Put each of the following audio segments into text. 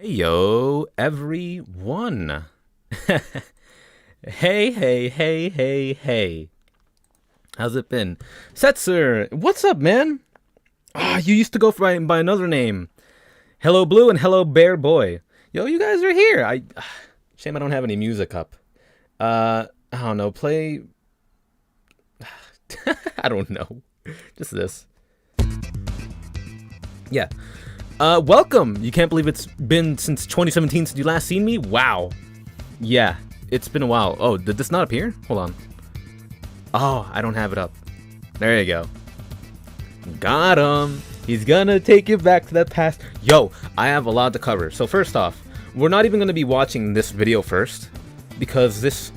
Yo, everyone. Hey. How's it been? Setzer, what's up, man? You used to go by another name. Hello, Blue, and hello, Bear Boy. Yo, you guys are here. Shame I don't have any music up. I don't know, play... I don't know. Just this. Yeah. Welcome! You can't believe it's been since 2017 since you last seen me? Wow. Yeah, it's been a while. Oh, did this not appear? Hold on. Oh, I don't have it up. There you go. Got him! He's gonna take you back to that past. Yo, I have a lot to cover. So first off, we're not even gonna be watching this video first, because this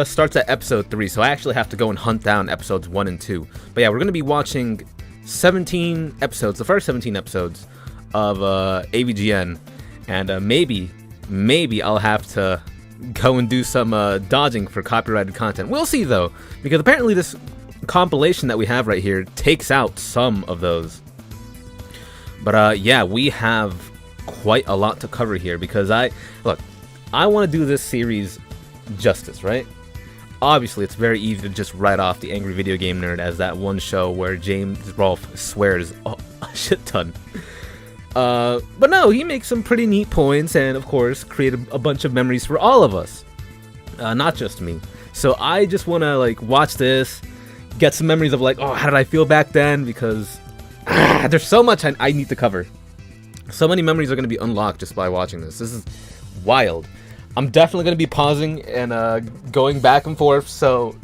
starts at episode 3, so I actually have to go and hunt down episodes 1 and 2. But yeah, we're gonna be watching 17 episodes, the first 17 episodes of AVGN, and maybe I'll have to go and do some dodging for copyrighted content. We'll see though, because apparently this compilation that we have right here takes out some of those. But yeah, we have quite a lot to cover here, because I want to do this series justice, right? Obviously, it's very easy to just write off the Angry Video Game Nerd as that one show where James Rolfe swears a shit ton. But no, he makes some pretty neat points, and of course, created a bunch of memories for all of us, not just me. So I just want to watch this, get some memories of oh, how did I feel back then? Because there's so much I need to cover. So many memories are going to be unlocked just by watching this. This is wild. I'm definitely going to be pausing and going back and forth, so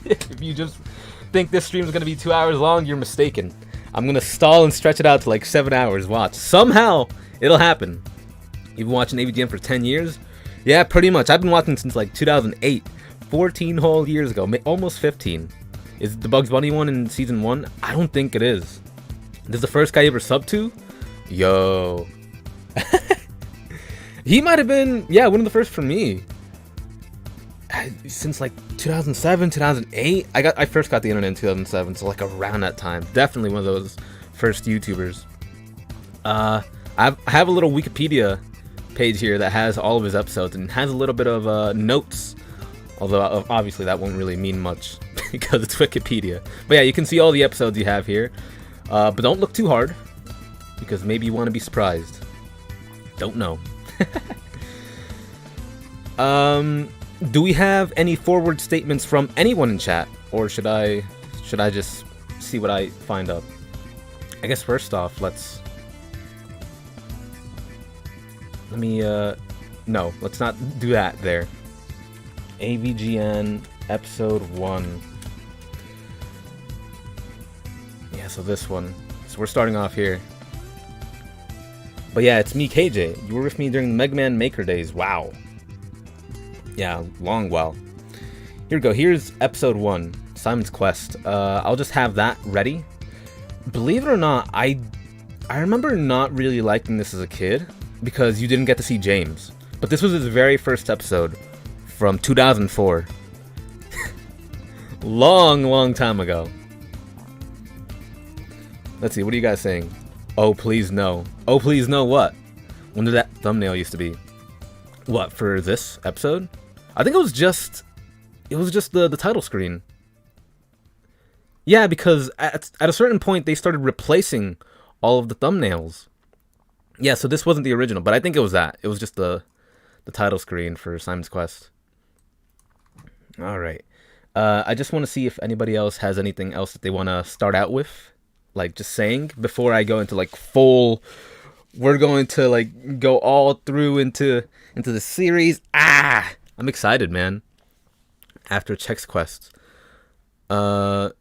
if you just think this stream is going to be 2 hours long, you're mistaken. I'm going to stall and stretch it out to 7 hours. Watch. Somehow, it'll happen. You've been watching AVGN for 10 years? Yeah, pretty much. I've been watching since 2008. 14 whole years ago. Almost 15. Is the Bugs Bunny one in Season 1? I don't think it is. This is the first guy you ever subbed to? Yo. He might have been, yeah, one of the first for me. Since 2007, 2008. I first got the internet in 2007, so around that time. Definitely one of those first YouTubers. I have a little Wikipedia page here that has all of his episodes and has a little bit of notes. Although obviously that won't really mean much because it's Wikipedia. But yeah, you can see all the episodes you have here. But don't look too hard, because maybe you want to be surprised. Don't know. Do we have any forward statements from anyone in chat, or should I just see what I find up? I guess first off, let's not do that there. AVGN episode 1. Yeah, so this one. So we're starting off here. But yeah, it's me, KJ. You were with me during the Mega Man Maker days. Wow. Yeah, long while. Here we go. Here's episode 1, Simon's Quest. I'll just have that ready. Believe it or not, I remember not really liking this as a kid, because you didn't get to see James. But this was his very first episode from 2004. Long time ago. Let's see, what are you guys saying? Oh, please no. Oh, please no what? When did that thumbnail used to be? What, for this episode? I think it was just the title screen. Yeah, because at a certain point they started replacing all of the thumbnails. Yeah, so this wasn't the original, but I think it was that. It was just the title screen for Simon's Quest. All right. I just want to see if anybody else has anything else that they want to start out with. Just saying, before I go into full, we're going to go all through into the series. I'm excited, man. After Chex Quest. You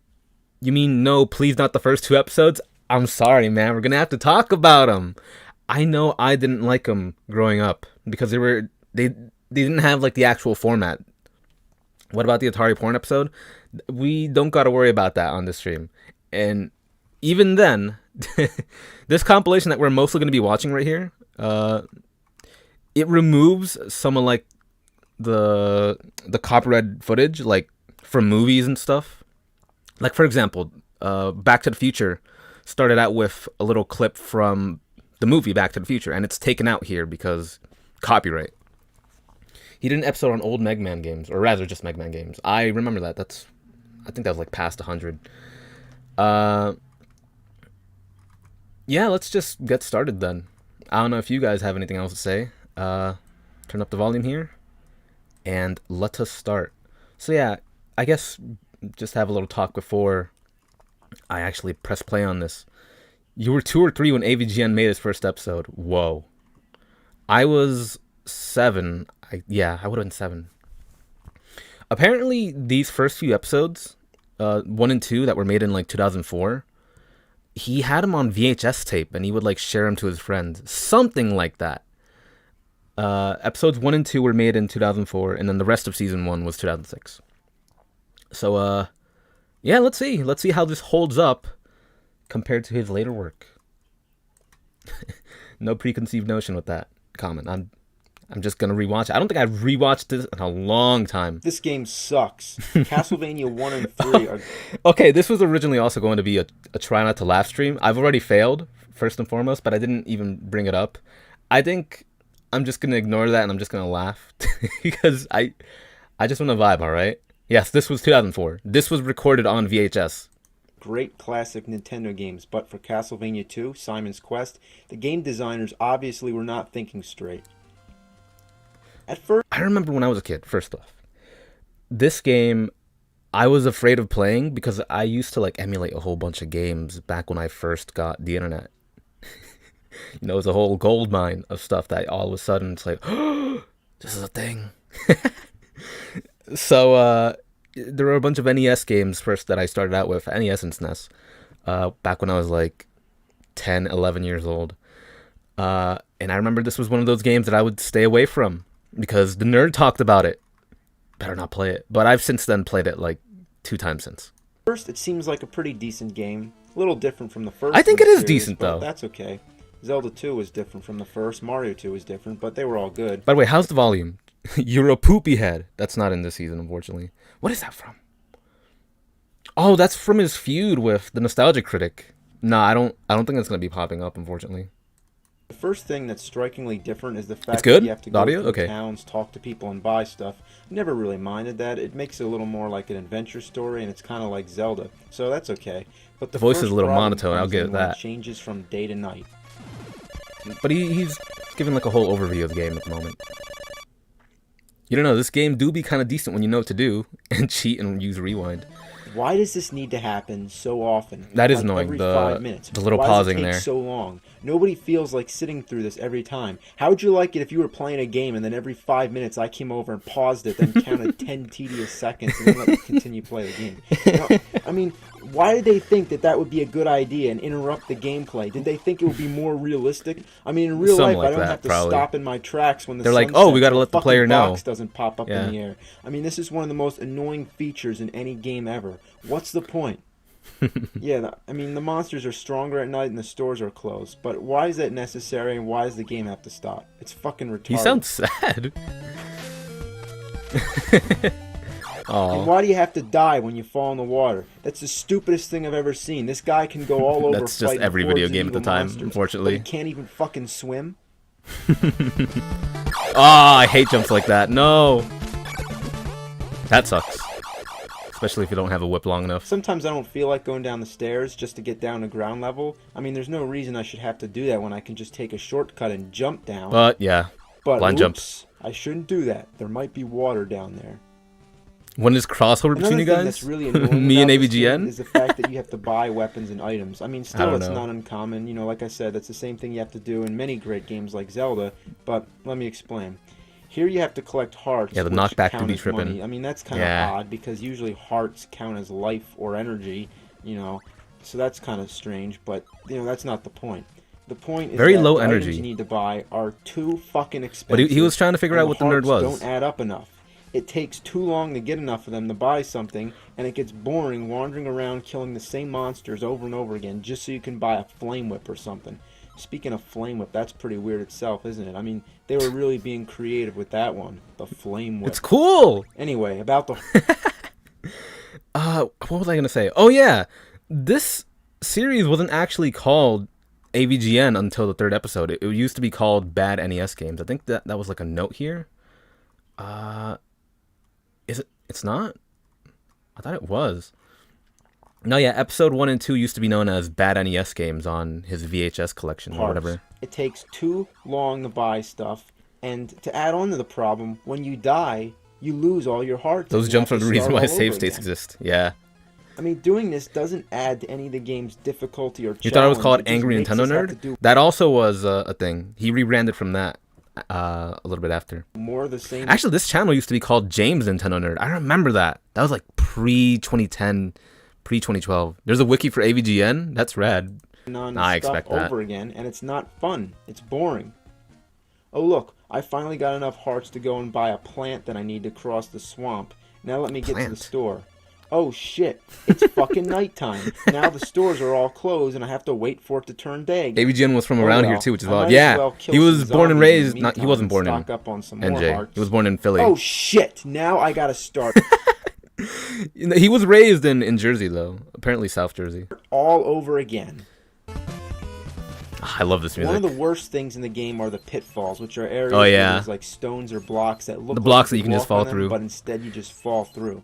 mean no, please not the first 2 episodes? I'm sorry, man. We're gonna have to talk about them. I know I didn't like them growing up because they didn't have the actual format. What about the Atari porn episode? We don't gotta worry about that on this stream. And even then, this compilation that we're mostly going to be watching right here, it removes some of the copyrighted footage, from movies and stuff. For example, Back to the Future started out with a little clip from the movie Back to the Future, and it's taken out here because copyright. He did an episode on old Mega Man games, or rather just Mega Man games. I remember that. I think that was like past 100. Yeah, let's just get started then. I don't know if you guys have anything else to say. Turn up the volume here, and let us start. So yeah, I guess just have a little talk before I actually press play on this. You were 2 or 3 when AVGN made his first episode. Whoa. I was 7. I would have been 7. Apparently, these first few episodes, 1 and 2 that were made in like 2004, he had them on VHS tape and he would like share them to his friends. Something like that. Episodes 1 and 2 were made in 2004, and then the rest of season 1 was 2006. So, yeah, let's see how this holds up compared to his later work. No preconceived notion with that comment. I'm just gonna rewatch it. I don't think I've rewatched this in a long time. This game sucks. Castlevania 1 and 3 are... Okay, this was originally also going to be a try not to laugh stream. I've already failed, first and foremost, but I didn't even bring it up. I think I'm just gonna ignore that and I'm just gonna laugh because I just want to vibe, alright? Yes, this was 2004. This was recorded on VHS. Great classic Nintendo games, but for Castlevania 2, Simon's Quest, the game designers obviously were not thinking straight. At first, I remember when I was a kid, first off. This game, I was afraid of playing because I used to like emulate a whole bunch of games back when I first got the internet. You know, it was a whole gold mine of stuff that all of a sudden it's like, oh, this is a thing. So, there were a bunch of NES games first that I started out with, NES and SNES, back when I was like 10, 11 years old. And I remember this was one of those games that I would stay away from because the nerd talked about it. Better not play it. But I've since then played it like 2 times since. First, it seems like a pretty decent game. A little different from the first. I think it is decent, though. That's okay. Zelda 2 was different from the first. Mario 2 was different, but they were all good. By the way, how's the volume? You're a poopy head. That's not in this season, unfortunately. What is that from? Oh, that's from his feud with the Nostalgia Critic. Nah, I don't think that's gonna be popping up, unfortunately. The first thing that's strikingly different is the fact good? that you have to go Audio? through Okay. towns, talk to people, and buy stuff. Never really minded that. It makes it a little more like an adventure story, and it's kind of like Zelda, so that's okay. But the voice is first a little problem monotone, I'll comes give in it when that. changes from day to night. But he's giving like a whole overview of the game at the moment. You don't know, this game do be kind of decent when you know what to do and cheat and use rewind. Why does this need to happen so often? That is like annoying, every the 5 minutes. little Why pausing does it take there. so long? Nobody feels like sitting through this every time. How would you like it if you were playing a game and then every 5 minutes I came over and paused it, then counted 10 tedious seconds and then let you continue play the game? Now, I mean, why did they think that that would be a good idea and interrupt the gameplay? Did they think it would be more realistic? I mean, in real Something life, like I don't that, have to probably. stop in my tracks when the They're like, sun oh, sets we gotta and let the fucking player know. box doesn't pop up in the air. I mean, this is one of the most annoying features in any game ever. What's the point? Yeah, I mean, the monsters are stronger at night and the stores are closed. But why is that necessary and why does the game have to stop? It's fucking retarded. He sounds sad. And why do you have to die when you fall in the water? That's the stupidest thing I've ever seen. This guy can go all over That's just fighting every hordes video of game at the evil time, monsters, unfortunately. But he can't even fucking swim? Oh, I hate jumps like that. No. That sucks. Especially if you don't have a whip long enough. Sometimes I don't feel like going down the stairs just to get down to ground level. I mean, there's no reason I should have to do that when I can just take a shortcut and jump down. But, yeah. But blind oops, I shouldn't do that. There might be water down there. When is crossover between Another you thing guys? that's really annoying Me and about this game AVGN? is the fact that you have to buy weapons and items. I mean, I still, don't it's know. not uncommon. You know, like I said, that's the same thing you have to do in many great games like Zelda. But let me explain. Here you have to collect hearts. Yeah, the which knockback count can be as tripping. money. I mean, that's kind of Yeah. odd because usually hearts count as life or energy. You know, so that's kind of strange. But you know, that's not the point. The point is Very that low the items energy. you need to buy are too fucking expensive. But he was trying to figure and out what the nerd hearts was. Don't add up enough. It takes too long to get enough of them to buy something, and it gets boring wandering around killing the same monsters over and over again just so you can buy a flame whip or something. Speaking of flame whip, that's pretty weird itself, isn't it? I mean, they were really being creative with that one, the flame whip. It's cool! Anyway, about the... What was I gonna say? Oh yeah, this series wasn't actually called AVGN until the 3rd episode. It used to be called Bad NES Games. I think that was like a note here. Is it? It's not? I thought it was. No, yeah, episode 1 and 2 used to be known as Bad NES Games on his VHS collection or whatever. It takes too long to buy stuff, and to add on to the problem, when you die, you lose all your hearts. Those jumps are the reason why save states exist. Yeah. I mean, doing this doesn't add to any of the game's difficulty or challenge. You thought it was called Angry Nintendo Nerd? That also was a thing. He rebranded from that a little bit after. More of the same. Actually, this channel used to be called James Nintendo Nerd. I remember that. That was like pre-2010, pre-2012. There's a wiki for AVGN. That's rad. I expect that. Over again, and it's not fun. It's boring. Oh look, I finally got enough hearts to go and buy a plant that I need to cross the swamp. Now let me get to the store. Oh shit, it's fucking nighttime. Now the stores are all closed and I have to wait for it to turn day. AVGN was from around here too, which is odd. Yeah, he was born and raised, he wasn't born in NJ. He was born in Philly. Oh shit, now I gotta start. He was raised in Jersey though, apparently South Jersey. All over again. I love this music. One of the worst things in the game are the pitfalls, which are areas where there's like stones or blocks that look the blocks like that you can just fall through, but instead you just fall through.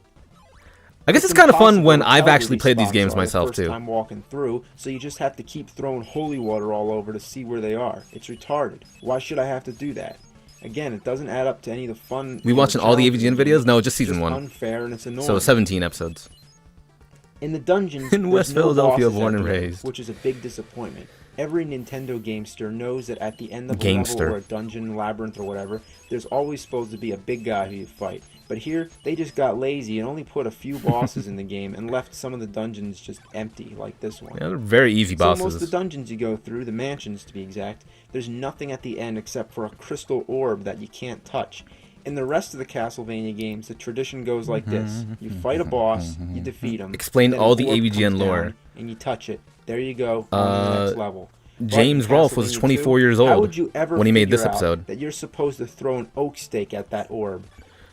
I guess it's kind of fun when I've actually played these games myself too. Time walking through, so you just have to keep throwing holy water all over to see where they are. It's retarded. Why should I have to do that? Again, it doesn't add up to any of the fun. We watching all the AVGN videos? No, just season 1. Unfair and it's annoying. So 17 episodes. In the dungeons, in West Philadelphia, born and raised, raised, which is a big disappointment. Every Nintendo gamester knows that at the end of a level or a dungeon, labyrinth, or whatever, there's always supposed to be a big guy who you fight. But here, they just got lazy and only put a few bosses in the game and left some of the dungeons just empty, like this one. Yeah, they're very easy bosses. So most of the dungeons you go through, the mansions to be exact, there's nothing at the end except for a crystal orb that you can't touch. In the rest of the Castlevania games, the tradition goes like this. You fight a boss, you defeat him. Explain all the AVGN lore. And you touch it. There you go, on to the next level. James Rolfe was 24 years old when he made this episode. That you're supposed to throw an oak stake at that orb.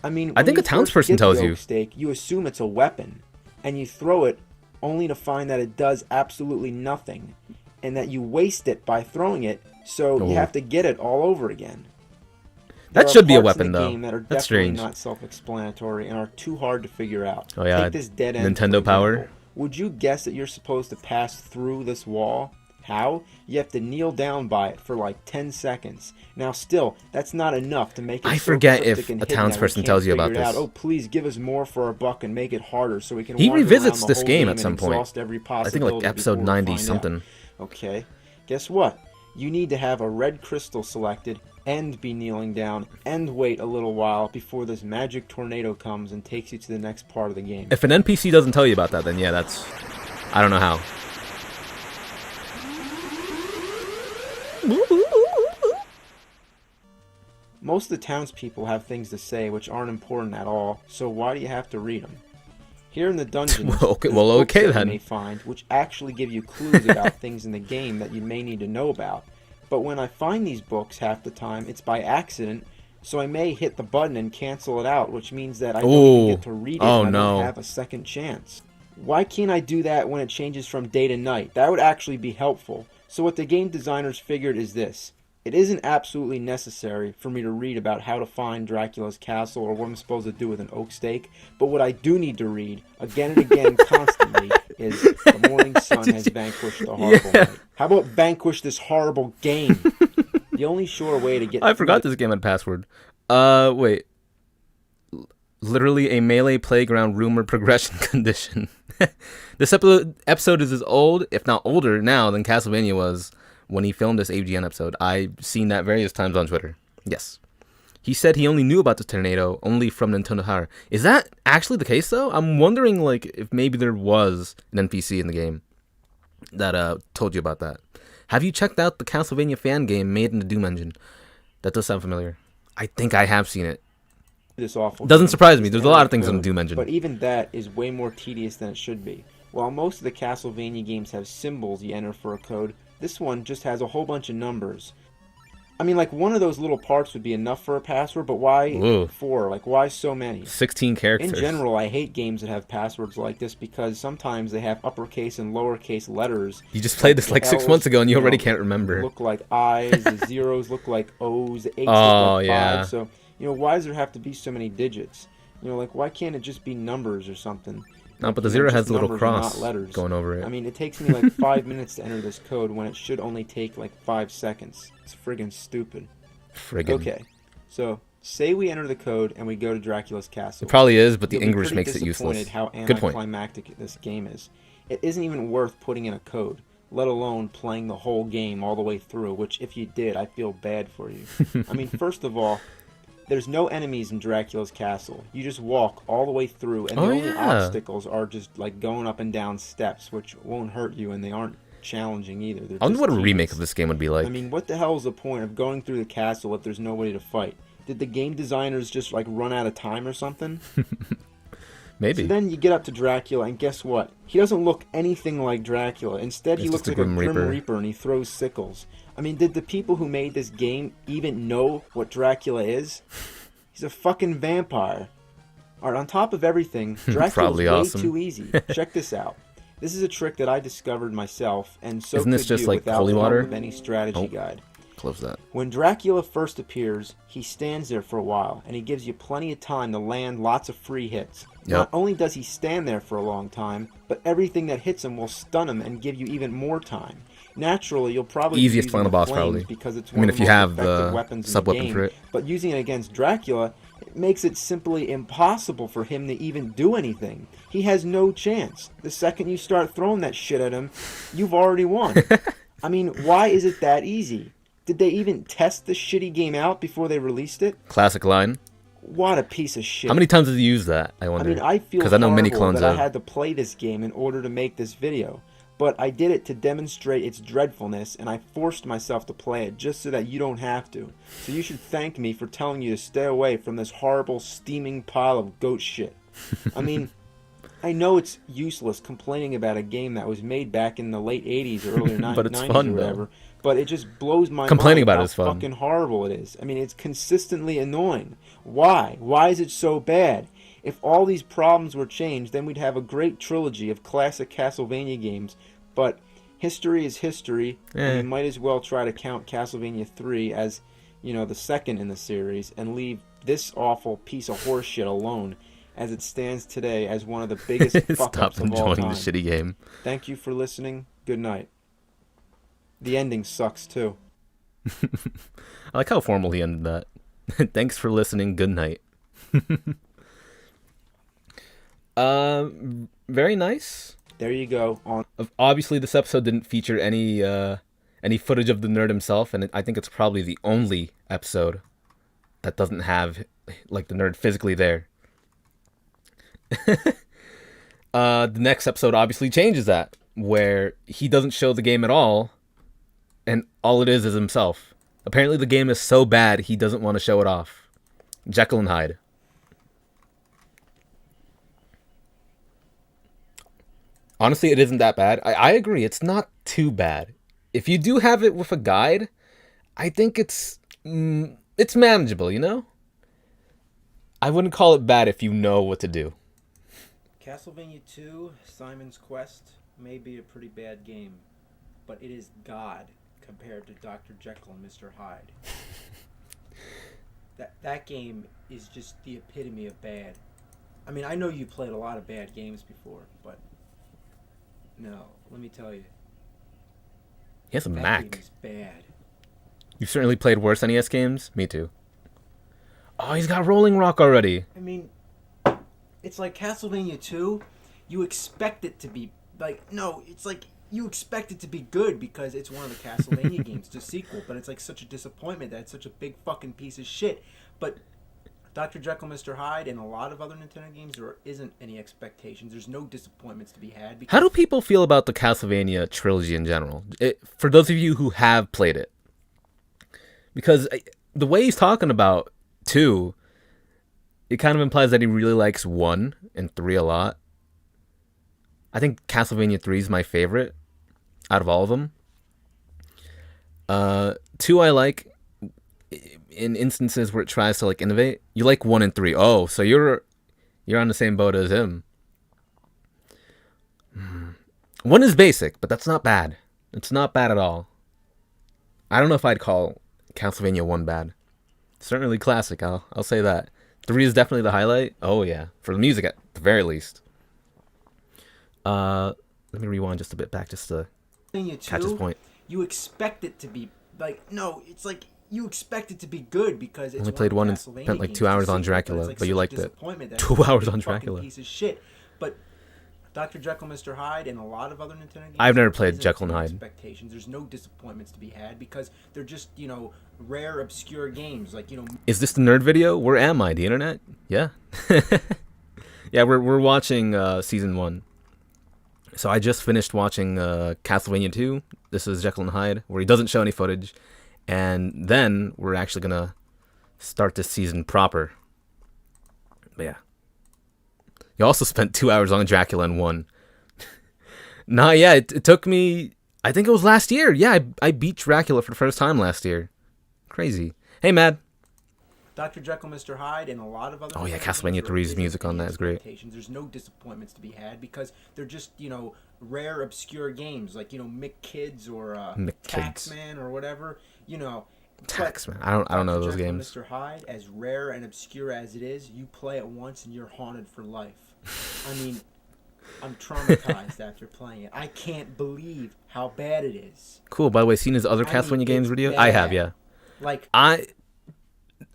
I mean, I think a townsperson tells you. Stake, you assume it's a weapon, and you throw it only to find that it does absolutely nothing, and that you waste it by throwing it, so you have to get it all over again. That should be a weapon, though. That are That's definitely strange. Not self-explanatory and are too hard to figure out. Oh yeah, take this dead end, Nintendo power. Would you guess that you're supposed to pass through this wall? How? You have to kneel down by it for like 10 seconds. Now still, that's not enough to make it I so forget if cryptic and a hidden that we townsperson can't tells you about figure it out. this. Oh, please give us more for our buck and make it harder so we can He wander revisits around the this whole game and at some point. exhaust every I think like possibility episode before we 90 find something. out. Okay, guess what? You need to have a red crystal selected and be kneeling down and wait a little while before this magic tornado comes and takes you to the next part of the game. If an NPC doesn't tell you about that, then yeah, that's... I don't know how. Most of the townspeople have things to say which aren't important at all, so why do you have to read them? Here in the dungeons, okay that then. you may find, which actually give you clues about things in the game that you may need to know about. But when I find these books half the time, it's by accident, so I may hit the button and cancel it out, which means that I don't even get to read it and I don't have a second chance. Why can't I do that when it changes from day to night? That would actually be helpful. So what the game designers figured is this. It isn't absolutely necessary for me to read about how to find Dracula's castle or what I'm supposed to do with an oak stake, but what I do need to read, again and again, constantly, is the morning sun has vanquished the horrible night. How about vanquish this horrible game? The only sure way to get... I forgot this game had a password. Wait. Literally a melee playground rumor progression condition. This episode is as old, if not older, now than Castlevania was when he filmed this AVGN episode. I've seen that various times on Twitter. Yes. He said he only knew about the tornado only from Nintendo Power. Is that actually the case, though? I'm wondering, like, if maybe there was an NPC in the game that told you about that. Have you checked out the Castlevania fan game made in the Doom engine? That does sound familiar. I think I have seen it. This awful doesn't surprise me. There's a lot of things on the Doom engine. But even that is way more tedious than it should be. While most of the Castlevania games have symbols you enter for a code, this one just has a whole bunch of numbers. I mean, like, one of those little parts would be enough for a password, but why Ooh. 4? Like, why so many? 16 In characters. general, I hate games that have passwords like this because sometimes they have uppercase and lowercase letters. You just played this like 6 months ago and you already can't remember. Look like I's, the zeros look like O's, the 8s Oh, look like 5. yeah. So, why does there have to be so many digits? Like, why can't it just be numbers or something? No, but the zero has a little numbers and cross not letters. going over it. I mean, it takes me like 5 minutes to enter this code when it should only take like 5 seconds. It's friggin' stupid. Okay, so say we enter the code and we go to Dracula's castle. It probably is, but the You'll be English pretty makes it useless. disappointed how Good point. anticlimactic this game is. It isn't even worth putting in a code, let alone playing the whole game all the way through, which if you did, I feel bad for you. I mean, first of all, there's no enemies in Dracula's castle. You just walk all the way through, and the only obstacles are just like going up and down steps, which won't hurt you, and they aren't challenging either. I wonder what a remake of this game would be like. I mean, what the hell is the point of going through the castle if there's nobody to fight? Did the game designers just like run out of time or something? Maybe. So then you get up to Dracula, and guess what? He doesn't look anything like Dracula. Instead, he looks like a Grim Reaper, and he throws sickles. I mean, did the people who made this game even know what Dracula is? He's a fucking vampire. Alright, on top of everything, Dracula's way awesome. too easy. Check this out. This is a trick that I discovered myself, and so Isn't this could just you like without holy the help water? of any strategy guide. Close that. When Dracula first appears, he stands there for a while, and he gives you plenty of time to land lots of free hits. Yep. Not only does he stand there for a long time, but everything that hits him will stun him and give you even more time. Naturally, you'll probably Easiest be using final the boss, flames probably. because it's I one mean, of if you most have effective the weapons in the sub-weapon game. for it. But using it against Dracula, it makes it simply impossible for him to even do anything. He has no chance. The second you start throwing that shit at him, you've already won. I mean, why is it that easy? Did they even test the shitty game out before they released it? Classic line. What a piece of shit. How many times did you use that? I wonder. I mean, I feel because I know many horrible clones that I have. had to play this game in order to make this video. But I did it to demonstrate its dreadfulness, and I forced myself to play it just so that you don't have to. So you should thank me for telling you to stay away from this horrible, steaming pile of goat shit. I mean, I know it's useless complaining about a game that was made back in the late 80s or early But it's 90s fun, or though. whatever. But it just blows my Complaining mind about how it is fun. fucking horrible it is. I mean, it's consistently annoying. Why? Why is it so bad? If all these problems were changed, then we'd have a great trilogy of classic Castlevania games. But history is history, and we might as well try to count Castlevania 3 as, the second in the series, and leave this awful piece of horseshit alone, as it stands today as one of the biggest fuck-ups Stop of all enjoying time. the shitty game. Thank you for listening. Good night. The ending sucks, too. I like how formal he ended that. Thanks for listening. Good night. Very nice. There you go. Obviously, this episode didn't feature any footage of the nerd himself, and I think it's probably the only episode that doesn't have like the nerd physically there. The next episode obviously changes that, where he doesn't show the game at all, and all it is himself. Apparently, the game is so bad he doesn't want to show it off. Jekyll and Hyde. Honestly, it isn't that bad. I agree. It's not too bad. If you do have it with a guide, I think it's manageable, I wouldn't call it bad if you know what to do. Castlevania 2, Simon's Quest, may be a pretty bad game, but it is God compared to Dr. Jekyll and Mr. Hyde. That game is just the epitome of bad. I mean, I know you played a lot of bad games before, but no, let me tell you. He has a that Mac. game is bad. You've certainly played worse NES games. Me too. Oh, he's got Rolling Rock already. I mean, it's like Castlevania 2, you expect it to be, it's like you expect it to be good because it's one of the Castlevania games, it's a sequel, but it's like such a disappointment that it's such a big fucking piece of shit. But Dr. Jekyll, Mr. Hyde, and a lot of other Nintendo games, there isn't any expectations. There's no disappointments to be had. How do people feel about the Castlevania trilogy in general? For those of you who have played it. Because the way he's talking about 2, it kind of implies that he really likes 1 and 3 a lot. I think Castlevania 3 is my favorite out of all of them. 2 I like. in instances where it tries to like innovate. You like 1 and 3. Oh, so you're on the same boat as him. 1 is basic, but that's not bad. It's not bad at all. I don't know if I'd call Castlevania 1 bad. Certainly classic, I'll say that. 3 is definitely the highlight. Oh yeah, for the music at the very least. Let me rewind just a bit back just to catch his point. You expect it to be like, no, it's like you expect it to be good because it's only played 1 and spent like 2 hours on Dracula, but you liked it. 2 hours on Dracula. Piece of shit. But Dr. Jekyll, Mr. Hyde, and a lot of other Nintendo games. I've never played Jekyll and Hyde. Expectations. There's no disappointments to be had because they're just, rare, obscure games. Like, Is this the nerd video? Where am I? The internet? Yeah. Yeah, we're watching season 1. So I just finished watching Castlevania 2. This is Jekyll and Hyde, where he doesn't show any footage. And then we're actually going to start this season proper. But yeah. You also spent 2 hours on Dracula and 1. Nah, yeah, it took me... I think it was last year. Yeah, I beat Dracula for the first time last year. Crazy. Hey, Mad. Dr. Jekyll, Mr. Hyde, and a lot of other... Oh, yeah, Castlevania 3's music on that is great. There's no disappointments to be had because they're just, rare, obscure games. Like, Mick Kids or Taxman or whatever. Taxman. I don't know those games. Mr. Hyde, as rare and obscure as it is, you play it once and you're haunted for life. I mean, I'm traumatized after playing it. I can't believe how bad it is. Cool. By the way, seen his other Castlevania games video? I have, yeah. Like,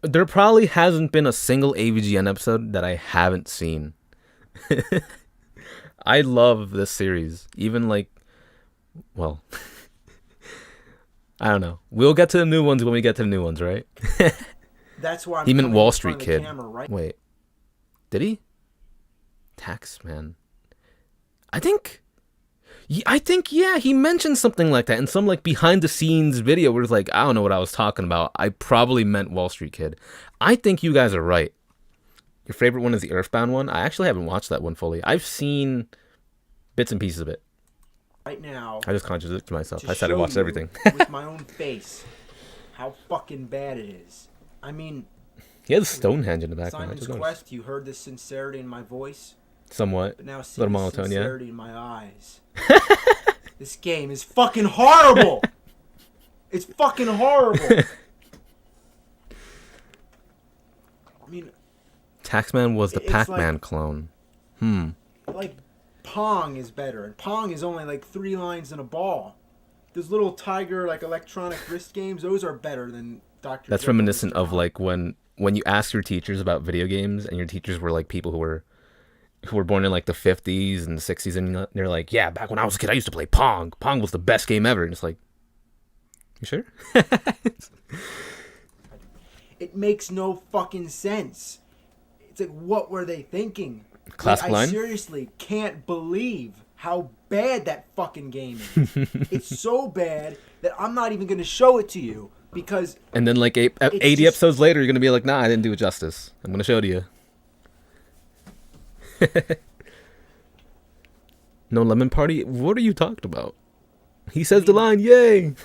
there probably hasn't been a single AVGN episode that I haven't seen. I love this series. Even like, well, I don't know. We'll get to the new ones when we get to the new ones, right? That's why he meant Wall Street Kid. Camera, right? Wait, did he? Taxman. I think yeah, he mentioned something like that in some like behind the scenes video where it's like, I don't know what I was talking about. I probably meant Wall Street Kid. I think you guys are right. Your favorite one is the Earthbound one? I actually haven't watched that one fully. I've seen bits and pieces of it. Right now, I just contradicted myself. I said I watched everything. With my own face, how fucking bad it is. I mean, he has Stonehenge in the background. Simon's Quest, you heard the sincerity in my voice. Somewhat. But now see little the monotone, sincerity in my eyes. This game is fucking horrible. It's fucking horrible. I mean, Taxman was the Pac-Man clone. Like, Pong is better, and Pong is only like 3 lines in a ball. Those little tiger like electronic wrist games, those are better than Dr. That's reminiscent of like when you ask your teachers about video games, and your teachers were like people who were born in like the 50s and the 60s, and they're like, yeah, back when I was a kid, I used to play Pong. Pong was the best game ever. And it's like, you sure? It makes no fucking sense. It's like, what were they thinking? Classic line? I seriously can't believe how bad that fucking game is. It's so bad that I'm not even going to show it to you because... And then like 80 episodes later, you're going to be like, nah, I didn't do it justice. I'm going to show it to you. No lemon party? What are you talking about? He says the line, yay!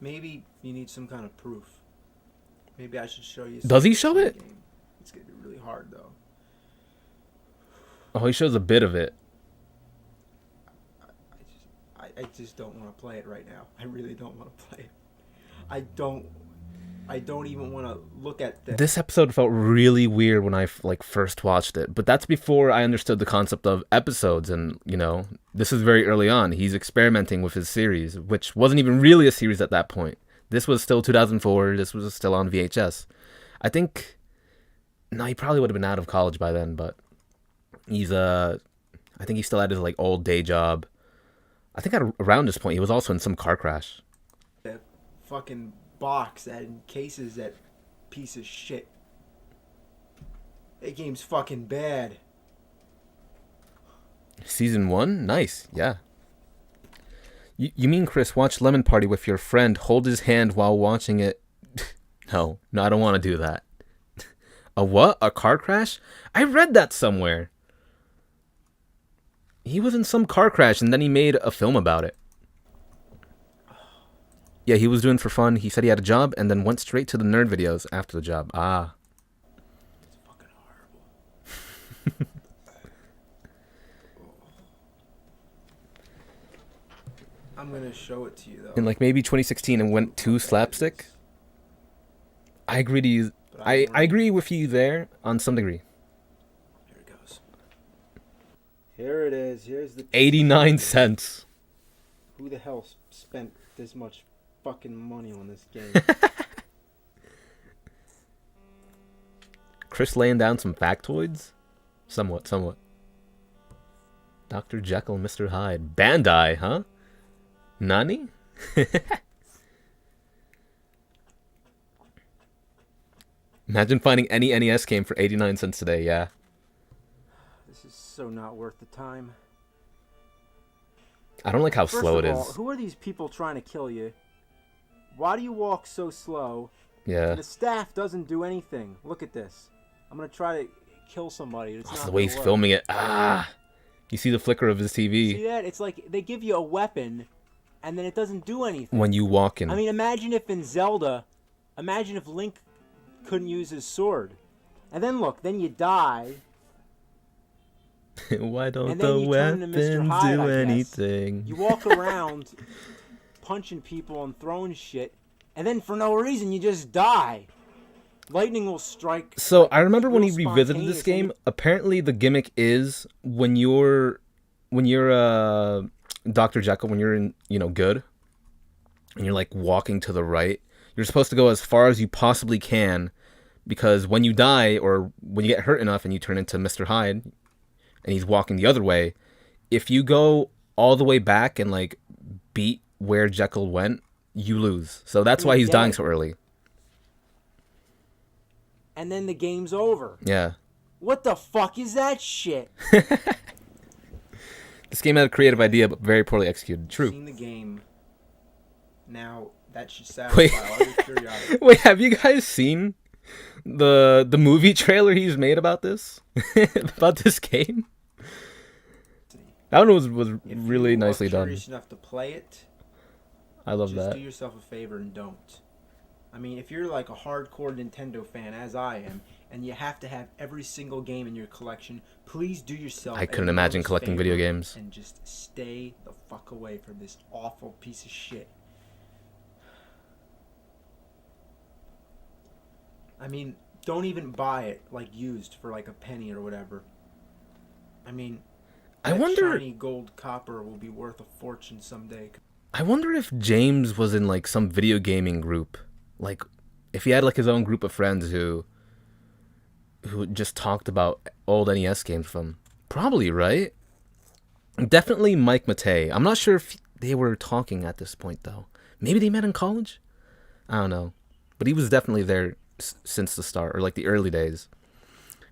Maybe you need some kind of proof. Maybe I should show you. Does he show it? Game. It's gonna be really hard though. Oh, he shows a bit of it. I just don't want to play it right now. I really don't want to play it. I don't even want to look at that. This episode felt really weird when I like first watched it, but that's before I understood the concept of episodes. And this is very early on. He's experimenting with his series, which wasn't even really a series at that point. This was still 2004. This was still on VHS. I think. No, he probably would have been out of college by then, but he's I think he still had his like old day job. I think around this point he was also in some car crash. That fucking box that encases that piece of shit. That game's fucking bad. Season 1? Nice, yeah. You mean, Chris, watch Lemon Party with your friend, hold his hand while watching it? No, I don't want to do that. A what? A car crash? I read that somewhere. He was in some car crash and then he made a film about it. Yeah, he was doing it for fun. He said he had a job and then went straight to the nerd videos after the job. Ah. It's fucking horrible. I'm gonna show it to you though. In like maybe 2016 and went too slapstick. I agree to you. I agree with you there on some degree. Here it goes. Here it is. Here's the 89 cents. Who the hell spent this much fucking money on this game? Chris laying down some factoids? Somewhat. Dr. Jekyll, Mr. Hyde. Bandai, huh? Nani? Imagine finding any NES game for 89 cents today, yeah. This is so not worth the time. I don't like how slow it is. First of all, who are these people trying to kill you? Why do you walk so slow? Yeah. And the staff doesn't do anything. Look at this. I'm going to try to kill somebody. It's not the way he's work. filming it. Ah. You see the flicker of his TV. See that? It's like they give you a weapon, and then it doesn't do anything. When you walk in. I mean, imagine if in Zelda, imagine if Link couldn't use his sword. And then look, then you die. Why don't and then the you turn weapons into Mr. Hyde, do I guess. anything? You walk around punching people and throwing shit, and then for no reason you just die. Lightning will strike. So I remember when he real revisited this game, apparently the gimmick is when you're Dr. Jekyll, when you're in, good, and you're like walking to the right, you're supposed to go as far as you possibly can, because when you die or when you get hurt enough and you turn into Mr. Hyde and he's walking the other way, if you go all the way back and like beat where Jekyll went, you lose. So that's why he's dying so early. And then the game's over. Yeah. What the fuck is that shit? This game had a creative idea, but very poorly executed. True. Seen the game. Now that should satisfy all your curiosity. Wait, have you guys seen the movie trailer he's made about this? About this game? That one was really nicely done. If you're curious enough to play it, I love just that. do yourself a favor and don't. I mean, if you're like a hardcore Nintendo fan, as I am, and you have to have every single game in your collection, please do yourself. I couldn't imagine collecting video games. And just stay the fuck away from this awful piece of shit. I mean, don't even buy it like used for like a penny or whatever. I mean, that shiny gold copper will be worth a fortune someday. I wonder if James was in like some video gaming group. Like, if he had like his own group of friends who just talked about old NES games from. Probably, right? Definitely Mike Matei. I'm not sure if they were talking at this point, though. Maybe they met in college? I don't know. But he was definitely there since the start, or like the early days.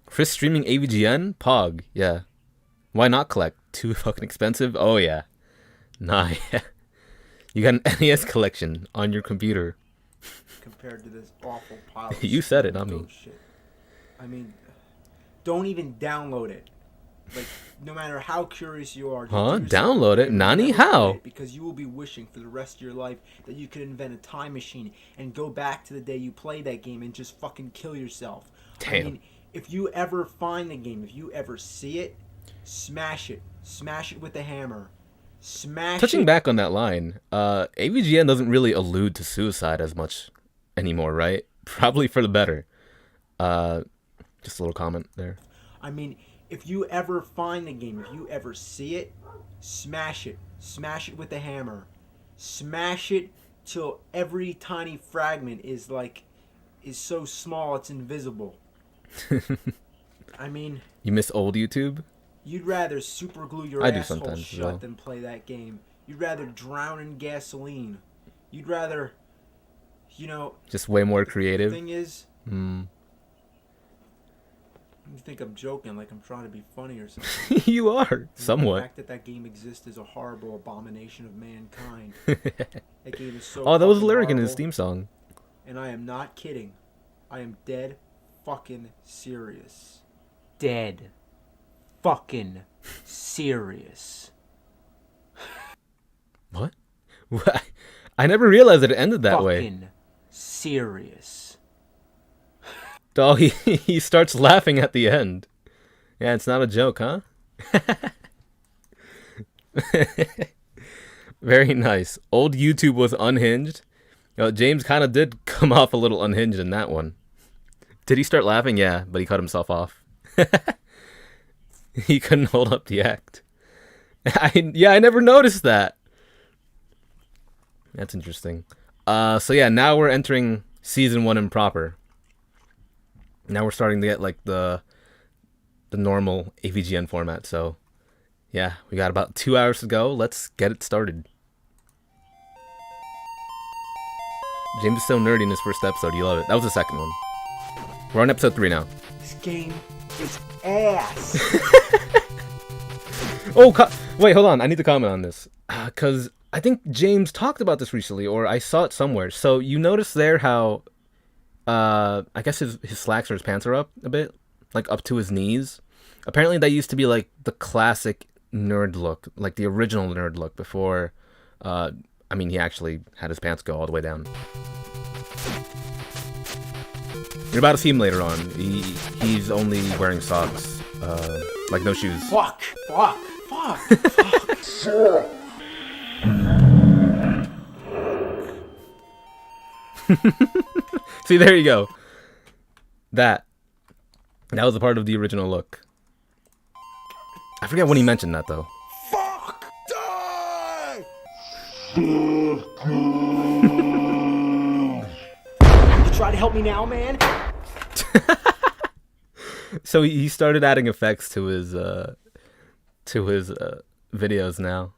Chris streaming AVGN? Pog, yeah. Why not collect? Too fucking expensive? Oh, yeah. Nah, yeah. You got an NES collection on your computer. Compared to this awful pile of You said it, not me. Shit. I mean, don't even download it. Like, no matter how curious you are. Huh? Download it? Nani? How? Because you will be wishing for the rest of your life that you could invent a time machine and go back to the day you played that game and just fucking kill yourself. Damn. I mean, if you ever find the game, if you ever see it, smash it. Smash it with a hammer. Smash Touching it. back on that line, AVGN doesn't really allude to suicide as much anymore, right? Probably for the better. Just a little comment there. I mean, if you ever find the game, if you ever see it, smash it. Smash it with a hammer. Smash it till every tiny fragment is so small it's invisible. I mean, you miss old YouTube? You'd rather super glue your asshole shut than play that game. You'd rather drown in gasoline. You'd rather, just way more creative. The thing is, you think I'm joking, like I'm trying to be funny or something. You are, somewhat. The fact that game exists is a horrible abomination of mankind. That game is so. Oh, that was a lyric horrible, in his theme song. And I am not kidding. I am dead fucking serious. Dead fucking serious. What? I never realized it ended that way. Fucking serious. Oh, he starts laughing at the end. Yeah, it's not a joke, huh? Very nice. Old YouTube was unhinged. James kind of did come off a little unhinged in that one. Did he start laughing? Yeah, but he cut himself off. He couldn't hold up the act. I never noticed that. That's interesting. So yeah, now we're entering season 1 improper. Now we're starting to get like the normal AVGN format. So yeah, we got about 2 hours to go. Let's get it started. James is so nerdy in his first episode. You love it. That was the second one. We're on episode 3 now. This game is ass. Wait, hold on. I need to comment on this. Because I think James talked about this recently, or I saw it somewhere. So you notice there how, I guess his slacks or his pants are up a bit, like up to his knees. Apparently that used to be like the classic nerd look, like the original nerd look before, he actually had his pants go all the way down. You're about to see him later on. He's only wearing socks, like no shoes. Fuck. See, there you go. That was a part of the original look. I forget when he mentioned that though. Fuck. Die. You try to help me now, man? So he started adding effects to his videos now.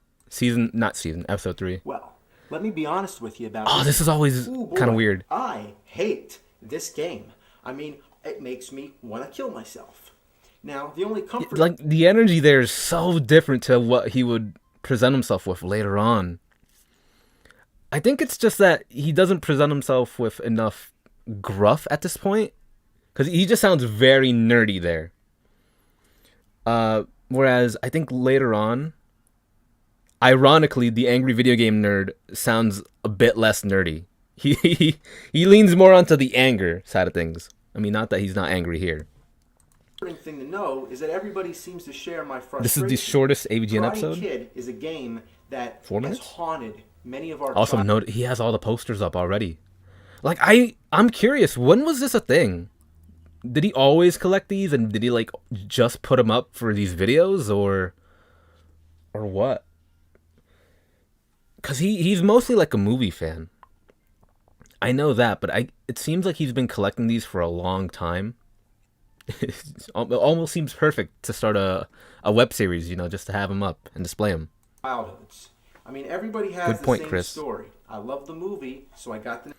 Episode 3. Well, let me be honest with you about this is always kind of weird. I hate this game. I mean, it makes me want to kill myself. Now, the only comfort... Like, the energy there is so different to what he would present himself with later on. I think it's just that he doesn't present himself with enough gruff at this point. Because he just sounds very nerdy there. Whereas I think later on, ironically, the angry video game nerd sounds a bit less nerdy. He leans more onto the anger side of things. I mean, not that he's not angry here. Thing to know is that everybody seems to share my frustration. This is the shortest AVGN episode. Karate Kid is a game that 4 minutes? has haunted many of our... Also, note he has all the posters up already. Like, I'm curious, when was this a thing? Did he always collect these, and did he like just put them up for these videos, or what? Because he's mostly like a movie fan. I know that, but it seems like he's been collecting these for a long time. It almost seems perfect to start a web series, just to have them up and display them. Childhoods. I mean, everybody has the same story. I love the movie, so I got the...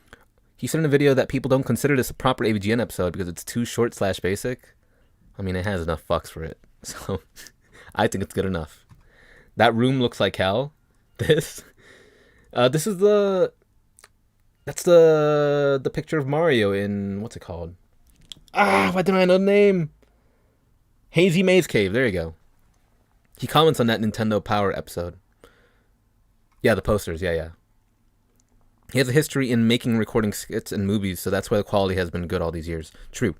He said in a video that people don't consider this a proper AVGN episode because it's too short/basic. I mean, it has enough fucks for it. So, I think it's good enough. That room looks like hell. This is that's the picture of Mario in, what's it called? Why didn't I know the name? Hazy Maze Cave, there you go. He comments on that Nintendo Power episode. Yeah, the posters, yeah. He has a history in making and recording skits and movies, so that's why the quality has been good all these years. True.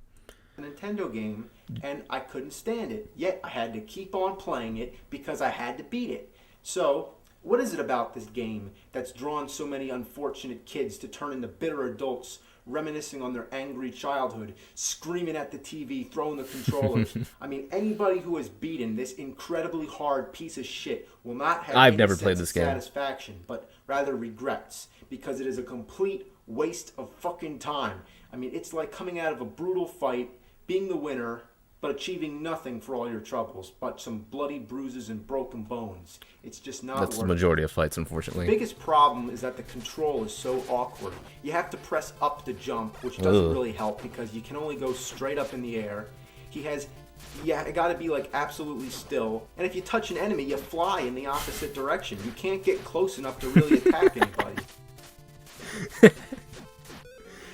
A Nintendo game, and I couldn't stand it. Yet I had to keep on playing it because I had to beat it. So, what is it about this game that's drawn so many unfortunate kids to turn into bitter adults, reminiscing on their angry childhood, screaming at the TV, throwing the controllers? I mean, anybody who has beaten this incredibly hard piece of shit will not have I've never played this game. Satisfaction, but rather regrets, because it is a complete waste of fucking time. I mean, it's like coming out of a brutal fight, being the winner, but achieving nothing for all your troubles, but some bloody bruises and broken bones. It's just not That's the majority of fights, unfortunately. The biggest problem is that the control is so awkward. You have to press up to jump, which doesn't really help because you can only go straight up in the air. It got to be like absolutely still. And if you touch an enemy, you fly in the opposite direction. You can't get close enough to really attack anybody.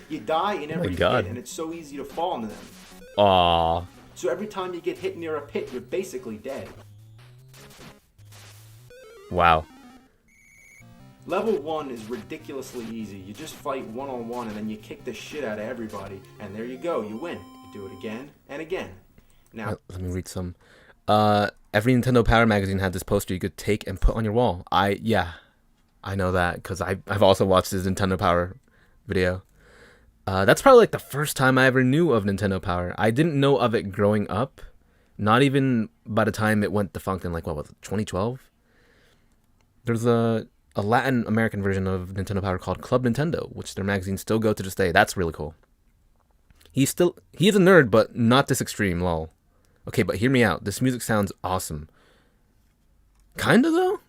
You die in every pit, and it's so easy to fall into them. Aww. So every time you get hit near a pit, you're basically dead. Wow. Level 1 is ridiculously easy. You just fight one-on-one and then you kick the shit out of everybody. And there you go, you win. You do it again and again. Now, let me read some. Every Nintendo Power magazine had this poster you could take and put on your wall. I know that because I've also watched this Nintendo Power video. That's probably like the first time I ever knew of Nintendo Power. I didn't know of it growing up. Not even by the time it went defunct in like, what was it, 2012? There's a Latin American version of Nintendo Power called Club Nintendo, which their magazines still go to this day. That's really cool. He's a nerd, but not this extreme, lol. Okay, but hear me out. This music sounds awesome. Kinda though?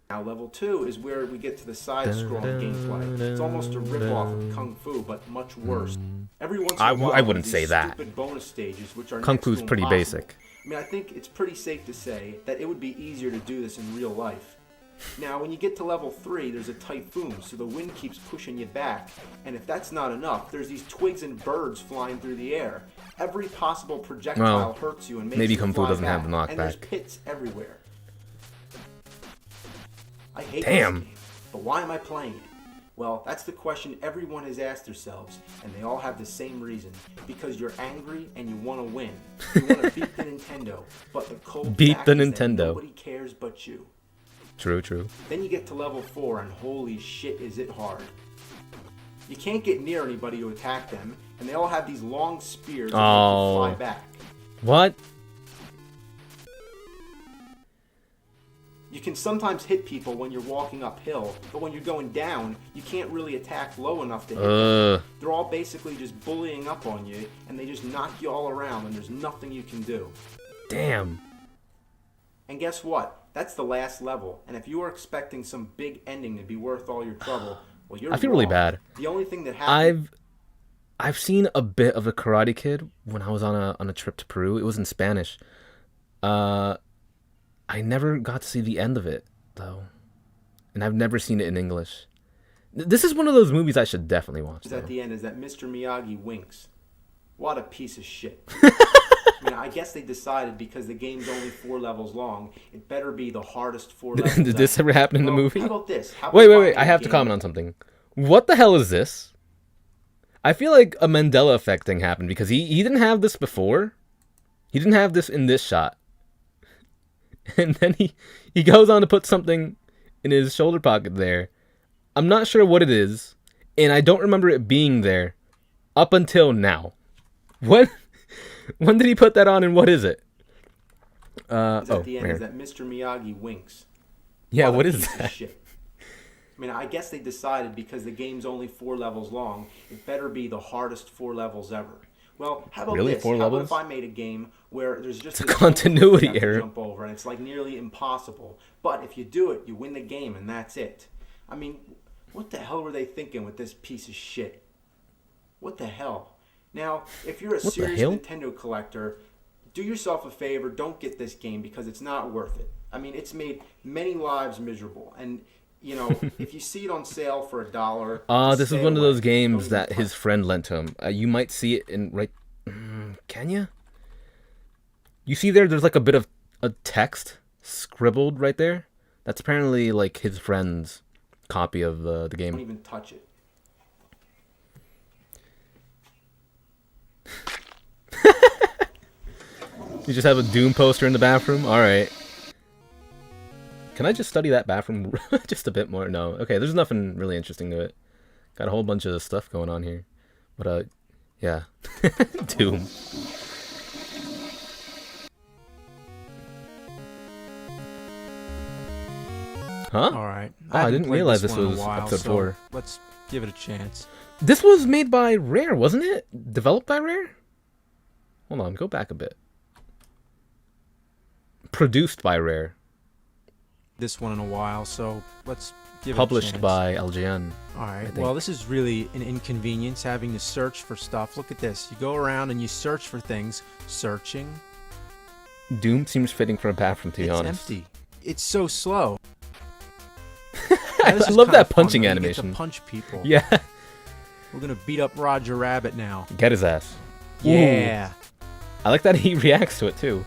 Now level 2 is where we get to the side-scrolling gameplay. It's almost a rip-off of Kung Fu, but much worse. Every once in a while, I wouldn't these say that. stupid bonus stages, which are Kung next Fu's to pretty impossible. basic. I mean, I think it's pretty safe to say that it would be easier to do this in real life. Now, when you get to level 3, there's a typhoon, so the wind keeps pushing you back. And if that's not enough, there's these twigs and birds flying through the air. Every possible projectile hurts you and makes maybe you Kung Fu fly doesn't back. have the knockback. And there's pits everywhere. I hate Damn. this game, but why am I playing it? Well, that's the question everyone has asked themselves, and they all have the same reason. Because you're angry and you want to win. You want to beat the Nintendo, but the cold Beat fact the is that Nintendo. nobody cares but you. True. Then you get to level 4 and holy shit is it hard. You can't get near anybody to attack them, and they all have these long spears that make you fly back. What? You can sometimes hit people when you're walking uphill, but when you're going down, you can't really attack low enough to hit them. They're all basically just bullying up on you, and they just knock you all around, and there's nothing you can do. Damn. And guess what? That's the last level, and if you are expecting some big ending to be worth all your trouble, well, you're I feel really wrong. bad. The only thing that happened... I've seen a bit of The Karate Kid when I was on a trip to Peru. It was in Spanish. I never got to see the end of it though, and I've never seen it in English. This is one of those movies I should definitely watch. At the end is that Mr. Miyagi winks. What a piece of shit. I guess they decided because the game's only 4 levels long, it better be the hardest 4 levels. Did this ever happen in the movie? How about this? Wait. I have to comment on something. What the hell is this? I feel like a Mandela effect thing happened because he didn't have this before. He didn't have this in this shot. And then he goes on to put something in his shoulder pocket there. I'm not sure what it is, and I don't remember it being there up until now. When did he put that on, and what is it? At the end is that Mr. Miyagi winks. Yeah, what is that? Shit. I guess they decided because the game's only 4 levels long, it better be the hardest 4 levels ever. Well, how about Really? this? 4 how levels? about if I made a game where there's just a continuity you have to error. jump over, and it's like nearly impossible. But if you do it, you win the game, and that's it. What the hell were they thinking with this piece of shit? What the hell? Now, if you're a serious Nintendo collector, do yourself a favor, don't get this game because it's not worth it. It's made many lives miserable, and if you see it on sale for $1, this is one of those games that his friend lent to him. You might see it in can you? You see there's like a bit of a text scribbled right there. That's apparently like his friend's copy of the game. Don't even touch it. You just have a Doom poster in the bathroom? Alright. Can I just study that bathroom just a bit more? No. Okay, there's nothing really interesting to it. Got a whole bunch of stuff going on here. But, yeah. Doom. Huh? Alright. I didn't realize this was while, episode 4. Let's give it a chance. This was made by Rare, wasn't it? Developed by Rare? Hold on, go back a bit. Produced by Rare. This one in a while, so let's give Published it a chance. by LGN. Alright, well this is really an inconvenience having to search for stuff. Look at this. You go around and you search for things. Searching. Doom seems fitting for a bathroom, to be honest. It's empty. It's so slow. I love that punching animation. Get to punch people. Yeah. We're gonna beat up Roger Rabbit now. Get his ass. Yeah. Ooh. I like that he reacts to it too.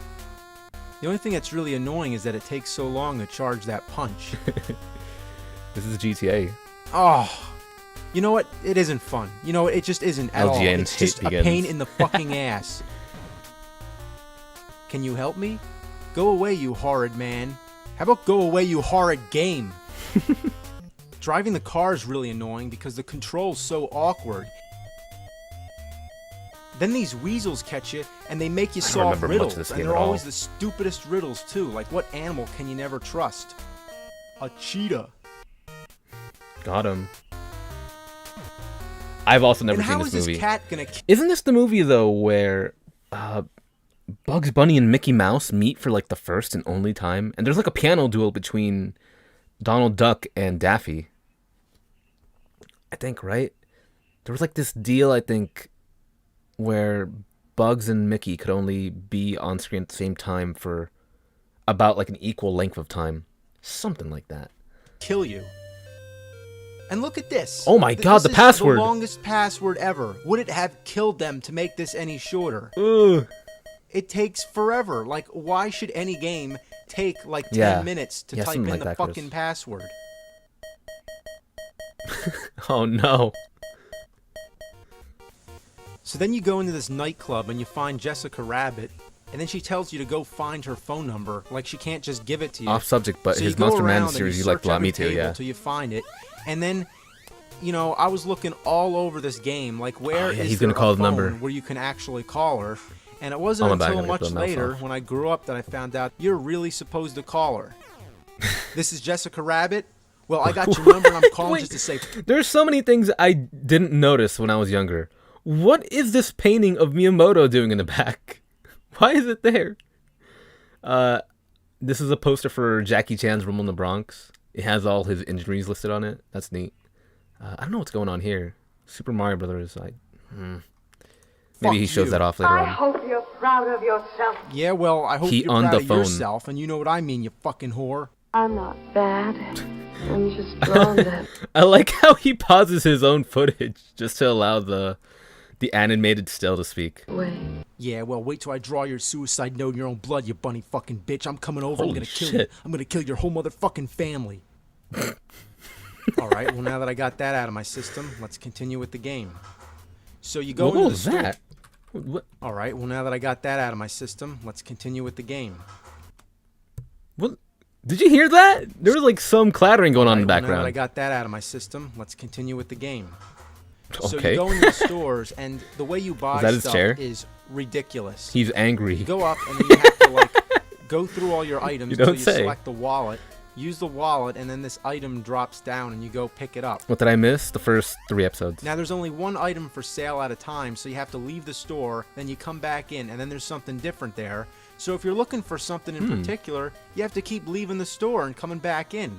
The only thing that's really annoying is that it takes so long to charge that punch. This is GTA. Oh, you know what? It isn't fun. You know, it just isn't at all. LGN It's just hate a begins. pain in the fucking ass. Can you help me? Go away, you horrid man. How about go away, you horrid game? Driving the car is really annoying because the control's so awkward. Then these weasels catch you, and they make you I don't solve remember much of riddles, this and game they're at all. always the stupidest riddles too. Like, what animal can you never trust? A cheetah. Got him. I've also never And seen how this is movie. this cat gonna? Isn't this the movie though where Bugs Bunny and Mickey Mouse meet for like the first and only time, and there's like a piano duel between Donald Duck and Daffy? I think, right? There was like this deal, I think, where Bugs and Mickey could only be on screen at the same time for about like an equal length of time, something like that. Kill you. And look at this. Oh my God, This the is password. The longest password ever. Would it have killed them to make this any shorter? Ugh. It takes forever. Like, why should any game take like 10 Yeah. minutes to Yeah, type something in like the that, Chris. fucking password? Oh no. So then you go into this nightclub and you find Jessica Rabbit, and then she tells you to go find her phone number. Like, she can't just give it to you. Off subject, but So you his go Monster around Madness and series you search liked a lot. every Me too, table yeah. Till you find it, and then, you know, I was looking all over this game. Like, where is he's gonna there call a the number. phone where you can actually call her? And it wasn't Oh, my bad, until I'm gonna much get the mouse later off. when I grew up that I found out you're really supposed to call her. This is Jessica Rabbit. Well, I got your number and I'm calling Wait. just to say. There's so many things I didn't notice when I was younger. What is this painting of Miyamoto doing in the back? Why is it there? This is a poster for Jackie Chan's Rumble in the Bronx. It has all his injuries listed on it. That's neat. I don't know what's going on here. Super Mario Brothers. Maybe he shows you. that off later I on. hope you're proud of yourself. Yeah, well, I hope He you're on proud the of phone. yourself, and you know what I mean, you fucking whore. I'm not bad. I'm just drawn that. I like how he pauses his own footage just to allow the animated still to speak. way. Yeah, well, wait till I draw your suicide note in your own blood, you bunny fucking bitch. I'm coming over. I'm Holy gonna kill you. shit. I'm gonna kill your whole motherfucking family. All right. Well, now that I got that out of my system, let's continue with the game. So you go What into was the store. that? What? All right. Well, now that I got that out of my system, let's continue with the game. What? Did you hear that? There was like some clattering going on in the All right, well, now that I background. got that out of my system, let's continue with the game. So Okay. you go into the stores, and the way you buy that his stuff chair? is ridiculous. He's angry. You go up, and then you have to like go through all your items You until don't you say. select the wallet. Use the wallet, and then this item drops down, and you go pick it up. What did I miss? The first 3 episodes. Now, there's only one item for sale at a time, so you have to leave the store, then you come back in, and then there's something different there. So if you're looking for something in particular, you have to keep leaving the store and coming back in.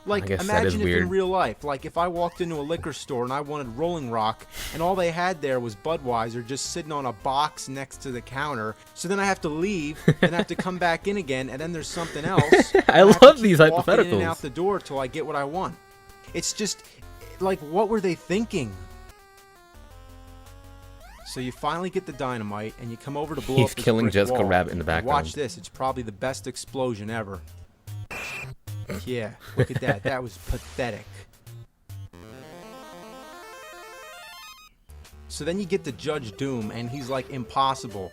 Like, I guess that is imagine if weird. in real life, like if I walked into a liquor store and I wanted Rolling Rock, and all they had there was Budweiser just sitting on a box next to the counter, so then I have to leave, and I have to come back in again, and then there's something else. and I have to love keep these walking in hypotheticals. and out the door till I get what I want. It's just, like, what were they thinking? So you finally get the dynamite, and you come over to blow He's up this killing brick Jessica wall. Rabbit in the Watch background. this. It's probably the best explosion ever. Yeah, look at that. That was pathetic. So then you get to Judge Doom, and he's like impossible.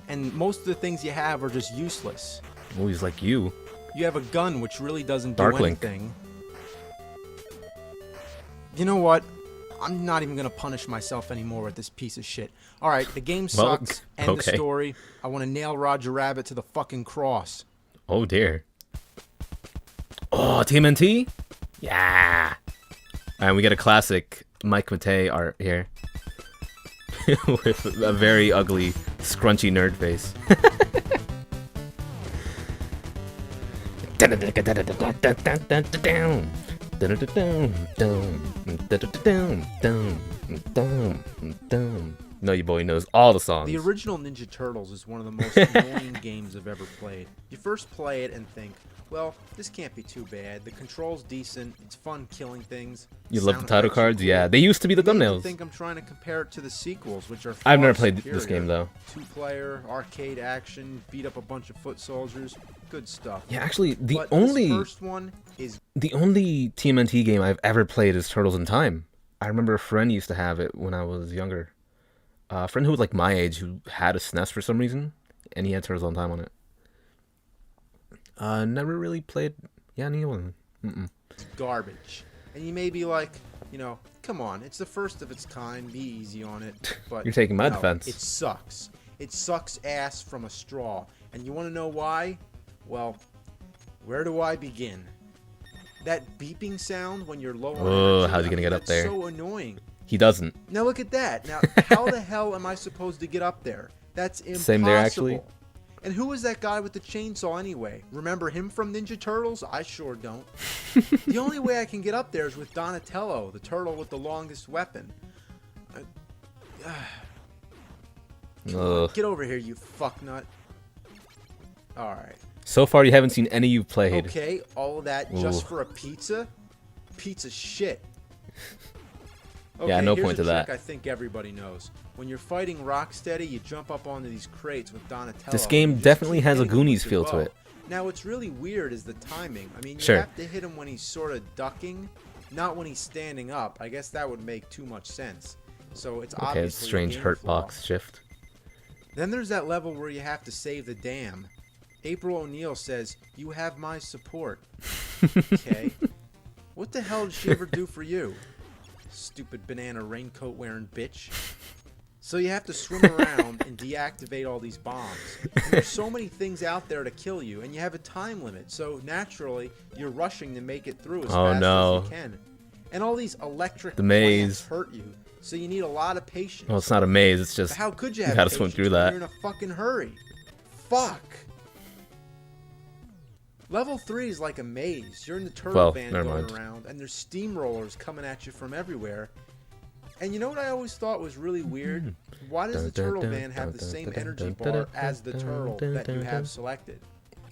And most of the things you have are just useless. Oh, he's like you. You have a gun, which really doesn't do Dark Link. anything. You know what? I'm not even going to punish myself anymore with this piece of shit. All right, the game Well, sucks. End of okay. story. I want to nail Roger Rabbit to the fucking cross. Oh dear. Oh, TMNT? Yeah. And we get a classic Mike Matei art here. With a very ugly, scrunchy nerd face. No, your boy knows all the songs. The original Ninja Turtles is one of the most annoying games I've ever played. You first play it and think, well, this can't be too bad. The control's decent. It's fun killing things. You love the sound title effects are cards? cool. Yeah, they used to be the And then you thumbnails. think I'm trying to compare it to the sequels, which are I've never far played superior. this game, though. 2-player, arcade action, beat up a bunch of foot soldiers. Good stuff. Yeah, actually, the But only... this first one is The only TMNT game I've ever played is Turtles in Time. I remember a friend used to have it when I was younger. A friend who was like my age who had a SNES for some reason, and he had Turtles in Time on it. Never really played. Yeah, neither one. garbage. And you may be like, come on, it's the first of its kind, be easy on it. But You're taking my no, defense. It sucks. It sucks ass from a straw. And you want to know why? Well, where do I begin? That beeping sound when you're low on energy, how's he gonna get up there? That's so annoying. He doesn't. Now look at that. Now, how the hell am I supposed to get up there? That's impossible. Same there, actually. And who was that guy with the chainsaw anyway? Remember him from Ninja Turtles? I sure don't. The only way I can get up there is with Donatello, the turtle with the longest weapon. Come on, get over here, you fucknut. Alright. So far, you haven't seen any you've played. Okay, all of that just for a pizza? Pizza shit. Okay, yeah, no here's point a to that. trick I think everybody knows. When you're fighting Rocksteady, you jump up onto these crates with Donatello. This game and you just definitely keep has a hitting him Goonies with your feel to bow. it. Now, what's really weird is the timing. I mean, you Sure. have to hit him when he's sort of ducking, not when he's standing up. I guess that would make too much sense. So it's Okay, obviously it's a strange game hurt flaw. box shift. Then there's that level where you have to save the dam. April O'Neil says, "You have my support." Okay. What the hell did she ever do for you? Stupid banana raincoat wearing bitch. So you have to swim around and deactivate all these bombs. And there's so many things out there to kill you, and you have a time limit. So naturally, you're rushing to make it through as fast as you can. And all these electric The maze. plants hurt you, so you need a lot of patience. Well, it's not a maze. It's just But how could you you have gotta swim patience through when that. you're in a fucking hurry? Fuck. Level 3 is like a maze. You're in the turtle Well, van never going mind. around, and there's steamrollers coming at you from everywhere. And you know what I always thought was really weird? Why does the turtle van have the same energy bar as the turtle that you have selected?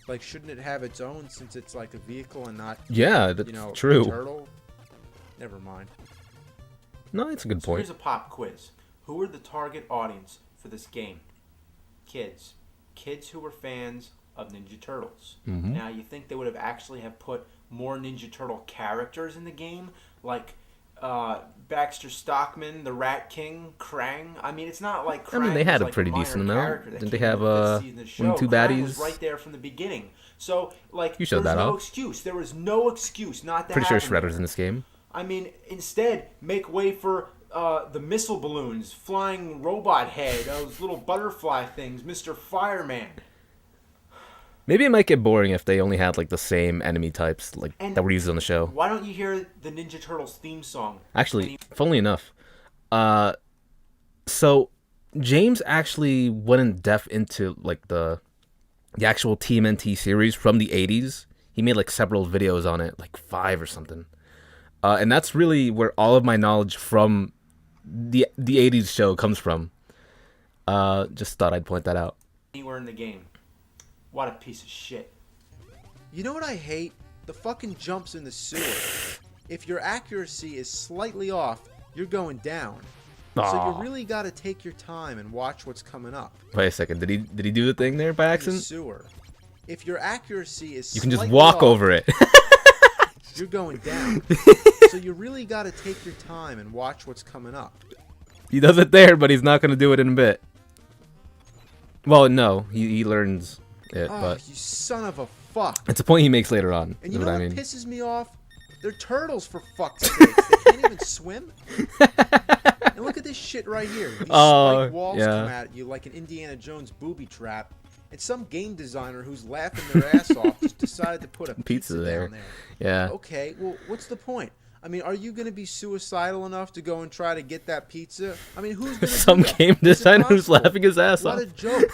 Like, shouldn't it have its own since it's like a vehicle and not, Yeah, that's true. a turtle? Never mind. No, it's a good So point. here's a pop quiz. Who are the target audience for this game? Kids. Kids who were fans of Ninja Turtles. Now, you think they would have actually have put more Ninja Turtle characters in the game? Like Baxter Stockman, the Rat King, Krang? I mean, it's not like Krang I mean, they had was a like pretty minor decent amount. character that Didn't they came have in the fifth season of the one or show. two Krang was baddies? right there from the beginning. So, like, You showed there was that no off. excuse. There was no excuse not to Pretty sure have him there. Shredder's in this game. I mean, instead, make way for the missile balloons, flying robot head, those little butterfly things, Mr. Fireman. Maybe it might get boring if they only had like the same enemy types like And- that were used on the show. Why don't you hear the Ninja Turtles theme song? Actually, funnily enough, so James actually went in depth into like the actual TMNT series from the 80s. He made like several videos on it, like 5 or something. And that's really where all of my knowledge from the 80s show comes from. Just thought I'd point that out. Anywhere in the game. What a piece of shit. You know what I hate? The fucking jumps in the sewer. If your accuracy is slightly off, you're going down. So Aw. you really got to take your time and watch what's coming up. Wait a second, did he do the thing there by In the accident? sewer. If your accuracy is You can just slightly walk off, over it. you're going down. So you really got to take your time and watch what's coming up. He does it there, but he's not going to do it in a bit. Well, no, he learns it, Oh, but you son of a fuck. it's a point he makes later on. And Is you know what what I mean. pisses me off? They're turtles, for fuck's sake. They can't even swim. And look at this shit right here. These spike walls yeah. come at you like an Indiana Jones booby trap. And some game designer who's laughing their ass off just decided to put a pizza there. down there. Yeah. Okay, well, what's the point? I mean, are you going to be suicidal enough to go and try to get that pizza? I mean, who's going to Some do that? game It's designer who's impossible. laughing his ass What off. a joke.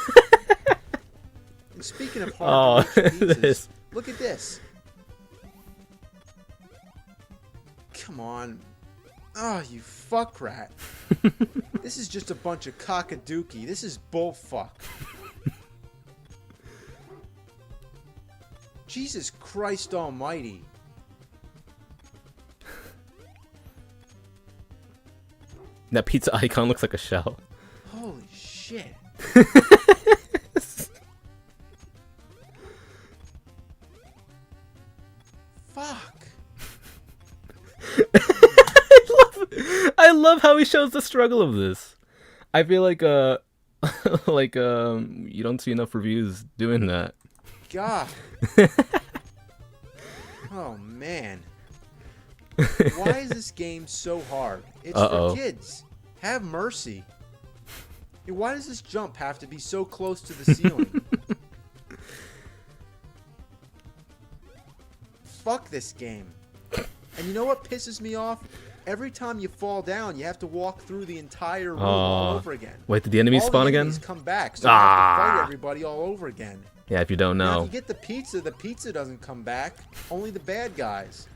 And speaking of Oh, hard to reach pizzas, this. look at this. Come on. Oh, you fuck rat. This is just a bunch of cockadookie. This is bullfuck. Jesus Christ almighty. That pizza icon looks like a shell. Holy shit. Fuck. I love how he shows the struggle of this. I feel like you don't see enough reviews doing that. God. Oh man. Why is this game so hard? It's for kids. Have mercy. Why does this jump have to be so close to the ceiling? Fuck this game. And you know what pisses me off? Every time you fall down, you have to walk through the entire room all over again. Wait, did the enemies spawn again? Enemies come back, so you have to fight everybody all over again. Yeah, if you don't Now, know. if you get the pizza doesn't come back. Only the bad guys.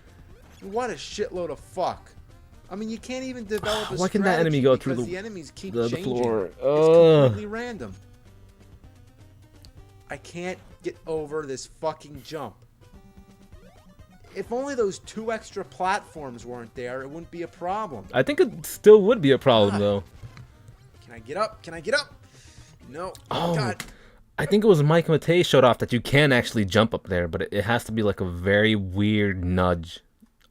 What a shitload of fuck. I mean, you can't even develop a Why can that enemy strategy go through because the the enemies keep the changing. floor? It's completely random. I can't get over this fucking jump. If only those 2 extra platforms weren't there, it wouldn't be a problem. I think it still would be a problem, though. Can I get up? Can I get up? No. Oh, God. I think it was Mike Matei showed off that you can actually jump up there, but it has to be like a very weird nudge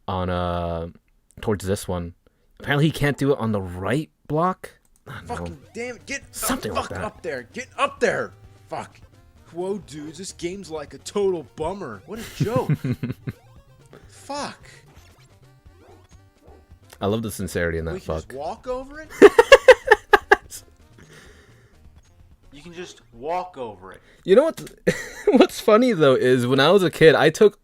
on towards this one. Apparently, he can't do it on the right block. Fucking damn it. Get Something the fuck like that. up there. Get up there. Fuck. Whoa, dudes. This game's like a total bummer. What a joke. Fuck. I love the sincerity in that We can fuck. just walk over it? You can just walk over it. You know what? What's funny though is when I was a kid, I took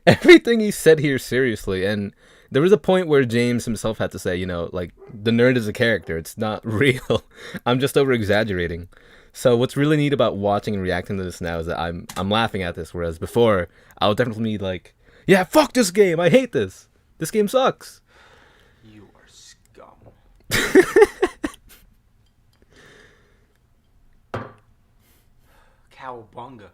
everything he said here seriously, and there was a point where James himself had to say, you know, like the nerd is a character; it's not real. I'm just over exaggerating. So what's really neat about watching and reacting to this now is that I'm laughing at this, whereas before I would definitely be like, yeah, fuck this game, I hate this. This game sucks. You are scum. Cowabunga.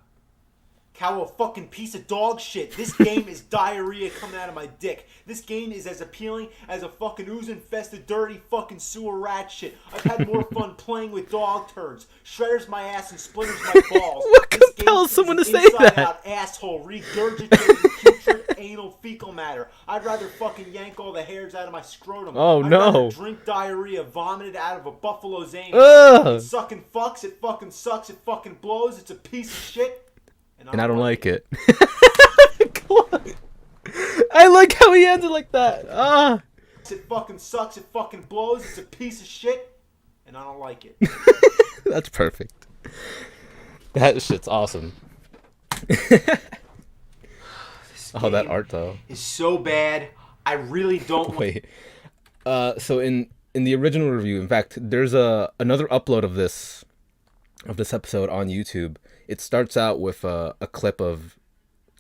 Cow a fucking piece of dog shit. This game is diarrhea coming out of my dick. This game is as appealing as a fucking ooze-infested, dirty fucking sewer rat shit. I've had more fun playing with dog turds. Shredders my ass and splinters my balls. What This game compels is someone to an say that? inside-out asshole regurgitating putrid anal fecal matter. I'd rather fucking yank all the hairs out of my scrotum. Oh, I'd no. rather drink diarrhea vomited out of a buffalo's anus. Ugh. It sucking fucks, it fucking sucks, it fucking blows, it's a piece of shit. And I don't like it. I like how he ended like that. Ah. It fucking sucks, it fucking blows, it's a piece of shit, and I don't like it. That's perfect. That shit's awesome. Oh, that art though. It's so bad, I really don't Wait. So in the original review, in fact, there's another upload of this episode on YouTube. It starts out with a clip of,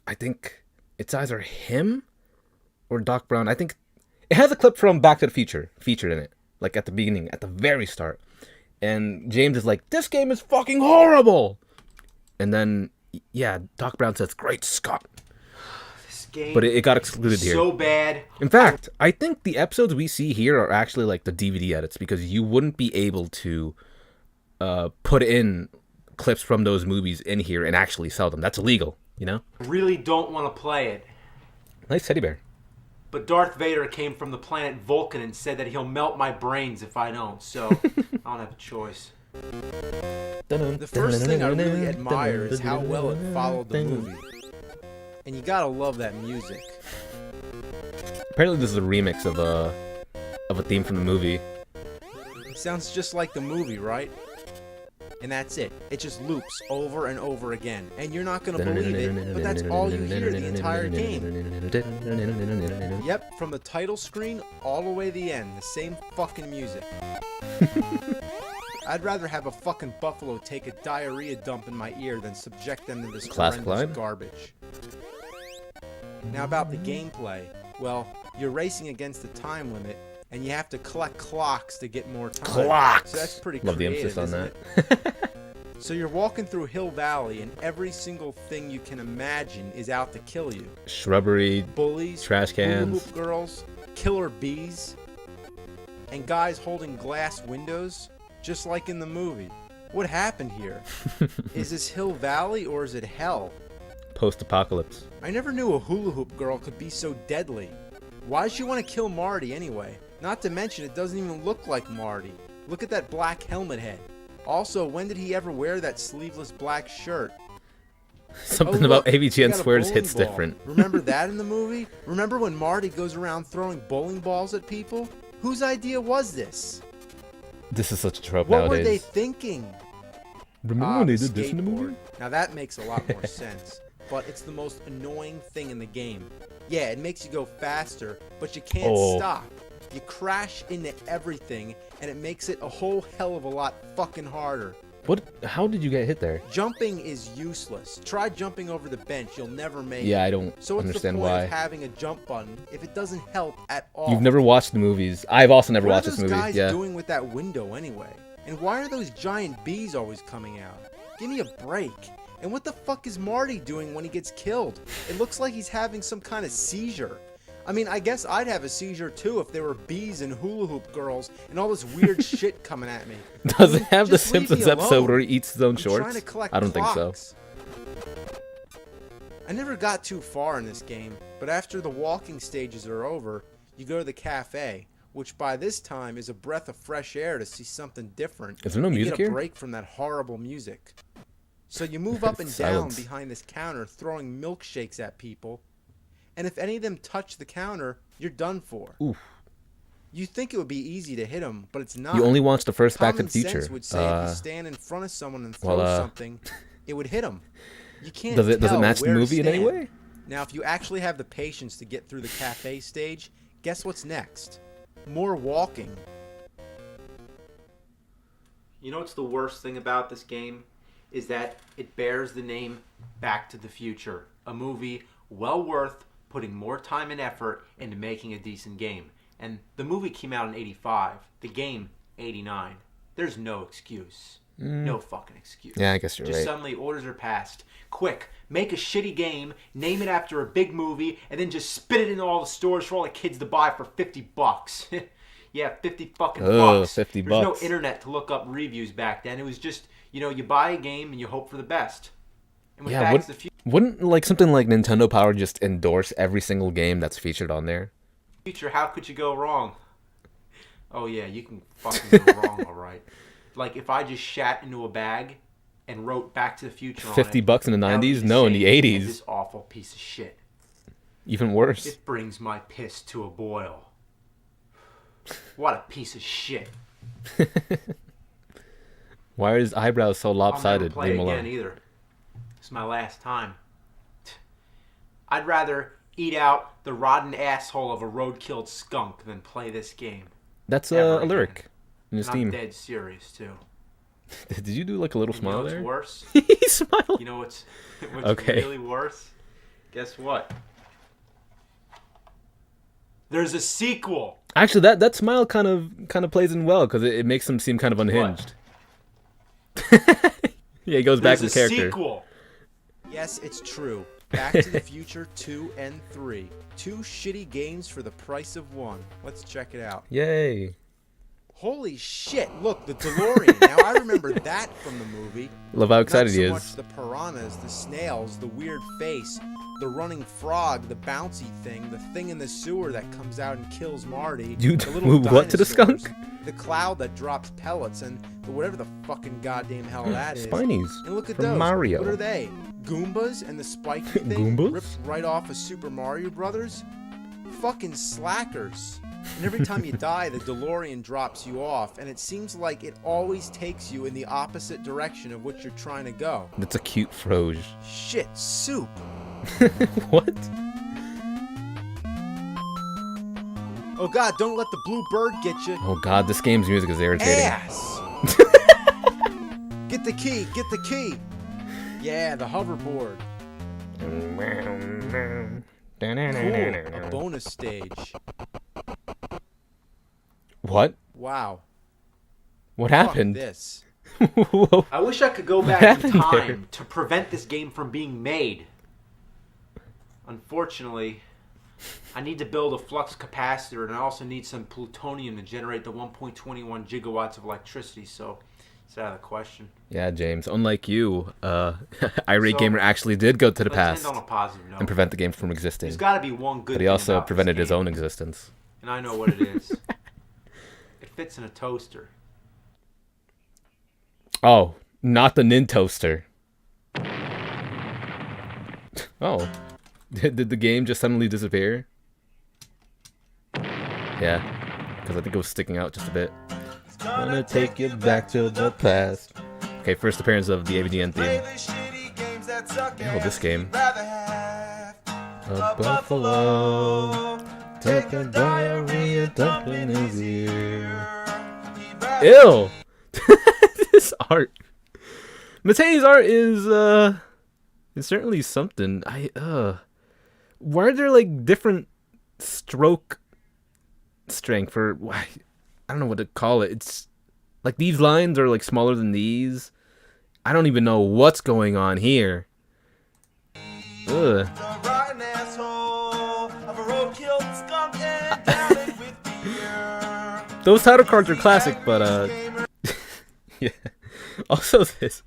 I think it's either him or Doc Brown. I think it has a clip from Back to the Future featured in it, like at the beginning, at the very start. And James is like, "This game is fucking horrible." And then, yeah, Doc Brown says, "Great Scott." This game But it got excluded here. so bad. In fact, I think the episodes we see here are actually like the DVD edits, because you wouldn't be able to put in clips from those movies in here and actually sell them. That's illegal, you know? I really don't want to play it. Nice teddy bear. But Darth Vader came from the planet Vulcan and said that he'll melt my brains if I don't, so I don't have a choice. The first thing I really admire is how well it followed the movie. And you gotta love that music. Apparently this is a remix of a theme from the movie. It sounds just like the movie, right? And that's it. It just loops over and over again. And you're not gonna believe it, but that's all you hear the entire game. Yep, from the title screen all the way to the end, the same fucking music. I'd rather have a fucking buffalo take a diarrhea dump in my ear than subject them to this Classic horrendous line. garbage. Now about the gameplay, well, you're racing against the time limit, and you have to collect clocks to get more time. Clocks! So that's pretty Love the creative, emphasis on isn't that. it? So you're walking through Hill Valley, and every single thing you can imagine is out to kill you. Shrubbery, Bullies, trash hula cans. hoop girls, killer bees, and guys holding glass windows, just like in the movie. What happened here? Is this Hill Valley or is it hell? post-apocalypse. I never knew a hula hoop girl could be so deadly. Why does she want to kill Marty anyway? Not to mention, it doesn't even look like Marty. Look at that black helmet head. Also, when did he ever wear that sleeveless black shirt? Something Oh, about look, AVGN he got a swears bowling hits ball. different. Remember that in the movie? Remember when Marty goes around throwing bowling balls at people? Whose idea was this? This is such a trope What nowadays. were they thinking? Remember when they did this in the movie? Skateboard. Now that makes a lot more sense, but it's the most annoying thing in the game. Yeah, it makes you go faster, but you can't stop. You crash into everything, and it makes it a whole hell of a lot fucking harder. What? How did you get hit there? Jumping is useless. Try jumping over the bench, you'll never make it. Yeah, I don't So what's understand the point why. of having a jump button if it doesn't help at all? You've never watched the movies. I've also never What watched are this those movie. guys Yeah. doing with that window anyway? And why are those giant bees always coming out? Give me a break. And what the fuck is Marty doing when he gets killed? It looks like he's having some kind of seizure. I mean, I guess I'd have a seizure too if there were bees and hula hoop girls and all this weird shit coming at me. Does it have the just leave me Simpsons episode alone. where he eats his own I'm trying shorts? to collect I don't think so. clocks. I never got too far in this game, but after the walking stages are over, you go to the cafe, which by this time is a breath of fresh air to see something different. Is there no You music get a here? break from that horrible music. So you move up and down Silence. behind this counter throwing milkshakes at people, and if any of them touch the counter, you're done for. Oof. You think it would be easy to hit them, but it's not. You only watched the first Back to Common the Future. sense would say if you stand in front of someone and throw well, something, it would hit them. You can't does it tell match the where to movie in any stand. way? Now, if you actually have the patience to get through the cafe stage, guess what's next? More walking. You know what's the worst thing about this game? Is that it bears the name Back to the Future. A movie well worth putting more time and effort into making a decent game. And the movie came out in 85. The game, 89. There's no excuse. No fucking excuse. Yeah, I guess you're Just right. suddenly orders are passed. Quick, make a shitty game, name it after a big movie, and then just spit it into all the stores for all the kids to buy for $50. Yeah, 50 fucking bucks. 50 There's bucks. no internet to look up reviews back then. It was just, you buy a game and you hope for the best. And with Yeah, Back to the wouldn't like something like Nintendo Power just endorse every single game that's featured on there? Future, how could you go wrong? Oh yeah, you can fucking go wrong, all right. Like if I just shat into a bag and wrote Back to the Future on 50 it, bucks in the that would be 90s? No, in the saying, 80s. This awful piece of shit. Even worse. It brings my piss to a boil. What a piece of shit. Why are his eyebrows so I'll lopsided? never play Leave him again alone. either. It's my last time. I'd rather eat out the rotten asshole of a road-killed skunk than play this game. That's Ever a again. lyric in his And I'm theme. dead serious too. Did you do like a little You know smile what's there? worse? He smiled. You know what's Okay. really worse? Guess what? There's a sequel. Actually, that smile kind of plays in well because it makes him seem kind of unhinged. Yeah, he goes back There's to the a character. sequel. Yes, it's true. Back to the Future 2 and 3. Two shitty games for the price of one. Let's check it out. Yay! Holy shit, look, the DeLorean. Now, I remember that from the movie. Love how excited Not so he much is. the piranhas, the snails, the weird face, the running frog, the bouncy thing, the thing in the sewer that comes out and kills Marty. You the little move what to the dinosaurs, skunk? The cloud that drops pellets, and the whatever the fucking goddamn hell that is. Spinies And look at from those. Mario. What are they? Goombas and the spiky thing Goombas? ripped right off of Super Mario Brothers? Fucking slackers. And every time you die, the DeLorean drops you off, and it seems like it always takes you in the opposite direction of which you're trying to go. That's a cute froge. Shit, soup. What? Oh god, don't let the blue bird get you. Oh god, this game's music is irritating. Ass. Get the key, get the key. Yeah, the hoverboard. Cool. A bonus stage. What? Wow. What Fuck happened? this. Whoa. I wish I could go back in happened there? time to prevent this game from being made. Unfortunately, I need to build a flux capacitor, and I also need some plutonium to generate the 1.21 gigawatts of electricity. So, It's out of the question. Yeah, James. Unlike you, Irate So, Gamer actually did go to the Let's past end on a positive note. and prevent the game from existing. There's got to be one good But he thing also about this prevented his game, own existence. and I know what it is. It fits in a toaster. Oh, not the Nin toaster. Oh. Did the game just suddenly disappear? Yeah. Because I think it was sticking out just a bit. Gonna take you back to the past. Okay, first appearance of the AVGN theme. Oh, this game. A buffalo. Take a diarrhea dumpling in his ear. Ew! This art. Matei's art is certainly something. Why are there like different stroke strength or why? I don't know what to call it. It's like these lines are like smaller than these. I don't even know what's going on here. Ugh. Those title cards are classic, but yeah. Also this.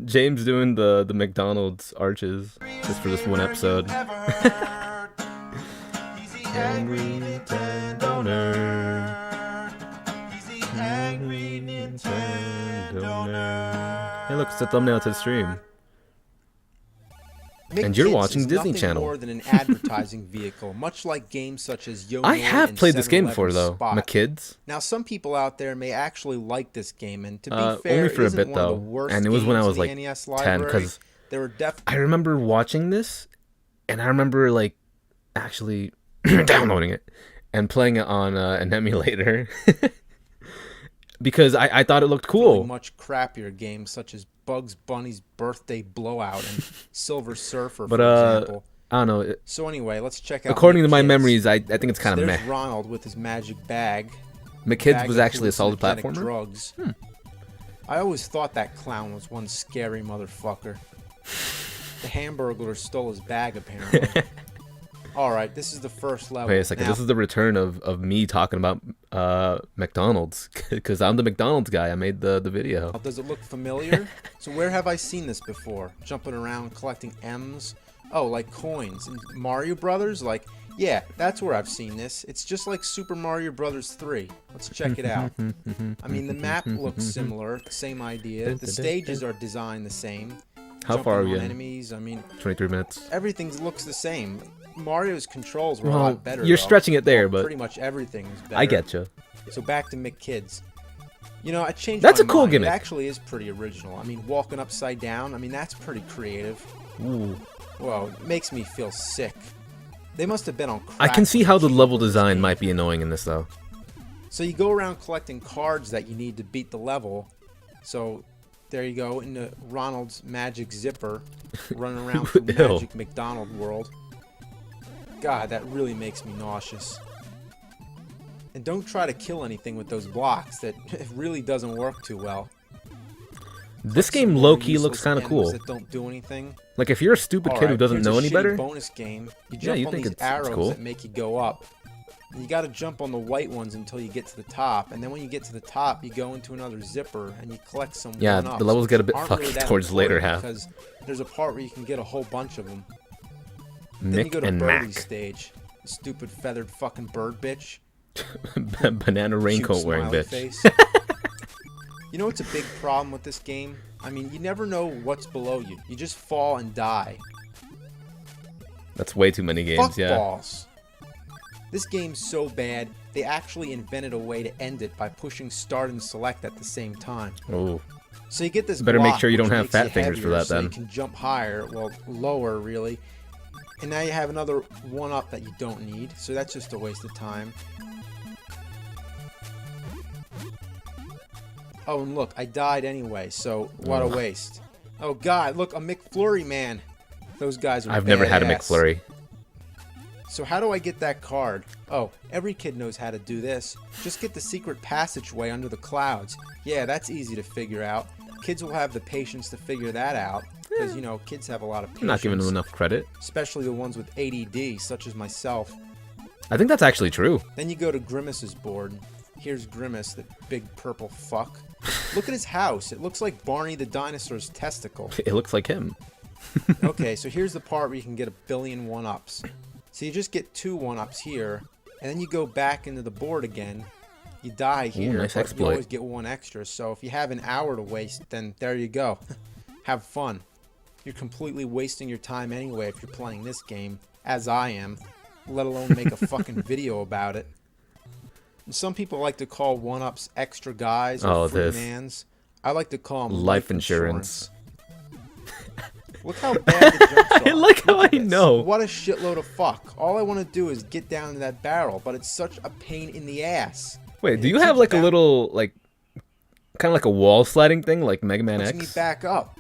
James doing the McDonald's arches just for this one episode. Angry Nintendo nerd. Angry Nintendo nerd. Hey, look, it's the thumbnail to the stream. And you're watching Disney Channel. More than an advertising vehicle, much like games such as Yo. I have played this game before, though. My kids. Now, some people out there may actually like this game, and to be fair, only for a bit one though. of the worst And it was when I was games like in the NES 10, library. because There were I remember watching this, and I remember like actually downloading it and playing it on an emulator because I thought it looked cool. much crappier games such as Bugs Bunny's Birthday Blowout and Silver Surfer, But for example. I don't know. So anyway, let's check out. According to my McKids. memories, I think it's kind of There's meh. Ronald with his magic bag. McKids Bag was of actually a solid hallucinogenic platformer. Drugs. I always thought that clown was one scary motherfucker. The Hamburglar stole his bag, apparently. All right, this is the first level. Wait a second. Now, This is the return of me talking about McDonald's because I'm the McDonald's guy. I made the video. does it look familiar? So where have I seen this before? Jumping around collecting M's? Oh, like coins. In Mario Brothers? Like, yeah, that's where I've seen this. It's just like Super Mario Brothers 3. Let's check it out. I mean, the map looks similar. Same idea. The stages are designed the same. How far are Jumping we on in? enemies. I mean, 23 minutes. everything looks the same. Mario's controls were a Well, lot better. you're though. stretching it there, but Pretty much everything is better. I get you. So back to McKids. You know, I changed That's my a cool mind. gimmick. It actually is pretty original. I mean, walking upside down, I mean, that's pretty creative. Ooh. Whoa, it makes me feel sick. They must have been on crack. I can see when how they the came level up with this design game. might be annoying in this, though. So you go around collecting cards that you need to beat the level. So there you go, into Ronald's magic zipper, running around through Ew. Magic McDonald world. God, that really makes me nauseous. And don't try to kill anything with those blocks. That it really doesn't work too well. This Some game more low-key looks useless kind of enemies cool. That don't do anything. Like, if you're a stupid kid who Alright, doesn't here's know a any shitty better, bonus game. You Yeah, jump you on think these it's arrows cool. that make you go up. You got to jump on the white ones until you get to the top, and then when you get to the top, you go into another zipper and you collect some. Yeah, one-ups, the levels get a bit which aren't fucked really that towards the later important half. because there's a part where you can get a whole bunch of them. Then you go Mick to and Birdie's Mac. stage. Stupid feathered fucking bird bitch. Banana raincoat Cute wearing smiley bitch. face. You know what's a big problem with this game? I mean, you never know what's below you. You just fall and die. That's way too many games, Fuck yeah. balls. This game's so bad, they actually invented a way to end it by pushing start and select at the same time. Oh, So you get this Better make block, sure you don't which have makes fat you fingers for heavier, that, so then. you can jump higher, well, lower, really. And now you have another one-up that you don't need, so that's just a waste of time. Oh, and look, I died anyway, so what a Ugh. waste. Oh, God, look, a McFlurry man. Those guys are I've never had a badass. McFlurry. So how do I get that card? Oh, every kid knows how to do this. Just get the secret passageway under the clouds. Yeah, that's easy to figure out. Kids will have the patience to figure that out. Because, you know, kids have a lot of patience. I'm not giving them enough credit. Especially the ones with ADD, such as myself. I think that's actually true. Then you go to Grimace's board. Here's Grimace, that big purple fuck. Look at his house. It looks like Barney the dinosaur's testicle. It looks like him. Okay, so here's the part where you can get 1,000,000,000 one-ups. So you just get 2 one-ups here, and then you go back into the board again. You die here, nice but exploit. you always get 1 extra. So if you have an hour to waste, then there you go. Have fun. You're completely wasting your time anyway if you're playing this game, as I am, let alone make a fucking video about it. And some people like to call one-ups extra guys or free mans. I like to call them life insurance. Look how bad the jumps are. I like how Look at I this. know. What a shitload of fuck. All I want to do is get down to that barrel, but it's such a pain in the ass. Wait, do you have like a little, like, kind of like a wall sliding thing like Mega Man Puts X? me back up.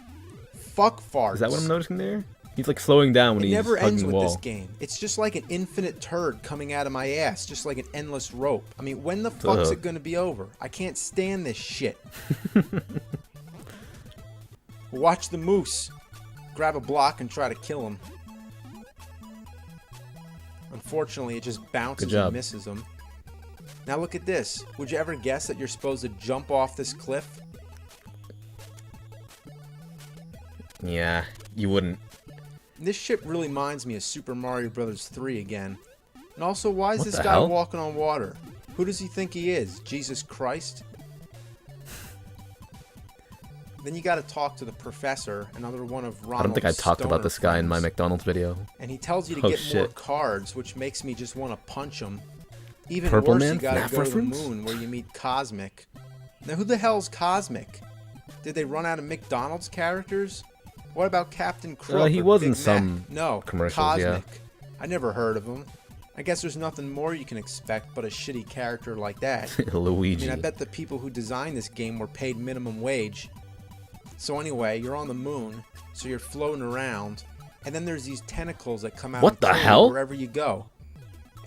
Fuck farts. Is that what I'm noticing there? He's like slowing down when It he's never ends hugging the with wall. this game. It's just like an infinite turd coming out of my ass, just like an endless rope. I mean, when the fuck's it gonna be over? I can't stand this shit. Watch the moose. Grab a block and try to kill him. Unfortunately, it just bounces and misses him. Now look at this. Would you ever guess that you're supposed to jump off this cliff? Yeah, you wouldn't. This shit really reminds me of Super Mario Bros. 3 again. And also, why is What this the guy hell? walking on water? Who does he think he is? Jesus Christ? Then you gotta talk to the professor, another one of Ronald's I don't think I talked about stoner this guy in my friends. McDonald's video. And he tells you to Oh, get more shit. cards, which makes me just want to punch him. Even Purple worse, Man? you gotta FNAF go to the reference? moon where you meet Cosmic. Now, who the hell's Cosmic? Did they run out of McDonald's characters? What about Captain Crook? He or was in Big Mac? some no, commercials, Cosmic. yeah. I never heard of him. I guess there's nothing more you can expect but a shitty character like that. I Luigi. mean, I bet the people who designed this game were paid minimum wage. So anyway, you're on the moon, so you're floating around, and then there's these tentacles that come out What and the kill you hell? wherever you go.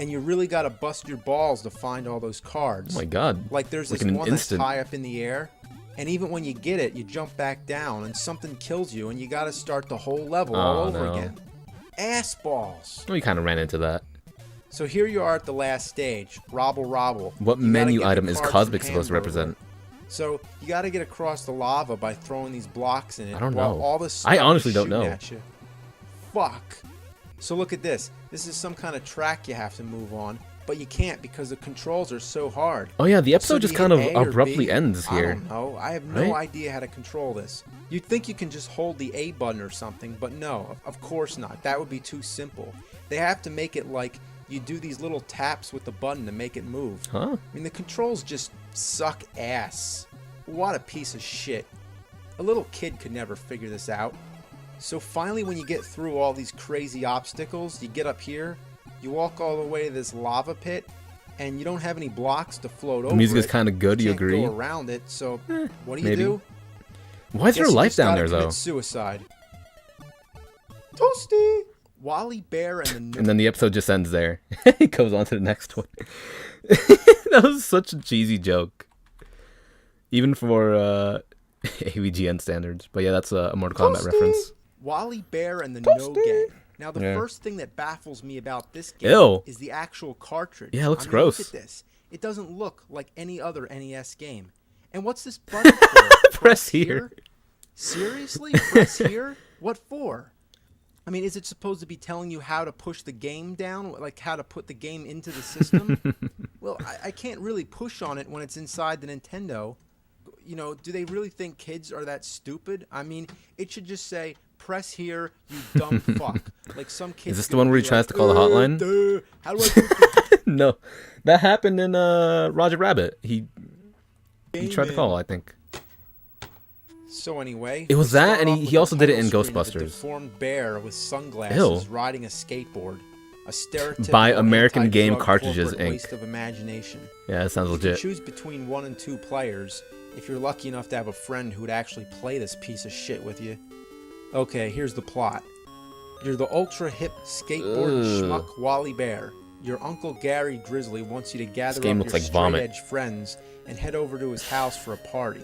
And you really gotta bust your balls to find all those cards. Oh my god. Like there's Like this in an one instant. that's high up in the air, and even when you get it, you jump back down, and something kills you, and you gotta start the whole level all Oh, over no. again. Ass balls. We kind of ran into that. So here you are at the last stage, Robble Robble. What You gotta menu get the item is cards Cosmic from supposed to Hamburger. represent? So you got to get across the lava by throwing these blocks in it. I don't while know. All this I stuff honestly is don't shooting know. at you. Fuck. So look at this. This is some kind of track you have to move on, but you can't because the controls are so hard. Oh yeah, the So episode do just you kind of hit A or abruptly B? ends I here. don't know. I have no Right? idea how to control this. You'd think you can just hold the A button or something, but no, of course not. That would be too simple. They have to make it like you do these little taps with the button to make it move. Huh? I mean, the controls just suck ass. What a piece of shit. A little kid could never figure this out. So finally, when you get through all these crazy obstacles, you get up here, you walk all the way to this lava pit, and you don't have any blocks to float over. The music is it. kind of good, you Can't agree? go around it, so what do you maybe. do? Why is Guess your you life just down gotta there commit though? Suicide. Toasty! Wally Bear and the And then the episode just ends there. It goes on to the next one. That was such a cheesy joke. Even for AVGN standards. But yeah, that's a Mortal Kombat reference. Wally Bear and the No Gang. Now, the Yeah. first thing that baffles me about this game Ew. is the actual cartridge. Yeah, it looks I mean, gross. Look at this. It doesn't look like any other NES game. And what's this button for? Press here. Seriously? Press here? What for? I mean, is it supposed to be telling you how to push the game down? Like how to put the game into the system? Well, I can't really push on it when it's inside the Nintendo. You know, do they really think kids are that stupid? I mean, it should just say, press here, you dumb fuck. Like some kids. Is this the one where he tries to call the hotline? How do I push the No. That happened in Roger Rabbit. He tried to call, I think. So anyway, It was we that, start and off he with a also did it in title screen of a Ghostbusters. deformed bear with sunglasses Ew. riding a skateboard. A stereotypical By American Game anti-drug Cartridges, corporate Inc. waste of imagination. Yeah, that sounds You can legit. choose between 1 and 2 players if you're lucky enough to have a friend who would actually play this piece of shit with you. Okay, here's the plot. You're the ultra hip skateboard schmuck Wally Bear. Your Uncle Gary Grizzly wants you to gather This game up looks your like vomit. straight-edge friends and head over to his house for a party.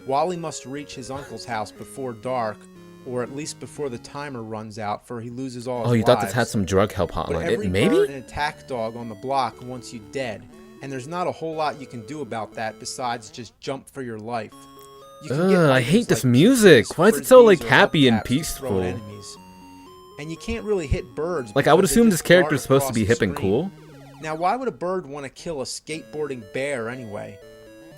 Wally must reach his uncle's house before dark, or at least before the timer runs out, for he loses all his Oh, you thought this lives. had some drug help But hotline? every Maybe? bird and attack dog on the block wants you dead, and there's not a whole lot you can do about that besides just jump for your life. You can get I items hate this like music. keys, Why is it so, frisbees, like, or happy and hubcaps to throw at peaceful? enemies. And you can't really hit birds. Like, I would because they assume just this character dart is supposed to across be the hip and screen. cool. Now, why would a bird want to kill a skateboarding bear anyway?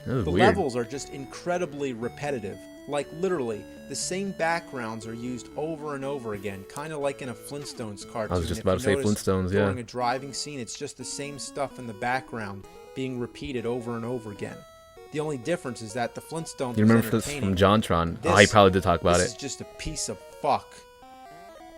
That was The weird. levels are just incredibly repetitive. Like, literally, the same backgrounds are used over and over again, kind of like in a Flintstones cartoon. I was just If about you to say notice, Flintstones, yeah. During a driving scene, it's just the same stuff in the background being repeated over and over again. The only difference is that the Flintstones You was remember this entertaining. from JonTron? Oh, he This- probably did talk about This it. is just a piece of fuck.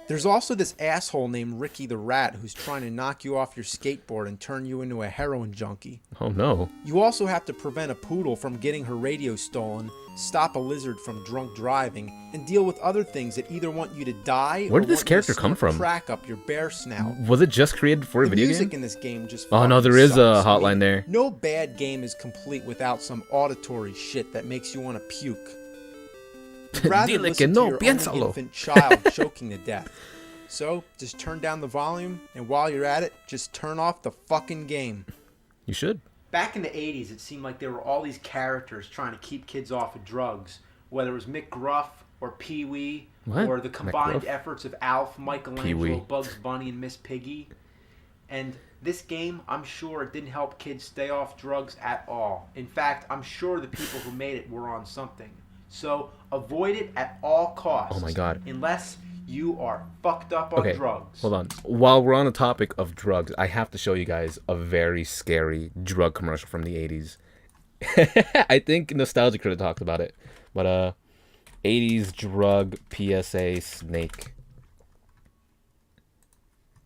There's also this asshole named Ricky the Rat who's trying to knock you off your skateboard and turn you into a heroin junkie. Oh, no. You also have to prevent a poodle from getting her radio stolen, stop a lizard from drunk driving, and deal with other things that either want you to die Where or did this want you to character come snort from? crack up your bare snout. Was it just created for a The video music game? in this game just Oh, no, fucking there is a sucks. hotline there. No bad game is complete without some auditory shit that makes you want to puke. You'd rather Dile que listen no, to your piénsalo. only infant child choking to death. So, just turn down the volume, and while you're at it, just turn off the fucking game. You should. Back in the 80s, it seemed like there were all these characters trying to keep kids off of drugs, whether it was Mick Gruff or Pee Wee, What? or the Mick combined Gruff? efforts of Alf, Michelangelo, Pee-wee. Bugs Bunny, and Miss Piggy. And this game, I'm sure it didn't help kids stay off drugs at all. In fact, I'm sure the people who made it were on something. So avoid it at all costs. Oh my God. Unless you are fucked up on Okay, drugs. hold on. While we're on the topic of drugs, I have to show you guys a very scary drug commercial from the 80s. I think Nostalgia could have talked about it. But, 80s drug PSA snake.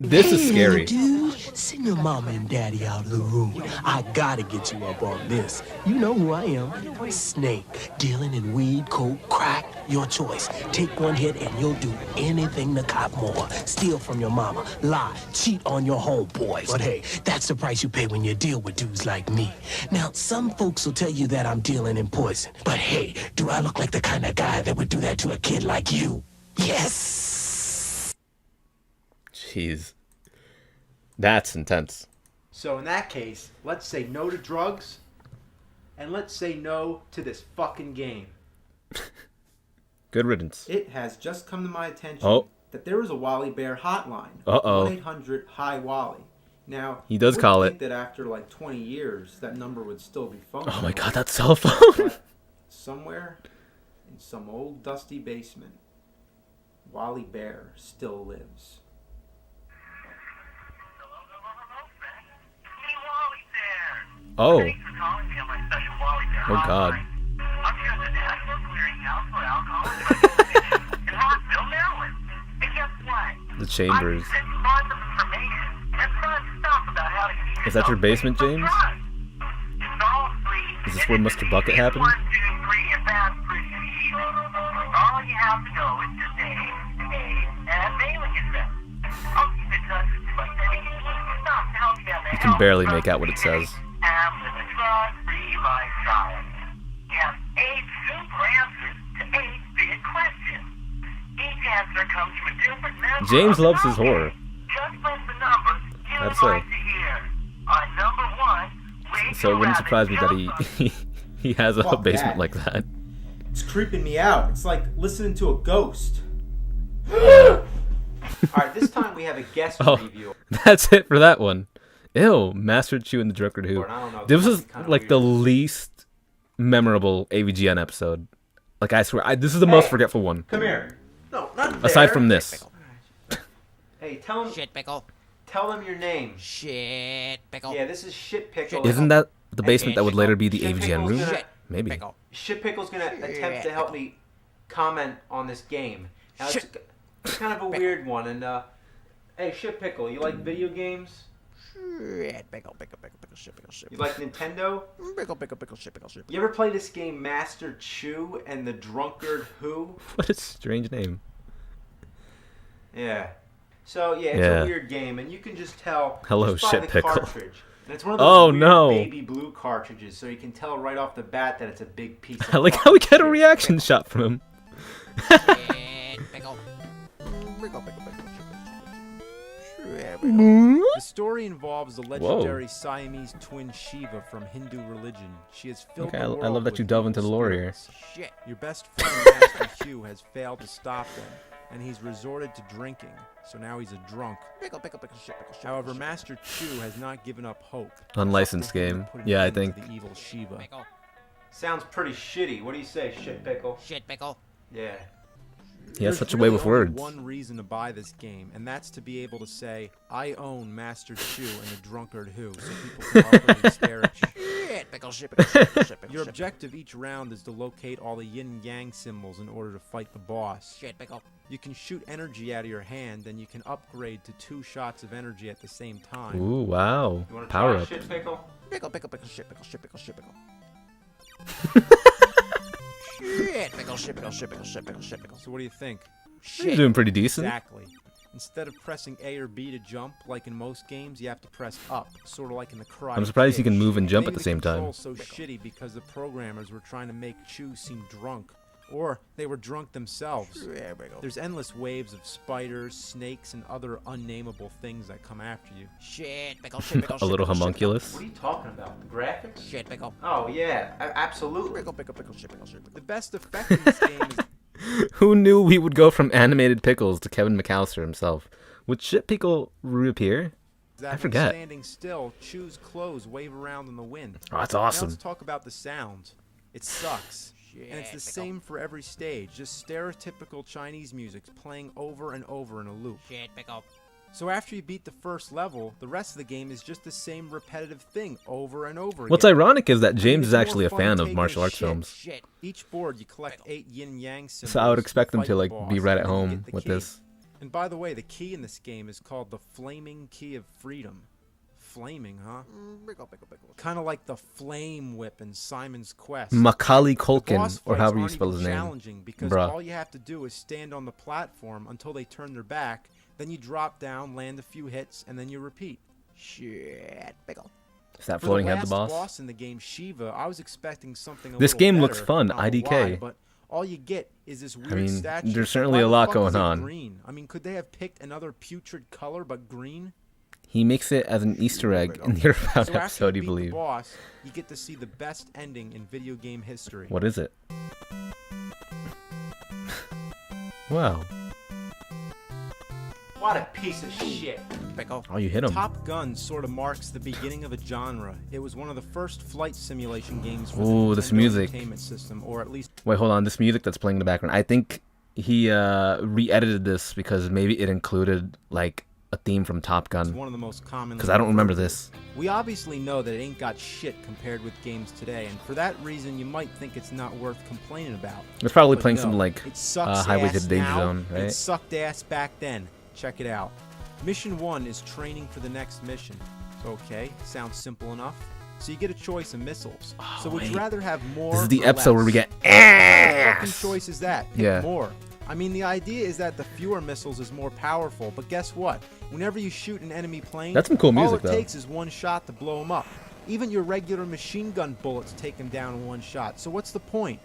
This is scary. Dude, send your mama and daddy out of the room. I gotta get you up on this. You know who I am. Snake. Dealing in weed, coke, crack, your choice. Take one hit and you'll do anything to cop more. Steal from your mama, lie, cheat on your homeboys. But hey, that's the price you pay when you deal with dudes like me. Now, some folks will tell you that I'm dealing in poison. But hey, do I look like the kind of guy that would do that to a kid like you? Yes. Jeez. That's intense. So in that case, let's say no to drugs, and let's say no to this fucking game. Good riddance. It has just come to my attention Oh. that there is a Wally Bear hotline. Uh-oh. 1-800-HI-WALLY. Now, He does you would call think it. that after like 20 years, that number would still be functional. Oh my God, that cell phone. But somewhere in some old dusty basement, Wally Bear still lives. Oh. Thanks for calling me on my special Wally Bear Oh, God. hotline. I'm here at the National Clearinghouse for Alcohol and Drug Addiction in Rockville, Maryland. And guess what? The chambers. I sent you lots of information and fun stuff about how to keep Is that your yourself basement, safe from James? drugs. It's all free. Is this where Mr. Bucket happened? 1, 2, 3, and that's pretty easy. All you have to know is your name, age, and mailing address. I'll keep in touch with you by sending you stuff to help you have a You can barely make out what it says. and with a drug-free lifestyle. You have 8 simple answers to 8 big questions. Each answer comes from a different member James of the loves his company. horror. Just press the number you I'd would say. like to hear. On number 1, wait So it till wouldn't rabbit surprise me that jumps he has a Fuck basement that. like that. It's creeping me out. It's like listening to a ghost. Alright, this time we have a guest Oh. review. That's it for that one. Ew, Master Chew and the Drunkard Who. I don't know, This this was might be kinda like the weird. least memorable AVGN episode. Like I swear, this is the most Hey. forgetful one. Come here. No, not Aside there. from this. Hey, tell them. Shit pickle. Tell them your name. Shit pickle. Yeah, this is Shit Pickle. Isn't that the basement that would later be the Shit AVGN Pickle's room? gonna- Shit Maybe. pickle. Shit Pickle's gonna attempt to help me comment on this game. Now, it's kind of a weird one, and hey, Shit Pickle, you like video games? Shit pickle, pickle, pickle, pickle, shit pickle, shit You like Nintendo? pickle, pickle, pickle, shit pickle, shit You ever play this game Master Chew and the Drunkard Who? What a strange name. Yeah. So yeah, it's Yeah. a weird game, and you can just tell Hello, just by Shit the Pickle. cartridge. And it's one of those Oh, weird no. baby blue cartridges, so you can tell right off the bat that it's a big piece of I like how we fucking get a shit. reaction shot from him. pickle, The story involves the legendary Siamese twin Shiva from Hindu religion. She has filled Okay, the I world love that with you delve into evil the lore here. spirits. Shit. Your best friend, Master Hugh, has failed to stop them, and he's resorted to drinking. So now he's a drunk. However, Master Chu has not given up hope. Unlicensed game. Yeah, I think. The evil Shiva. Sounds pretty shitty. What do you say, shit pickle? Shit, pickle. Yeah. He has There's such a really way with only words. one reason to buy this game, and that's to be able to say, I own Master Chu and the Drunkard Who, so people can awkwardly stare at you. Shit, pickle, shit, pickle, shit, pickle, shit, pickle, Your shit, objective each round is to locate all the yin and yang symbols in order to fight the boss. shit, pickle. You can shoot energy out of your hand, and you can upgrade to 2 shots of energy at the same time. Ooh, wow. You want to Power try up. shit pickle? Pickle, pickle, pickle, shit, pickle, shit, pickle, shit, pickle. Shit, pickle, shit, pickle, shit, pickle, shit, pickle, shit, pickle. So what do you think? You're Shit. doing pretty decent. Exactly. Instead of pressing A or B to jump, like in most games, you have to press up, sort of like in the Karate I'm surprised you Kid. can move and jump Maybe at the same time. control's so shitty because the programmers were trying to make Chu seem drunk, or they were drunk themselves. There we go. There's endless waves of spiders, snakes, and other unnameable things that come after you. Shit, pickle, shit, pickle, A shit, little pickle, shit, homunculus. What are you talking about? The graphics? pickle. Shit, pickle. Oh, yeah. Absolutely. Pickle, pickle, pickle, shit, pickle, shit, pickle. The best effect in this game is Who knew we would go from animated pickles to Kevin McAllister himself? Would shit pickle reappear? that I when forget. standing still, Chu's clothes wave around in the wind. Oh, that's Now awesome. let's talk about the sound. It sucks. And it's the Shit, same for every stage, just stereotypical Chinese music playing over and over in a loop. Shit, pickle. So after you beat the first level, the rest of the game is just the same repetitive thing over and over What's again. ironic is that I mean, James it's is more actually a fun fan of taking martial a arts shit. films. Shit. Each board you collect 8 yin and yang symbols. So I would expect him fight to the like boss, be right at and then you home get the with key. this. And by the way, the key in this game is called the Flaming Key of Freedom. Flaming, huh? Pickle, pickle, pickle. Kind of like the Flame Whip in Simon's Quest. Macaulay The Culkin, boss or fights however you aren't spell even his name. challenging because Bruh. all you have to do is stand on the platform until they turn their back, then you drop down, land a few hits, and then you repeat. Shit, pickle. Is that For floating the head the last boss? in the game, Shiva, I was expecting something a This little game looks better. fun, I don't know IDK. why, but all you get is this weird mean, statue. there's certainly Why a the lot fuck going is it on. Green? I mean, could they have picked another putrid color but green? He makes it as an Easter egg in the Earthbound So after episode, you you beat the believe. boss, you get to see the best ending in video game history. What is it? Wow. What a piece of shit. Pickle. Oh, you hit him. Top Gun sort of marks the beginning of a genre. It was one of the first flight simulation games for Ooh, the this Nintendo music. Entertainment System, or at least Wait, hold on. This music that's playing in the background. I think he re-edited this because maybe it included like a theme from Top it's Gun. one of the most common. Because I don't remember this. We obviously know that it ain't got shit compared with games today, and for that reason, you might think it's not worth complaining about. It's probably But playing no, some like it sucks Highway to ass the Danger now, Zone, and It right? sucked ass back then. Check it out. Mission 1 is training for the next mission. Okay, sounds simple enough. So you get a choice of missiles. so would you wait. rather have more? This is the or episode where we less? get What fucking ass. choice is that? Pick Yeah. more. I mean, the idea is that the fewer missiles is more powerful, but guess what? Whenever you shoot an enemy plane, That's some cool all music, it though. takes is one shot to blow them up. Even your regular machine gun bullets take them down in one shot. So what's the point?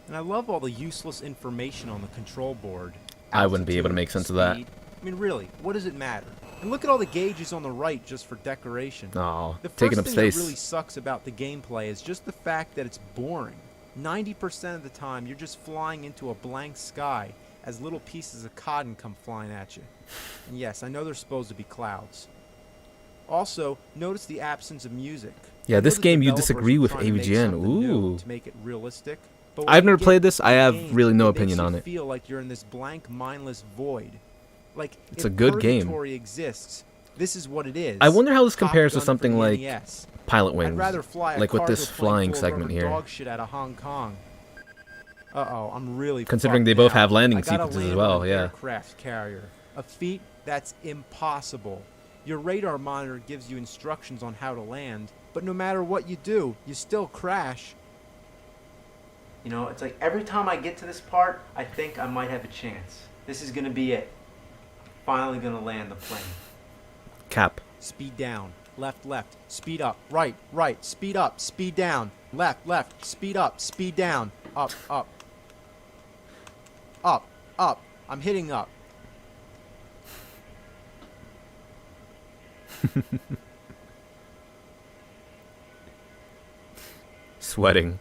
And I love all the useless information on the control board. I wouldn't be able to Altitude, make sense of that. speed. I mean, really, what does it matter? And look at all the gauges on the right just for decoration. Oh, The first taking up thing space. that really sucks about the gameplay is just the fact that it's boring. 90% of the time, you're just flying into a blank sky as little pieces of cotton come flying at you. And yes, I know they're supposed to be clouds. Also, notice the absence of music. Yeah, I know this the game you developers disagree were with trying to make AVGN. something new Ooh. to make it realistic. But I've when you never get played this. I the have game, really no it makes opinion you on it. Feel like you're in this blank, mindless void. Like It's if a good game. Purgatory exists. This is what it is. I wonder how this Top compares to Gun for something the like NES. Pilot I'd Wings, rather fly a like with cargo this plane flying full of segment rubber here. dog shit out of Hong Kong. Uh-oh, I'm really Considering fucked they both now. have landing I gotta sequences as land well, on an yeah. aircraft carrier. A feat that's impossible. Your radar monitor gives you instructions on how to land, but no matter what you do, you still crash. You know, it's like every time I get to this part, I think I might have a chance. This is gonna be it. Finally gonna land the plane. Cap. Speed down. Left, left. Speed up. Right, right. Speed up. Speed down. Left, left. Speed up. Speed down. Up, up. Up, up. I'm hitting up. Sweating.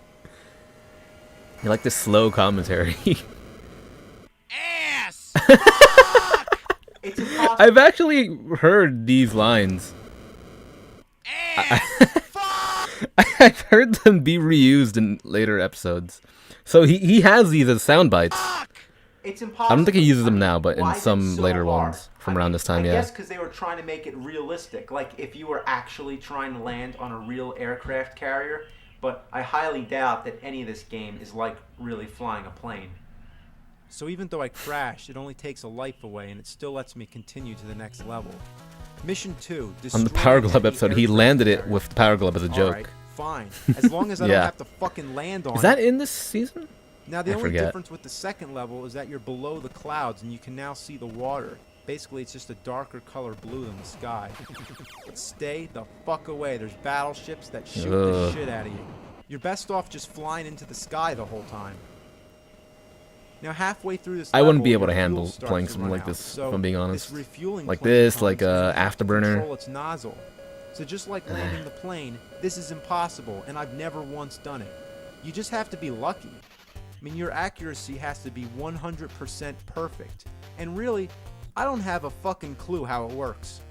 You like the slow commentary. Ass! It's impossible. I've actually heard these lines. I've heard them be reused in later episodes. So he has these as sound bites. It's impossible. I don't think he uses them now, but Why in is it some so later hard? ones from around this time, I yeah. guess because they were trying to make it realistic. Like if you were actually trying to land on a real aircraft carrier. But I highly doubt that any of this game is like really flying a plane. So even though I crashed, it only takes a life away, and it still lets me continue to the next level. Mission 2. On the destroy Power Glove enemy episode, he aircraft landed it carrier. with the Power Glove as a joke. Alright, fine. As long as I Yeah. don't have to fucking land on Is that it. in this season? Now the I only forget. difference with the second level is that you're below the clouds and you can now see the water. Basically, it's just a darker color blue than the sky. But stay the fuck away. There's battleships that shoot the Ugh. shit out of you. You're best off just flying into the sky the whole time. Now halfway through this I wouldn't level, be able your to fuel handle starts playing to something run like out. this, So if I'm being honest. This refueling Like plane this, comes like, and you have to Afterburner. control its nozzle. So just like landing the plane, this is impossible, and I've never once done it. You just have to be lucky. I mean, your accuracy has to be 100% perfect. And really, I don't have a fucking clue how it works.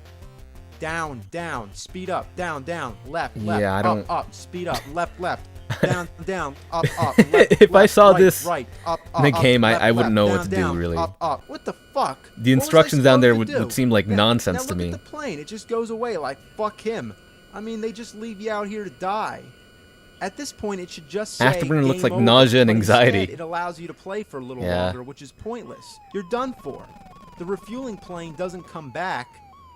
Down, down, speed up, down, down, left, left, Yeah, I up, don't- up, speed up, left, left, down, down, up, up, left, If I left, saw right, this right, up, in a up, game, left, I wouldn't left, know down, what to do, down, really. Up, up. What the fuck? The What was I instructions down there supposed to would do? seem like Yeah, nonsense now to look me. at the plane. It just goes away like fuck him. I mean, they just leave you out here to die. At this point, it should just say Afterburner looks game like over, nausea and but anxiety. instead, it allows you to play for a little Yeah. longer, which is pointless. You're done for. The refueling plane doesn't come back,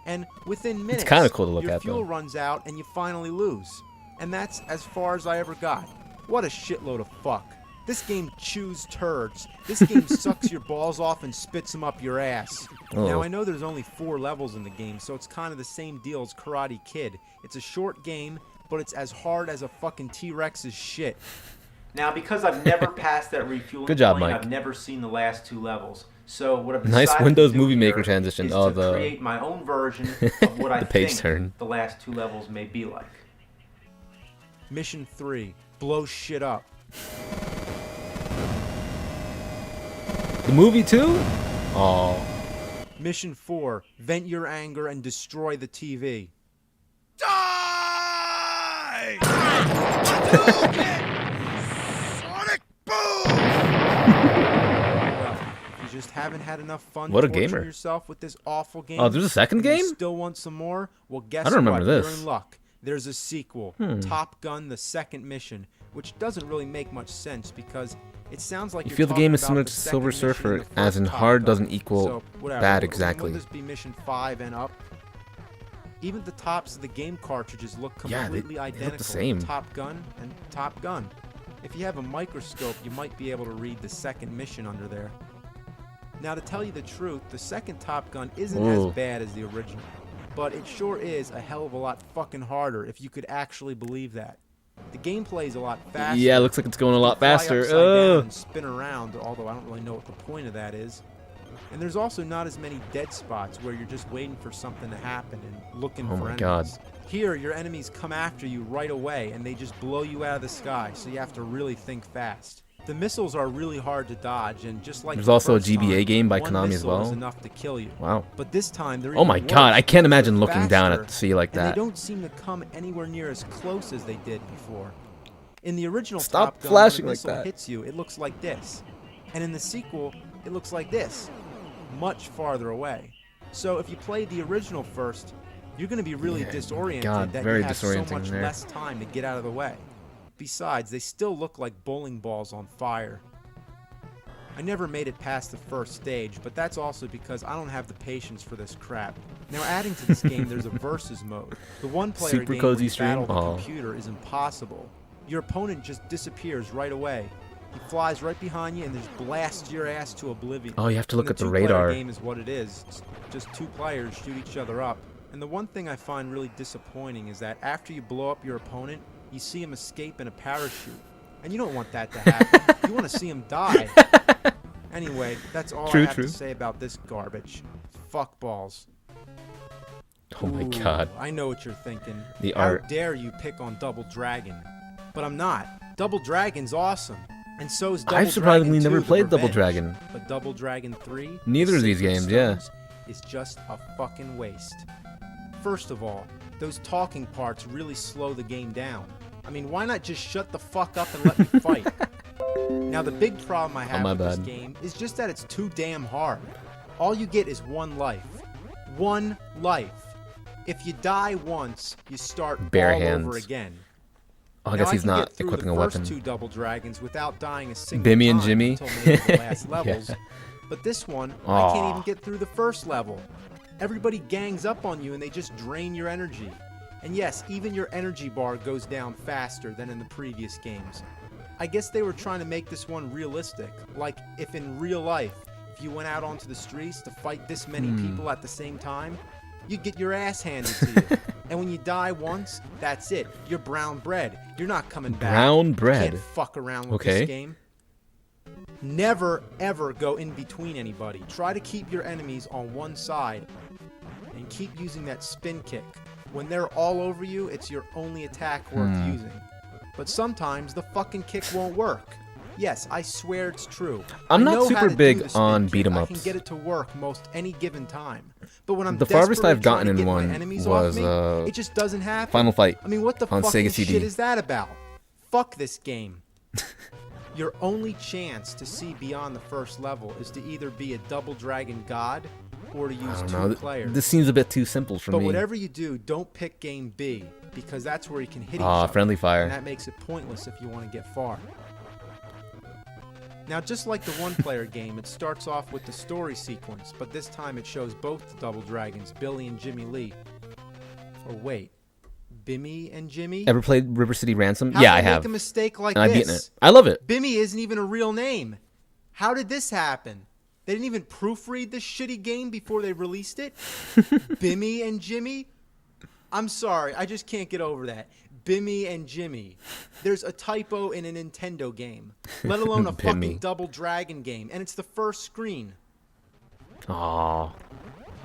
and within minutes, kinda cool to look your at, fuel though. runs out and you finally lose. And that's as far as I ever got. What a shitload of fuck. This game chews turds. This game sucks your balls off and spits them up your ass. Oh. Now, I know there's only 4 levels in the game, so it's kind of the same deal as Karate Kid. It's a short game, but it's as hard as a fucking T-Rex's shit. Now, because I've never passed that refueling Good job, plane, Mike. I've never seen the last 2 levels. So what I've Nice decided Windows to do Movie Maker here transition. is Oh, to the- create my own version of what I the page think turn. the last 2 levels may be like. Mission 3, blow shit up. The movie too? Oh. Mission 4, vent your anger and destroy the TV. Die! Hadouken! Sonic boom! Well, if you just haven't had enough fun What a torturing gamer. yourself with this awful game. Oh, there's a second and you game? still want some more? Well, guess I don't remember what? this. You're in luck. There's a sequel, Top Gun: The Second Mission, which doesn't really make much sense because it sounds like You you're feel the talking game is about similar the to second Silver mission in Surfer, the as first in Top hard Gun. doesn't equal So, whatever. bad Wouldn't exactly. this be Mission 5 and up? Even the tops of the game cartridges look Yeah, they completely look the identical. same. Top Gun and Top Gun. If you have a microscope, you might be able to read the second mission under there. Now, to tell you the truth, the second Top Gun isn't Ooh. as bad as the original, but it sure is a hell of a lot fucking harder if you could actually believe that. The gameplay is a lot faster. Yeah, it looks like it's going a lot Fly faster. upside down Ugh. and spin around, although I don't really know what the point of that is. And there's also not as many dead spots where you're just waiting for something to happen and looking Oh for my enemies. God. Here, your enemies come after you right away, and they just blow you out of the sky, so you have to really think fast. The missiles are really hard to dodge, and just like There's the also a first GBA time, game by one Konami as missile is well. enough to kill you. Wow. But this time, they're Oh my even God, worse I can't because imagine they're looking down faster, at the sea like and that. they don't seem to come anywhere near as close as they did before. In the original Stop Top Gun, flashing when a like missile that. hits you, it looks like this. And in the sequel, it looks like this, much farther away. So if you play the original first, you're going to be really Yeah, disoriented God, that very you have so disorienting much there. less time to get out of the way. Besides, they still look like bowling balls on fire. I never made it past the first stage, but that's also because I don't have the patience for this crap. Now, adding to this game, there's a versus mode. The one-player Super game cozy where you stream? battle the Aw. computer is impossible. Your opponent just disappears right away. He flies right behind you and just blasts your ass to oblivion. Oh, you have to look And at the two-player radar. game is what it is. It's just 2 players shoot each other up. And the one thing I find really disappointing is that after you blow up your opponent, you see him escape in a parachute. And you don't want that to happen. You want to see him die. Anyway, that's all True, I have true. to say about this garbage. Fuck balls. Oh my Ooh, god. I know what you're thinking. The How art. dare you pick on Double Dragon? But I'm not. Double Dragon's awesome. And so's Double I've surprisingly Dragon 2, never The played Double Revenge. Dragon. But Double Dragon 3, Neither The of these Sacred games, yeah. Stones, is just a fucking waste. First of all, those talking parts really slow the game down. I mean, why not just shut the fuck up and let me fight? Now, the big problem I have my with this bad. game is just that it's too damn hard. All you get is one life. One life. If you die once, you start Bare all hands. over again. Oh, I Now, guess he's can not get through equipping the a first weapon. 2 Double Dragons without dying a single Bimmy and time Jimmy? until maybe the last Yeah. levels. But this one, I can't Aw. even get through the first level. Everybody gangs up on you and they just drain your energy. And yes, even your energy bar goes down faster than in the previous games. I guess they were trying to make this one realistic. Like, if in real life, if you went out onto the streets to fight this many people at the same time, you'd get your ass handed to you. And when you die once, that's it. You're brown bread. You're not coming back. Brown You bread. can't fuck around with Okay. this game. Never, ever go in between anybody. Try to keep your enemies on one side and keep using that spin kick. When they're all over you, it's your only attack worth using. But sometimes the fucking kick won't work. Yes, I swear it's true. I'm I not know how super to do big the spin on kick. beat 'em I can ups. get it to work most any given time. But when I'm The farthest desperately I've gotten trying to in get my one enemies was, off me, it just doesn't happen. Final Fight I mean, what the on fucking Sega CD. shit is that about? Fuck this game. Your only chance to see beyond the first level is to either be a Double Dragon god or to I use don't 2 know. players. This seems a bit too simple for But me. whatever you do, don't pick game B, because that's where you can hit each Aw, other. friendly fire. And that makes it pointless if you want to get far. Now, just like the one-player game, it starts off with the story sequence, but this time it shows both the Double Dragons, Billy and Jimmy Lee. Or wait, Bimmy and Jimmy? Ever played River City Ransom? How Yeah, do I you have. make a mistake like And I've this? beaten it. I love it. Bimmy isn't even a real name. How did this happen? They didn't even proofread this shitty game before they released it? Bimmy and Jimmy? I'm sorry, I just can't get over that. Bimmy and Jimmy. There's a typo in a Nintendo game, let alone a fucking Bimmy. Double Dragon game, and it's the first screen. Aw.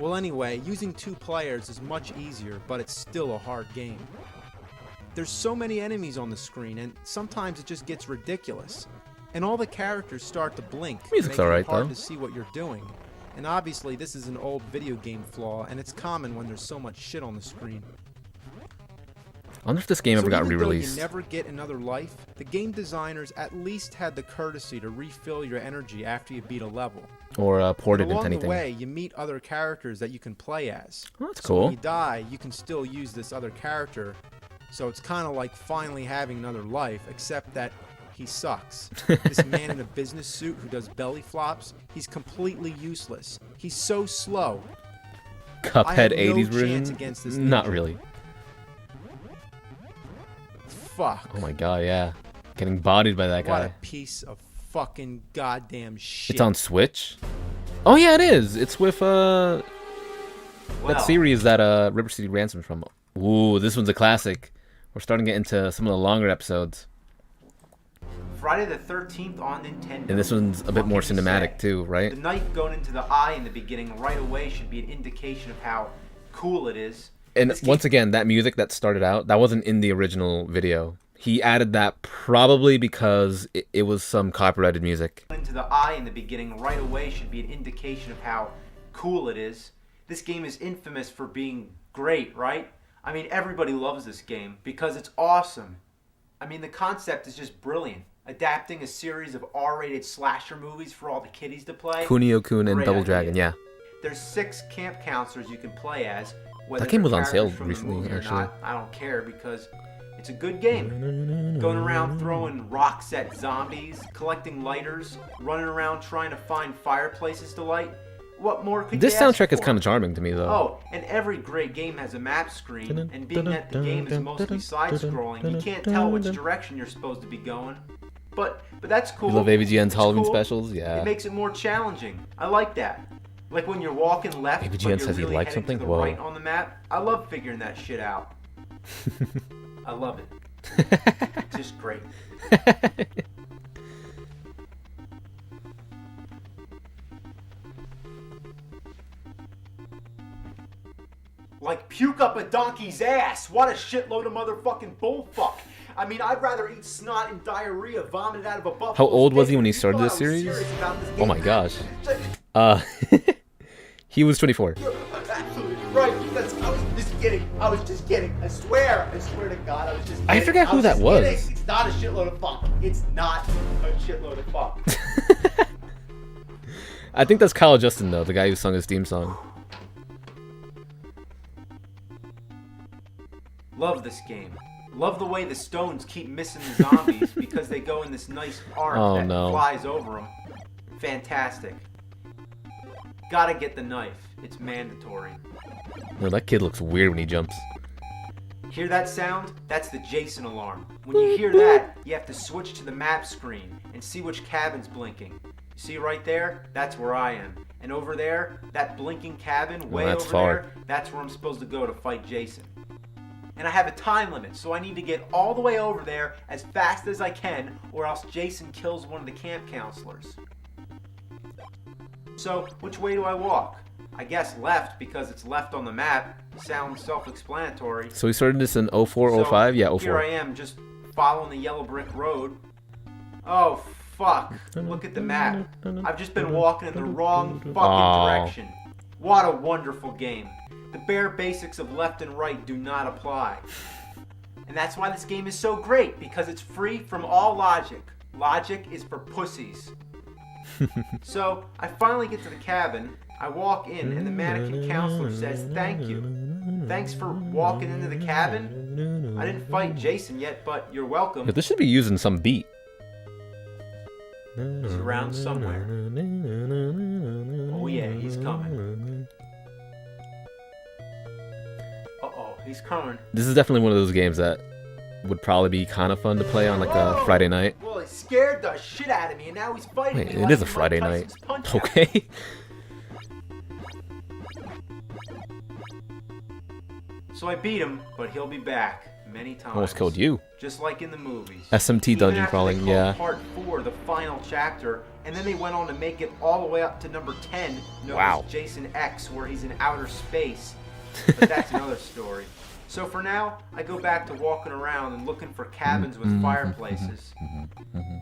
Well, anyway, using 2 players is much easier, but it's still a hard game. There's so many enemies on the screen, and sometimes it just gets ridiculous. And all the characters start to blink, Music's making alright, it hard though. to see what you're doing. And obviously, this is an old video game flaw, and it's common when there's so much shit on the screen. I wonder if this game So ever got even though re-released. you never get another life, the game designers at least had the courtesy to refill your energy after you beat a level. Or ported And into along anything. the way, you meet other characters that you can play as. Oh, that's So when cool. you die, you can still use this other character. So it's kind of like finally having another life, except that he sucks. This man in a business suit who does belly flops, he's completely useless. He's so slow. I Cuphead have no 80s chance version? against this Not ninja. really. Fuck. Oh my god, yeah. Getting bodied by that What guy. a piece of fucking goddamn shit. It's on Switch? Oh yeah, it is. It's with that Well, series that River City Ransom's from. Ooh, this one's a classic. We're starting to get into some of the longer episodes. Friday the 13th on Nintendo. And this one's a bit What more can you cinematic say? too, right? The knife going into the eye in the beginning right away should be an indication of how cool it is. And This once game- again, that music that started out, that wasn't in the original video. He added that probably because it was some copyrighted music. into the eye in the beginning right away should be an indication of how cool it is. This game is infamous for being great, right? I mean, everybody loves this game because it's awesome. I mean, the concept is just brilliant. Adapting a series of R-rated slasher movies for all the kiddies to play. Kunio-kun and Great Double idea. Dragon, yeah. There's 6 camp counselors you can play as. Whether That game they're was on sale characters from the recently, movie or actually. not, I don't care because it's a good game. Going around throwing rocks at zombies, collecting lighters, running around trying to find fireplaces to light. What more could This you ask soundtrack is for? kind of charming to me, though. Oh, and every great game has a map screen, and being that the game is mostly side-scrolling, you can't tell which direction you're supposed to be going. But that's cool. You love AVGN's It's Halloween cool. specials? Yeah. It makes it more challenging. I like that. Like when you're walking left, AVGN but you're says he really likes heading to something? the Whoa. right on the map. I love figuring that shit out. I love it. It's just great. Like puke up a donkey's ass. What a shitload of motherfucking bullfuck. I mean, I'd rather eat snot and diarrhea vomited out of a buffalo. How old was he when he if you started thought this I was series? serious about this Oh game. my gosh. He was 24. You're absolutely right. I was just kidding. I swear to God, I was just kidding. I forgot who was that just was. kidding. It's not a shitload of fuck. It's not a shitload of fuck. I think that's Kyle Justin though, the guy who sung his theme song. Love this game. Love the way the stones keep missing the zombies because they go in this nice arc that flies over them. Fantastic. Gotta get the knife. It's mandatory. No, that kid looks weird when he jumps. Hear that sound? That's the Jason alarm. When you hear that, you have to switch to the map screen and see which cabin's blinking. You see right there? That's where I am. And over there, that blinking cabin way that's over far. there, that's where I'm supposed to go to fight Jason. And I have a time limit, so I need to get all the way over there as fast as I can, or else Jason kills one of the camp counselors. So, which way do I walk? I guess left, because it's left on the map. Sounds self-explanatory. So we started this in 04, 05? Yeah, 04. Here I am, just following the yellow brick road. Oh, fuck. Look at the map. I've just been walking in the wrong fucking direction. What a wonderful game. The bare basics of left and right do not apply. And that's why this game is so great, because it's free from all logic. Logic is for pussies. So, I finally get to the cabin, I walk in, and the mannequin counselor says, "Thank you. Thanks for walking into the cabin. I didn't fight Jason yet, but you're welcome." Yeah, this should be using some beat. He's around somewhere. Oh yeah, he's coming. Uh-oh, he's coming. This is definitely one of those games that would probably be kind of fun to play on like a Friday night. Well, he scared the shit out of me, and now he's fighting Wait, me. it is a Friday night. Okay. So I beat him, but he'll be back many times. Almost killed you. Just like in the movies. SMT Even dungeon after crawling, they yeah. called Part 4, the final chapter, and then they went on to make it all the way up to number 10, known Wow. as Jason X, where he's in outer space. But that's another story. So for now, I go back to walking around and looking for cabins with fireplaces. I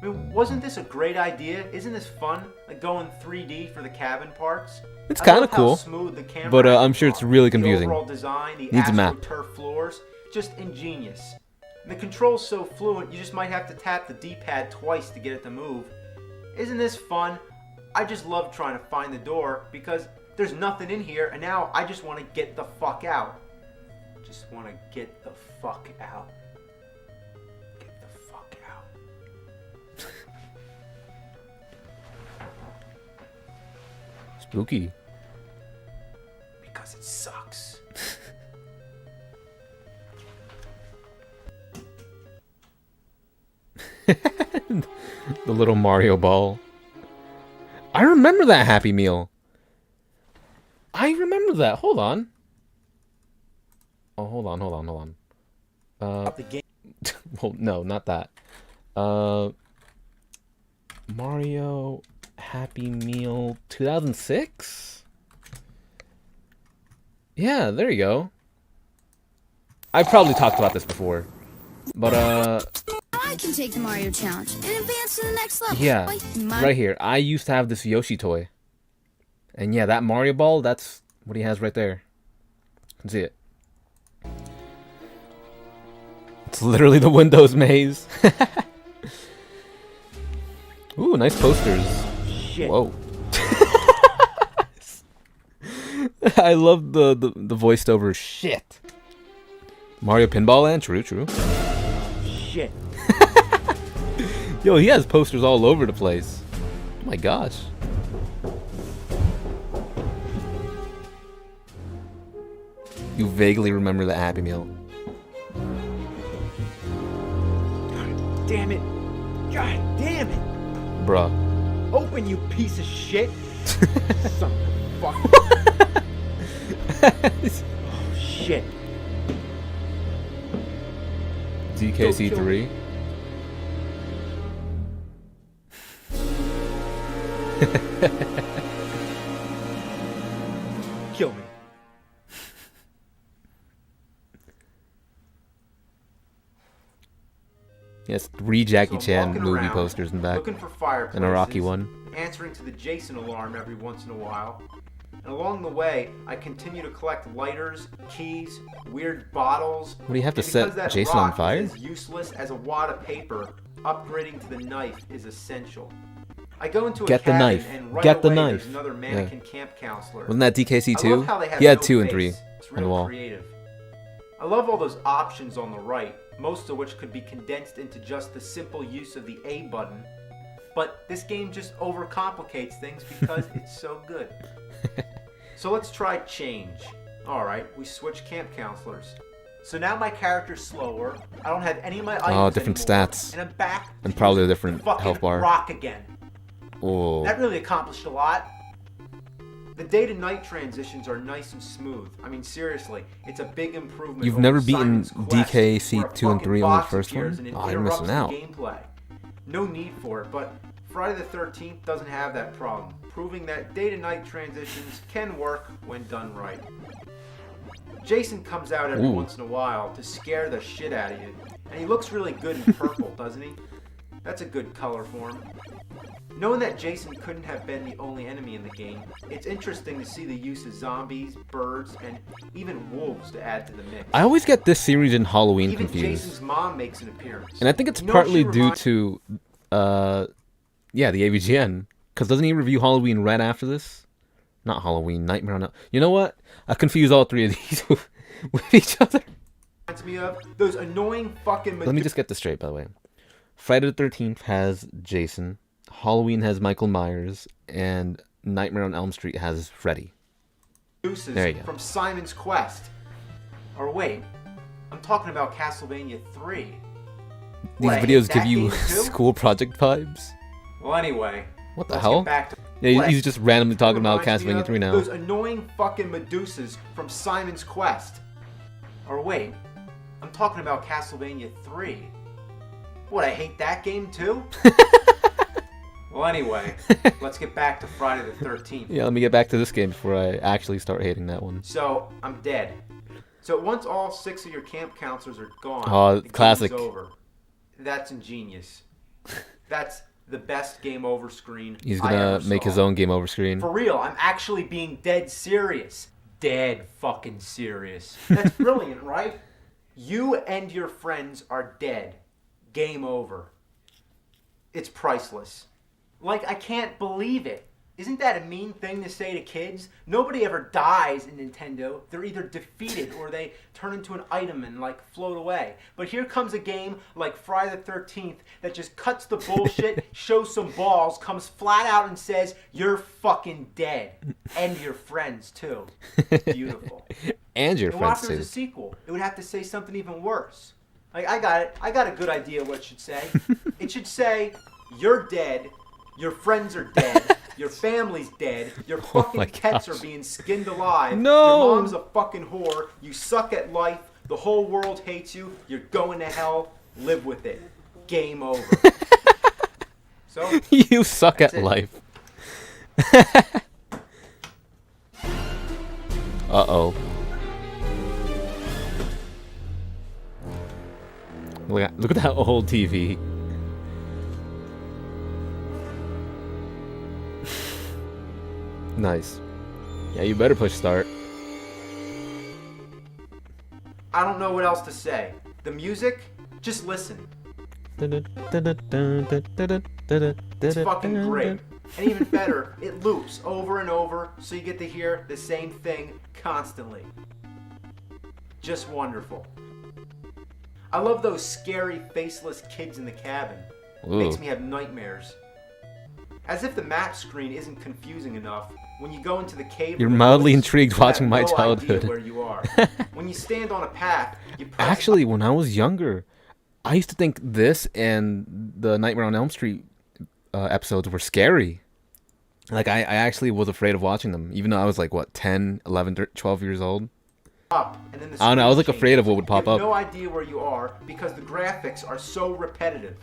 mean, wasn't this a great idea? Isn't this fun? Like going 3D for the cabin parts? It's I kinda love how cool, smooth the camera but, I'm angles sure it's are. really The confusing. overall design, the Needs a map. AstroTurf floors, just ingenious. And the control's so fluent, you just might have to tap the D-pad twice to get it to move. Isn't this fun? I just love trying to find the door because there's nothing in here, and now I just want to get the fuck out. Just want to get the fuck out. Get the fuck out. Spooky. Because it sucks. The little Mario ball. I remember that Happy Meal. I remember that. Hold on. Oh, hold on. The game. Well, no, not that. Mario Happy Meal 2006? Yeah, there you go. I probably talked about this before. But, I can take the Mario challenge and advance to the next level. yeah, My- right here. I used to have this Yoshi toy. And yeah, that Mario ball, that's what he has right there. You can see it. It's literally the Windows maze. Ooh, nice posters. Shit. Whoa. I love the voiced over shit. Mario Pinball Land, true. Shit. Yo, he has posters all over the place. Oh my gosh. You vaguely remember the Happy Meal. God damn it. God damn it. Bruh. Open, you piece of shit. Son of a fuck. Oh, shit. DKC3. Kill me. Yes, 3 Jackie So I'm Chan walking movie around, posters in back. looking for fireplaces, And a Rocky one. answering to the Jason alarm every once in a while. And along the way, I continue to collect lighters, keys, weird bottles. What do you have to and because set that Jason on rock fire? is as useless as a wad of paper, upgrading to the knife is essential. I go into a Get the cabin knife. and right Get the away knife. there's another mannequin camp counselor. Wasn't that DKC I love 2? how they have He had no 2 and face. 3 It's on the real wall. creative. I love all those options on the right, most of which could be condensed into just the simple use of the A button. But this game just overcomplicates things because it's so good. So let's try change. Alright, we switch camp counselors. So now my character's slower, I don't have any of my items different anymore, stats. and I'm back And to probably a using different fucking health bar. rock again. Oh. That really accomplished a lot. The day to night transitions are nice and smooth. I mean, seriously, it's a big improvement. You've over never beaten Simon's Quest, DKC where a 2 and 3 fucking on the box first appears one? and it Oh, you're interrupts missing the out. Gameplay. No need for it, but Friday the 13th doesn't have that problem, proving that day to night transitions can work when done right. Jason comes out every Ooh. once in a while to scare the shit out of you, and he looks really good in purple, doesn't he? That's a good color for him. Knowing that Jason couldn't have been the only enemy in the game, it's interesting to see the use of zombies, birds, and even wolves to add to the mix. I always get this series and Halloween Even confused. Jason's mom makes an appearance. And I think it's You know, partly she due reminds- to, the AVGN. Because doesn't he review Halloween right after this? Not Halloween, Nightmare on... You know what? I confuse all 3 of these with each other. Reminds me of those annoying fucking... Let me just get this straight, by the way. Friday the 13th has Jason. Halloween has Michael Myers. And Nightmare on Elm Street has Freddy. Meduses There you go. from Simon's Quest. Or wait, I'm talking about Castlevania 3. These What, I hate videos give that you game too? school project vibes. Well, anyway. What the let's hell? Get back to Yeah, what he's just randomly talking about reminds me Castlevania of 3 now. Those annoying fucking Medusas from Simon's Quest. Or wait, I'm talking about Castlevania 3. What, I hate that game too? Well, anyway, let's get back to Friday the 13th. Yeah, let me get back to this game before I actually start hating that one. So, I'm dead. So once all 6 of your camp counselors are gone, Oh, the game's classic. over. That's ingenious. That's the best game over screen He's I gonna ever make saw. his own game over screen. For real, I'm actually being dead serious. Dead fucking serious. That's brilliant, right? You and your friends are dead. Game over. It's priceless. Like, I can't believe it. Isn't that a mean thing to say to kids? Nobody ever dies in Nintendo. They're either defeated or they turn into an item and, like, float away. But here comes a game like Friday the 13th that just cuts the bullshit, shows some balls, comes flat out and says, you're fucking dead. And your friends, too. Beautiful. And your And what if friends there's too. a sequel? It would have to say something even worse. Like, I got it. I got a good idea what it should say. It should say, you're dead, your friends are dead, your family's dead, your fucking my pets gosh. are being skinned alive, No! your mom's a fucking whore, you suck at life, the whole world hates you, you're going to hell, live with it. Game over. So, You suck at That's it. life. Uh-oh. Look at that old TV. Nice. Yeah, you better push start. I don't know what else to say. The music, just listen. It's fucking great. And even better, it loops over and over, so you get to hear the same thing constantly. Just wonderful. I love those scary, faceless kids in the cabin. Makes Ooh. me have nightmares. As if the map screen isn't confusing enough, when you go into the cave... You're in the mildly woods, intrigued you have watching my no idea childhood. where you are. When you stand on a path, you press Actually, when I was younger, I used to think this and the Nightmare on Elm Street episodes were scary. Like, I actually was afraid of watching them, even though I was like, what, 10, 11, 12 years old? up, and then the I don't know, I was, like, screen afraid of changes. what would pop You have up. no idea where you are because the graphics are so repetitive.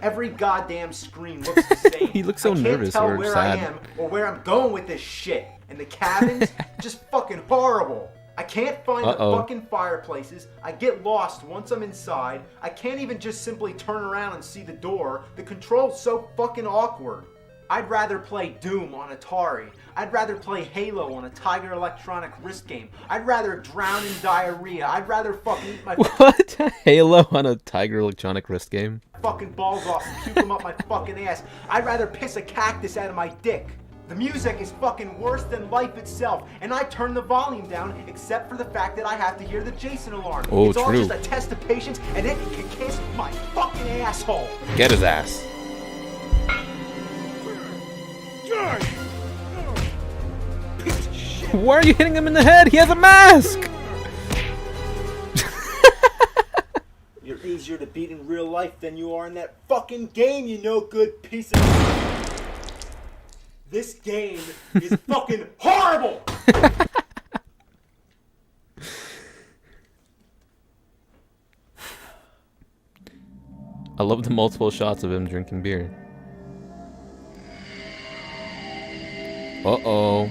Every goddamn screen looks the same. He looks so I can't nervous tell or where sad. I am or where I'm going with this shit. And the cabins, just fucking horrible. I can't find the fucking fireplaces. I get lost once I'm inside. I can't even just simply turn around and see the door. The control's so fucking awkward. I'd rather play Doom on Atari. I'd rather play Halo on a Tiger Electronic wrist game. I'd rather drown in diarrhea. I'd rather fucking eat my What? Halo on a Tiger Electronic wrist game? fucking balls off and puke them up my fucking ass. I'd rather piss a cactus out of my dick. The music is fucking worse than life itself, and I turn the volume down except for the fact that I have to hear the Jason alarm. Oh, it's all true. just a test of patience, and it can kiss my fucking asshole. Get his ass. Why are you hitting him in the head? He has a mask! You're easier to beat in real life than you are in that fucking game, you no good piece of... This game is fucking horrible! I love the multiple shots of him drinking beer. Uh-oh.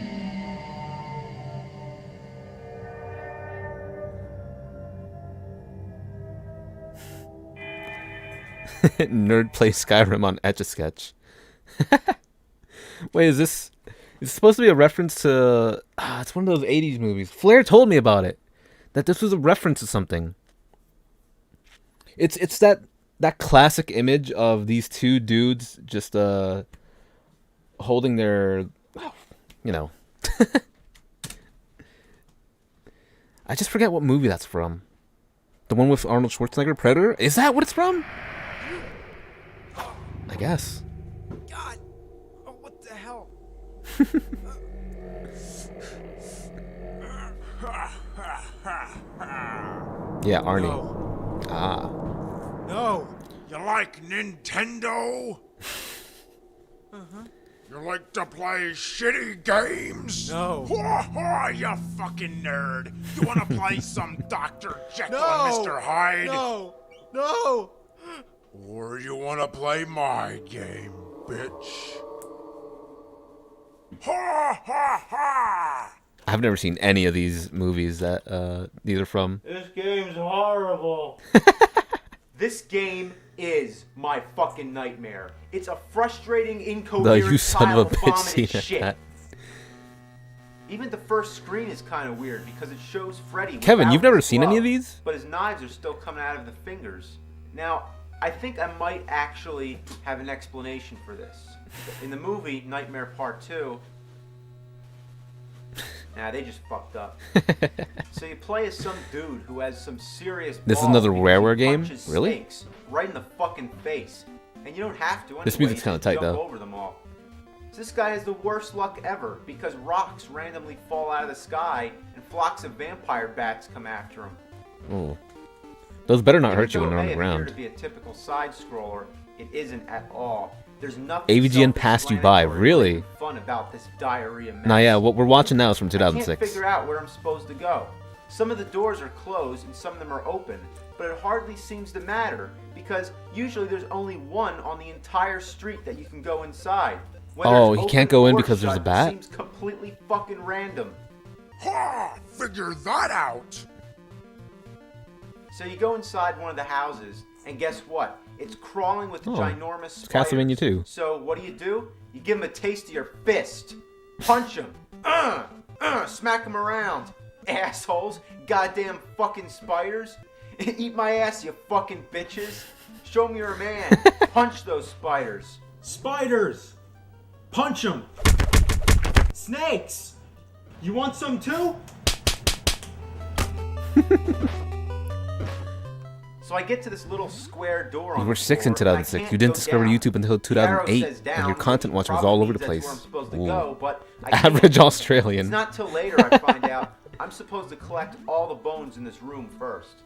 Nerd plays Skyrim on Etch-a-Sketch. Wait, is this supposed to be a reference to... it's one of those 80s movies. Flair told me about it. That this was a reference to something. It's that classic image of these two dudes just holding their... You know. I just forget what movie that's from. The one with Arnold Schwarzenegger, Predator? Is that what it's from? I guess. God! Oh, what the hell? Yeah, Arnie. No. Ah. No! You like Nintendo? Uh-huh. You like to play shitty games? No. You fucking nerd. You want to play some Dr. Jekyll No! and Mr. Hyde? No! No! Or you want to play my game, bitch? Ha ha ha! I've never seen any of these movies that these are from. This game's horrible. This game is my fucking nightmare. It's a frustrating, incoherent You son of a pile bitch vomited seen shit. that. Even the first screen is kind of weird because it shows Freddy. Kevin, without you've never his seen any of glove, these? But his knives are still coming out of the fingers. Now, I think I might actually have an explanation for this. In the movie Nightmare Part 2, nah, they just fucked up. So you play as some dude who has some serious This is balls another because Rareware he game? punches Really? snakes right in the fucking face. And you don't have to anyway. This music's you kinda just tight, jump though. over them all. So this guy has the worst luck ever because rocks randomly fall out of the sky and flocks of vampire bats come after him. Oh. Those better not Even hurt you though when they're on it the may appear ground. to be a typical side scroller, it isn't at all. There's nothing AVGN passed you by, self-explanatory or really? even fun about this diarrhea mess. Nah, yeah, what we're watching now is from I can't 2006. figure out where I'm supposed to go. Some of the doors are closed and some of them are open, but it hardly seems to matter because usually there's only one on the entire street that you can go inside. Whether Oh, it's he open can't go in or because there's a shut bat? Seems completely fucking random. Ha! Figure that out! So you go inside one of the houses, and guess what? It's crawling with ginormous spiders. Castlevania 2. So what do? You give him a taste of your fist. Punch him. Smack him around. Assholes. Goddamn fucking spiders. Eat my ass, you fucking bitches. Show me you're a man. Punch those spiders. Spiders. Punch them. Snakes. You want some too? So I get to this little square door on You were the 6 in floor, and I 2006. can't You didn't go discover down. YouTube until The arrow 2008, says down, and your which content watching was probably all over the means that's place. where I'm supposed to Ooh. go, but I can't. Average Australian. It's not till later I find out I'm supposed to collect all the bones in this room first.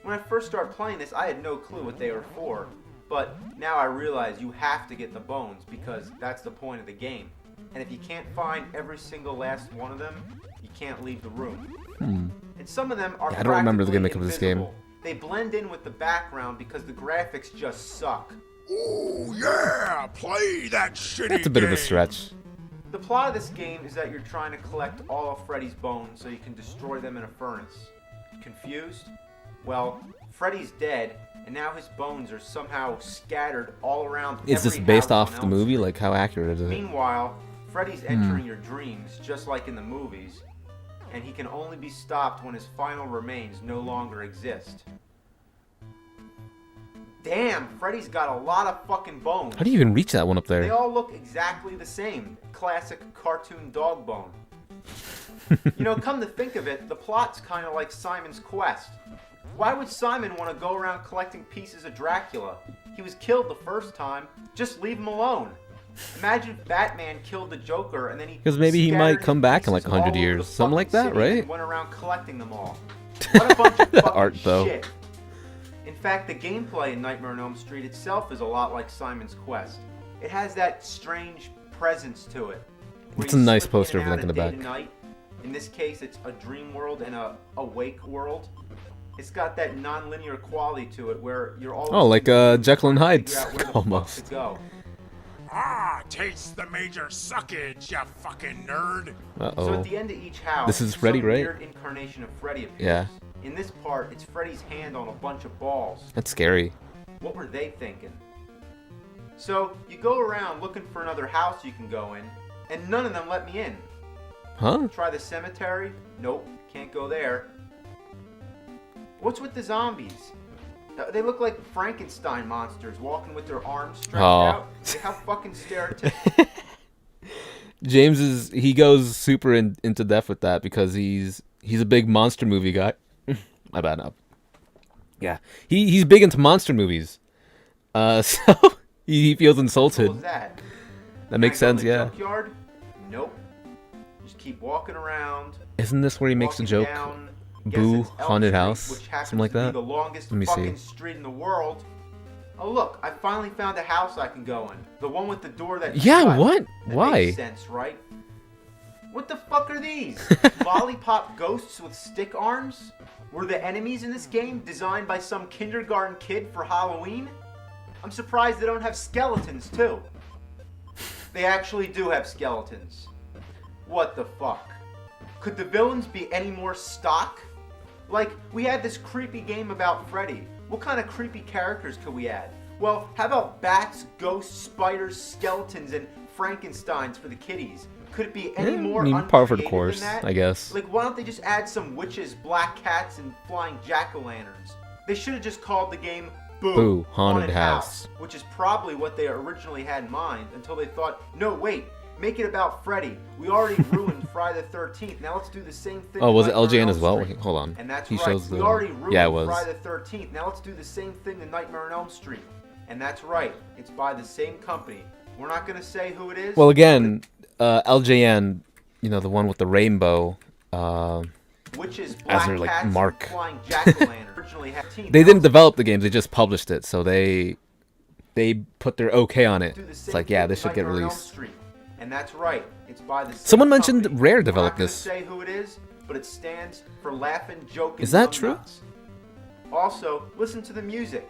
When I first started playing this, I had no clue what they were for, but now I realize you have to get the bones because that's the point of the game. And if you can't find every single last one of them, you can't leave the room. And some of them are Yeah, I don't remember the practically gimmick of this game. invisible. They blend in with the background because the graphics just suck. Oh yeah! Play that shitty That's a bit of a game. stretch. The plot of this game is that you're trying to collect all of Freddy's bones so you can destroy them in a furnace. Confused? Well, Freddy's dead, and now his bones are somehow scattered all around. Is this based off the movie? Like, how accurate is it? Meanwhile, Freddy's entering your dreams, just like in the movies, and he can only be stopped when his final remains no longer exist. Damn, Freddy's got a lot of fucking bones. How do you even reach that one up They there? all look exactly the same. Classic cartoon dog bone. You know, come to think of it, the plot's kind of like Simon's Quest. Why would Simon want to go around collecting pieces of Dracula? He was killed the first time. Just leave him alone. Imagine if Batman killed the Joker and then he... Because maybe he might scattered come his back in like pieces 100 all over years. the Something like fucking that, city right? and went around collecting them all. What a bunch of fucking Art, though. shit. In fact, the gameplay in Nightmare on Elm Street itself is a lot like Simon's Quest. It has that strange presence to it. where It's you a nice slip poster in of and Link in out the of day back. to night. In this case, it's a dream world and a awake world. It's got that non-linear quality to it where you're always... Oh, like Jekyll and Hyde, figure out where the fuck almost. to go. Ah, taste the major suckage, you fucking nerd. So Uh-oh. at the end of each house, This is Freddy, some right? weird incarnation of Freddy appears. Yeah. In this part, it's Freddy's hand on a bunch of balls. That's scary. What were they thinking? So you go around looking for another house you can go in, and none of them let me in. Huh? Try the cemetery? Nope, can't go there. What's with the zombies? They look like Frankenstein monsters walking with their arms stretched out. How fucking stereotypical. He goes super into depth with that because he's a big monster movie guy. My bad, no. Yeah, he's big into monster movies. So he feels insulted. What was that? That makes Can I go sense, in the yeah. Junkyard? Nope. Just keep walking around. Isn't this where he makes a walking joke? down, Boo, guess it's Elm haunted Street, house, which happens something like to be that. The longest Let me fucking see. street in the world. Oh look, I finally found a house I can go in. The one with the door that. Yeah, shut. what? That Why? Makes sense, right? What the fuck are these? Lollipop ghosts with stick arms? Were the enemies in this game designed by some kindergarten kid for Halloween? I'm surprised they don't have skeletons too. They actually do have skeletons. What the fuck? Could the villains be any more stock? Like, we had this creepy game about Freddy. What kind of creepy characters could we add? Well, how about bats, ghosts, spiders, skeletons, and Frankensteins for the kiddies? Could it be any more par for the uncreative course, than that? I guess. Like, why don't they just add some witches, black cats, and flying jack-o'-lanterns? They should have just called the game Boo, Haunted House. which is probably what they originally had in mind until they thought, no, wait, make it about Freddy. We already ruined Friday the 13th. Now let's do the same thing. Oh, was it to Nightmare on LJN as Elm well? Street. Hold on. And that's He right. shows the. We already ruined Yeah, it was. Friday the 13th. Now let's do the same thing to Nightmare on Elm Street. And that's right. It's by the same company. We're not going to say who it is. Well, again, LJN, you know, the one with the rainbow. Which is as black their, like, cats mark. flying jack-o'-lantern. Originally had They didn't develop the games; they just published it. So they put their okay on it. do the It's same like, yeah, thing this to should get Nightmare on Elm released. Street. And that's right. It's by the same Someone mentioned company. Rare We're developed not gonna this. say who it is, but it stands for Laughing, Joking, Is that true? Numbnuts. Also, listen to the music.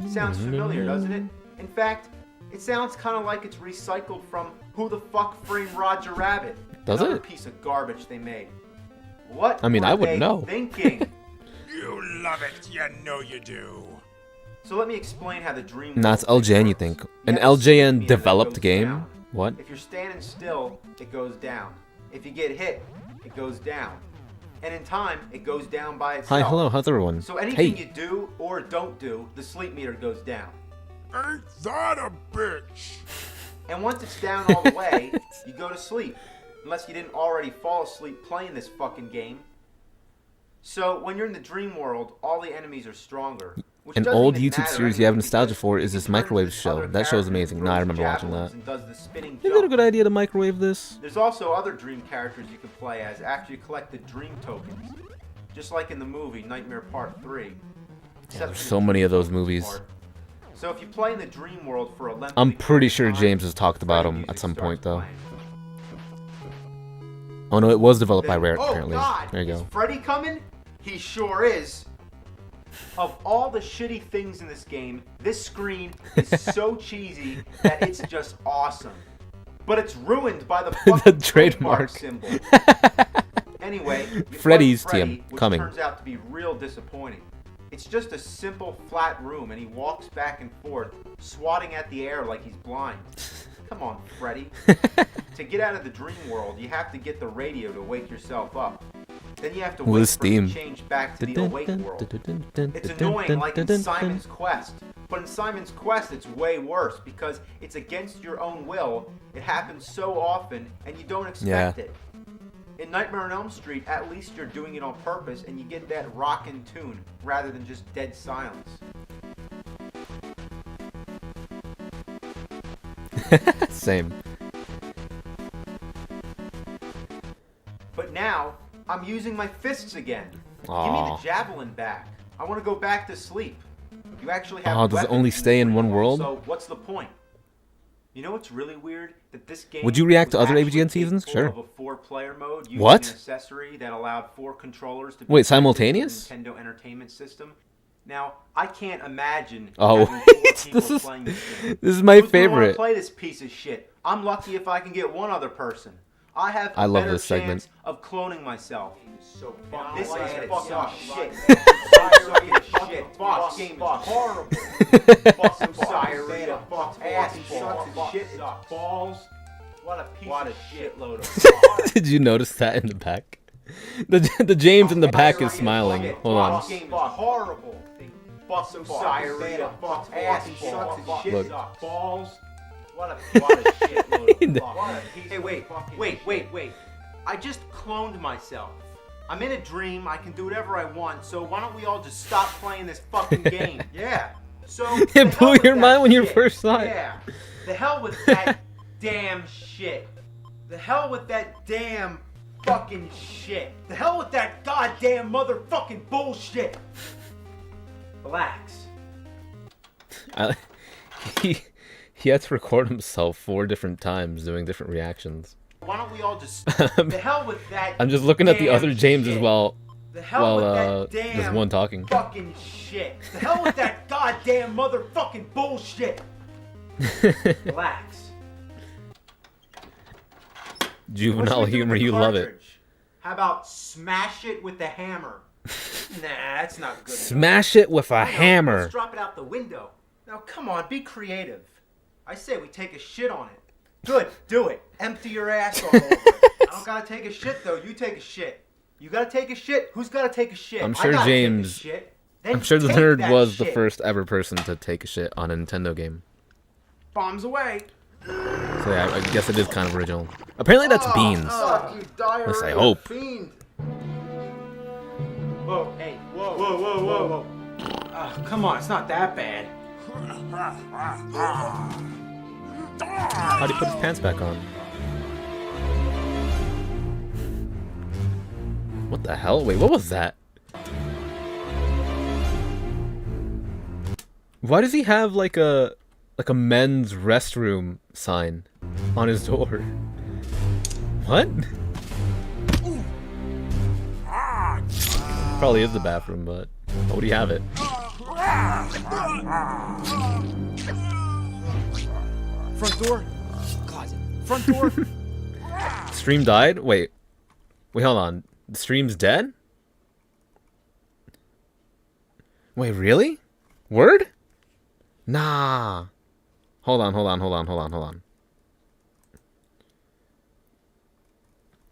Sounds familiar, doesn't it? In fact, it sounds kind of like it's recycled from Who the Fuck Framed Roger Rabbit? Does Another it? piece of garbage they made. What I mean, were I wouldn't they know. thinking? You love it, you know you do. So let me explain how the dream. Nah, it's world thing LJN, you works. think? You An have a sleep LJN meter that developed goes game? down. What? If you're standing still, it goes down. If you get hit, it goes down. And in time, it goes down by itself. Hi, hello, how's everyone? So anything Hey, you do or don't do, the sleep meter goes down. Ain't that a bitch? And once it's down all the way, you go to sleep. Unless you didn't already fall asleep playing this fucking game. So when you're in the dream world, all the enemies are stronger. Which an doesn't old even YouTube matter series you have anyway, nostalgia because for you is can this turn into microwave this show. other That show's character amazing. who Nah, I throws remember watching javelins that. and does the spinning Is it a jump. good idea to microwave this? There's also other dream characters you can play as after you collect the dream tokens. Just like in the movie Nightmare Part 3. Yeah, Except there's for so the many of dream those tokens movies. part. So if you play in the dream world for a lengthy I'm pretty period sure of time, James has talked about Freddy them music at some starts point, though. playing. Oh no, it was developed by Then, Rare, oh apparently. God, There you is go. Freddy coming? He sure is. Of all the shitty things in this game, this screen is so cheesy that it's just awesome. but it's ruined by the fucking trademark symbol. Anyway, you play Freddy's Freddy, TM which coming. turns out to be real disappointing. It's just a simple flat room, and he walks back and forth, swatting at the air like he's blind. Come on, Freddy. To get out of the dream world, you have to get the radio to wake yourself up. Then you have to wait for it to change back to the awake world. It's annoying like in Simon's Quest. But in Simon's Quest, it's way worse because it's against your own will. It happens so often, and you don't expect it. In Nightmare on Elm Street, at least you're doing it on purpose, and you get that rockin' tune rather than just dead silence. Same. But now, I'm using my fists again. Aww. Give me the javelin back. I want to go back to sleep. You actually have Does it weapons only in stay the in dream one world? So what's the point? You know what's really weird? That this game Would you react to was other actually AVGN seasons? capable Sure. Of a 4-player mode using What? an accessory that allowed 4 controllers to be Wait, connected to the simultaneous? Nintendo Entertainment System. Now, I can't imagine Oh, having 4 people this is playing this game. this is my Who's gonna favorite. wanna play this piece of shit? I'm lucky if I can get one other person. I have a I love better this segment. chance of cloning myself. So This is fucking fucking shit. shit. Boss game is horrible. Fucking diarrhea. Ass balls. Shit. Balls. What a piece of shitload of Did you notice that in the back? The James in the back is smiling. Hold on. Boss game is horrible. Fucking diarrhea. Ass balls. Shit. Look. Balls. What a shitload of fuck. Hey, wait. I just cloned myself. I'm in a dream. I can do whatever I want. So why don't we all just stop playing this fucking game? Yeah. So It the blew hell with your that mind when you shit. first saw it. Yeah. The hell with that damn shit. The hell with that damn fucking shit. The hell with that goddamn motherfucking bullshit. Relax. He had to record himself 4 different times doing different reactions. Why don't we all just the hell with that? I'm just looking at the damn other James shit. as well. The hell with that There's damn one talking. fucking shit. The hell with that goddamn motherfucking bullshit. Relax. Juvenile What should we do humor, with the you love it. cartridge? How about smash it with the hammer? Nah, that's not good enough. Smash it with a I know, hammer. Let's drop it out the window. Now, come on, be creative. I say we take a shit on it. Good, do it. Empty your ass all over it. I don't gotta take a shit, though. You take a shit. You gotta take a shit? Who's gotta take a shit? I'm I sure gotta take a James- shit. Then I'm sure the take nerd that was the shit. first ever person to take a shit on a Nintendo game. Bombs away. So yeah, I guess it is kind of original. Apparently that's beans. Oh, you diarrhea Yes, I hope. fiend. Whoa, hey, whoa. Come on, it's not that bad. How'd he put his pants back on? What the hell? Wait, what was that? Why does he have like a men's restroom sign on his door? What? Probably is the bathroom, but why would he have it? Front door. Closet. Front door. Stream died? Wait, hold on. The stream's dead? Wait, really? Word? Nah. Hold on.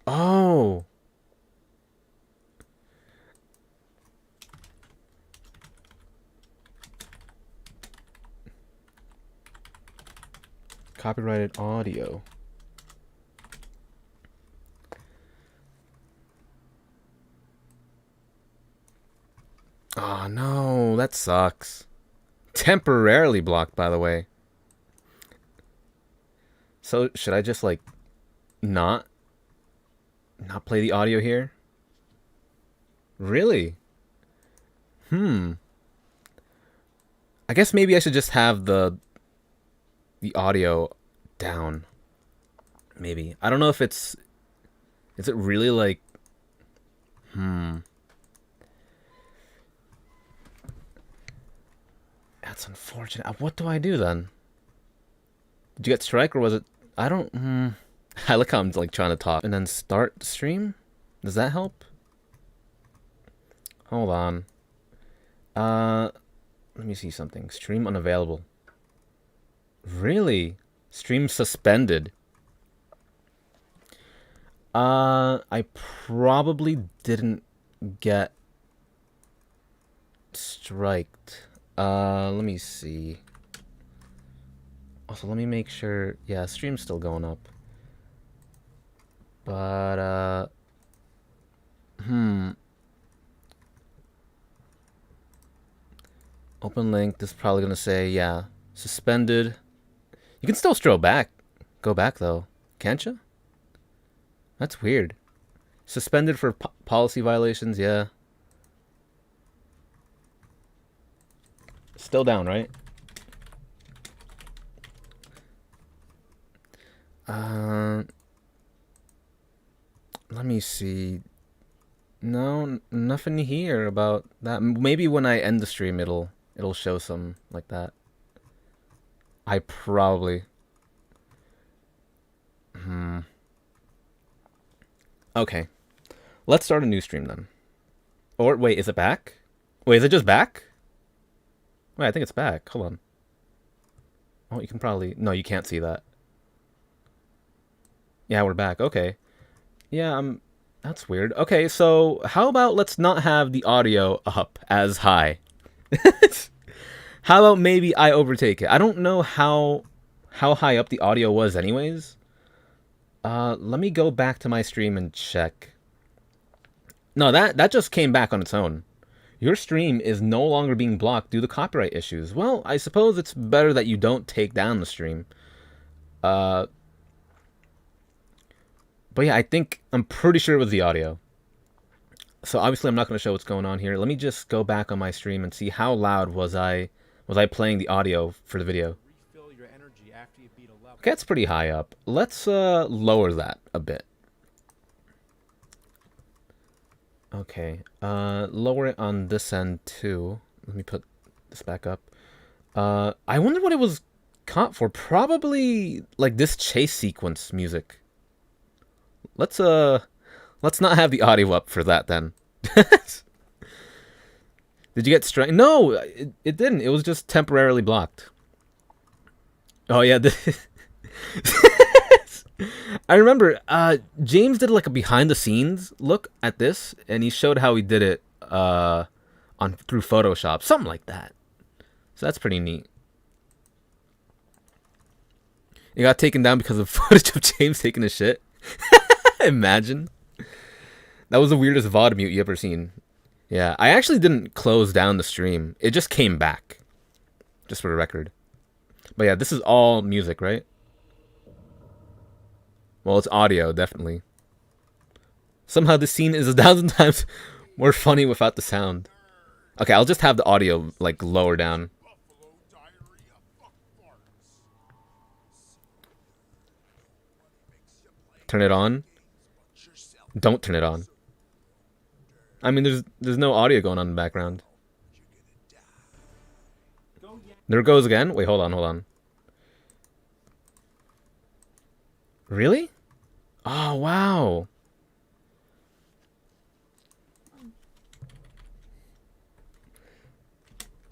Oh. Copyrighted audio. Oh no, that sucks. Temporarily blocked, by the way. So should I just like not play the audio here? Really? I guess maybe I should just have the audio down. Maybe. I don't know if is it really like That's unfortunate. What do I do then? Did you get strike or was it I don't. I like how I'm like trying to talk and then start stream. Does that help? Hold on. Let me see something. Stream unavailable. Really? Stream suspended. I probably didn't get striked. Let me see. Also, let me make sure. Yeah, stream's still going up. But, open link. This is probably gonna say, yeah, suspended. You can still stroll back. Go back, though. Can't you? That's weird. Suspended for policy violations, yeah. Still down, right? Let me see. No, nothing here about that. Maybe when I end the stream, it'll show some like that. I probably. Okay. Let's start a new stream then. Or wait, is it back? Wait, is it just back? Wait, I think it's back. Hold on. Oh, you can probably... No, you can't see that. Yeah, we're back. Okay. Yeah, that's weird. Okay, so how about let's not have the audio up as high? How about maybe I overtake it? I don't know how high up the audio was anyways. Let me go back to my stream and check. No, that just came back on its own. Your stream is no longer being blocked due to copyright issues. Well, I suppose it's better that you don't take down the stream. But yeah, I'm pretty sure it was the audio. So obviously I'm not going to show what's going on here. Let me just go back on my stream and see how loud was I playing the audio for the video. Okay, that's pretty high up. Let's lower that a bit. Okay, lower it on this end too. Let me put this back up. I wonder what it was caught for. Probably like this chase sequence music. Let's not have the audio up for that then. Did you get strike? No, it didn't. It was just temporarily blocked. Oh yeah, I remember James did like a behind the scenes look at this, and he showed how he did it through Photoshop, something like that. So that's pretty neat. It got taken down because of footage of James taking a shit. Imagine. That was the weirdest VOD mute you ever seen. Yeah, I actually didn't close down the stream. It just came back. Just for the record. But yeah, this is all music, right? Well, it's audio, definitely. Somehow this scene is 1,000 times more funny without the sound. Okay, I'll just have the audio, like, lower down. Turn it on. Don't turn it on. I mean, there's no audio going on in the background. There it goes again. Wait, hold on. Really? Oh, wow.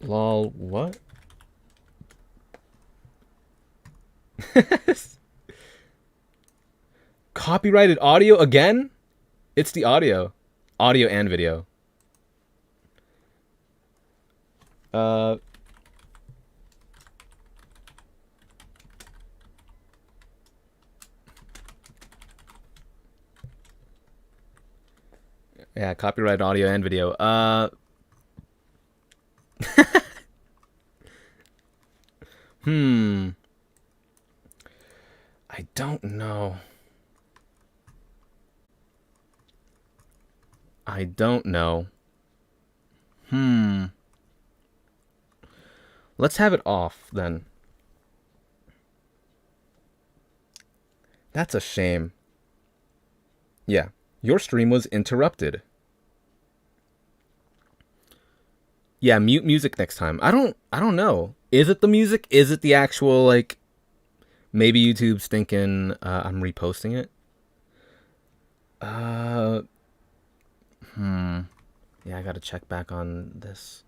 Lol, what? Copyrighted audio again? It's the audio. Audio and video. Yeah, copyright audio and video. I don't know. Let's have it off then. That's a shame. Yeah, your stream was interrupted. Yeah, mute music next time. I don't know. Is it the music? Is it the actual like Maybe YouTube's thinking I'm reposting it. Yeah, I gotta check back on this.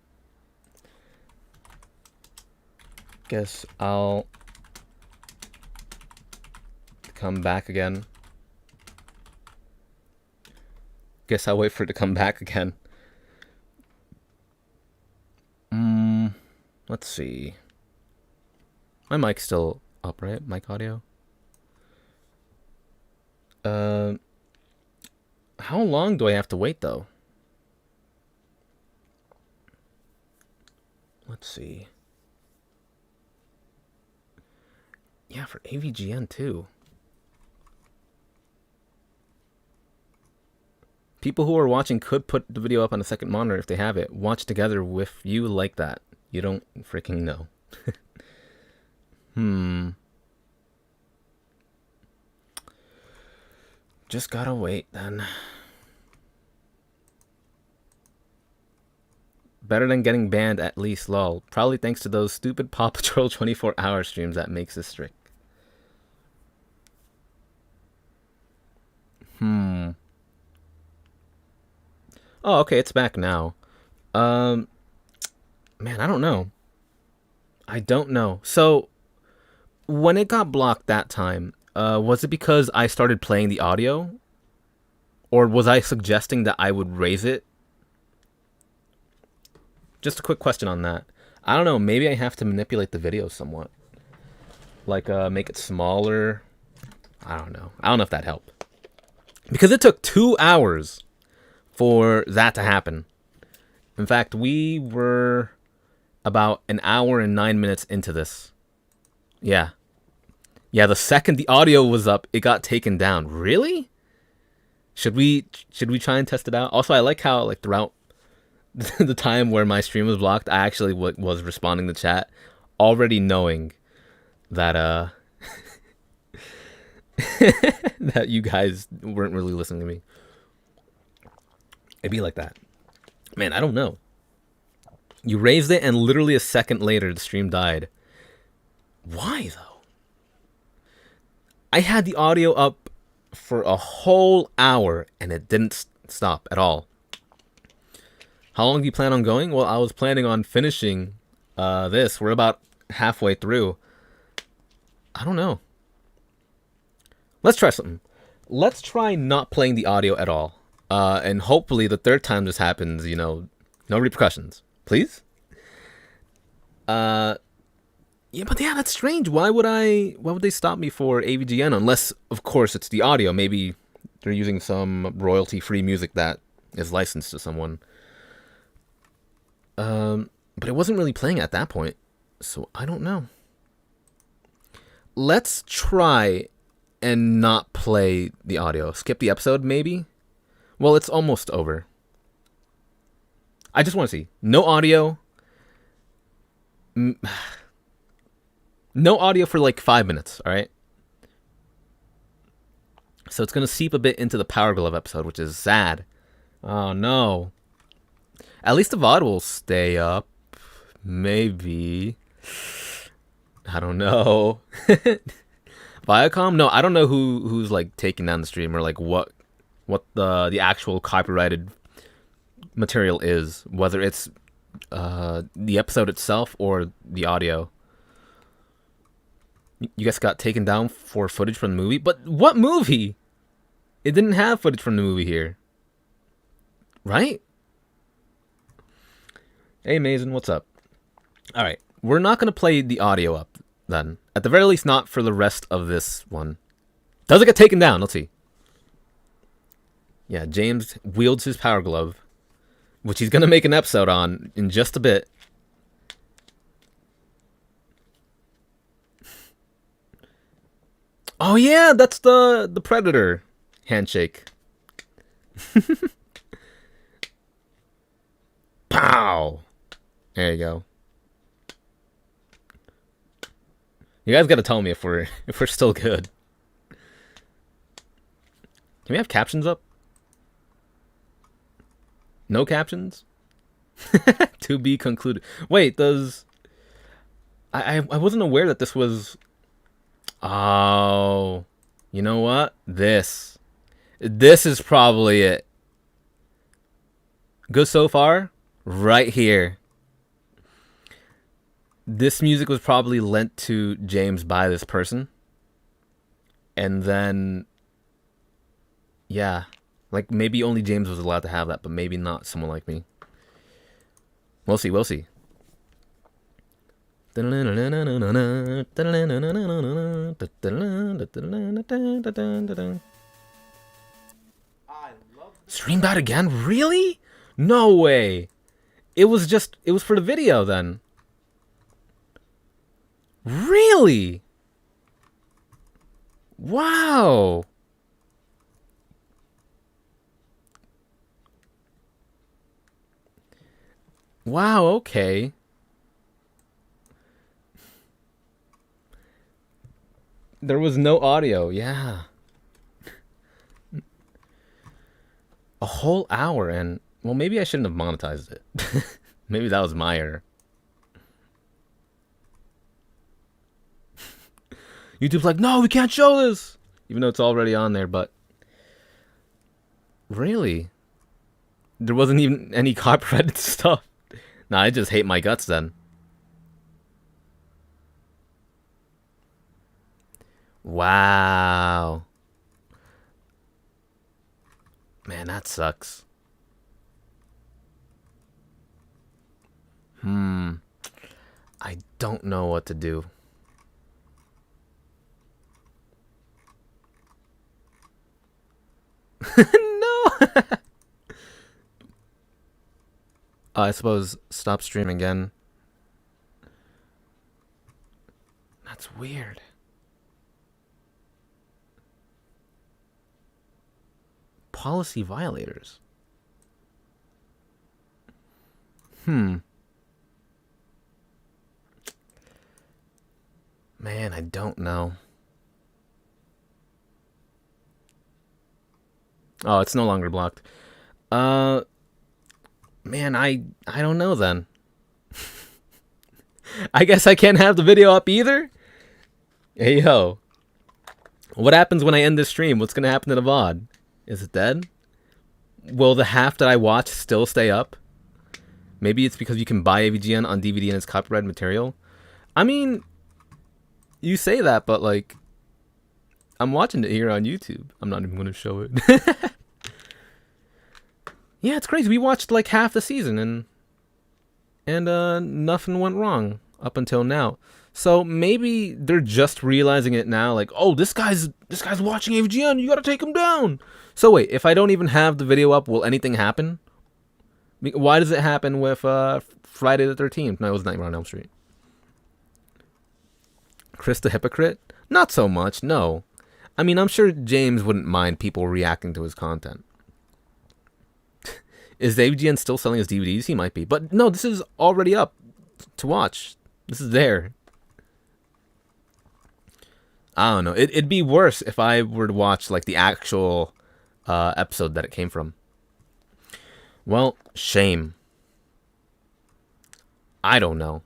Guess I'll come back again. Guess I'll wait for it to come back again. Let's see. My mic's still up, right? Mic audio. How long do I have to wait, though? Let's see. Yeah, for AVGN, too. People who are watching could put the video up on a second monitor if they have it. Watch together with you like that. You don't freaking know. Just gotta wait, then. Better than getting banned, at least, lol. Probably thanks to those stupid Paw Patrol 24-hour streams that makes this strict. Oh, okay, it's back now. Man, I don't know. I don't know. So, when it got blocked that time, was it because I started playing the audio? Or was I suggesting that I would raise it? Just a quick question on that. I don't know, maybe I have to manipulate the video somewhat. Like, make it smaller. I don't know. I don't know if that helped. Because it took 2 hours for that to happen. In fact, we were about 1 hour and 9 minutes into this. Yeah. Yeah, the second the audio was up, it got taken down. Really? Should we try and test it out? Also, I like how, like, throughout the time where my stream was blocked, I actually was responding to chat, already knowing that that you guys weren't really listening to me. It'd be like that. Man, I don't know. You raised it and literally a second later the stream died. Why though? I had the audio up for a whole hour and it didn't stop at all. How long do you plan on going? Well, I was planning on finishing this. We're about halfway through. I don't know. Let's try something. Let's try not playing the audio at all. And hopefully the third time this happens, you know, no repercussions. Please? Yeah, but yeah, that's strange. Why would they stop me for AVGN? Unless, of course, it's the audio. Maybe they're using some royalty-free music that is licensed to someone. But it wasn't really playing at that point. So I don't know. Let's try and not play the audio. Skip the episode, maybe? Well, it's almost over. I just want to see. No audio. No audio for like 5 minutes, alright? So it's going to seep a bit into the Power Glove episode, which is sad. Oh, no. At least the VOD will stay up. Maybe. I don't know. Viacom? No, I don't know who's like taking down the stream or like what the actual copyrighted material is, whether it's the episode itself or the audio. You guys got taken down for footage from the movie? But what movie? It didn't have footage from the movie here. Right? Hey, Mason, what's up? Alright, we're not going to play the audio up, then. At the very least, not for the rest of this one. Does it get taken down? Let's see. Yeah, James wields his Power Glove, which he's going to make an episode on in just a bit. Oh yeah, that's the Predator handshake. Pow! There you go. You guys gotta tell me if we're still good. Can we have captions up? No captions? To be concluded. Wait, does... I wasn't aware that this was Oh, you know what? This is probably it. Good so far? Right here. This music was probably lent to James by this person. And then, yeah, like maybe only James was allowed to have that, but maybe not someone like me. We'll see, we'll see. I love Stream that again? Really? No way. It was for the video then. Really? Wow. Wow, okay. There was no audio, yeah. A whole hour, and well, maybe I shouldn't have monetized it. Maybe that was my error. YouTube's like, no, we can't show this, even though it's already on there. But really, there wasn't even any copyrighted stuff. Nah, I just hate my guts then. Wow. Man, that sucks. I don't know what to do. No. I suppose stop streaming again. That's weird. Policy violators. Man, I don't know. Oh, it's no longer blocked. Man, I don't know then. I guess I can't have the video up either? Hey, yo. What happens when I end this stream? What's gonna happen to the VOD? Is it dead? Will the half that I watch still stay up? Maybe it's because you can buy AVGN on DVD and it's copyrighted material. I mean, you say that, but like, I'm watching it here on YouTube. I'm not even going to show it. Yeah, it's crazy. We watched like half the season and nothing went wrong up until now. So maybe they're just realizing it now, like, oh, this guy's watching AVGN. You got to take him down. So wait, if I don't even have the video up, will anything happen? Why does it happen with Friday the 13th? No, it was Nightmare on Elm Street. Chris the Hypocrite? Not so much, no. I mean, I'm sure James wouldn't mind people reacting to his content. Is AVGN still selling his DVDs? He might be. But no, this is already up to watch. This is there. I don't know. It'd be worse if I were to watch like the actual episode that it came from. Well, shame. I don't know.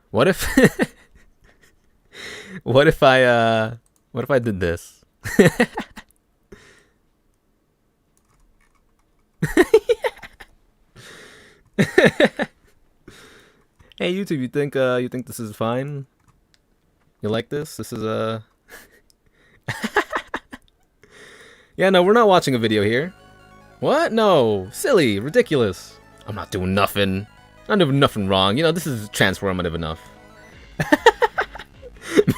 What if what if I did this? Hey YouTube, you think this is fine? You like this? This is Yeah, no, we're not watching a video here. What? No. Silly. Ridiculous. I'm not doing nothing. I'm doing nothing wrong. You know, this is transformative enough.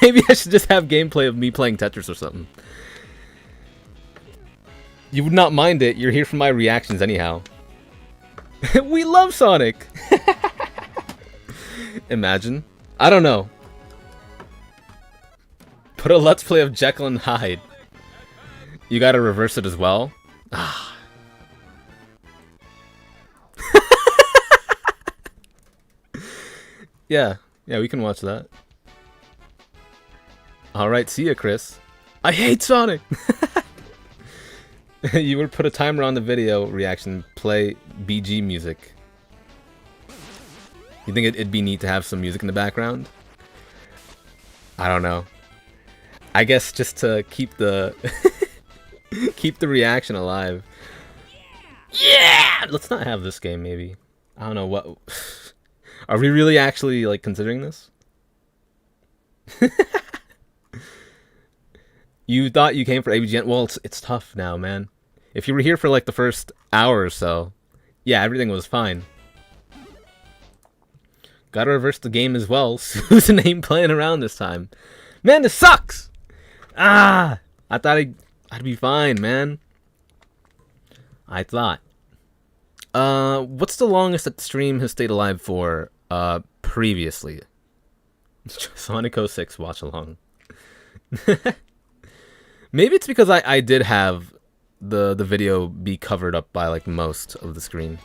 Maybe I should just have gameplay of me playing Tetris or something. You would not mind it. You're here for my reactions anyhow. We love Sonic. Imagine. I don't know. Put a Let's Play of Jekyll and Hyde. You gotta reverse it as well. Ah. Yeah, we can watch that. Alright, see ya, Chris. I hate Sonic! You would put a timer on the video reaction, play BG music. You think it'd be neat to have some music in the background? I don't know. I guess just to keep the keep the reaction alive. Yeah! Let's not have this game, maybe. I don't know what... Are we really actually, like, considering this? You thought you came for AVGN? Well, it's tough now, man. If you were here for, like, the first hour or so, yeah, everything was fine. Gotta reverse the game as well. Susan ain't playing around this time. Man, this sucks! Ah! I thought I'd be fine, man. I thought. What's the longest that the stream has stayed alive for, previously? Sonic 06 watch along. Maybe it's because I did have the video be covered up by, like, most of the screen.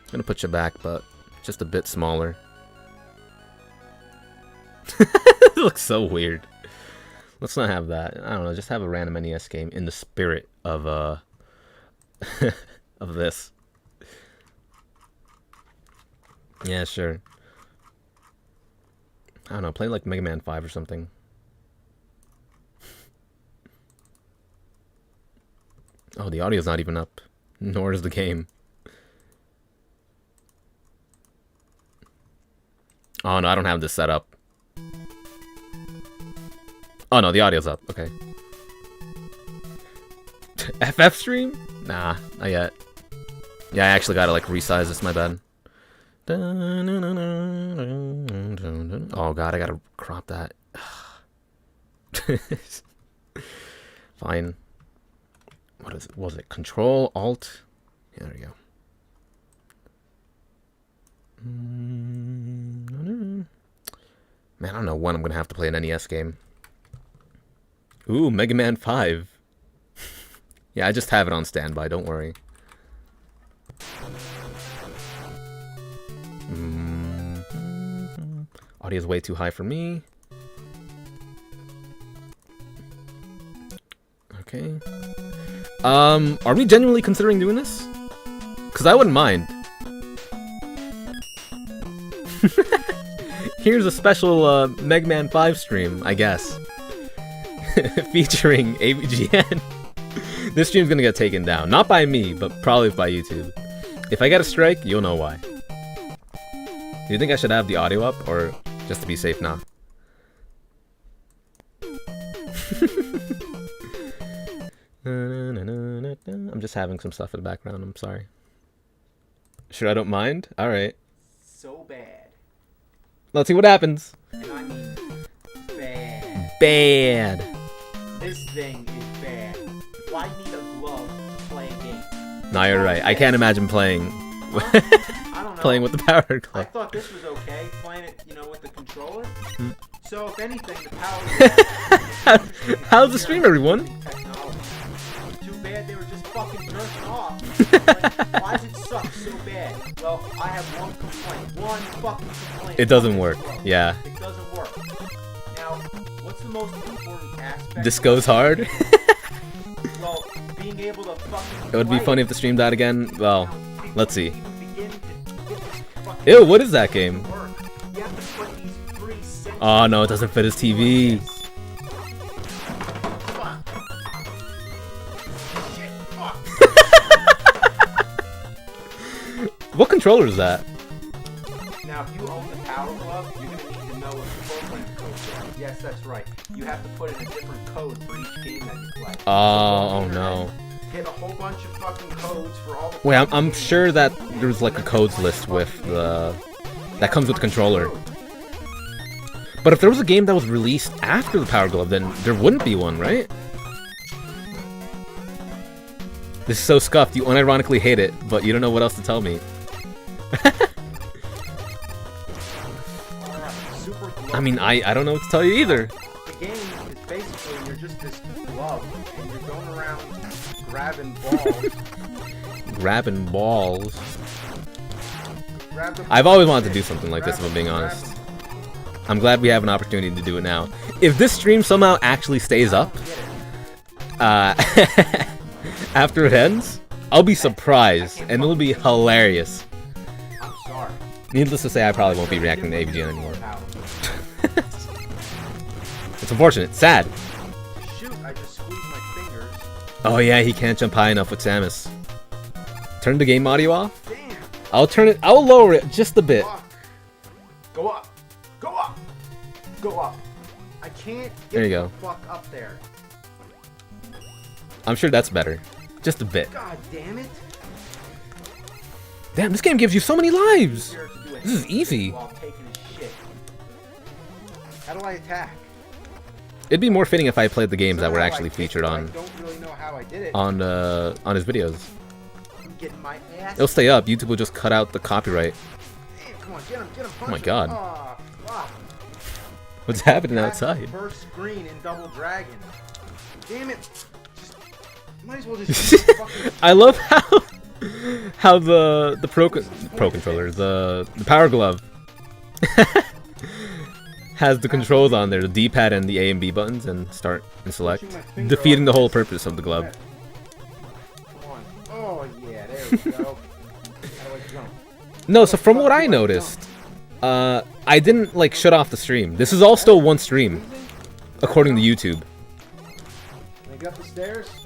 I'm gonna put you back, but just a bit smaller. It looks so weird. Let's not have that. I don't know, just have a random NES game in the spirit of, of this. Yeah, sure. I don't know, play like Mega Man 5 or something. Oh, the audio's not even up. Nor is the game. Oh no, I don't have this set up. Oh no, the audio's up. Okay. FF stream? Nah, not yet. Yeah, I actually gotta like resize this, my bad. Oh god, I gotta crop that. Fine. What is it? Was it Control Alt? Yeah, there we go. Man, I don't know when I'm gonna have to play an NES game. Ooh, Mega Man 5. Yeah, I just have it on standby, don't worry. Audio's way too high for me. Okay. Are we genuinely considering doing this? Because I wouldn't mind. Here's a special Mega Man 5 stream, I guess. Featuring AVGN. This stream's gonna get taken down. Not by me, but probably by YouTube. If I get a strike, you'll know why. Do you think I should have the audio up, or just to be safe now? I'm just having some stuff in the background, I'm sorry. Sure, I don't mind? Alright. So bad. Let's see what happens. And I mean bad. Bad. This thing is bad. Why need a glove to play a game? No, you're right. I can't imagine playing I don't know. playing with the power I glove. thought this was okay, playing it, you know, with the controller. So if anything, the power How's the stream, everyone? technology. Too bad they were just fucking jerking off. Like, why does it suck so bad? Well, I have one complaint. One fucking complaint. It doesn't work. Yeah. It doesn't work. Now, what's the most important aspect? This goes hard. Well, being able to fucking It would be play funny if the stream died again. Well, let's see. even begin to get this fucking Ew, what is that game? work. You have to put these 3 cents. Oh no, it doesn't fit his TV. Fuck. Shit, fuck. What controller is that? Now, if you own the Power Glove, you're going to need to know what the program codes are. Yes, that's right. You have to put in a different code for each game that you play. Oh no. Get a whole bunch of fucking codes for all the... Wait, I'm sure that there's like a codes list with the... that comes with the controller. But if there was a game that was released after the Power Glove, then there wouldn't be one, right? This is so scuffed, you unironically hate it, but you don't know what else to tell me. I mean, I don't know what to tell you either. The game is basically, you're just this glove, and you're going around grabbing balls. Grabbing balls. Grab the I've always wanted to do something like this, if I'm being honest. I'm glad we have an opportunity to do it now. If this stream somehow actually stays up, after it ends, I'll be surprised, and it'll be hilarious. I'm sorry. Needless to say, I probably won't be reacting to AVGN anymore. It's unfortunate. Sad. Oh yeah, he can't jump high enough with Samus. Turn the game audio off? Damn. I'll lower it just a bit. Fuck. Go up. Go up. Go up. I can't get There you go. the fuck up there. I'm sure that's better. Just a bit. God damn it. Damn, this game gives you so many lives. Here to do a This is easy. while taking a shit. How do I attack? It'd be more fitting if I played the games that were Somehow I actually kicked featured it, on I don't really know how I did it. on his videos. I'm getting my ass. It'll stay up. YouTube will just cut out the copyright. Damn, come on, get him, punch Oh my him. God. Oh, fuck. What's happening That's the outside? First screen in Double Dragon. Damn it. Just, might as well just fucking I love how the pro controller, the power glove has the controls on there, the D-pad and the A and B buttons, and start and select, defeating the whole purpose of the glove. Come on. Oh yeah, there we go. How do I jump? No, so from what I noticed, I didn't like shut off the stream. This is all still one stream, according to YouTube. Can I get up the stairs? Can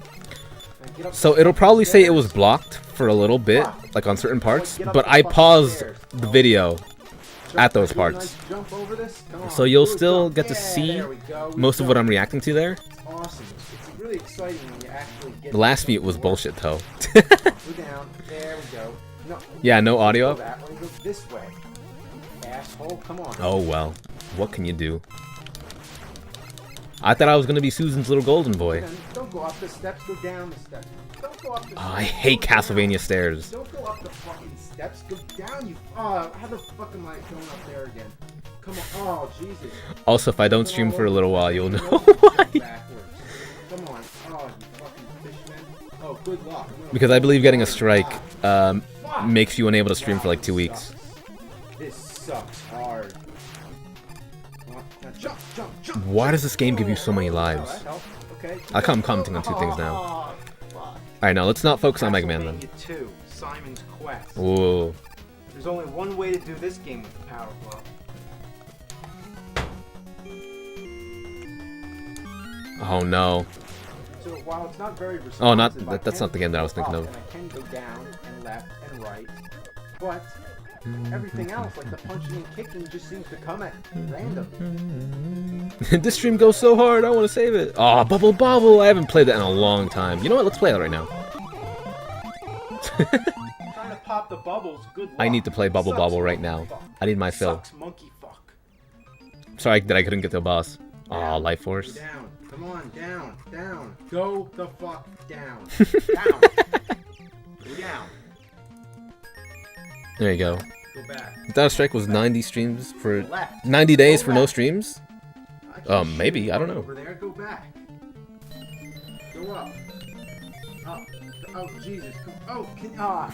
I get up So it'll probably say it was blocked for a little bit, like on certain parts, but I paused the video at those parts. Jump over this? Come on. So you'll Do a still jump. get to Yeah, see there we go. most of what I'm reacting to there. Awesome. It's really exciting when you actually get The last mute was bullshit though. Go down. There we go. No. Yeah, no audio Go up. that way. Go this way. Asshole, come on. Oh well, what can you do? I thought I was gonna be Susan's little golden boy. Don't go up the steps. Go down the steps. Don't go up the steps. Oh, I hate Go down. Castlevania stairs. Don't go up the fucking steps. Go down, you. How the fuck am I going up there again? Come on. Oh, Jesus. Also, if I don't stream for a little while, you'll know Jump why. backwards. Come on. Oh, you fucking fishman. Oh, good luck. Because I believe getting a strike makes you unable to stream for like 2 weeks. This sucks hard. Come on. Now jump, jump, jump. Why does this game give you so many Oh, lives? that helped. Okay. I'm commenting on two things now. Oh, fuck. Alright, now let's not focus on Mega Man then. Castlevania 2, Simon's Quest. Whoa. There's only one way to do this game with the Power Glove. Oh no. So while it's not very responsive, Oh, not I that's can not the game that I was thinking up, of. and I can go down and left and right, but everything else, like the punching and kicking, just seems to come at random. This stream goes so hard, I want to save it. Oh, Bubble Bobble! I haven't played that in a long time. You know what? Let's play that right now. Trying to pop the bubbles, good luck. I need to play Bubble Sucks Bobble right monkey now. fuck. I need my fill. Sucks monkey fuck. Sorry that I couldn't get to a boss. Oh, Life Force. Go down. Come on, down, down. Go the fuck down. Down. Go down. There you go. Go back. Without a Strike was 90 streams for Left. 90 days Go for no left. streams. I can Maybe, shoot I don't right know. Over there, go back. Go up. Up. Oh Jesus. Oh,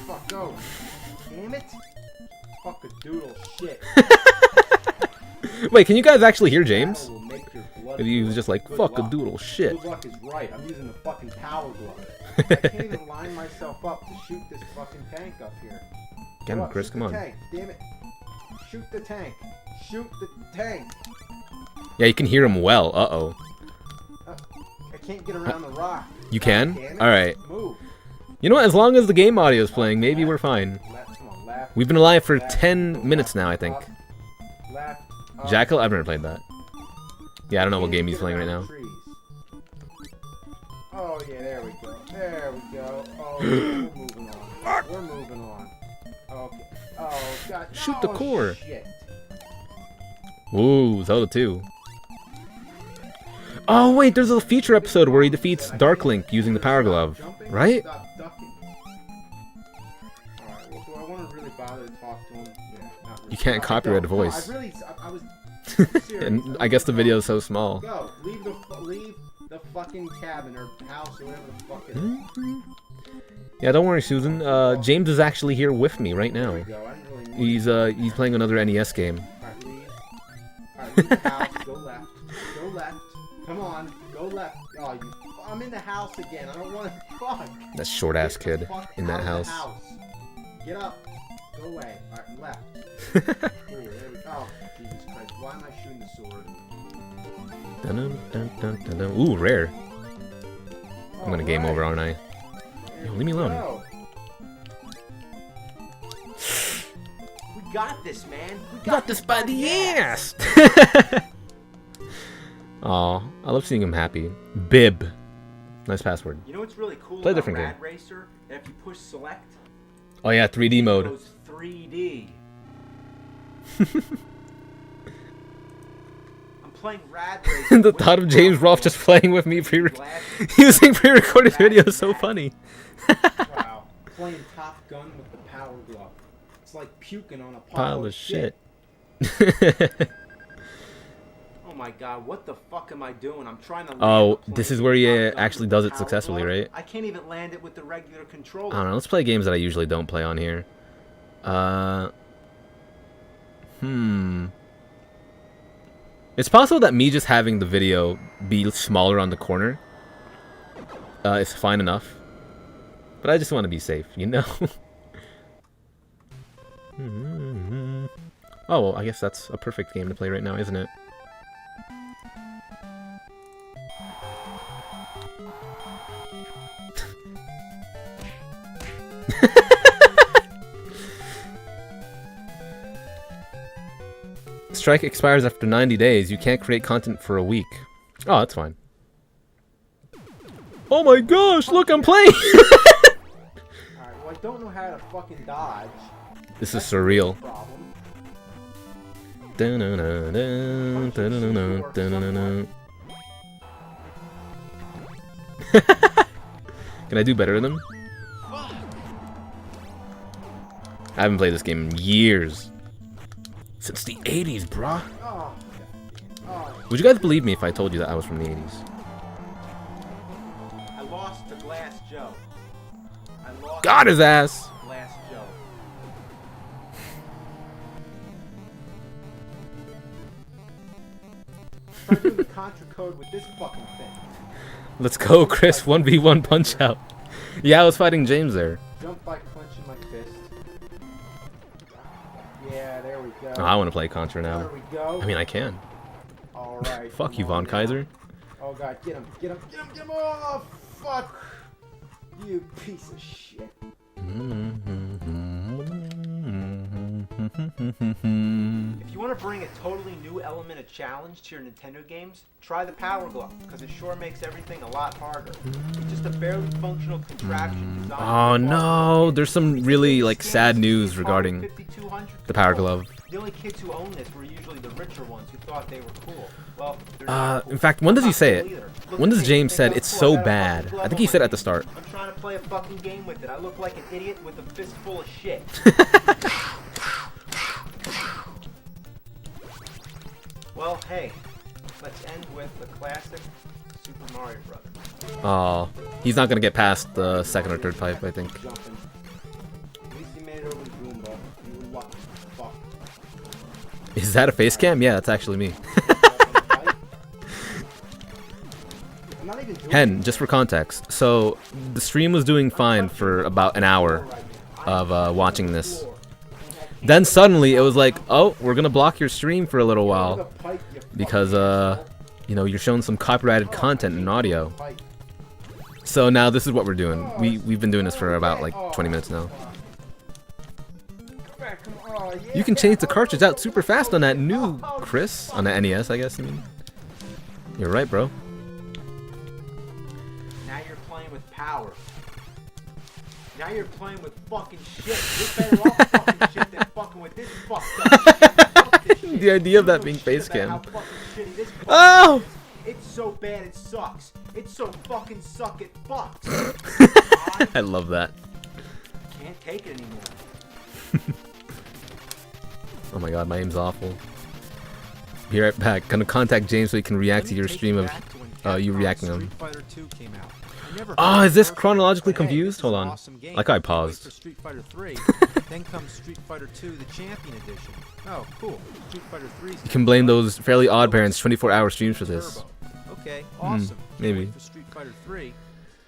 fuck. Go. Damn it. Fuck a doodle shit. Wait, can you guys actually hear James? Will make your blood If he was boil. just like, Good fuck a luck. doodle shit. Good luck is right. I'm using the fucking power glove. I can't even line myself up to shoot this fucking tank up here. Get him, Go up, Chris, shoot come the on. Tank. Damn it. Shoot the tank. Shoot the tank. Yeah, you can hear him well. Uh-oh. I can't get around the rock. You God can? damn it. Alright. Move. You know what? As long as the game audio is playing, maybe we're fine. Left, come on, left. We've been alive for left, 10 minutes now, I think. up, left, up. Jackal? I've never played that. Yeah, I don't know what Can't game he's get playing right around now. trees. Oh yeah, there we go. There we go. Oh, we're moving on. We're moving on. Okay. Oh god. Shoot the Oh, core. Shit. Ooh, Zelda 2. Oh, wait, there's a feature episode where he defeats Dark Link using the Power Glove, Jumping, right? Stop ducking. Alright, well, do I want to really bother to talk to him? Yeah, not really. You can't No, copyright a no, voice. I was serious. And I guess the video is so small. Go. Leave the fucking cabin or house or whatever the fuck it is. Yeah, don't worry, Susan. James is actually here with me right now. There we go. I didn't really know. He's playing another NES game. Alright, leave. Alright, leave the house. Go left. Go left. Come on. Go left. Oh, I'm in the house again. I don't want to. Fuck. That short ass Get the kid fuck in that out of house. the Get up. Go away. Alright, left. Cool, there we go. Oh, Jesus Christ. Why am I shooting the sword? Dun, dun, dun, dun, dun. Ooh, rare. I'm gonna game over, aren't I? Yo, leave me alone. We got this, man. We Got this by the ass! Aw, I love seeing him happy. Bib. Nice password. You know what's really cool Play a about different Rad game. Racer? That if you push select, Oh yeah, 3D it mode. goes 3D. I'm playing Rad Racer. The thought of James Rolfe just playing with me using pre-recorded videos is so funny. Wow. Playing Top Gun with the Power Glove. It's like puking on a Pile of shit. Oh my god, what the fuck am I doing? I'm trying to land Oh, the plane this is where he with Top Gun actually with does the it Power successfully, Glove. right? I can't even land it with the regular controller. I don't know, let's play games that I usually don't play on here. It's possible that me just having the video be smaller on the corner is fine enough. But I just want to be safe, you know? Oh, well, I guess that's a perfect game to play right now, isn't it? Strike expires after 90 days. You can't create content for a week. Oh, that's fine. Oh my gosh, look, I'm playing! Alright, well, I don't know how to fucking dodge. This is surreal. Problem. Can I do better than him? I haven't played this game in years. Since the 80s, brah. Oh, Would you guys believe me if I told you that I was from the 80s? I lost to Glass Joe. I lost Got his ass! to Glass Joe. try doing the Contra code with this fucking thing. Let's go, Chris. 1v1 punch out. Yeah, I was fighting James there. Jump by clenching my fist. Yeah, there we go. Oh, I want to play Contra There now. we go. I mean, I can. Alright. Fuck you, come on Von Kaiser. Oh god, get him, get him, get him, get him! Oh, fuck! You piece of shit. If you want to bring a totally new element of challenge to your Nintendo games, try the Power Glove, because it sure makes everything a lot harder. It's just a barely functional contraption designed Oh for no, kids. there's some really like sad news It's regarding 5200 the Power controls. Glove. The only kids who own this were usually the richer ones who thought they were cool. Well, they're not cool. In fact, when does I'm he not say cool it? either. Look When at does me. James Think said I'm it's cool? so I got a bad? fucking glove I think on he my said it at the feet. start. I'm trying to play a fucking game with it. I look like an idiot with a fistful of shit. Well, hey, let's end with the classic Super Mario Brothers. Oh, he's not gonna get past the second or third pipe, I think. Jumping. At least you made it over the Goomba. You were lucky. Fuck. Is that a face cam? Yeah, that's actually me. I'm not even doing Hen, just for context. So, the stream was doing fine for about an hour of watching this. Then suddenly it was like, oh, we're gonna block your stream for a little while. Because, you know, you're showing some copyrighted content in audio. So now this is what we're doing. We've been doing this for about like 20 minutes now. You can change the cartridge out super fast on that new Chris. On the NES, I guess, I mean. You're right, bro. Now you're playing with power. Now you're playing with fucking shit. You're better off fucking shit than fucking with this fucked up shit. Fuck this shit. The idea of You that know being shit face about cam. how fucking shitty this fucking Oh! is. It's so bad it sucks. It's so fucking suck it fucks. I love that. Can't take it anymore. Oh my god, my aim's awful. Be right back. Gonna contact James so he can react to your stream of you reacting to him. Street Fighter 2 came out. I never Oh, heard is this of it, chronologically but hey, confused? this is Hold an on. awesome game. Like I Wait paused. for Street Fighter 3. Then comes Street Fighter 2, the Champion Edition. Oh, cool. Street Fighter 3. You can blame those Fairly Odd Parents 24-hour streams for this. Okay, awesome. maybe. For Street Fighter 3,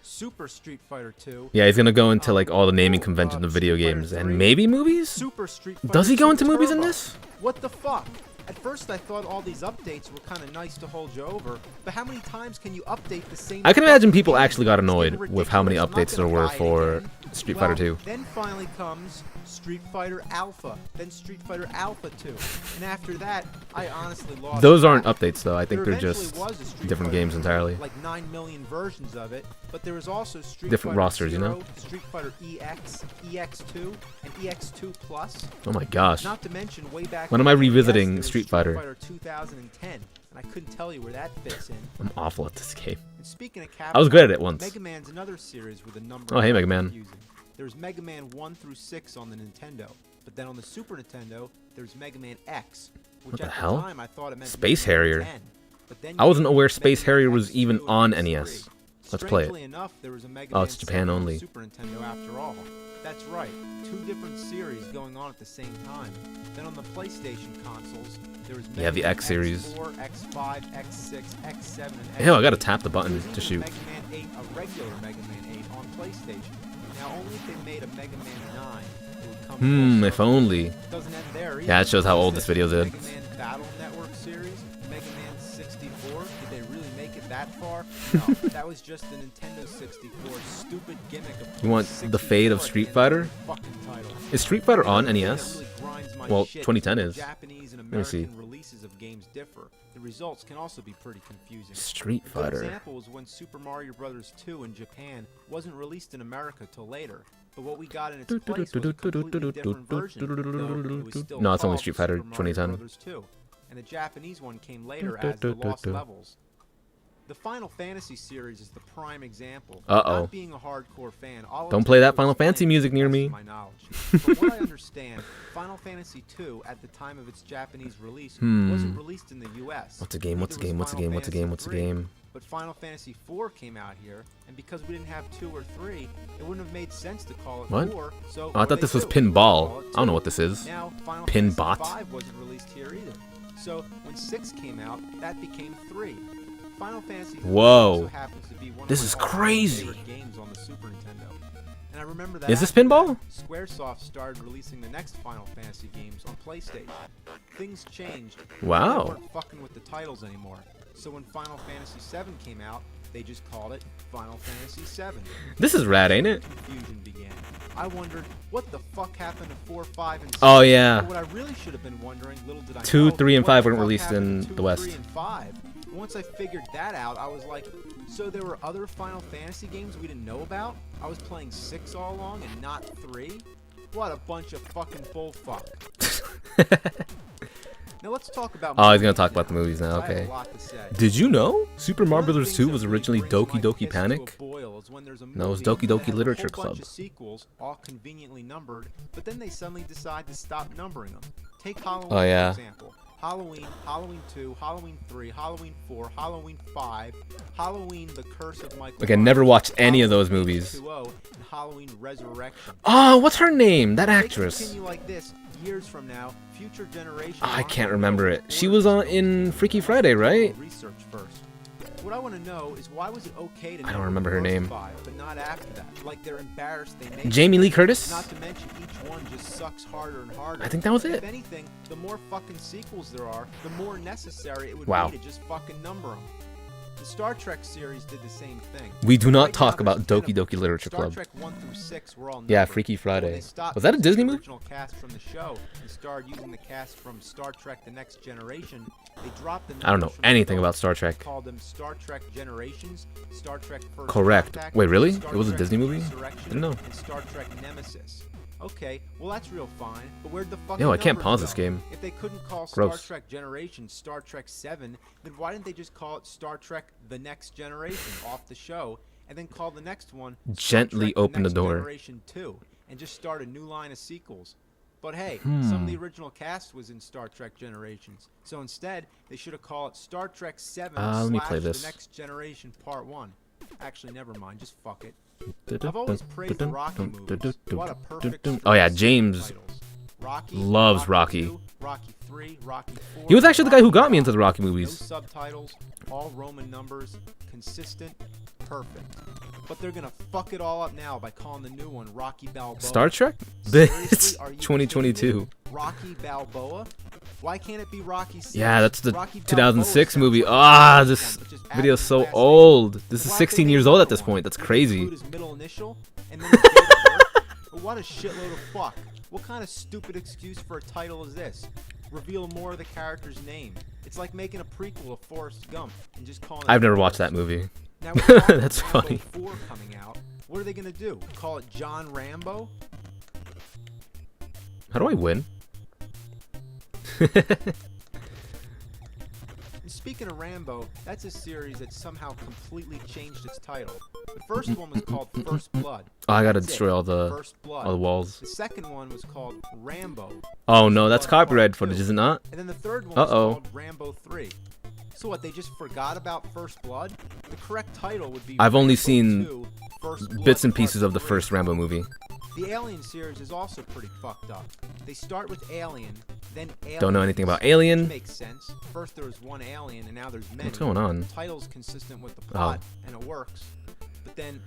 Super Street Fighter 2. Yeah, he's gonna go into like all the naming conventions of video games and maybe movies? Super Street Fighter Does he go 2 into movies in Turbo. this? What the fuck? At first, I thought all these updates were kind of nice to hold you over, but how many times can you update the same? I can imagine people game? actually got It's annoyed getting with how many ridiculous. updates I'm there not were gonna buy it for again. Street Fighter 2. Then finally comes Street Fighter Alpha, then Street Fighter Alpha 2, and after that, I honestly lost. Those aren't track. updates though. I think There they're eventually just was a Street different Fighter games 2, entirely. like 9 million versions of it, but there was also Street Different Fighter rosters, you know? 0, Street Fighter EX, EX2, and EX2 Plus. Oh my gosh. Not to mention way back. When am in I the NES, revisiting there was Street Fighter? Street Fighter 2010, and I couldn't tell you where that fits in. I'm awful at this game. And speaking of Capcom, I was good at it once. Mega Man's another series with a number. Oh, hey, of Mega Man. confusing. There's Mega Man 1 through 6 on the Nintendo, but then on the Super Nintendo, there's Mega Man X, which What the at hell? the time I thought it meant Space Mega Man Harrier. 10, but then I you wasn't get aware Mega Space Man Harrier was X2 even and on X3. NES. Let's play it. Strangely enough, there was a Mega Oh, Man it's Japan 7 on only. the Super Nintendo after all. That's right, two different series going on at the same time. Then on the PlayStation consoles, there was Mega Yeah, the Man X series. X4, X5, X6, X7, and X8. Ew, I gotta tap the button There's to even shoot. Mega Man 8, a regular Mega Man 8 on PlayStation. Now, only if they made a Mega Man 9, it would come full If circle. only. Doesn't end there Yeah, it shows how old this video is. Mega Man Battle Network series, Mega Man 64. Did they really make it that far? No, that was just the Nintendo 64 stupid gimmick of You want the fate of Street Fighter? fucking title. Is Street Fighter on Another thing NES? that really grinds my Well, shit 2010 when is. Japanese and Let me see. American releases of games differ. The results can also be pretty confusing. Street A good Fighter. example was when Super Mario Bros. 2 in Japan wasn't released in America till later. But what we got in its place was a completely different version, though it was still No, it's only called Street Fighter Super Mario 2010. Bros. 2. And the Japanese one came later as the Lost Levels. The Final Fantasy series is the prime example. Uh-oh. Not being a hardcore fan, all Don't I'll play tell that you Final is playing Fantasy it music to near the best me. of my knowledge. From what I understand, Final Fantasy 2 at the time of its Japanese release wasn't released in the US. What's a game? What's a Neither game? was What's a Final game? What's a game? What's a Fantasy 3. game? But Final Fantasy 4 came out here, and because we didn't have 2 or 3, it wouldn't have made sense to call it What? 4. So Oh, I thought this was Pinball. I don't know what this is. Now, Final Pinbot? Fantasy 5 wasn't released here either. So when 6 came out, that became 3. Final Fantasy 4 Whoa. also happens to be one This of is my all-time crazy. favorite games on the Super Nintendo. And I remember that Is this after Pinball? that, Squaresoft started releasing the next Final Fantasy games on PlayStation. Things changed. Wow. They weren't fucking with the titles anymore. So when Final Fantasy 7 came out, they just called it Final Fantasy 7. This is rad, ain't it? Confusion began. I wondered what the fuck happened to 4, 5, and 6. Oh, yeah. But what I really should have been wondering, little did I 2, know, 3, and what 5 the weren't fuck released happened in to 2, the West. 3, and 5. Once I figured that out, I was like, so there were other Final Fantasy games we didn't know about? I was playing 6 all along and not 3? What a bunch of fucking bullfuck. Now let's talk about Oh, he's gonna movies talk about the now, movies now, 'cause I have okay. a lot to say. Did you know Super Mario One of the Bros. things 2 that was really originally brings Doki my Doki piss to a Panic? boil is when there's a No, it was movie Doki that Doki has a Literature whole bunch Club. of sequels, all conveniently numbered, but then they suddenly decide to stop numbering them. Take Halloween, Oh, yeah. for example. Halloween, Halloween 2, Halloween 3, Halloween 4, Halloween 5, Halloween The Curse of Michael Like, I never Myers, watched any of those Halloween movies. H2O, and Halloween Resurrection. Oh, what's her name? That If they actress. continue like this, years from now, future generations I aren't can't gonna remember know it. what She horror was on films in are. Freaky Friday, right? Research first. What I want to know is why was it okay to I don't number remember her the first name. 5, but not after that? Like they're embarrassed they made Jamie it. Lee Curtis? Not to mention each one just sucks harder and harder. I think that was If it. anything, the more fucking sequels there are, the more necessary it would Wow. be to just fucking number them. The Star Trek series did the same thing. We do not Right now, talk there's about 10 Doki of them. Doki Literature Star Club. Trek 1 through 6 were all Yeah, numbered. Freaky But when Friday. they stopped Was that a using Disney the movie? original cast from the show and started using the cast from Star Trek: The Next Generation, they dropped the I don't know numbers from the anything book about Star Trek. and called them Star Trek Generations, Star Trek First Correct. Contact, Wait, really? Star It was a Trek Disney movie? Resurrection, Didn't know. and Star Trek Nemesis. Okay, well that's real fine, but where'd the fucking Yo, I can't numbers pause go? this game. If they couldn't call Gross. Star Trek Generations Star Trek 7, then why didn't they just call it Star Trek The Next Generation off the show, and then call the next one Star Gently Trek open the Next door. Generation 2, and just start a new line of sequels? But hey, some of the original cast was in Star Trek Generations, so instead they should have called it Star Trek 7 let me play / this. The Next Generation Part 1. Actually, never mind, just fuck it. I've always praised the Rocky movies. What a perfect Oh yeah, string of James titles. Rocky, loves Rocky. 2, Rocky 3, Rocky 4. He was actually the guy who got me Rocky into the Rocky No movies. subtitles, all Roman numbers, consistent, perfect. But they're gonna fuck it all up now by calling the new one Rocky Balboa. Star Trek? Seriously? It's Are you 2022. kidding me? Rocky Balboa? Why can't it be Rocky 6? Yeah, that's the Rocky 2006 Balboa movie. sounds like Ah, the this first one, but just add video's the so last name. old. This is Why don't they 16 make years old at another this one? point. That's Would they crazy. include his middle initial and then his date of birth? What a shitload of fuck. What kind of stupid excuse for a title is this? Reveal more of the character's name. It's like making a prequel of Forrest Gump and just calling it I've never watched Forrest. that movie. Now, with Rambo That's funny. 4 coming out, what are they going to do? Call it John Rambo? How do I win? And speaking of Rambo, that's a series that somehow completely changed its title. The first one was called First Blood. Oh, I gotta That's it, destroy all the First Blood. all the walls. The second one was called Rambo. Oh no, that's First Blood copyright Part footage, 2. is it not? And then the third one was Uh-oh. called Rambo 3. So what, they just forgot about First Blood? The correct title would be I've only Rambo seen 2, First Blood bits and Part pieces of the 3. first Rambo movie. The Alien series is also pretty fucked up. They start with Alien, then Alien. Don't know anything about Alien. Which makes sense. First there was one alien, and now there's many. What's going on? The title's consistent with the plot, and it works. But then,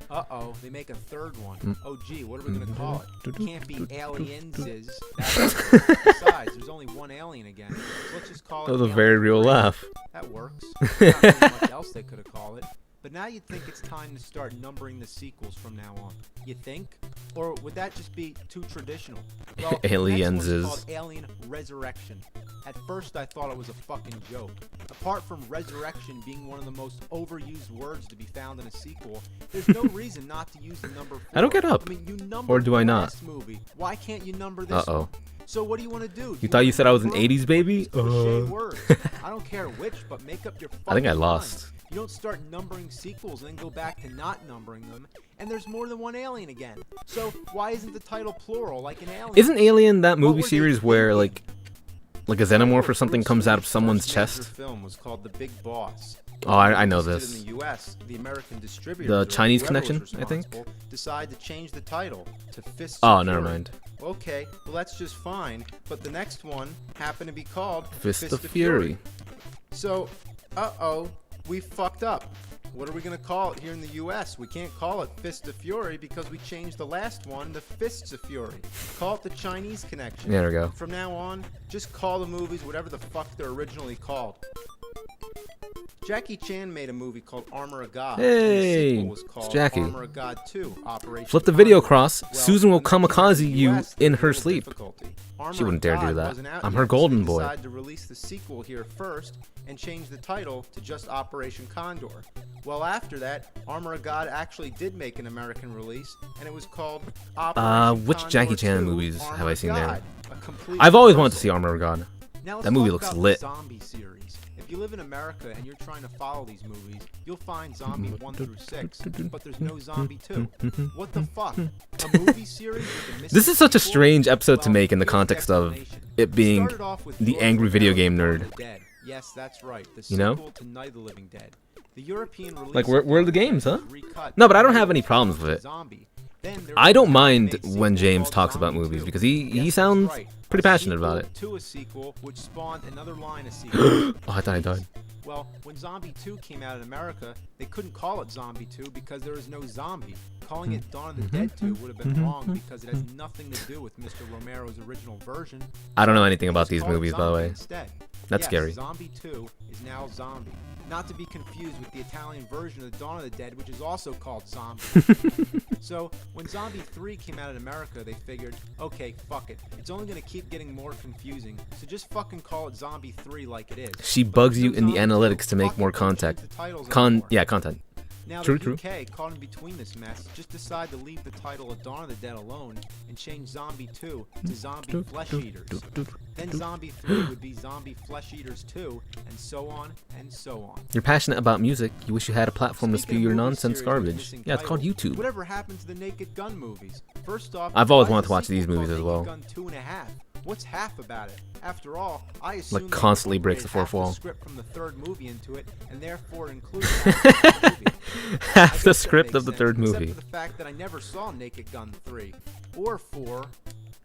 they make a third one. Oh gee, what are we gonna call it? It can't be Alienses. Besides, there's only one alien again. So let's just call it. That was a Alien very real 3. laugh. That works. There's not really much else they could have called it. But now you'd think it's time to start numbering the sequels from now on. You think? Or would that just be too traditional? Well, the next one's Alienses. called Alien Resurrection. At first I thought it was a fucking joke. Apart from resurrection being one of the most overused words to be found in a sequel, there's no reason not to use the number 4. I don't get up. I mean, you numbered Or do I the not? last movie. Why can't you number this Uh-oh. one? So what do you want to do? You thought you said I was an 80s baby? Use cliche words. I don't care which, but make up your I think I fucking lost. mind. You don't start numbering sequels and then go back to not numbering them. And there's more than one alien again. So why isn't the title plural like an alien? Isn't Alien that What movie were they series where thinking? like a xenomorph or something Bruce comes out of Lee's someone's first major chest? film was called The Big Boss. Oh, I know Listed this. In the US, the American distributors, The or Chinese whoever was Connection, I think? responsible, decided to change the title to Fists Oh, of never Fury. mind. Okay, well that's just fine, but the next one happened to be called Fist of Fury. So, we fucked up. What are we gonna call it here in the US? We can't call it Fist of Fury because we changed the last one to Fists of Fury. Call it the Chinese Connection. There we go. From now on, just call the movies whatever the fuck they're originally called. Jackie Chan made a movie called Armor of God. and the Hey, sequel was it's called Jackie. Armor of God 2, Operation Flip the video Condor. across. Well, Susan will when that came out kamikaze the you US, in there her was a sleep. difficulty. Armor She wouldn't of dare do God that. wasn't out I'm yet, her so golden they boy. decided to release the sequel here first and change the title to just Operation Condor. Well, after that, Armor of God actually did make an American release, and it was called Operation Which Condor Jackie Chan 2, movies Armor have I of seen there? God, a complete I've always wanted to reversal. see Armor of God. Now let's That movie talk looks about the lit. Zombie series. If you live in America and you're trying to follow these movies, you'll find Zombie 1 through 6, but there's no Zombie 2. What the fuck? A movie series with a missing This is such a sequel? strange episode to Well, make in the here's context of explanation. it being Started off with the George angry video Romero's game Dawn nerd. of the Dead. Yes, that's right. The You know? sequel to Night of the Living Dead. The European release Like, where are of the Dawn of games, Dead huh? was recut No, but I don't to have any make problems with it. Zombie. Then there I was don't a mind remade when sequel James called talks about Zombie movies 2. because he Yes, that's sounds right. pretty A passionate about sequel it. to a sequel, which spawned another line of sequels. Oh, I thought I died. Well, when Zombie 2 came out in America, they couldn't call it Zombie 2 because there was no zombie. Calling it Dawn of the Dead 2 would have been wrong because it has nothing to do with Mr. Romero's original version. I don't know anything about Just these call it movies, by the Zombie way. Instead. That's Yes, scary. Zombie 2 is now Zombie. Not to be confused with the Italian version of Dawn of the Dead, which is also called Zombie. So, when Zombie 3 came out in America, they figured, okay, fuck it. It's only going to keep getting more confusing, so just fucking call it Zombie 3 like it is. She But bugs there's you no in the Zombie 2. analytics to make Fuck more it, don't change content. the titles anymore. Content. Now True, the true. UK, caught in between this mess, just decided to leave the title of Dawn of the Dead alone and change Zombie 2 to Zombie Flesh Eaters. Then Zombie 3 would be Zombie Flesh Eaters 2, and so on and so on. You're passionate about music. You wish you had a platform to Speaking spew of your movie nonsense series with garbage. missing Yeah, it's called titles, YouTube. Whatever happened to the Naked Gun movies? First off, I've always why wanted is to watch the these sequel movies as called well. Naked Gun 2.5? What's half about it? After all, I assume Like, they constantly breaks the incorporated fourth wall. half the script from the third movie into it, and therefore included half the third movie. I Half guess the that script makes of the sense, third except movie. for the fact that I never saw Naked Gun 3, or 4,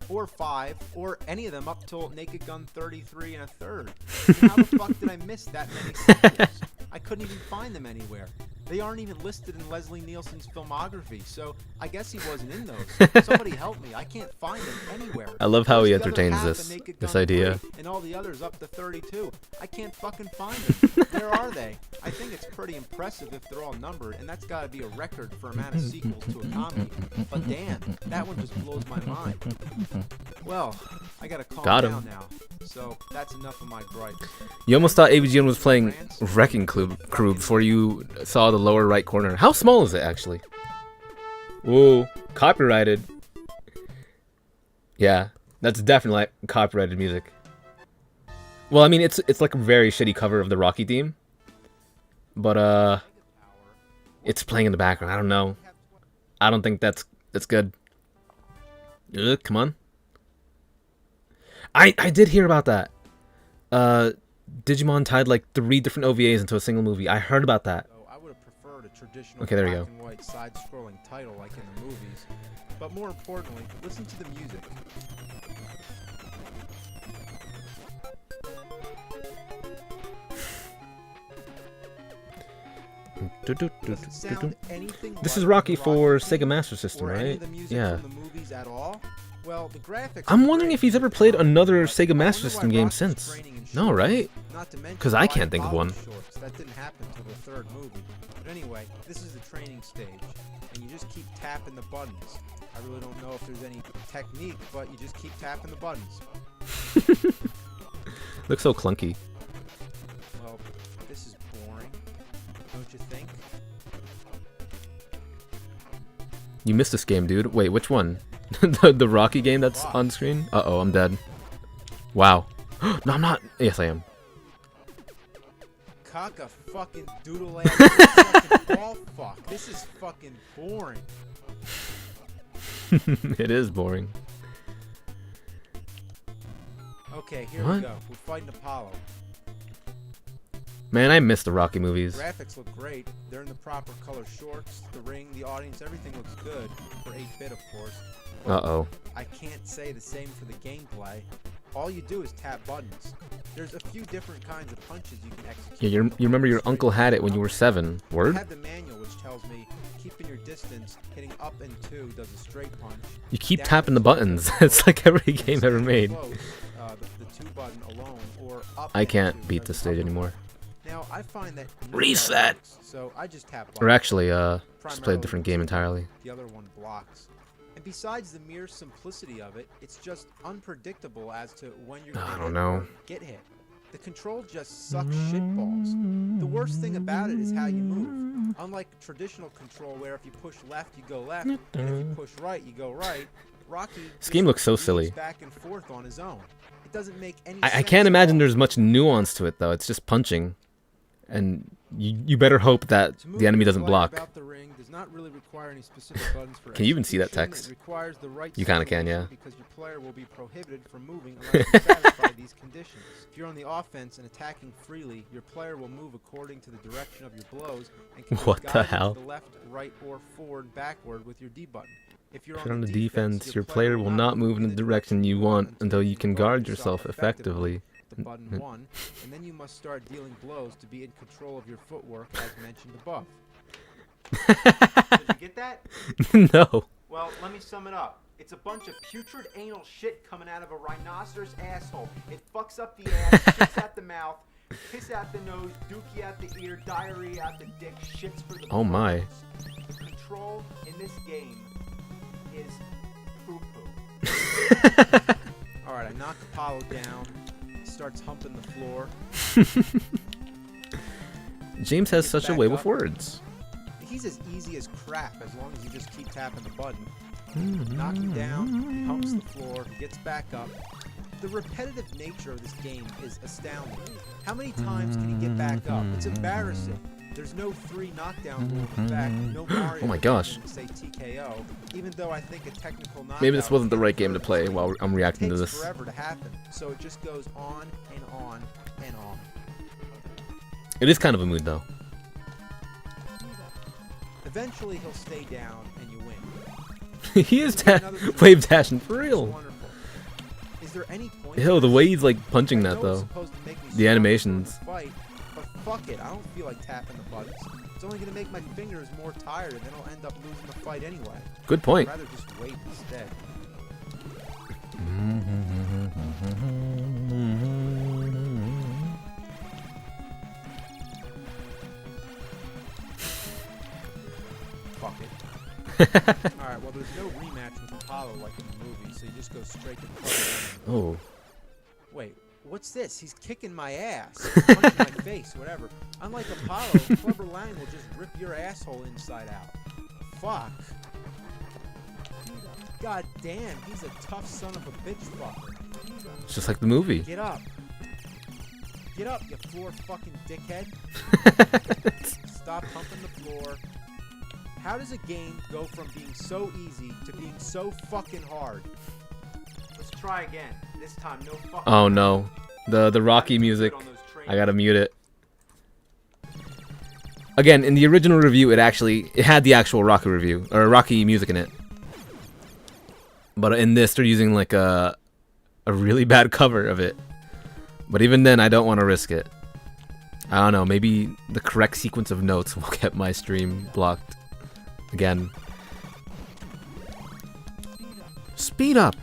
or 5, or any of them up till Naked Gun 33 and a third. I mean, how the fuck did I miss that many sequels? I couldn't even find them anywhere. They aren't even listed in Leslie Nielsen's filmography, so I guess he wasn't in those. Somebody help me. I can't find him anywhere. I love how he Where's the other entertains half of this Naked this Gun idea. 3, and all the others up to 32. I can't fucking find them. Where are they? I think it's pretty impressive if they're all numbered, and that's got to be a record for amount of sequels to a comedy. But damn, that one just blows my mind. Well, I gotta calm Got him. down now. So that's enough of my gripes. You almost thought AVGN was playing Wrecking Crew before you saw the lower right corner. How small is it actually? Whoa, copyrighted. Yeah, that's definitely like copyrighted music. Well, I mean, it's like a very shitty cover of the Rocky theme, but it's playing in the background. I don't know. I don't think that's good. Come on. I did hear about that. Digimon tied like 3 different OVAs into a single movie. I heard about that. I would have preferred a traditional Okay, there we black go. and white side-scrolling title like in the movies. But more importantly, listen to the music. Does it sound anything This like is Rocky the for theme Sega Master System, or any right? of the music Yeah. from the movies at all? Well, the graphics I'm are wondering great. if he's ever played another Sega I Master wonder System why game Rocky's since. training in No, shorts, right? not to mention 'Cause I why can't think of follow one. shorts. That didn't happen until the 3rd movie. But anyway, this is the training stage, and you just keep tapping the buttons. I really don't know if there's any technique, but you just keep tapping the buttons. Looks so clunky. Well, this is boring, don't you think? You missed this game, dude. Wait, which one? the Rocky game that's on screen? Uh-oh, I'm dead. Wow. No, I'm not. Yes, I am. Cock a fucking doodle ass fucking ball fuck. This is fucking boring. It is boring. Okay, here What? we go. We're fighting Apollo. Man, I miss the Rocky movies. Graphics look great. They're in the proper color shorts, the ring, the audience, everything looks good. For 8-bit, of course. But Uh-oh. I can't say the same for the gameplay. All you do is tap buttons. There's a few different kinds of punches you can execute. Yeah, you remember your uncle had it when you were 7. I Word? have the manual which tells me keeping your distance, hitting up and 2 does a straight punch. You keep Down tapping the and buttons. does It's like every a game stay ever made. close, the 2 button alone, or up I and can't 2 beat does this an stage upper anymore. button. Now I find that none of that Reset! works, so I just tap Or buttons. actually, just play a Primarily different the game 2 entirely. The other one blocks. And besides the mere simplicity of it, it's just unpredictable as to when you're I going don't to know. get hit. The control just sucks shitballs. The worst thing about it is how you move. Unlike traditional control where if you push left, you go left, and if you push right, you go right, Rocky This game looks so moves silly. back and forth on his own. It doesn't make any I sense can't at imagine all. there's much nuance to it, though. It's just punching. And you better hope that To move the enemy your doesn't player block. about the ring does not really require any specific buttons for Can you even see that execution. text? It requires the right You kinda can, situation yeah. Because your player will be prohibited from moving unless you satisfy these conditions. If you're on the offense and attacking freely, your player will move according to the direction of your blows and can be What the guided hell? to the left, right, or forward, backward with your D button. If you're If you're on the defense, your player will not move in the direction you want until you can guard yourself effectively. The button 1, and then you must start dealing blows to be in control of your footwork as mentioned above. Did you get that? No. Well, let me sum it up. It's a bunch of putrid anal shit coming out of a rhinoceros asshole. It fucks up the ass, shits out the mouth, piss out the nose, dookie out the ear, diarrhea out the dick, shits for the Oh my. brains. The control in this game is poo-poo. Alright, I knock Apollo down. He starts humping the floor. James has Gets such a back way up. with words. He's as easy as crap as long as you just keep tapping the button. Knock him down, he humps the floor, he gets back up. The repetitive nature of this game is astounding. How many times can he get back up? It's embarrassing. There's no 3 knockdown rule in fact, no Mario Oh my gosh. can say TKO, even though I think a technical knockout Maybe this wasn't the is right game to play vertical. while I'm reacting to It this. takes forever to happen, so it just goes on and on and on. It is kind of a mood, though. Eventually he'll stay down and you win. He is wave dashing for real. Wonderful. Is there any point Ew, the to way this? he's like punching I that know it's though. supposed to make me The stronger animations. for the fight, but fuck it, I don't feel like tapping the buttons. It's only gonna make my fingers more tired, and then I'll end up losing the fight anyway. Good point. I'd rather just wait instead. Fuck it. Alright, well, there's no rematch with Apollo like in the movie, so you just go straight to Clubber Lang. Oh. Wait, what's this? He's kicking my ass. Punching my face, whatever. Unlike Apollo, Clubber Lang will just rip your asshole inside out. Fuck. God damn, he's a tough son of a bitch fucker. It's just like the movie. Get up. Get up, you floor fucking dickhead. Stop humping the floor. How does a game go from being so easy to being so fucking hard? Let's try again. This time, no fucking. Oh no, the Rocky music. I gotta mute it. Again, in the original review, it had the actual Rocky review or Rocky music in it. But in this, they're using like a really bad cover of it. But even then, I don't want to risk it. I don't know. Maybe the correct sequence of notes will get my stream blocked again. Speed up.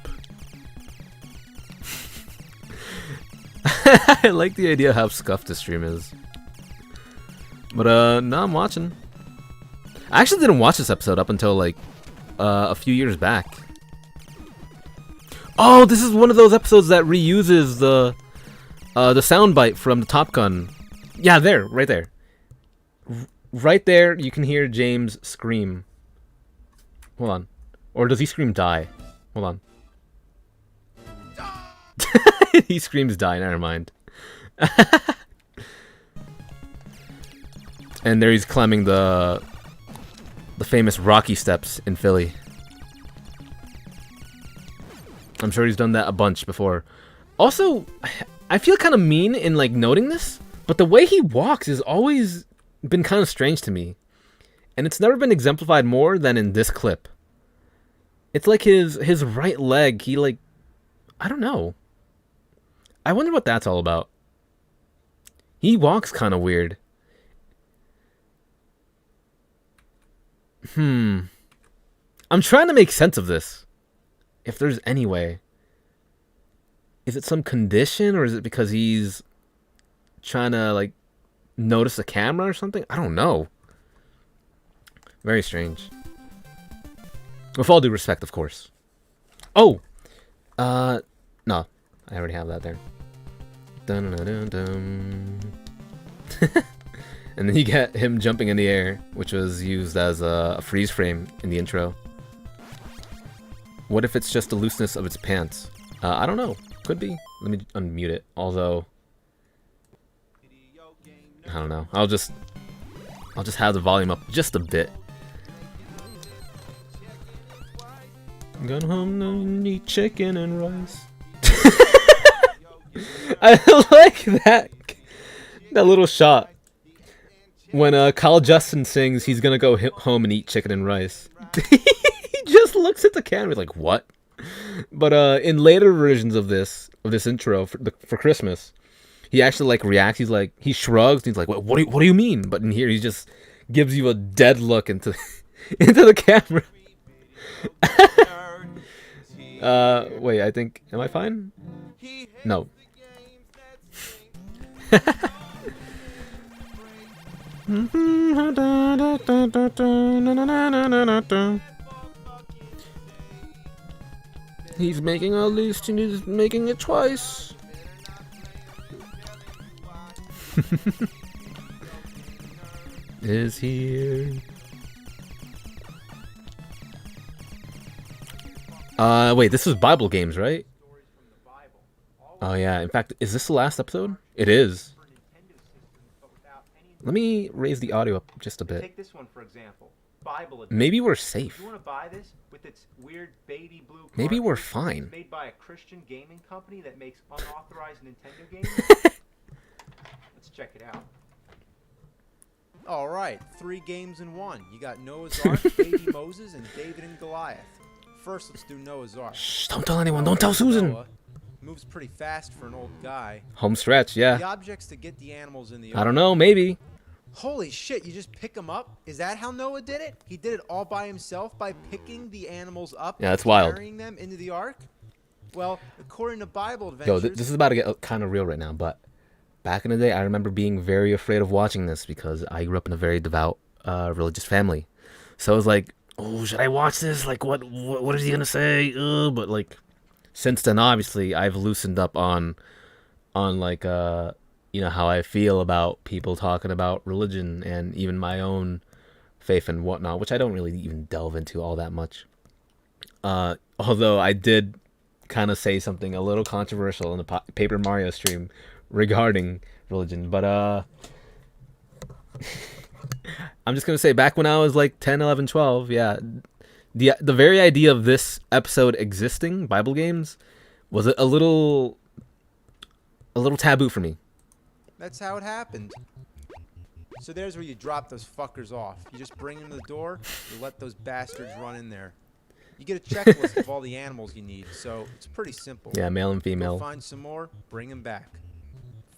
I like the idea of how scuffed the stream is. But no, I'm watching. I actually didn't watch this episode up until like a few years back. Oh, this is one of those episodes that reuses the soundbite from the Top Gun. Yeah, there, right there. Right there, you can hear James scream. Hold on. Or does he scream die? Hold on. He screams die, never mind. And there he's climbing the famous Rocky steps in Philly. I'm sure he's done that a bunch before. Also, I feel kind of mean in like noting this, but the way he walks has always been kind of strange to me. And it's never been exemplified more than in this clip. It's like his right leg, he like, I don't know. I wonder what that's all about. He walks kind of weird. I'm trying to make sense of this. If there's any way. Is it some condition, or is it because he's trying to like notice the camera or something? I don't know. Very strange. With all due respect, of course. Oh! No. I already have that there. Dun dun dun dun. And then you get him jumping in the air, which was used as a freeze frame in the intro. What if it's just the looseness of its pants? I don't know. Could be. Let me unmute it. Although, I don't know. I'll just have the volume up just a bit. Gone home and eat chicken and rice. I like that little shot when Kyle Justin sings he's gonna go home and eat chicken and rice. He just looks at the camera like, what? But in later versions of this intro for Christmas, he actually like reacts. He's like, he shrugs. And he's like, what do you mean? But in here, he just gives you a dead look into the camera. Wait, I think, am I fine? No. He's making a list and he's making it twice. Is here. Wait, this is Bible games, right? Oh yeah, in fact, is this the last episode? It is. Let me raise the audio up just a bit. Take this one for example. Bible edition. Maybe we're safe. You want to buy this with its weird baby blue? Maybe we're cartridge? fine. It's made by a Christian gaming company that makes unauthorized Nintendo games. Let's check it out. All right, 3 games in 1. You got Noah's Ark, Baby Moses, and David and Goliath. First, let's do Noah's Ark. Shh, don't tell anyone. Don't tell Susan. Noah moves pretty fast for an old guy. Home stretch, yeah. The objects to get the animals in the I don't know, maybe. Holy shit, you just pick them up? Is that how Noah did it? He did it all by himself by picking the animals up Yeah, that's and wild. carrying them into the ark? Well, according to Bible Yo, adventures... this is about to get kind of real right now, but back in the day, I remember being very afraid of watching this because I grew up in a very devout religious family. So I was like, oh, should I watch this? Like, what is he gonna say? But like, since then, obviously, I've loosened up on like you know, how I feel about people talking about religion and even my own faith and whatnot, which I don't really even delve into all that much. Although I did kind of say something a little controversial in the Paper Mario stream regarding religion, but I'm just gonna say, back when I was like 10, 11, 12, yeah, the very idea of this episode existing, Bible games, was a little taboo for me. That's how it happened. So there's where you drop those fuckers off. You just bring them to the door, you let those bastards run in there. You get a checklist of all the animals you need, so it's pretty simple. Yeah, male and female. Go find some more, bring them back.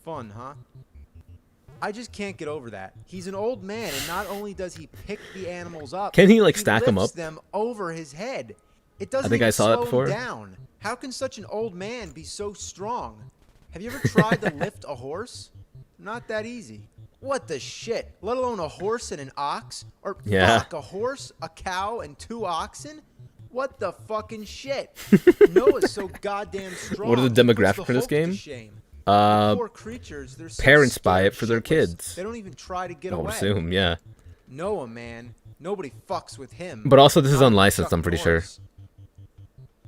Fun, huh? I just can't get over that. He's an old man, and not only does he pick the animals up, Can he like stack them up? lifts them over his head. It doesn't I think even I saw that slow before. him down. How can such an old man be so strong? Have you ever tried to lift a horse? Not that easy. What the shit? Let alone a horse and an ox? Or Yeah. fuck, a horse, a cow, and 2 oxen? What the fucking shit? Noah's so goddamn strong. What are the He puts demographic for this Hulk to game? shame. The poor creatures, they're so Parents buy scared it for their shitless, kids. They don't even try to get I would away. assume, yeah. Noah, man, nobody fucks with him. But also, this is Not unlicensed, Chuck I'm pretty sure. Norris.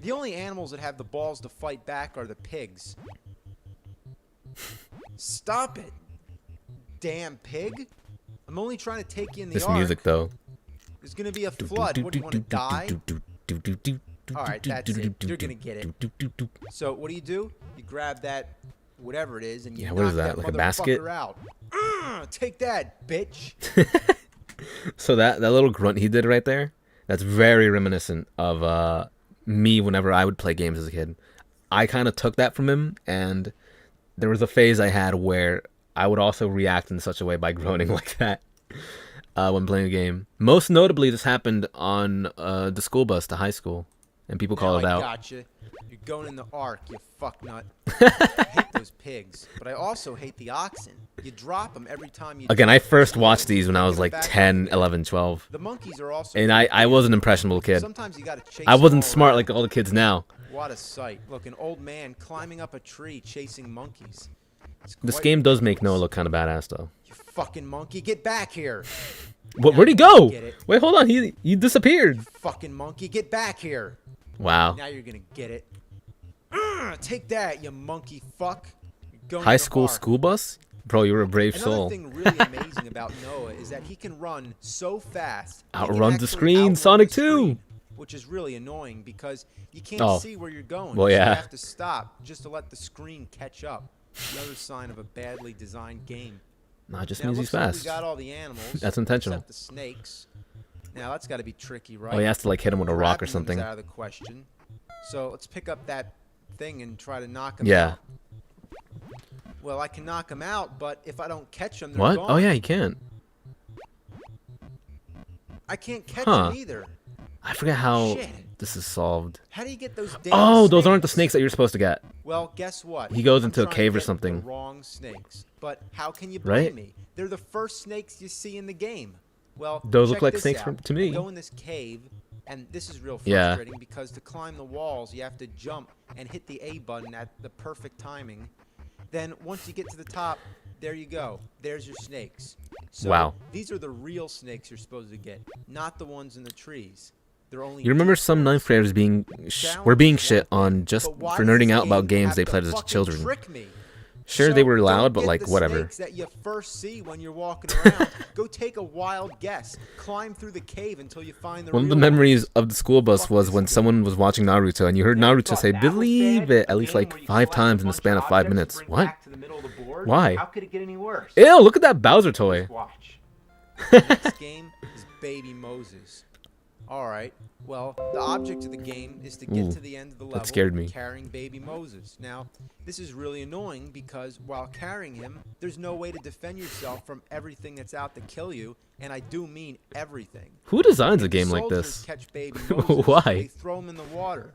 The only animals that have the balls to fight back are the pigs. Stop it, damn pig! I'm only trying to take you in the This ark. music, though. There's gonna be a flood. What, do you want to die? All right, that's it. You're gonna get it. So what do? You grab that, whatever it is, and you Yeah, knock what is that, like a basket? motherfucker out. Take that, bitch. So that little grunt he did right there, that's very reminiscent of me whenever I would play games as a kid. I kind of took that from him, and there was a phase I had where I would also react in such a way by groaning like that when playing a game. Most notably, this happened on the school bus to high school, and people call it I out. Gotcha. You're going in the ark, you fucknut. I hate those pigs, but I also hate the oxen. You drop them every time you. Again, I first watched these when I was Get 'em like back 10, up. 11, 12. The monkeys are also. And I was an impressionable kid. Sometimes you gotta chase I wasn't them all smart around. like all the kids now. What a sight! Look, an old man climbing up a tree chasing monkeys. It's This quite game does make Noah ridiculous. look kind of badass, though. You fucking monkey, get back here! Where'd he Now go? get it. Wait, hold on. He disappeared. Fucking monkey, get back here! Wow. Now you're gonna get it. Take that, you monkey fuck! You're going High in the school ark. school bus? Bro, you were a brave Another soul. thing really amazing about Noah is that he can run so fast. he can Outrun the actually screen, outrun Sonic the 2. screen, which is really annoying because you can't Oh. see where you're going. Well, so yeah. You have to stop just to let the screen catch up. Another sign of a badly designed game. Nah, just Now, means it he's looks like fast. we got all the animals. That's intentional. Except the snakes. Now that's got to be tricky, right? Oh, he has to like hit him with a rock or Grabbing them's something. Out of the question. So let's pick up that thing and try to knock him Yeah. out. Well, I can knock him out, but if I don't catch him, they're What? gone. Oh, yeah, he can. I can't catch Huh. him either. I forget how Shit. this is solved. How do you get those damn Oh, those aren't the snakes? snakes that you're supposed to get. Well, guess what? He goes I'm into a trying to cave or get something. The wrong snakes. But how can you blame Right? me? They're the first snakes you see in the game. Well, Those look check like this snakes out. to me. I go in this cave, and this is real Yeah. frustrating because to climb the walls, you have to jump and hit the A button at the perfect timing. Then once you get to the top, there you go. There's your snakes. So Wow. These are the real snakes you're supposed to get, not the ones in the trees. They're only You remember decoys. some ninth graders being were being shit on just But why for does nerding this out about game games have they to played as fucking children. Trick me? Sure, So they were don't loud, but get like the whatever. snakes that you first see when you're walking around. Go take a wild guess. Climb through the cave until you find the One of the real memories ones. of the school bus was when someone was watching Naruto and you heard Naruto say "believe it" at least like 5 times in the span of 5 minutes. What? Why? How could it get any worse? Ew! Look at that Bowser toy. Watch. This game is Baby Moses. All right. Well, the object of the game is to get Ooh, to the end of the level scared me. carrying baby Moses. Now, this is really annoying because while carrying him, there's no way to defend yourself from everything that's out to kill you, and I do mean everything. Who designs a If game the like soldiers this? catch baby Moses, Why? they throw him in the water.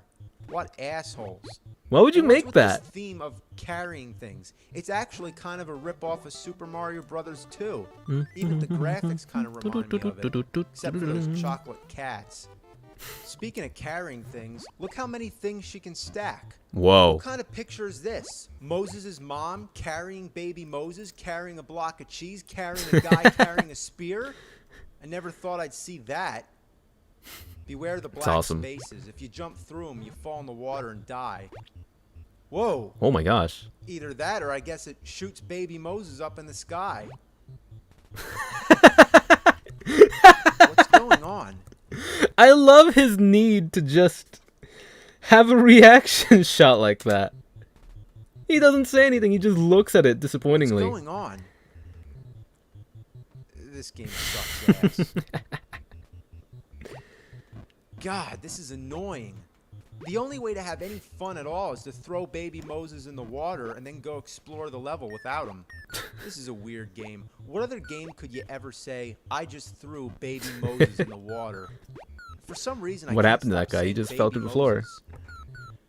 What assholes. Why would you And what's make with that? This theme of carrying things. It's actually kind of a rip-off of Super Mario Brothers 2. Even the graphics kind of remind me of it, except for those chocolate cats. Speaking of carrying things, look how many things she can stack. Whoa. What kind of picture is this? Moses' mom carrying baby Moses, carrying a block of cheese, carrying a guy carrying a spear? I never thought I'd see that. Beware the black awesome. spaces. If you jump through them, you fall in the water and die. Whoa. Oh my gosh. Either that or I guess it shoots baby Moses up in the sky. What's going on? I love his need to just have a reaction shot like that. He doesn't say anything, he just looks at it disappointingly. What's going on? This game sucks ass. God, this is annoying. The only way to have any fun at all is to throw baby Moses in the water and then go explore the level without him. This is a weird game. What other game could you ever say, I just threw baby Moses in the water? For some reason, I What can't happened to stop that guy? He saying just baby fell through the floor. Moses.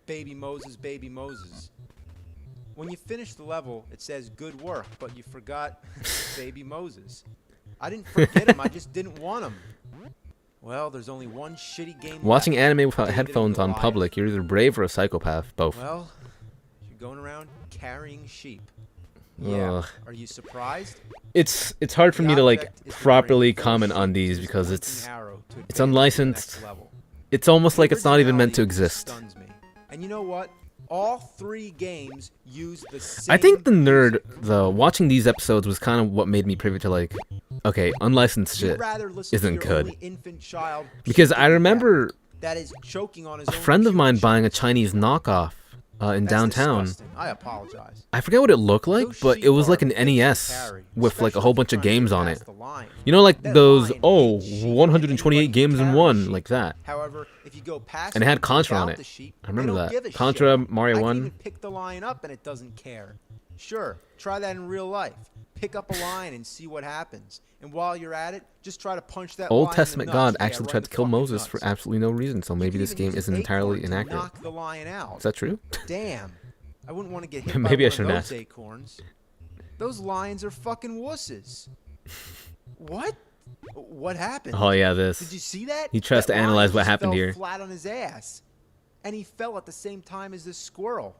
Baby Moses, baby Moses. When you finish the level, it says good work, but you forgot baby Moses. I didn't forget him, I just didn't want him. Well, there's only one shitty game Watching left. anime without David headphones and on Goliath. public, you're either brave or a psychopath. Both. Well, you're going around carrying sheep. Yeah. Ugh. Are you surprised? It's hard for The me to like object is to properly bring four comment sheep on to these this because pointing it's arrow to advance to it's the unlicensed. next level. It's almost The like it's not even meant to originality exist. stuns me. And you know what? All three games use the same I think the nerd music. though watching these episodes was kind of what made me privy to like, okay, unlicensed You'd shit rather listen isn't to your good. only infant child Because puking I to remember death that is choking on his a own friend of mine puke buying a chunks. Chinese knockoff in That's downtown. disgusting. I apologize. I forget what it looked like, Those but sheep it was are like an a bitch to NES carry, with like a especially whole if bunch you're of trying to games get on it. past the line. You know, like That those lion oh hates sheep, and 128 anybody games can in carry one, sheep. like that. However, if you go past And it had them Contra on without it. the sheep, I remember they don't that. give a Contra, shit. Mario I 1. can even pick the lion up and it doesn't care. Sure, try that in real life. Pick up a lion and see what happens. And while you're at it, just try to punch that lion Old in the Testament nuts. God Yeah, actually right tried in to the kill fucking Moses nuts. for absolutely no reason, so You maybe could this even game use isn't an entirely acorn to inaccurate. knock the lion out. Is that true? Damn. I wouldn't want to get hit Maybe by I one of shouldn't those ask. acorns. Those lions are fucking wusses. What? What happened? Oh yeah, Did this. you see that? He tries That to analyze lion what just happened fell here. flat on his ass. And he fell at the same time as this squirrel.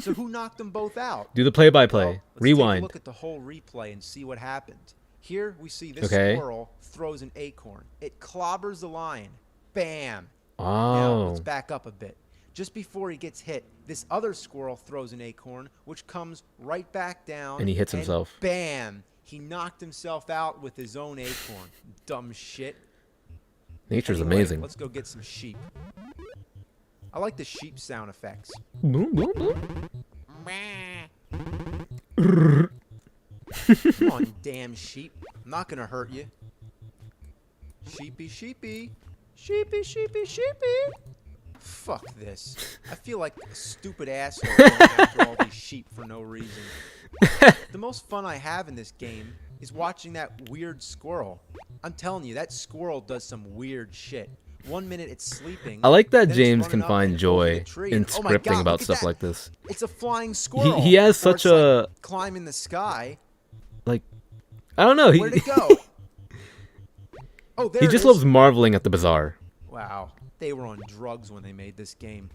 So who knocked them both out? Do the play-by-play. Well, let's take a Rewind. look at the whole replay and see what happened. Here we see this Okay. squirrel throws an acorn. It clobbers the lion. Bam. Now Oh. let's back up a bit. Just before he gets hit, this other squirrel throws an acorn, which comes right back down. And he hits himself. Bam! He knocked himself out with his own acorn. Dumb shit. Nature's Anyway, amazing. Let's go get some sheep. I like the sheep sound effects. Boom, boom, boom. Come on, you damn sheep. I'm not gonna hurt you. Sheepy, sheepy. Sheepy, sheepy, sheepy. Fuck this. I feel like a stupid asshole going after all these sheep for no reason. The most fun I have in this game is watching that weird squirrel. I'm telling you, that squirrel does some weird shit. 1 minute it's sleeping. I like that then it's James running can up find and over joy the tree in and, oh my scripting God, about look at stuff that. like this. It's a flying squirrel. He has Or such it's a like climbing the sky. like I don't know. Where'd it go? Oh, there He it just is. loves marveling at the bizarre. Wow, they were on drugs when they made this game.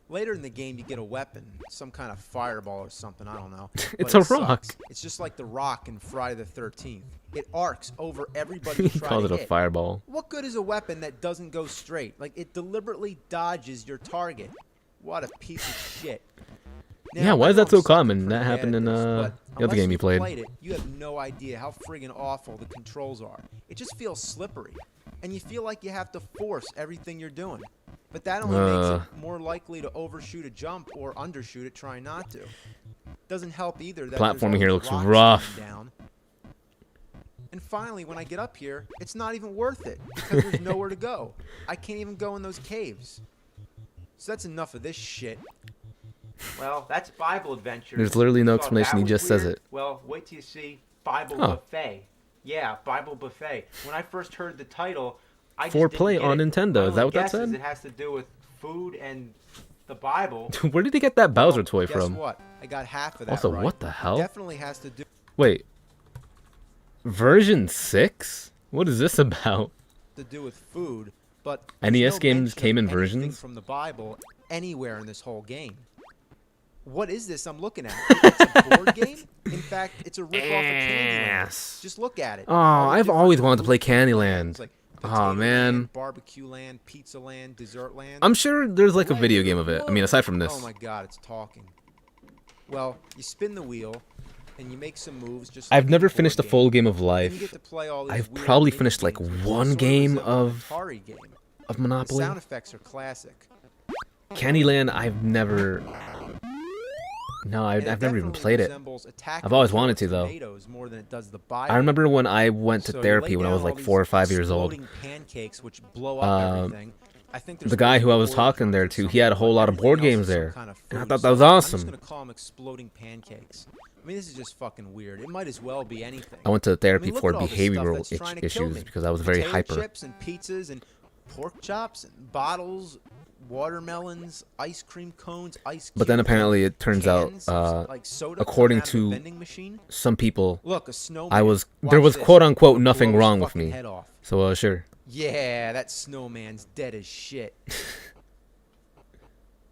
Later in the game, you get a weapon, some kind of fireball or something, I don't know. It's But a it rock. sucks. It's just like the rock in Friday the 13th. It arcs over everybody you He try called it to a hit. fireball. What good is a weapon that doesn't go straight? Like, it deliberately dodges your target. What a piece of shit. Now, Yeah, why I is know that so I'm sucking common? pretty That bad happened at in, this, the but other unless game you you've played. played it, you have no idea how friggin' awful the controls are. It just feels slippery, and you feel like you have to force everything you're doing. But that only makes it more likely to overshoot a jump or undershoot it trying not to. Doesn't help either that there's Platforming here always looks rocks rough. coming down. And finally, when I get up here, it's not even worth it because there's nowhere to go. I can't even go in those caves. So that's enough of this shit. Well, that's Bible Adventures. There's literally no You thought explanation, that he was just says weird? it. Well, wait till you see Bible Huh. Buffet. Yeah, Bible Buffet. When I first heard the title, I just For didn't play get on it. Nintendo, My is that only what that guess is said? It has to do with food and the Bible. Where did he get that Bowser toy Guess from? what? I got half of that Also, right. what the hell? Definitely has to do Wait. Version 6? What is this about? with food, but NES there's no games mention came of in anything versions? from the Bible anywhere in this whole game. What is this I'm looking at? It's a board game? In fact, it's a rip-off of Candyland. Just look at it. Oh, All the I've different always wanted to play food lands, Candyland. like Oh, Potato man. Land, Barbecue Land, Pizza Land, Dessert Land. I'm sure there's like a video game of it. I mean, aside from this. Oh my god, it's talking. Well, you spin the wheel, and you make some moves. Just I've like never any board finished a game. full game of Then life. you get to play all these I've weird probably mini finished like games, which one sort game resemble an of Atari game. The Monopoly. sound effects are classic. Candyland, I've never. No, And I've never even definitely played it. resembles Attack I've of always the wanted to, Killer though. Tomatoes more than it does the Bible. I remember when I went to So you therapy lay when I was down like all 4 or these 5 years old. exploding pancakes which blow up everything. I think there's The guy who I was board talking there games to, or he had a something, whole but lot of board everything else games is some there. kind of And I food. thought that was So I'm awesome. just gonna call them exploding pancakes. I mean, this is just fucking weird. It might as well be anything. I went to therapy look for at all this stuff behavioral that's trying to kill issues me. because I was very Potato hyper. chips and pizzas and pork chops and bottles, watermelons, ice cream cones, ice But then cubes, apparently it turns cans, out, like soda according coming out of a to vending machine. some people, Look, a snowman. there Watch was this. quote unquote It'll nothing blow his wrong with fucking me. head off. So sure. Yeah, that snowman's dead as shit.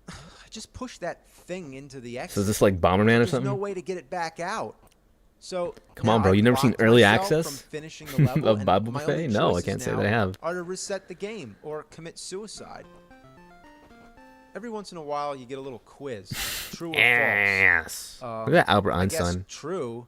I just pushed that thing into the exit. So is this like Bomberman or There's something? no way to get it back out. So Come on, now bro. You I've never seen blocked early myself access from finishing the level, of and Bible my Buffet? only No, I choices can't say now that I have. Are to reset the game or commit suicide. Every once in a while, you get a little quiz. True or false? Yes. Look at Albert I guess Einstein. true.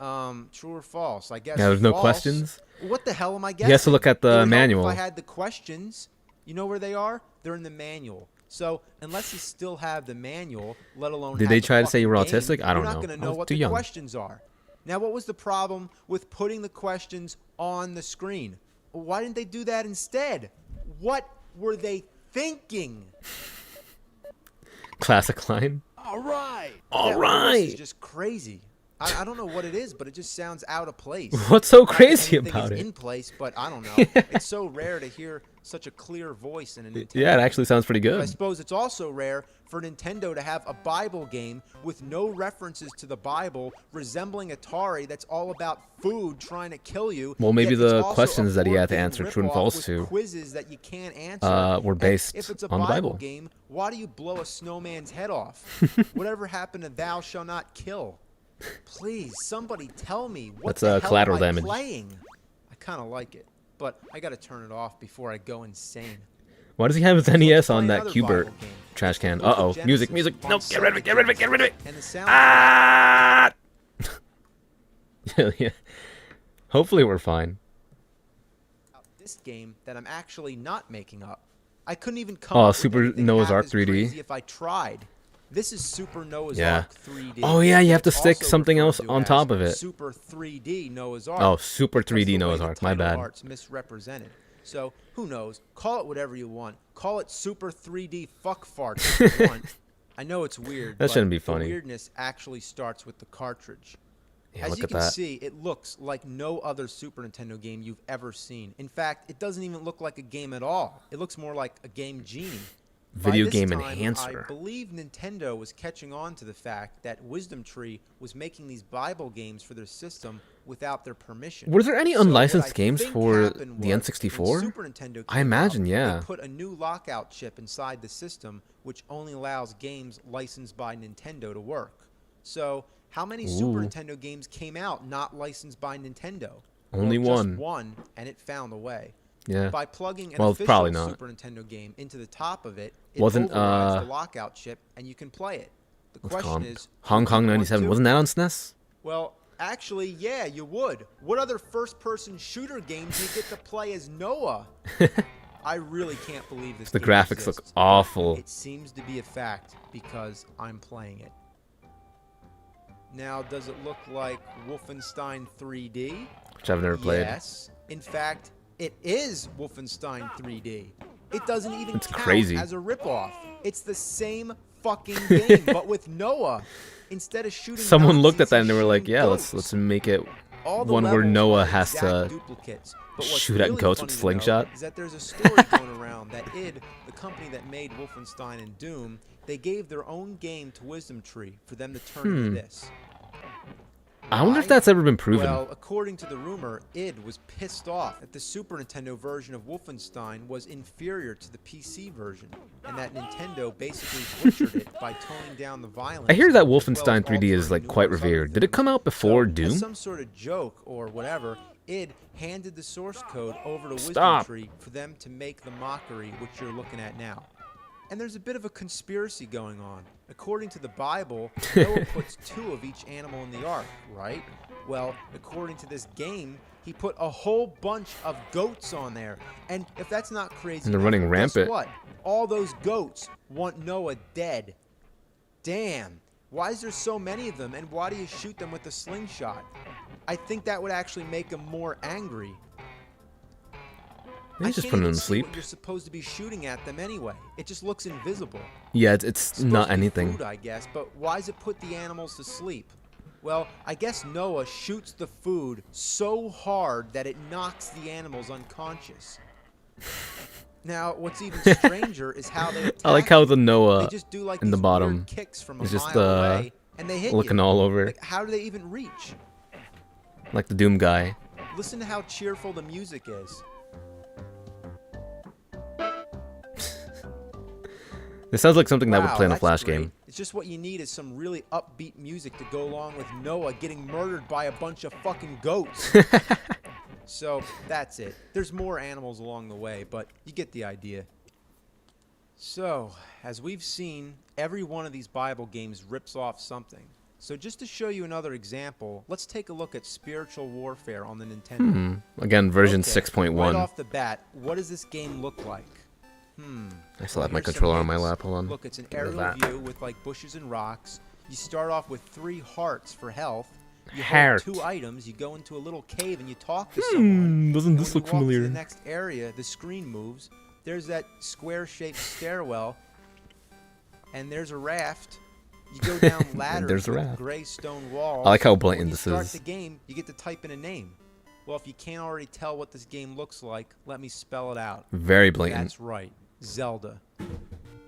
True or false? I guess. Yeah, there's no false. questions? What the hell am I guessing? He has to look at It the would help manual. If I had the questions, you know where they are? They're in the manual. So unless you still have the manual, let alone Did have they the try to say you were fucking autistic? game, I don't you're know. not going to I know was what too the young. questions are. Now, what was the problem with putting the questions on the screen? Why didn't they do that instead? What were they thinking? Classic line. All right. All This is right. just crazy. I don't know what it is, but it just sounds out of place. What's so Not that crazy anything about is it? in place, but I don't know. It's so rare to hear such a clear voice in a Nintendo. Yeah, it actually sounds pretty I good. suppose it's also rare for Nintendo to have a Bible game with no references to the Bible, resembling Atari that's all about food trying to kill you. Well, maybe yet it's the also questions a that he had to board game answer, true and ripoff false with to, quizzes that you can't answer. were And based if it's a on the Bible Bible. game, why do you blow a snowman's head off? Whatever happened to thou shall not kill? Please, somebody tell me what That's, the hell collateral am I damage. playing? I kind of like it, but I got to turn it off before I go insane. Why does he have his NES on Play that another Cubert Bible game. trash can? Go to Uh-oh. Genesis, Music. on No, get rid of it, get rid of it, get rid of it. And the sound Ah! Yeah. Hopefully we're fine. this game that I'm actually not making up. I couldn't even come Oh, up with Super anything Noah's half Ark as 3D. crazy if I tried. This is Super Noah's Yeah. Ark 3D. Oh, yeah, you have to It's stick also something referred else to on as top of it. Super 3D Noah's Ark. Oh, Super because 3D the way Noah's the Ark. My title bad. art's misrepresented. So who knows? Call it whatever you want. Call it Super 3D Fuck Fart if you want. I know it's weird. That but shouldn't be funny. The weirdness actually starts with the cartridge. Yeah, As look you at can that. see, it looks like no other Super Nintendo game you've ever seen. In fact, it doesn't even look like a game at all. It looks more like a Game Genie. Video By this game time, enhancer. I believe Nintendo was catching on to the fact that Wisdom Tree was making these Bible games for their system without their permission. Were there any So what unlicensed I games think for happened the was, N64? when Super Nintendo I came imagine, out, yeah. They put a new lockout chip inside the system, which only allows games licensed by Nintendo to work. So, how many Super Ooh. Nintendo games came out not licensed by Nintendo? Only Well, one. Just one, and it found a way. Yeah. By plugging an Well, official probably not. Super Nintendo game into the top of it, it Wasn't, overrides the lockout chip, and you can play it. The What's question called? is, Hong would Kong you want 97. to? Wasn't that on SNES? Well, actually, yeah, you would. What other first-person shooter games do you get to play as Noah? I really can't believe this. The game graphics look exists. awful. It seems to be a fact because I'm playing it. Now, does it look like Wolfenstein 3D? Which I've never played. Yes. In fact, it is Wolfenstein 3D. It doesn't even It's count crazy. as a ripoff. It's the same fucking game, but with Noah. Instead of shooting Someone looked at Nazis, that and they he's were like, shooting "Yeah, goats. let's make it All the one where levels Noah are has exact to duplicates. But what's shoot at really goats funny with to slingshot." note is that there's a story going around that id, the company that made Wolfenstein and Doom, they gave their own game to Wisdom Tree for them to turn into this. I wonder if Why? that's ever been proven. Well, according to the rumor, id was pissed off that the Super Nintendo version of Wolfenstein was inferior to the PC version, and that Nintendo basically butchered it by toning down the violence. I hear that as well as Wolfenstein 3D is altering like quite numerous other revered. Did it things. come out before So, Doom? as some sort of joke or whatever, id handed the source code over to Wisdom Stop. Tree for them to make the mockery which you're looking at now. And there's a bit of a conspiracy going on. According to the Bible, Noah puts 2 of each animal in the ark, right? Well, according to this game, he put a whole bunch of goats on there. And if that's not crazy, And they're running guess rampant. what? All those goats want Noah dead. Damn. Why is there so many of them, and why do you shoot them with a slingshot? I think that would actually make him more angry. Maybe I just can't put him even to see sleep. what you're supposed to be shooting at them anyway. It just looks invisible. Yeah, it's Supposed not to be anything. Food, I guess, but why does it put the animals to sleep? Well, I guess Noah shoots the food so hard that it knocks the animals unconscious. Now, what's even stranger is how they attack. I like how the They Noah just do like in the these bottom weird kicks from a is just mile away, and they hit looking you. all over Like, how do they even reach? like the Doom guy. Listen to how cheerful the music is. This sounds like something that would Wow, play in a that's Flash great. game. It's just what you need is some really upbeat music to go along with Noah getting murdered by a bunch of fucking goats. So that's it. There's more animals along the way, but you get the idea. So, as we've seen, every one of these Bible games rips off something. So just to show you another example, let's take a look at spiritual warfare on the Nintendo. Again, version Okay, 6.1. Right off the bat, what does this game look like? I still have my Here's some controller on my hints. lap. Hold on. Look, it's an Look at aerial that. view with like bushes and rocks. You start off with 3 hearts for health. You Heart. hold 2 items. You go into a little cave and you talk to someone. Doesn't And this when look you walk to familiar? the next area, the screen moves. There's that square-shaped stairwell, and there's a raft. You go down ladders there's a with raft. gray stone walls. I like how When blatant you this start is. the game, you get to type in a name. Well, if you can't already tell what this game looks like, let me spell it out. Very blatant. That's right, Zelda.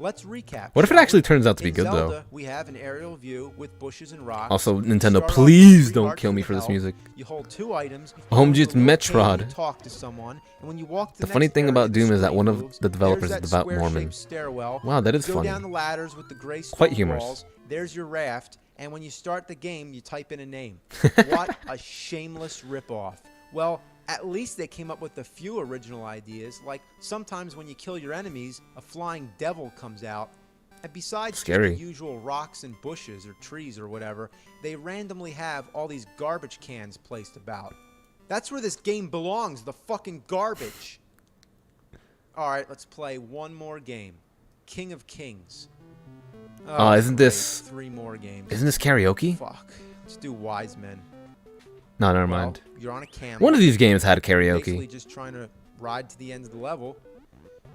Let's recap. What if it shall actually we? turns out to be In good, though? Zelda, we have an aerial view with bushes and rocks. Also, You Nintendo, start off with please 3 don't hearts kill me of for this health. music. You hold 2 items. Oh, you go into it's a little cave Metrod. and you talk to someone, and when you walk to The the funny next thing area, about the Doom is that screen one of moves. the developers There's is that devout Mormon. square-shaped Stairwell. Wow, that is you go funny. down the ladders with the gray stone Quite humorous. walls. There's your raft, and when you start the game, you type in a name. What a shameless ripoff. Well, at least they came up with a few original ideas, like sometimes when you kill your enemies, a flying devil comes out. And besides just Scary. the usual rocks and bushes or trees or whatever, they randomly have all these garbage cans placed about. That's where this game belongs, the fucking garbage. Alright, let's play one more game. King of Kings. Isn't great. this- 3 more games. Isn't this karaoke? Fuck. Let's do Wise Men. No, never Well, mind. you're on a camel. One of these games had Basically karaoke. just trying to ride to the end of the level.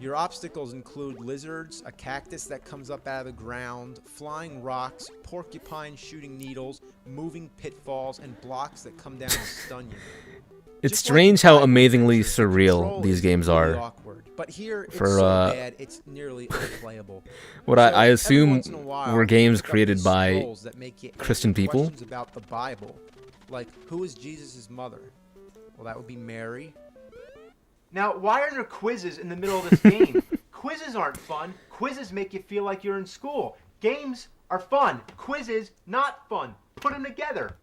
Your obstacles include lizards, a cactus that comes up out of the ground, flying rocks, porcupine shooting needles, moving pitfalls, and blocks that come down and stun you. It's Just strange like how in amazingly Adventure, the surreal control these is games really are. awkward. But here it's For, so uh, bad it's nearly unplayable. What So I every assume once in a while, were you games pick up created these by scrolls that make you answer Christian people. questions about the Bible, like who is Jesus' mother? Well, that would be Mary. Now, why are there quizzes in the middle of this game? Quizzes aren't fun. Quizzes make you feel like you're in school. Games are fun. Quizzes, not fun. Put them together.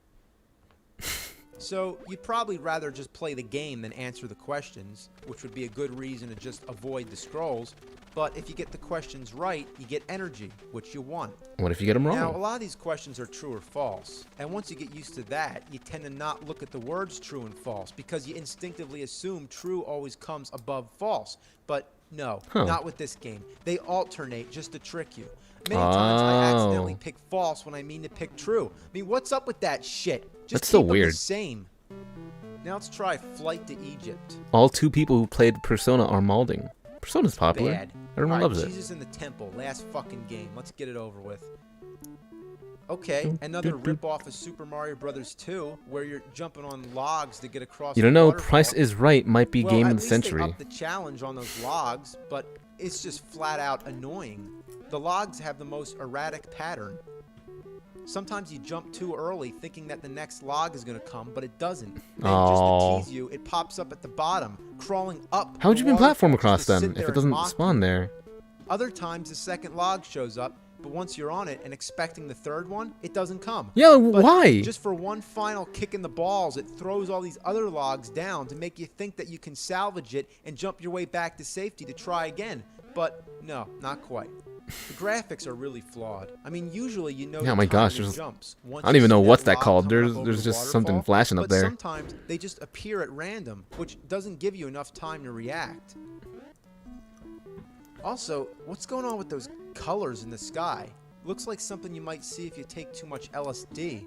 So you'd probably rather just play the game than answer the questions, which would be a good reason to just avoid the scrolls. But if you get the questions right, you get energy, which you want. What if you get them Now, a wrong? lot of these questions are true or false. And once you get used to that, you tend to not look at the words true and false because you instinctively assume true always comes above false. But No, Huh. not with this game. They alternate just to trick you. Many times I accidentally Oh. pick false when I mean to pick true. I mean, what's up with that shit? Just That's so keep 'em weird. the same. Now let's try Flight to Egypt. All 2 people who played Persona are malding. Persona's popular. Bad. Everyone All right, loves it. Jesus in the Temple, last fucking game. Let's get it over with. Okay, another rip-off of Super Mario Brothers 2, where you're jumping on logs to get across. You don't the know, waterfall. Price is Right might be Well, game at of the least century. They upped the challenge on those logs, but it's just flat out annoying. The logs have the most erratic pattern. Sometimes you jump too early thinking that the next log is going to come, but it doesn't. Then just Aw. to tease you, it pops up at the bottom, crawling up. How would the you even waterfall platform just to across sit them there if it and doesn't mock spawn you. there? Other times the second log shows up, but once you're on it and expecting the third one, it doesn't come. Yeah, But why? Just for one final kick in the balls, it throws all these other logs down to make you think that you can salvage it and jump your way back to safety to try again. But no, not quite. The graphics are really flawed. I mean, usually you know. Yeah, the my time gosh, of your there's- jumps once I don't you even know see what's that that log called. coming up over There's the just something waterfall, flashing up but there. sometimes they just appear at random, which doesn't give you enough time to react. Also, what's going on with those colors in the sky? Looks like something you might see if you take too much LSD.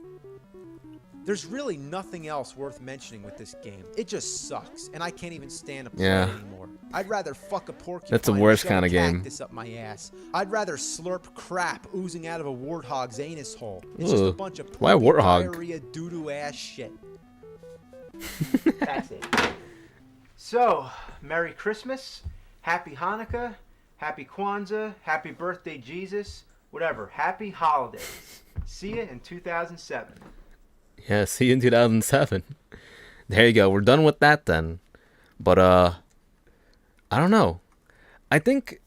There's really nothing else worth mentioning with this game. It just sucks, and I can't even stand to play Yeah. it anymore. I'd rather fuck a porcupine. That's the and worst shove a kinda game. cactus up my ass. I'd rather slurp crap oozing out of a warthog's anus hole. It's just a Ugh. bunch of Why a poopy warthog? diarrhea doo-doo ass shit. That's it. So, Merry Christmas, Happy Hanukkah, Happy Kwanzaa, Happy Birthday Jesus, whatever. Happy Holidays. See ya in 2007. Yeah, see you in 2007. There you go. We're done with that then. But I don't know. I think.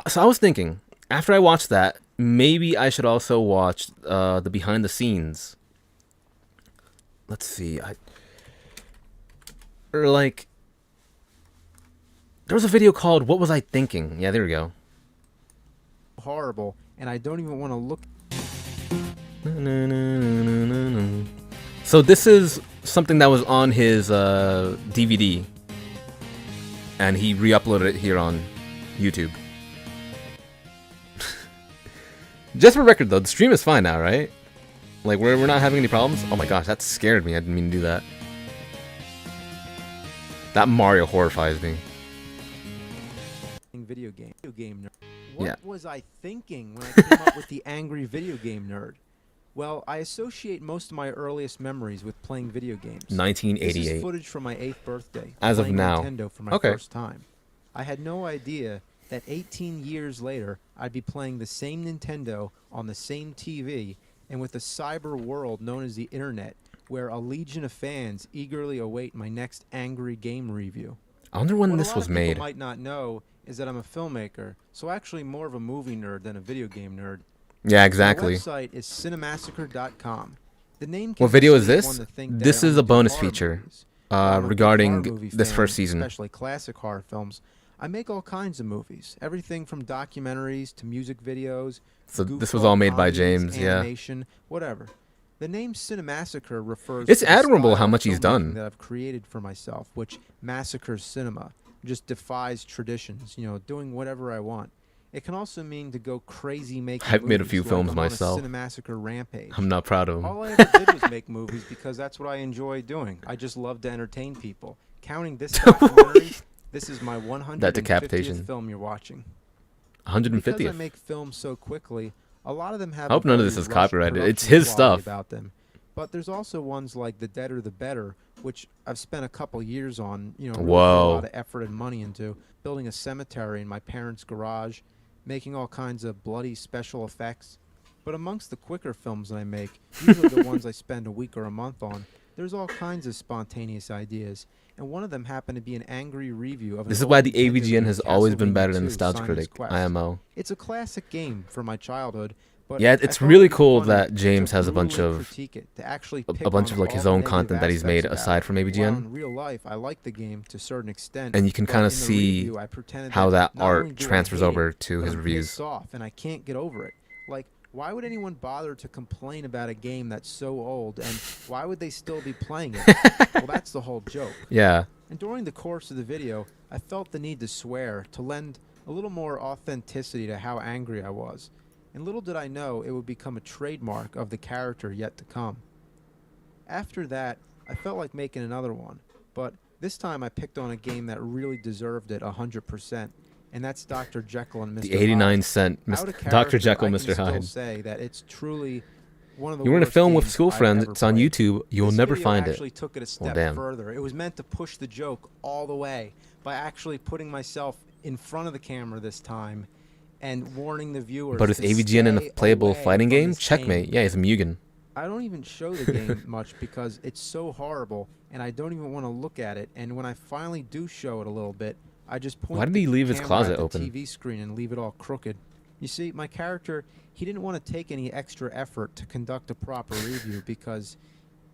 So I was thinking, after I watched that, maybe I should also watch the behind the scenes. Let's see. Or like, there was a video called "What Was I Thinking?" Yeah, there we go. Horrible, and I don't even want to look. So this is something that was on his DVD, and he re-uploaded it here on YouTube. Just for record though, the stream is fine now, right? Like we're not having any problems. Oh my gosh, that scared me. I didn't mean to do that. That Mario horrifies me. Video game nerd. What Yeah. was I thinking when I came up with the angry video game nerd? Well, I associate most of my earliest memories with playing video games. 1988. This is footage from my 8th birthday. As of playing now. Nintendo for my Okay. first time. I had no idea that 18 years later, I'd be playing the same Nintendo on the same TV and with a cyber world known as the Internet, where a legion of fans eagerly await my next angry game review. I wonder when What this a lot was of people made. might not know is that I'm a filmmaker, so actually more of a movie nerd than a video game nerd. Yeah, exactly. My website is cinemassacre.com. The name What can video is mislead this? one to think that This I is only a do bonus horror feature movies. While I'm a big horror regarding movie this fan, first season. especially classic horror films. I make all kinds of movies, everything from documentaries to music videos. So this was all made by goofball James, comedies, yeah. animation, whatever. The name Cinemassacre refers It's to the admirable style how of much he's filmmaking done. that I've created for myself, which massacres cinema, just defies traditions, doing whatever I want. It can also mean to go crazy making I've made a movies few like films I'm on a myself. Cinemassacre rampage. I'm not proud of him. All I ever did was make movies because that's what I enjoy doing. I just love to entertain people. Counting this documentary, this is my 150th That decapitation. film you're watching. 150th. Because I make films so quickly, a lot of them have. I hope a none of this very is rushed copyrighted. It's production his quality stuff. about them. But there's also ones like The Deader the Better, which I've spent a couple years on. Really put a Whoa. lot of effort and money into building a cemetery in my parents' garage, making all kinds of bloody special effects. But amongst the quicker films that I make, usually the ones I spend a week or a month on, there's all kinds of spontaneous ideas. And one of them happened to be an angry review of. This an is why old the Nintendo AVGN game, has always been Castlevania better than 2, Nostalgia Simon's Critic, Quest. IMO. It's a classic game from my childhood. But Yeah, I it's thought really it'd be cool funny that to James has a bunch brutally of critique it, to actually a pick bunch on of like all his the own negative content that he's made aspects about aside it. from While AVGN. in real life, I like the game to a certain extent. And you can but kind of in the see review, I pretended how that not only art do I transfers hate over it, to but his I'm reviews. pissed off, and I can't get over it. Like, why would anyone bother to complain about a game that's so old, and why would they still be playing it? Well, that's the whole joke. Yeah. And during the course of the video, I felt the need to swear to lend a little more authenticity to how angry I was. And little did I know it would become a trademark of the character yet to come. After that, I felt like making another one, but this time I picked on a game that really deserved it 100%, and that's Dr. Jekyll and Mr. The 89-cent Out of Dr. character, Jekyll, I can Mr. still Hyde. say that it's truly one of the You were in a worst film with games school I've friends. ever It's on played. YouTube. You'll This never video find actually it. took it a Well, step damn. further. It was meant to push the joke all the way by actually putting myself in front of the camera this time and warning the viewers. But is to AVGN in a stay playable away fighting from game? this Checkmate. game. Yeah, he's a Mugen. I don't even show the game much because it's so horrible, and I don't even want to look at it. And when I finally do show it a little bit, I just point Why did the he leave his camera closet at the open? TV screen and leave it all crooked. You see, my character, he didn't want to take any extra effort to conduct a proper review because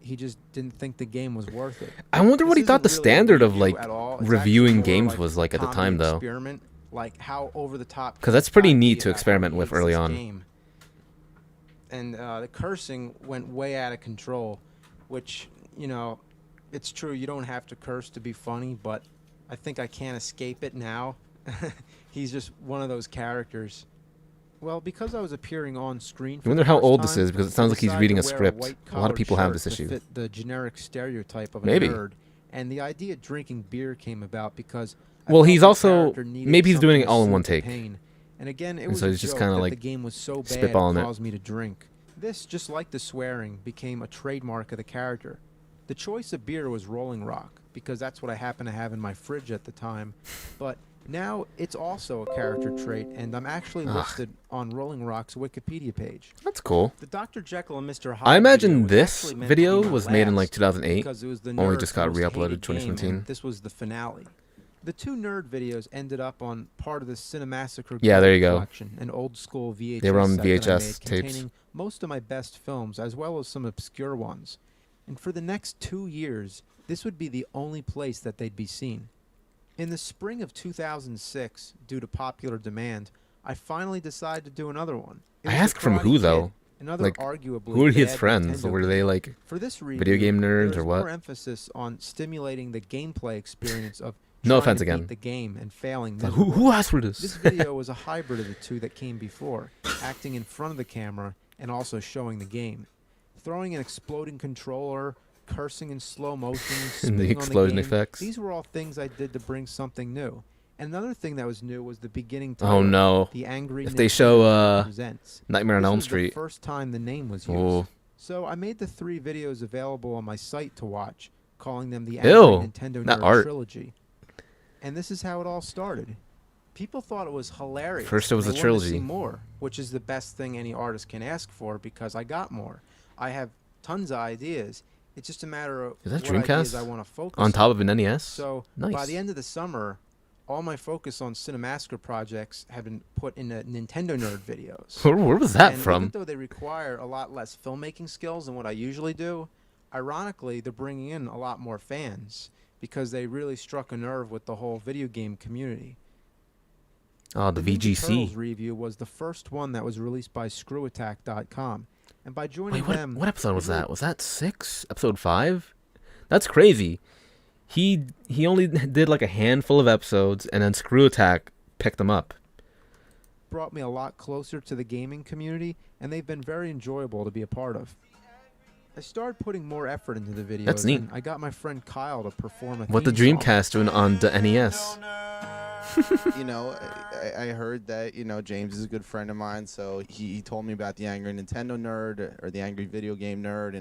he just didn't think the game was worth it. I wonder what he This thought the isn't really a standard of review like at all. It's reviewing actually more games like was like at the comedy time, though. Experiment, like how over the top. 'Cause that's pretty Kid neat Cudi to about how experiment he with hates early this on. game. And the cursing went way out of control, which, you know, it's true. You don't have to curse to be funny, but I think I can't escape it now. He's just one of those characters. Well, because I was appearing on screen. I wonder how old this is because it sounds like he's decided reading to a wear script. A lot white-collared of people have shirt this to issue. fit the generic stereotype of a Maybe. nerd, and the idea of drinking beer came about because. I Well, felt he's the also character needed maybe he's doing it something to all in one soothe the take. pain. And again, it And was so a he's just joke kinda, that like, the game was so bad spitballing it it. caused me to drink. This, just like the swearing, became a trademark of the character. The choice of beer was Rolling Rock because that's what I happened to have in my fridge at the time, but now it's also a character trait, and I'm actually listed on Rolling Rock's Wikipedia page. That's cool. The Dr. Jekyll and Mr. Hyde I imagine video was this actually meant to video be my was made in like last 2008. because it was the Only nerd's just got most re-uploaded hated game, 2017. and this was the finale. The two nerd videos ended up on part of the Cinemassacre Yeah, there you go. collection, an old school VHS They were on set that I VHS made tapes. containing most of my best films as well as some obscure ones. And for the next 2 years, this would be the only place that they'd be seen. In the spring of 2006, due to popular demand, I finally decided to do another one. It I was The asked from Karate who Kid, though? another Like, arguably who are his bad friends? Nintendo Were they game. like For this review, video game nerds there or is what? more emphasis on stimulating the gameplay experience of No trying offense to beat again. the game and failing Like, miserably. who asked for This this? video was a hybrid of the two that came before, acting in front of the camera and also showing the game. Throwing an exploding controller, cursing in slow motion, And the spitting on explosion game. effects. These were all things I did to bring something new. And another thing that was new was the beginning Oh title, no. The Angry If they Nintendo show Nerd Presents. Nightmare on This Elm was Street. the first time the name was used. Oh. So I made the 3 videos available on my site to watch, calling them the Ew, Angry Nintendo not Nerd art. Trilogy. And this is how it all started. People thought it was hilarious. First it was and a they wanted to see trilogy. more, which is the best thing any artist can ask for because I got more. I have tons of ideas. It's just a matter of Is that what ideas Dreamcast? I want to focus On top of an NES? So Nice. by the end of the summer, all my focus on Cinemassacre projects have been put into Nintendo Nerd videos. Where was that And from? even though they require a lot less filmmaking skills than what I usually do, ironically, they're bringing in a lot more fans because they really struck a nerve with the whole video game community. Oh, the Ninja Turtles VGC. review was the first one that was released by ScrewAttack.com. And by joining Wait, them... what episode it was really that? Was that 6? Episode 5? That's crazy. He only did like a handful of episodes, and then Screw Attack picked them up. brought me a lot closer to the gaming community, and they've been very enjoyable to be a part of. I started putting more effort into the videos. That's neat. And I got my friend Kyle to perform a What the theme song. Dreamcast doing on the E NES? You know, I heard that, you know, James is a good friend of mine, so he told me about the Angry Nintendo Nerd or the Angry Video Game Nerd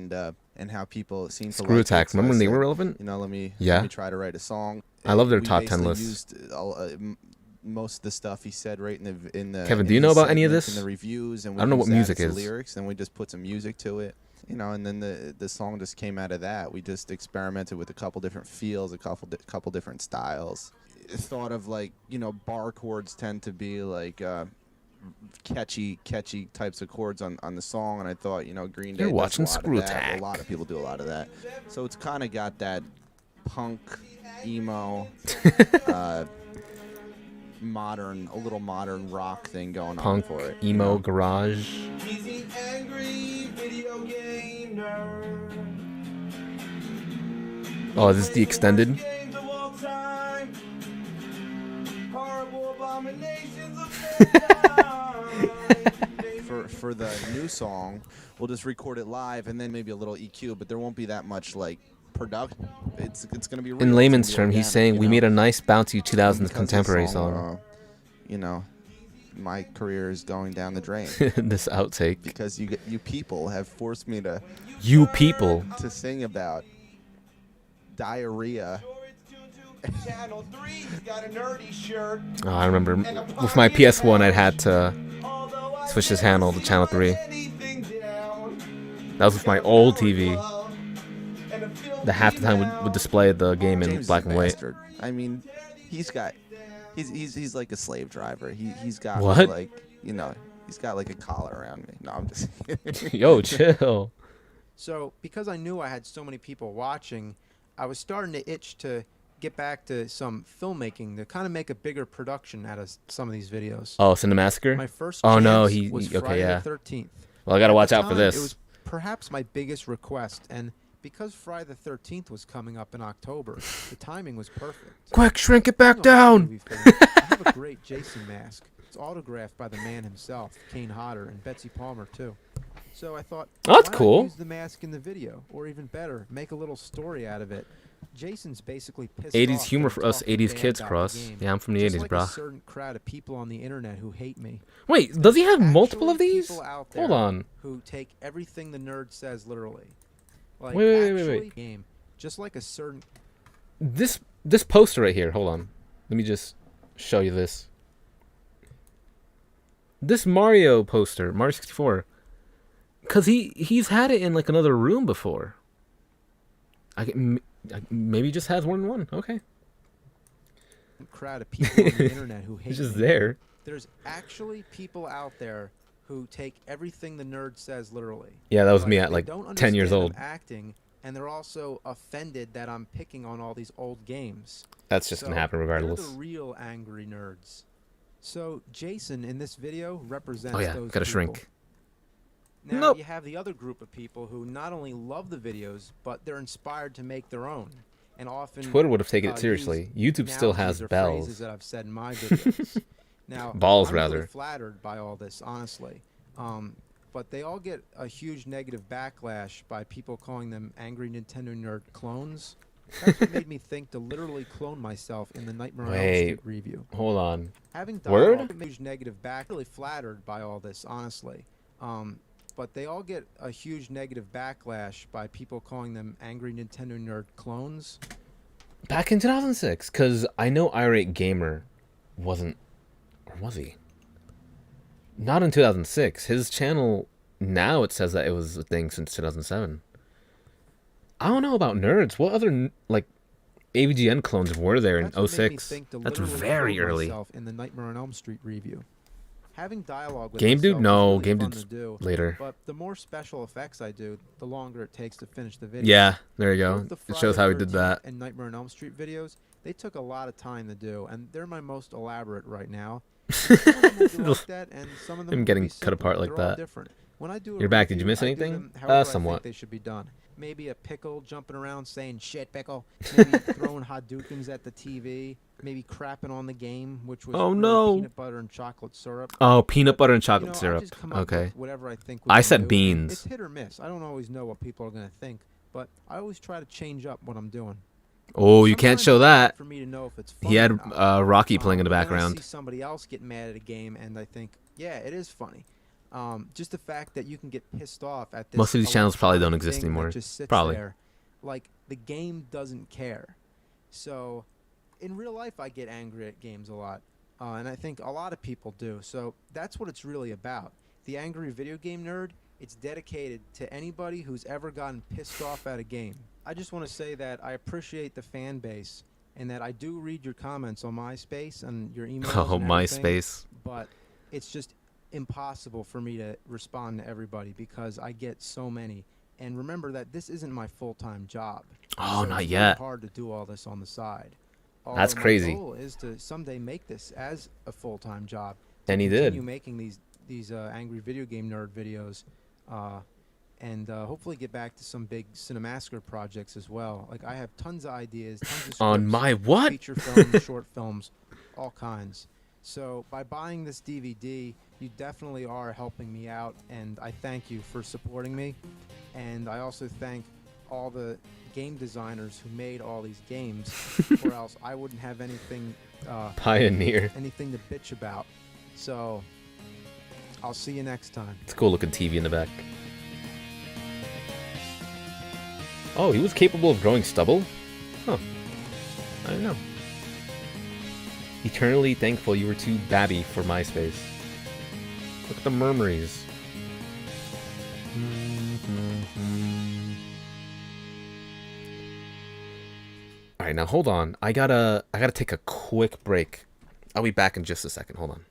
and how people seem to Screw like Attack. it. So Remember I when they said, were relevant? You know, let me try to write a song. I love their We top 10 basically lists. Used most of the stuff he said right in the Kevin, in do you the know about any of segments this? and the reviews, and we I don't know what used that music as the is. lyrics, and we just put some music to it. You know, and then the song just came out of that. We just experimented with a couple different feels, a couple different styles. Thought of, like, you know, bar chords tend to be like catchy types of chords on the song, and I thought, you know, Green Day You're does watching a lot Screw of that. Attack. A lot of people do a lot of that. So it's kind of got that punk, emo, a little modern rock thing going Punk, on for it. emo, garage. He's the angry video game nerd. Oh, is this the extended? For the new song, we'll just record it live and then maybe a little EQ, but there won't be that much like production. It's gonna be real. In It's layman's gonna be term, he's organic, saying you we know? made a nice bouncy 2000s Because contemporary this song. You know, my career is going down the drain This outtake. because you people have forced me to You people. sing about diarrhea. Oh, I remember with my PS1, I'd had to switch this handle to channel 3. That was with my old TV. The half the time would display the game in James black is a and white. bastard. I mean, he's like a slave driver. He's got What? like, you know, he's got like a collar around me. No, I'm just kidding. Yo, chill. So because I knew I had so many people watching, I was starting to itch to get back to some filmmaking to kind of make a bigger production out of some of these videos. Oh, Cinemassacre? My first Oh no, chance was okay, Friday yeah. the 13th. Well, I gotta At watch the out for time, this. It was perhaps my biggest request, and because Friday the 13th was coming up in October, the timing was perfect. Quick, shrink it back Being a horror down. movie fan, I have a great Jason mask. It's autographed by the man himself, Kane Hodder, and Betsy Palmer too. So I thought, Oh, that's why not cool. use the mask in the video, or even better, make a little story out of it. Jason's basically pissed 80s off humor that for I'm us talking 80s bad kids, about the Cross. game, Yeah, I'm from the just 80s, like brah. a certain crowd of people on the internet who hate me. Wait, does he have multiple of Actually these? people out Hold there on. Who take everything the nerd says literally. Like, Wait. actually, game, just like a certain This poster right here. Hold on. Let me just show you this. This Mario poster, Mario 64. Cause he's had it in like another room before. Maybe he just has more than one. Okay. crowd of people on the internet who hate It's just me. there. There's actually people out there who take everything the nerd says literally. Yeah, that was me Like, at they like don't 10 years understand old. I'm acting, and they're also offended that I'm picking on all these old games. That's just gonna happen regardless. They're the real angry nerds. So Jason in this video represents Oh yeah, those gotta people. shrink. Now Nope. you have the other group of people who not only love the videos, but they're inspired to make their own, and often Twitter would have taken it use seriously. YouTube still has analogies or bells. phrases that I've said in my videos. Now, Balls, I'm really rather. flattered by all this, honestly. But they all get a huge negative backlash by people calling them angry Nintendo nerd clones. That's what made me think to literally clone myself in the Nightmare on Elm Wait, Street review. hold on. Having Word? dialogue huge negative back, really flattered by all this, honestly. But they all get a huge negative backlash by people calling them angry Nintendo nerd clones. Back in 2006, because I know Irate Gamer wasn't, or was he? Not in 2006. His channel, now it says that it was a thing since 2007. I don't know about nerds. What other, like, AVGN clones were there in That's what made me 06? think to That's literally very clone early. myself in the Nightmare on Elm Street review. Having dialogue with Game Dude? myself is No, really Game fun Dude's to do, later. But the more special effects I do, the longer it takes to finish the video. Yeah, there you go. Both the It shows Friday how he did 13th that. And Nightmare on Elm Street videos, they took a lot of time to do, and they're my most elaborate right now. Some of them will be like that, and some of them Him will getting be cut simple. apart like They're all that. different. When I do a You're back. Did you review, miss I do anything? them however I think Somewhat. they should be done. Maybe a pickle jumping around saying shit pickle. Maybe throwing Hadoukens at the TV. Maybe crapping on the game, which was Oh, really no. peanut butter and chocolate syrup. Oh, peanut butter and You chocolate know, I syrup. just come up Okay. with whatever I think would I be said new. beans. It's hit or miss. I don't always know what people are going to think, but I always try to change up what I'm doing. Oh, you can't Sometimes show it's hard that. for me to know if it's He funny had or not. Rocky playing in the Then I background. see somebody else get mad at a game, and I think, yeah, it is funny. Just the fact that you can get pissed off at this. Most of these channels probably don't electronic exist thing that anymore. just sits Probably. there. Like, the game doesn't care. So, in real life, I get angry at games a lot. And I think a lot of people do. So, that's what it's really about. The Angry Video Game Nerd, it's dedicated to anybody who's ever gotten pissed off at a game. I just want to say that I appreciate the fan base and that I do read your comments on MySpace and your emails. Oh, and everything, MySpace. But it's just impossible for me to respond to everybody because I get so many. And remember that this isn't my full-time job. Oh, So not it's yet. really hard to do all this on the side. That's Although crazy. My goal is to someday make this as a full-time job. And he Continue did. making these angry video game nerd videos, and hopefully get back to some big Cinemassacre projects as well. Like I have tons of ideas, tons of On scripts, my what? feature films, short films, all kinds. So by buying this DVD, you definitely are helping me out, and I thank you for supporting me. And I also thank all the game designers who made all these games, or else I wouldn't have anything Pioneer. anything to bitch about. So I'll see you next time. It's a cool looking TV in the back. Oh, he was capable of growing stubble? Huh. I don't know. Eternally thankful you were too babby for MySpace. Look at the murmuries. Alright, now hold on. I gotta take a quick break. I'll be back in just a second. Hold on.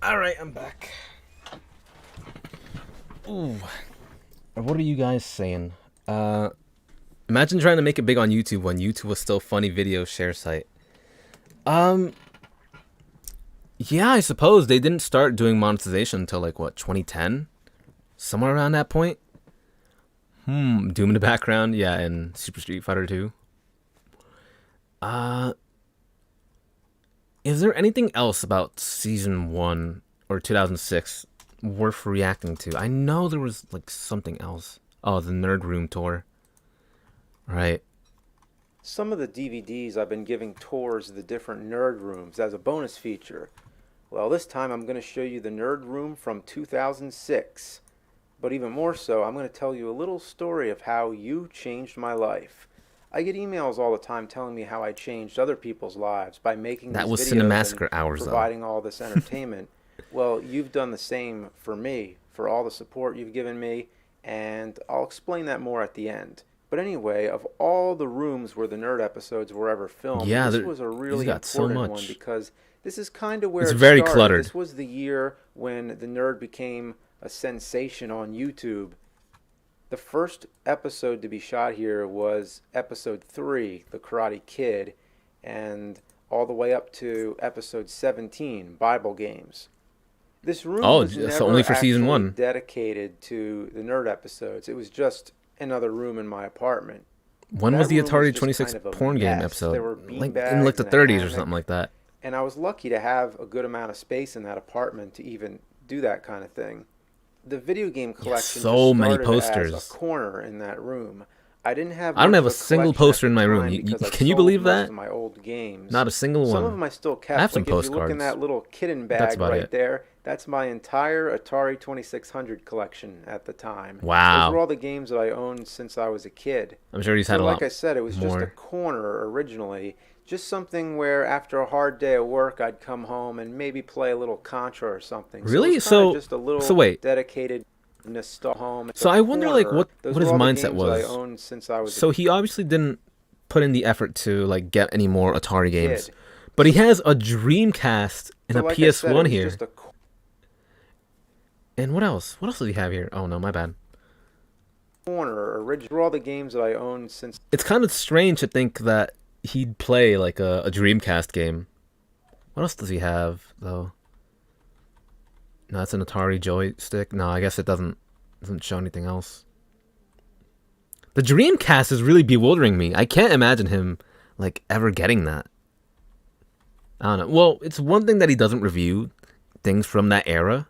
Alright, I'm back. Ooh. What are you guys saying? Imagine trying to make it big on YouTube when YouTube was still funny video share site. Yeah, I suppose they didn't start doing monetization until like what, 2010? Somewhere around that point? Doom in the background, yeah, and Super Street Fighter 2. Is there anything else about Season 1 or 2006 worth reacting to? I know there was like something else. Oh, the Nerd Room tour. Right. Some of the DVDs I've been giving tours of the different nerd rooms as a bonus feature. Well, this time I'm going to show you the nerd room from 2006. But even more so, I'm going to tell you a little story of how you changed my life. I get emails all the time telling me how I changed other people's lives by making that these was videos Cinemassacre and hours, providing all this entertainment. Well, you've done the same for me, for all the support you've given me, and I'll explain that more at the end. But anyway, of all the rooms where the nerd episodes were ever filmed, yeah, this was a really important one because this is kind of where it's it very started. cluttered. This was the year when the nerd became a sensation on YouTube. The first episode to be shot here was episode 3, The Karate Kid, and all the way up to episode 17, Bible Games. This room was never only for season actually 1. dedicated to the nerd episodes. It was just another room in my apartment. When was the That room Atari just 26 kind of a porn game mess. episode? There were Like beanbags in like the and a 30s or hammock. something like that. And I was lucky to have a good amount of space in that apartment to even do that kind of thing. The video game collection so just many started posters. as a corner in that room. I didn't have. I don't much have of a single collection at poster in the my room. time You- because I can you sold believe most that? of my old games. Not a single one. Some of them I still kept. I have some like if you look in postcards. that little kitten That's bag about right it. there, that's my entire Atari 2600 collection at the time. Wow. Those were all the games that I owned since I was a kid. I'm sure he's So had a lot like I said, it was just a more. corner originally. Just something where after a hard day of work, I'd come home and maybe play a little Contra or something. Really? So, it was kinda So- just a little so wait. dedicated nostalgia home. So I wonder, like, what Those his were all the mindset games that I was. owned since I was So he obviously didn't put in the effort to like get any more Atari games, kid. but he has a Dreamcast and So a like I PS1 said, it was here. just a And what else? What else does he have here? Oh no, my bad. corner original. All the games that I owned since. It's kind of strange to think that he'd play like a Dreamcast game. What else does he have though? No, that's an Atari joystick. No, I guess it doesn't show anything else. The Dreamcast is really bewildering me. I can't imagine him like ever getting that. I don't know. Well, it's one thing that he doesn't review things from that era.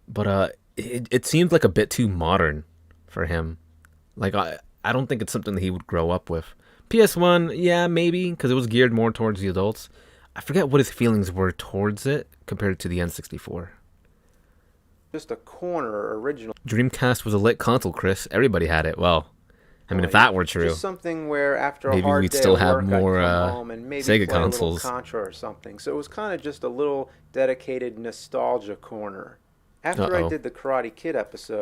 But it seems like a bit too modern for him. Like I don't think it's something that he would grow up with. PS1, yeah, maybe, because it was geared more towards the adults. I forget what his feelings were towards it compared to the N64. Just a corner original. Dreamcast was a lit console, Chris. Everybody had it. Well, I mean, if point. that were true, Just something where after maybe a hard we'd day still at have work, more, I'd come home and maybe Sega play a consoles. little Contra or something. So it was kind of just a little dedicated nostalgia corner. After I did the Karate Kid episode,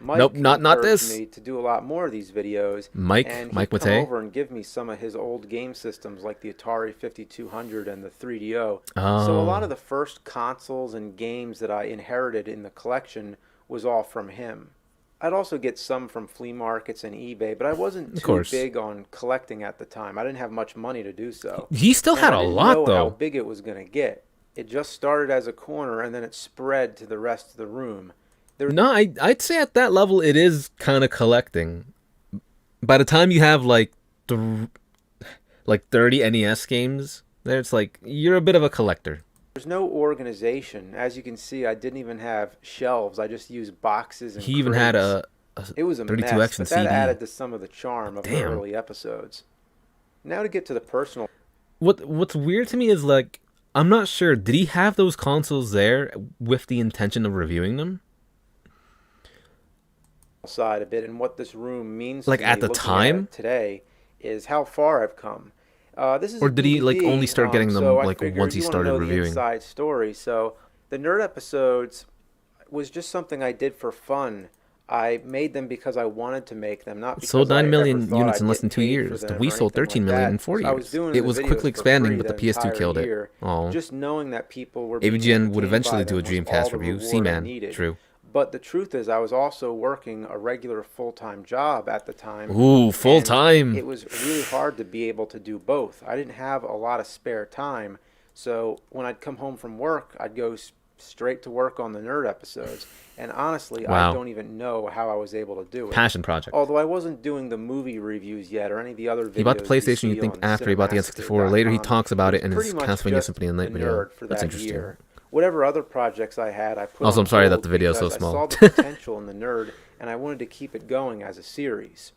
Mike Nope, not encouraged this. me to do a lot more of these videos. Mike and he'd Mate. come over and give me some of his old game systems like the Atari 5200 and the 3DO. So a lot of the first consoles and games that I inherited in the collection was all from him. I'd also get some from flea markets and eBay, but I wasn't too big on collecting at the time. I didn't have much money to do so. He still had a lot, I didn't know how though. big it was going to get. It just started as a corner, and then it spread to the rest of the room. No, I'd say at that level it is kind of collecting. By the time you have like 30 NES games, there it's like you're a bit of a collector. There's no organization. As you can see, I didn't even have shelves. I just used boxes and He even had a it was a 32X mess, and but that CD. added to some of the charm of the Damn. early episodes. Now to get to the personal. What's weird to me is like I'm not sure. Did he have those consoles there with the intention of reviewing them? Side a bit, and what this room means Like to at me the looking time? at it today is how far I've come. This is Or a did he, like, DVD, only start getting them, so I like, figured once he you wanna started know the reviewing? inside story. So the nerd episodes was just something I did for fun. I made them because I wanted to make them, not because Sold 9 I million ever thought units I'd in less get than 2 paid for years. The them Wii or sold anything 13 like million in that. 4 So I was years. doing It the was videos quickly for expanding, free but the the PS2 entire killed it. year. Oh. Just knowing that people were being AVGN would entertained eventually by do a them was all Dreamcast the review. reward I Seaman, needed. true. But the truth is, I was also working a regular full-time job at the time. Ooh, full and time. It was really hard to be able to do both. I didn't have a lot of spare time, so when I'd come home from work, I'd go straight to work on the nerd episodes. And honestly, Wow. I don't even know how I was able to do it. Passion project. Although I wasn't doing the movie reviews yet or any of the other videos He bought the you PlayStation, you see think, on after he bought the N64. Later, he cinemassacre.com. talks about it It's in his pretty much Castlevania just Symphony of the Night the video. nerd for That's that interesting. year. Whatever other projects I had, I put Also, on I'm sorry that hold the video is so because small. I saw the potential in the nerd, and I wanted to keep it going as a series.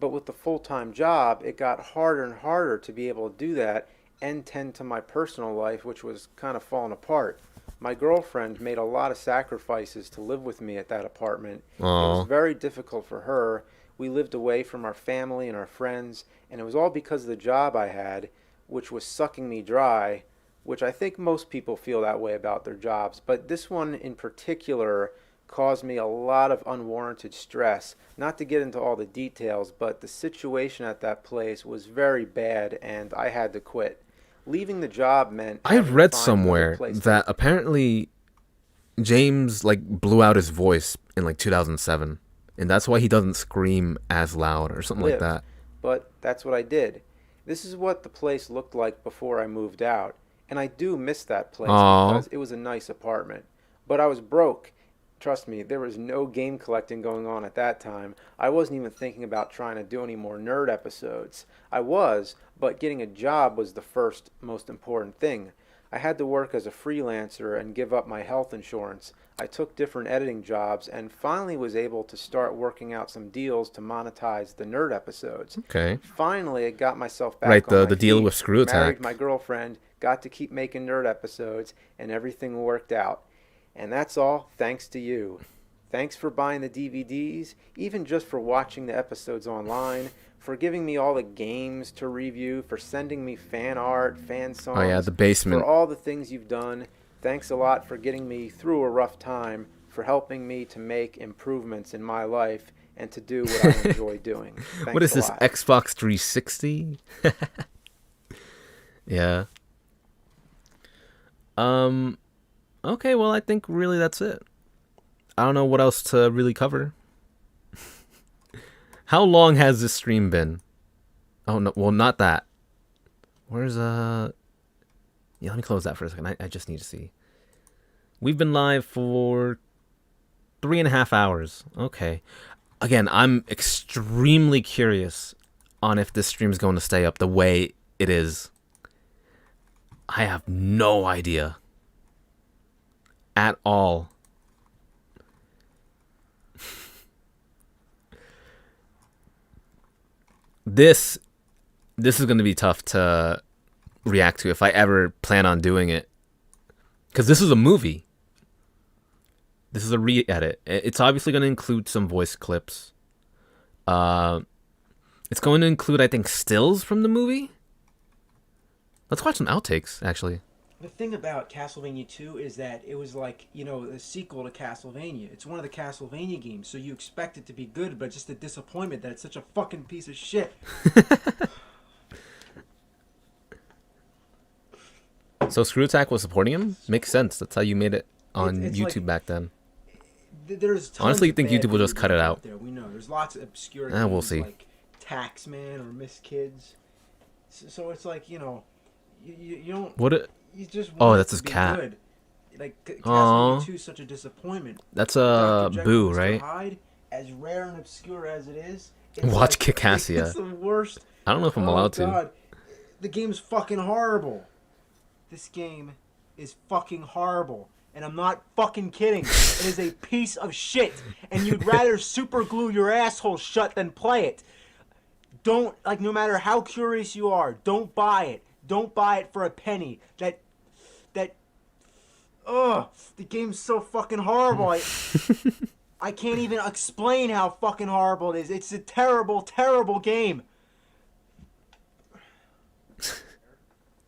But with the full-time job, it got harder and harder to be able to do that and tend to my personal life, which was kind of falling apart. My girlfriend made a lot of sacrifices to live with me at that apartment. It was very difficult for her. We lived away from our family and our friends, and it was all because of the job I had, which was sucking me dry, which I think most people feel that way about their jobs. But this one in particular caused me a lot of unwarranted stress. Not to get into all the details, but the situation at that place was very bad, and I had to quit. Leaving the job meant I having to read find another somewhere place to that apparently James like blew out his voice in like 2007, and that's why he doesn't scream as loud or something like live. that. But that's what I did. This is what the place looked like before I moved out, and I do miss that place because it was a nice apartment. But I was broke. Trust me, there was no game collecting going on at that time. I wasn't even thinking about trying to do any more nerd episodes. I was, but getting a job was the first most important thing. I had to work as a freelancer and give up my health insurance. I took different editing jobs and finally was able to start working out some deals to monetize the nerd episodes. Okay. Finally, I got myself back Right, on my the deal feet, with Screw Attack. married my girlfriend, got to keep making nerd episodes, and everything worked out. And that's all thanks to you. Thanks for buying the DVDs, even just for watching the episodes online, for giving me all the games to review, for sending me fan art, fan songs. Oh yeah, the basement. For all the things you've done. Thanks a lot for getting me through a rough time, for helping me to make improvements in my life and to do what I enjoy doing. Thanks What is a this, lot. Xbox 360? Yeah. Okay, well, I think really that's it. I don't know what else to really cover. How long has this stream been? Oh, no, well, not that. Where's, Yeah, let me close that for a second. I just need to see. We've been live for 3.5 hours. Okay. Again, I'm extremely curious on if this stream is going to stay up the way it is. I have no idea. At all. This is going to be tough to react to if I ever plan on doing it. Because this is a movie. This is a re-edit. It's obviously going to include some voice clips. It's going to include, I think, stills from the movie. Let's watch some outtakes, actually. The thing about Castlevania 2 is that it was like, you know, a sequel to Castlevania. It's one of the Castlevania games, so you expect it to be good, but just a disappointment that it's such a fucking piece of shit. So Screw Attack was supporting him? Makes sense. That's how you made it on It's YouTube like- back then. There's tons Honestly, you of think bad YouTube will just video cut it games out? There. We know there's lots of obscure We'll games see. like Taxman or Miss Kids. So it's like, you know, you don't. What? You just Oh, want it that's to his be cat. Good. Like Aw. Castlevania 2 is such a disappointment. That's Dr. Jekyll Boo, and Mr. right? Hyde, as rare and obscure as it is, it's Watch like, Kikassia. It's the worst. I don't know if I'm Oh, allowed to. God. The game's fucking horrible. This game is fucking horrible. And I'm not fucking kidding. It is a piece of shit. And you'd rather super glue your asshole shut than play it. Don't, like, no matter how curious you are, don't buy it. Don't buy it for a penny. The game's so fucking horrible. I can't even explain how fucking horrible it is. It's a terrible, terrible game.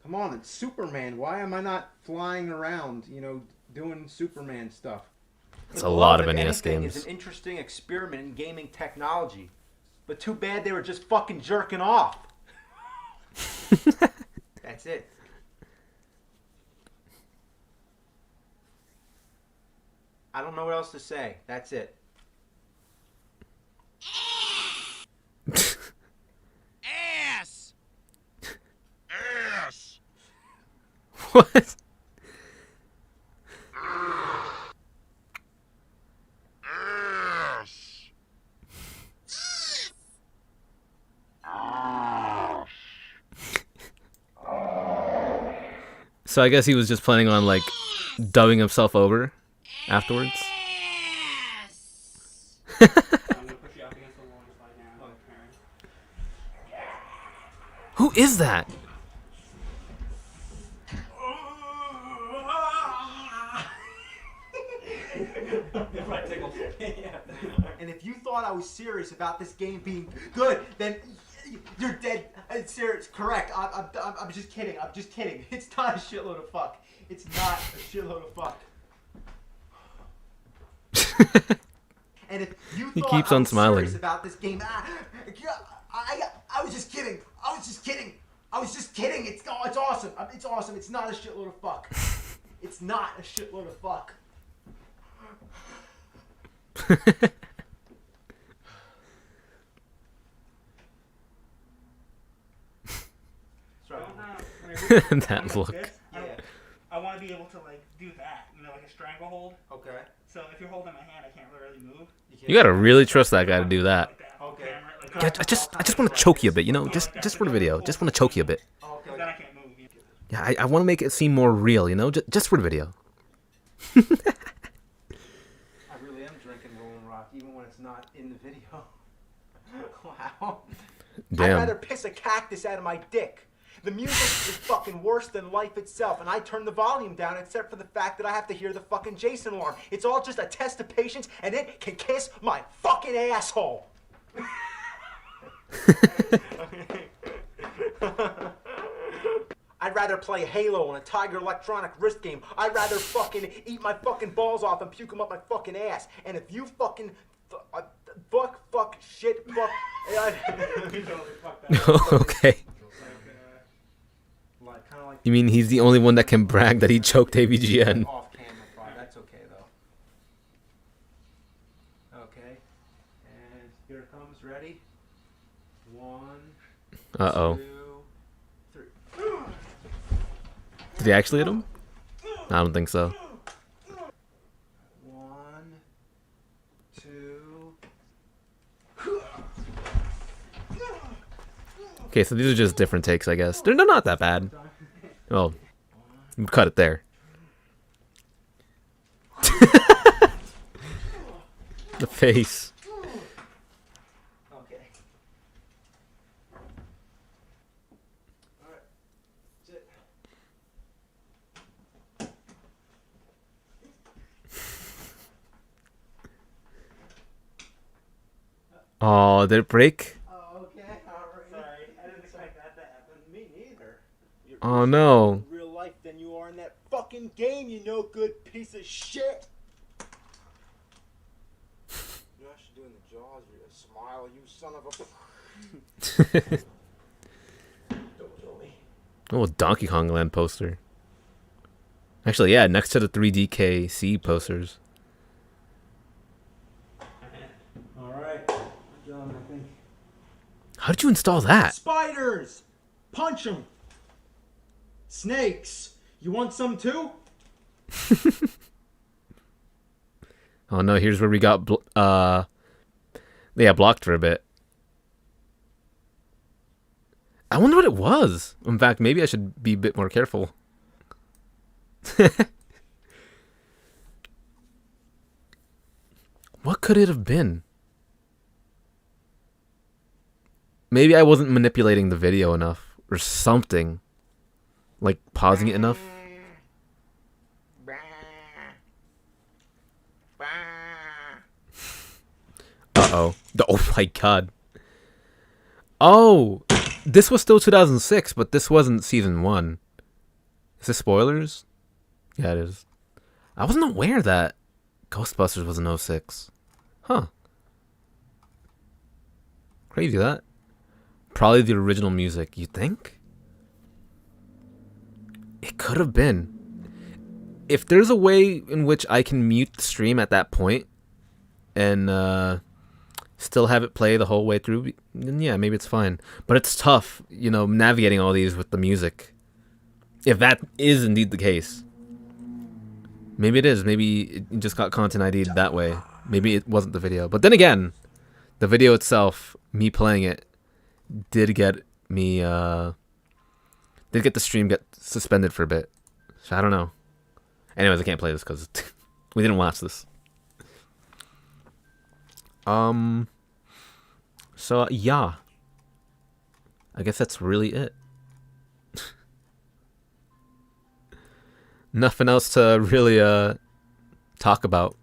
Come on, it's Superman. Why am I not flying around, you know, doing Superman stuff? It's a lot of If NES anything, games. It's an interesting experiment in gaming technology. But too bad they were just fucking jerking off. That's it. I don't know what else to say. That's it. Ass! Ass! What? Ass! So I guess he was just planning on like dubbing himself over afterwards. Who is that? And if you thought I was serious about this game being good, then you're dead. Serious, correct. I'm just kidding. I'm just kidding. It's not a shitload of fuck. It's not a shitload of fuck. And if you He thought keeps I on was smiling. serious about this game, I was just kidding. I was just kidding. I was just kidding. It's awesome. It's awesome. It's not a shitload of fuck. It's not a shitload of fuck. That look. I want to be able to like do that, you know, like a stranglehold. Okay. So if you're holding my hand, I can't really move. You gotta really trust that guy to do that. Okay. Yeah, I just want to choke you a bit, you know, just for the video. Just want to choke you a bit. Then I can't move. Yeah, I want to make it seem more real, you know, just for the video. I really am drinking Rolling Rock, even when it's not in the video. Wow. I'd Damn. rather piss a cactus out of my dick. The music is fucking worse than life itself, and I turn the volume down except for the fact that I have to hear the fucking Jason alarm. It's all just a test of patience, and it can kiss my fucking asshole. I'd rather play Halo on a Tiger Electronic wrist game. I'd rather fucking eat my fucking balls off and puke them up my fucking ass. And if you fucking fuck, shit, fuck. Okay. You mean he's the only one that can brag that he choked AVGN? Off camera, fine. That's okay though. Okay. And here it comes. Ready? 1, Uh-oh. 2, 3. Did he actually hit him? I don't think so. 1, 2. Okay, so these are just different takes, I guess. They're not that bad. Well, you cut it there. The face. Okay. Alright. That's it. Oh, did it break? Oh, okay. Oh no. In real life than you are in that fucking game, you no good piece of shit. You're actually doing the Jaws. You smile, you son of a. Don't kill me. Oh, Donkey Kong Land poster. Actually, yeah, next to the 3DKC posters. Alright. Good job, I think. How did you install that? Spiders! Punch them! Snakes! You want some too? Oh no, here's where we got blocked for a bit. I wonder what it was. In fact, maybe I should be a bit more careful. What could it have been? Maybe I wasn't manipulating the video enough or something. Like pausing it enough. Uh-oh. Oh my god. Oh! This was still 2006, but this wasn't season 1. Is this spoilers? Yeah, it is. I wasn't aware that Ghostbusters was in 06. Huh. Crazy that. Probably the original music, you think? It could have been. If there's a way in which I can mute the stream at that point and still have it play the whole way through, then yeah, maybe it's fine. But it's tough, you know, navigating all these with the music. If that is indeed the case. Maybe it is. Maybe it just got content ID'd that way. Maybe it wasn't the video. But then again, the video itself, me playing it, did get me, did get the stream get suspended for a bit. So I don't know. Anyways, I can't play this because we didn't watch this. So, yeah. I guess that's really it. Nothing else to really talk about.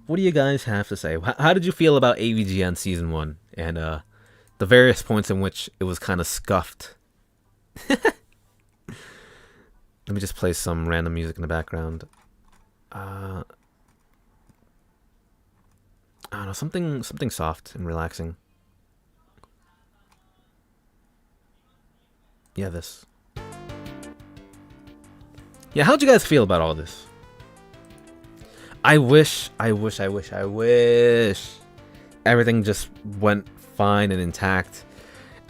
What do you guys have to say? How did you feel about AVGN Season 1? And the various points in which it was kind of scuffed. Let me just play some random music in the background. I don't know, something soft and relaxing. Yeah, this. Yeah, how'd you guys feel about all this? I wish everything just went fine and intact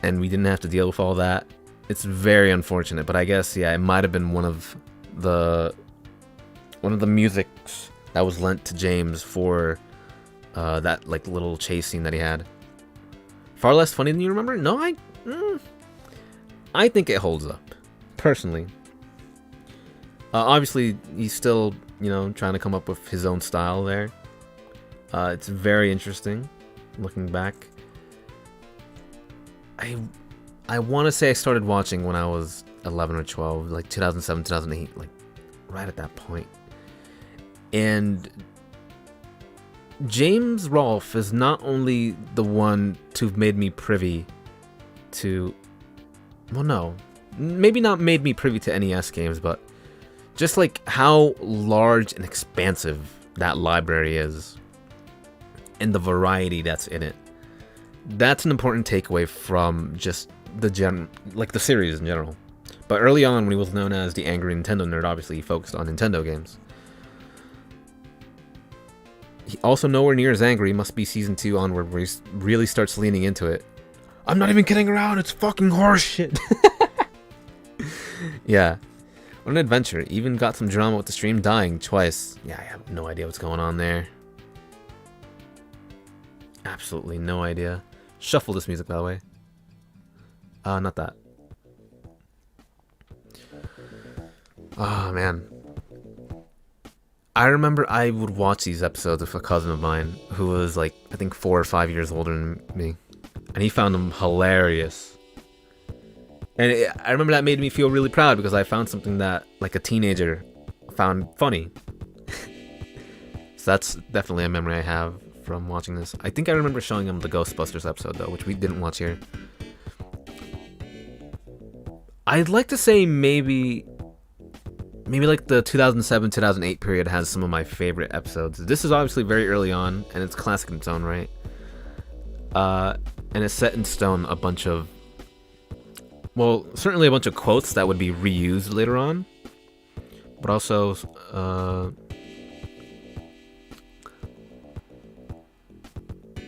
and we didn't have to deal with all that. It's very unfortunate, but I guess, yeah, it might have been one of the musics that was lent to James for that like little chase scene that he had. Far less funny than you remember? No, I think it holds up, personally. Obviously, he's still, you know, trying to come up with his own style there. It's very interesting, looking back. I want to say I started watching when I was 11 or 12, like 2007, 2008, like right at that point. And James Rolfe is not only the one to have made me privy to, well, no, maybe not made me privy to NES games, but just like how large and expansive that library is and the variety that's in it. That's an important takeaway from just the series in general. But early on, when he was known as the Angry Nintendo Nerd, obviously he focused on Nintendo games. He also nowhere near as angry, must be season 2 onward, where he really starts leaning into it. I'm not even kidding around, it's fucking horseshit. Yeah. What an adventure. Even got some drama with the stream dying twice. Yeah, I have no idea what's going on there. Absolutely no idea. Shuffle this music, by the way. Not that. Oh, man. I remember I would watch these episodes with a cousin of mine who was like, I think 4 or 5 years older than me. And he found them hilarious. And I remember that made me feel really proud because I found something that, like, a teenager found funny. So that's definitely a memory I have from watching this. I think I remember showing him the Ghostbusters episode, though, which we didn't watch here. I'd like to say maybe like the 2007-2008 period has some of my favorite episodes. This is obviously very early on, and it's classic in its own right. And it's set in stone a bunch of, well, certainly a bunch of quotes that would be reused later on, but also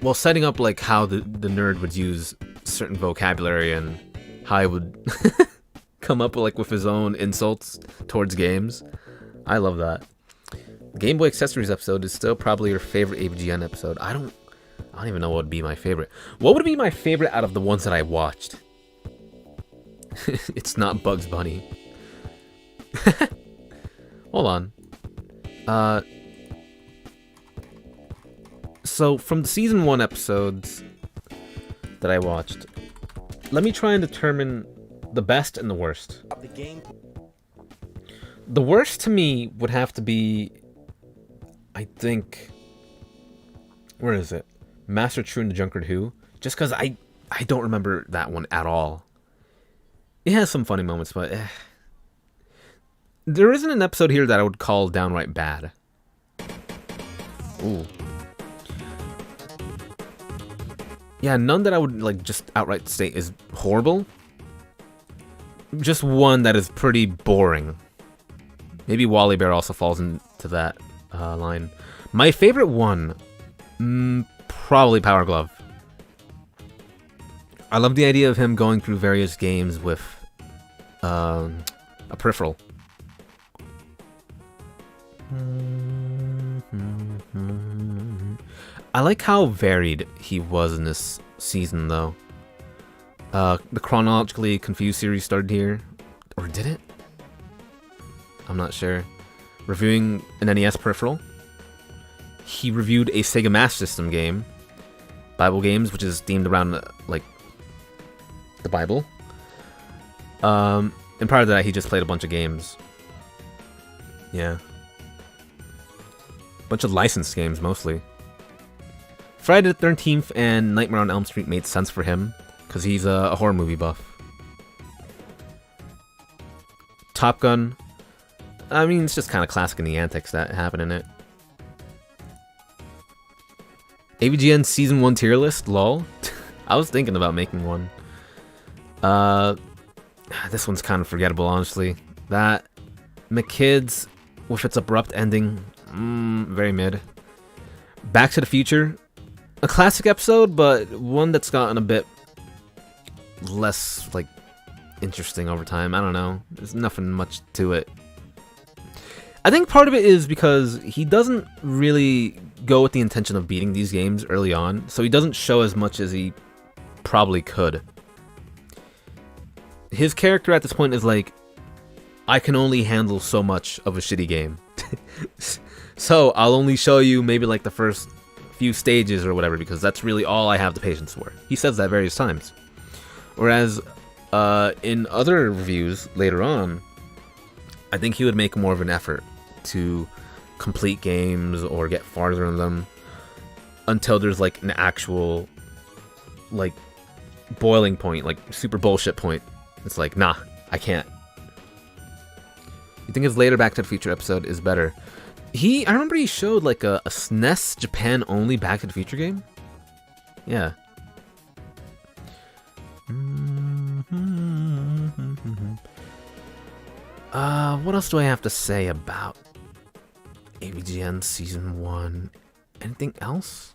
well, setting up like how the nerd would use certain vocabulary and how he would come up with his own insults towards games. I love that. The Game Boy Accessories episode is still probably your favorite AVGN episode. I don't even know what would be my favorite. What would be my favorite out of the ones that I watched? It's not Bugs Bunny. Hold on. So from the season 1 episodes that I watched, let me try and determine the best and the worst. The worst to me would have to be, I think, where is it? Master True and the Junkard Who. Just because I don't remember that one at all. It has some funny moments, but there isn't an episode here that I would call downright bad. Ooh. Yeah, none that I would just outright state is horrible. Just one that is pretty boring. Maybe Wally Bear also falls into that line. My favorite one, probably Power Glove. I love the idea of him going through various games with a peripheral. I like how varied he was in this season, though. The Chronologically Confused series started here. Or did it? I'm not sure. Reviewing an NES peripheral. He reviewed a Sega Master System game, Bible Games, which is themed around, the Bible. And prior to that, he just played a bunch of games. Yeah. Bunch of licensed games, mostly. Friday the 13th and Nightmare on Elm Street made sense for him, because he's a horror movie buff. Top Gun. I mean, it's just kind of classic in the antics that happen in it. AVGN Season 1 tier list, lol. I was thinking about making one. This one's kind of forgettable, honestly. That McKids, with its abrupt ending, very mid. Back to the Future, a classic episode, but one that's gotten a bit less, interesting over time. I don't know. There's nothing much to it. I think part of it is because he doesn't really go with the intention of beating these games early on, so he doesn't show as much as he probably could. His character at this point is I can only handle so much of a shitty game. So I'll only show you maybe the first few stages or whatever, because that's really all I have the patience for. He says that various times. Whereas in other reviews later on, I think he would make more of an effort to complete games or get farther in them until there's an actual boiling point, super bullshit point. It's nah, I can't. You think his later Back to the Future episode is better? I remember he showed a SNES Japan only Back to the Future game. Yeah. What else do I have to say about AVGN Season 1? Anything else?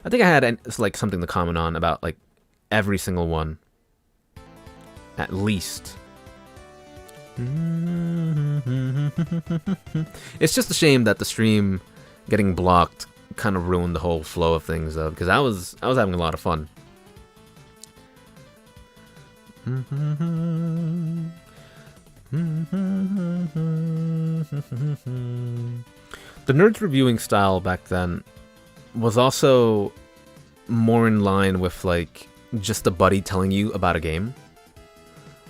I think I had something to comment on about every single one. At least. It's just a shame that the stream getting blocked kind of ruined the whole flow of things, though, because I was having a lot of fun. The Nerd's reviewing style back then was also more in line with just a buddy telling you about a game.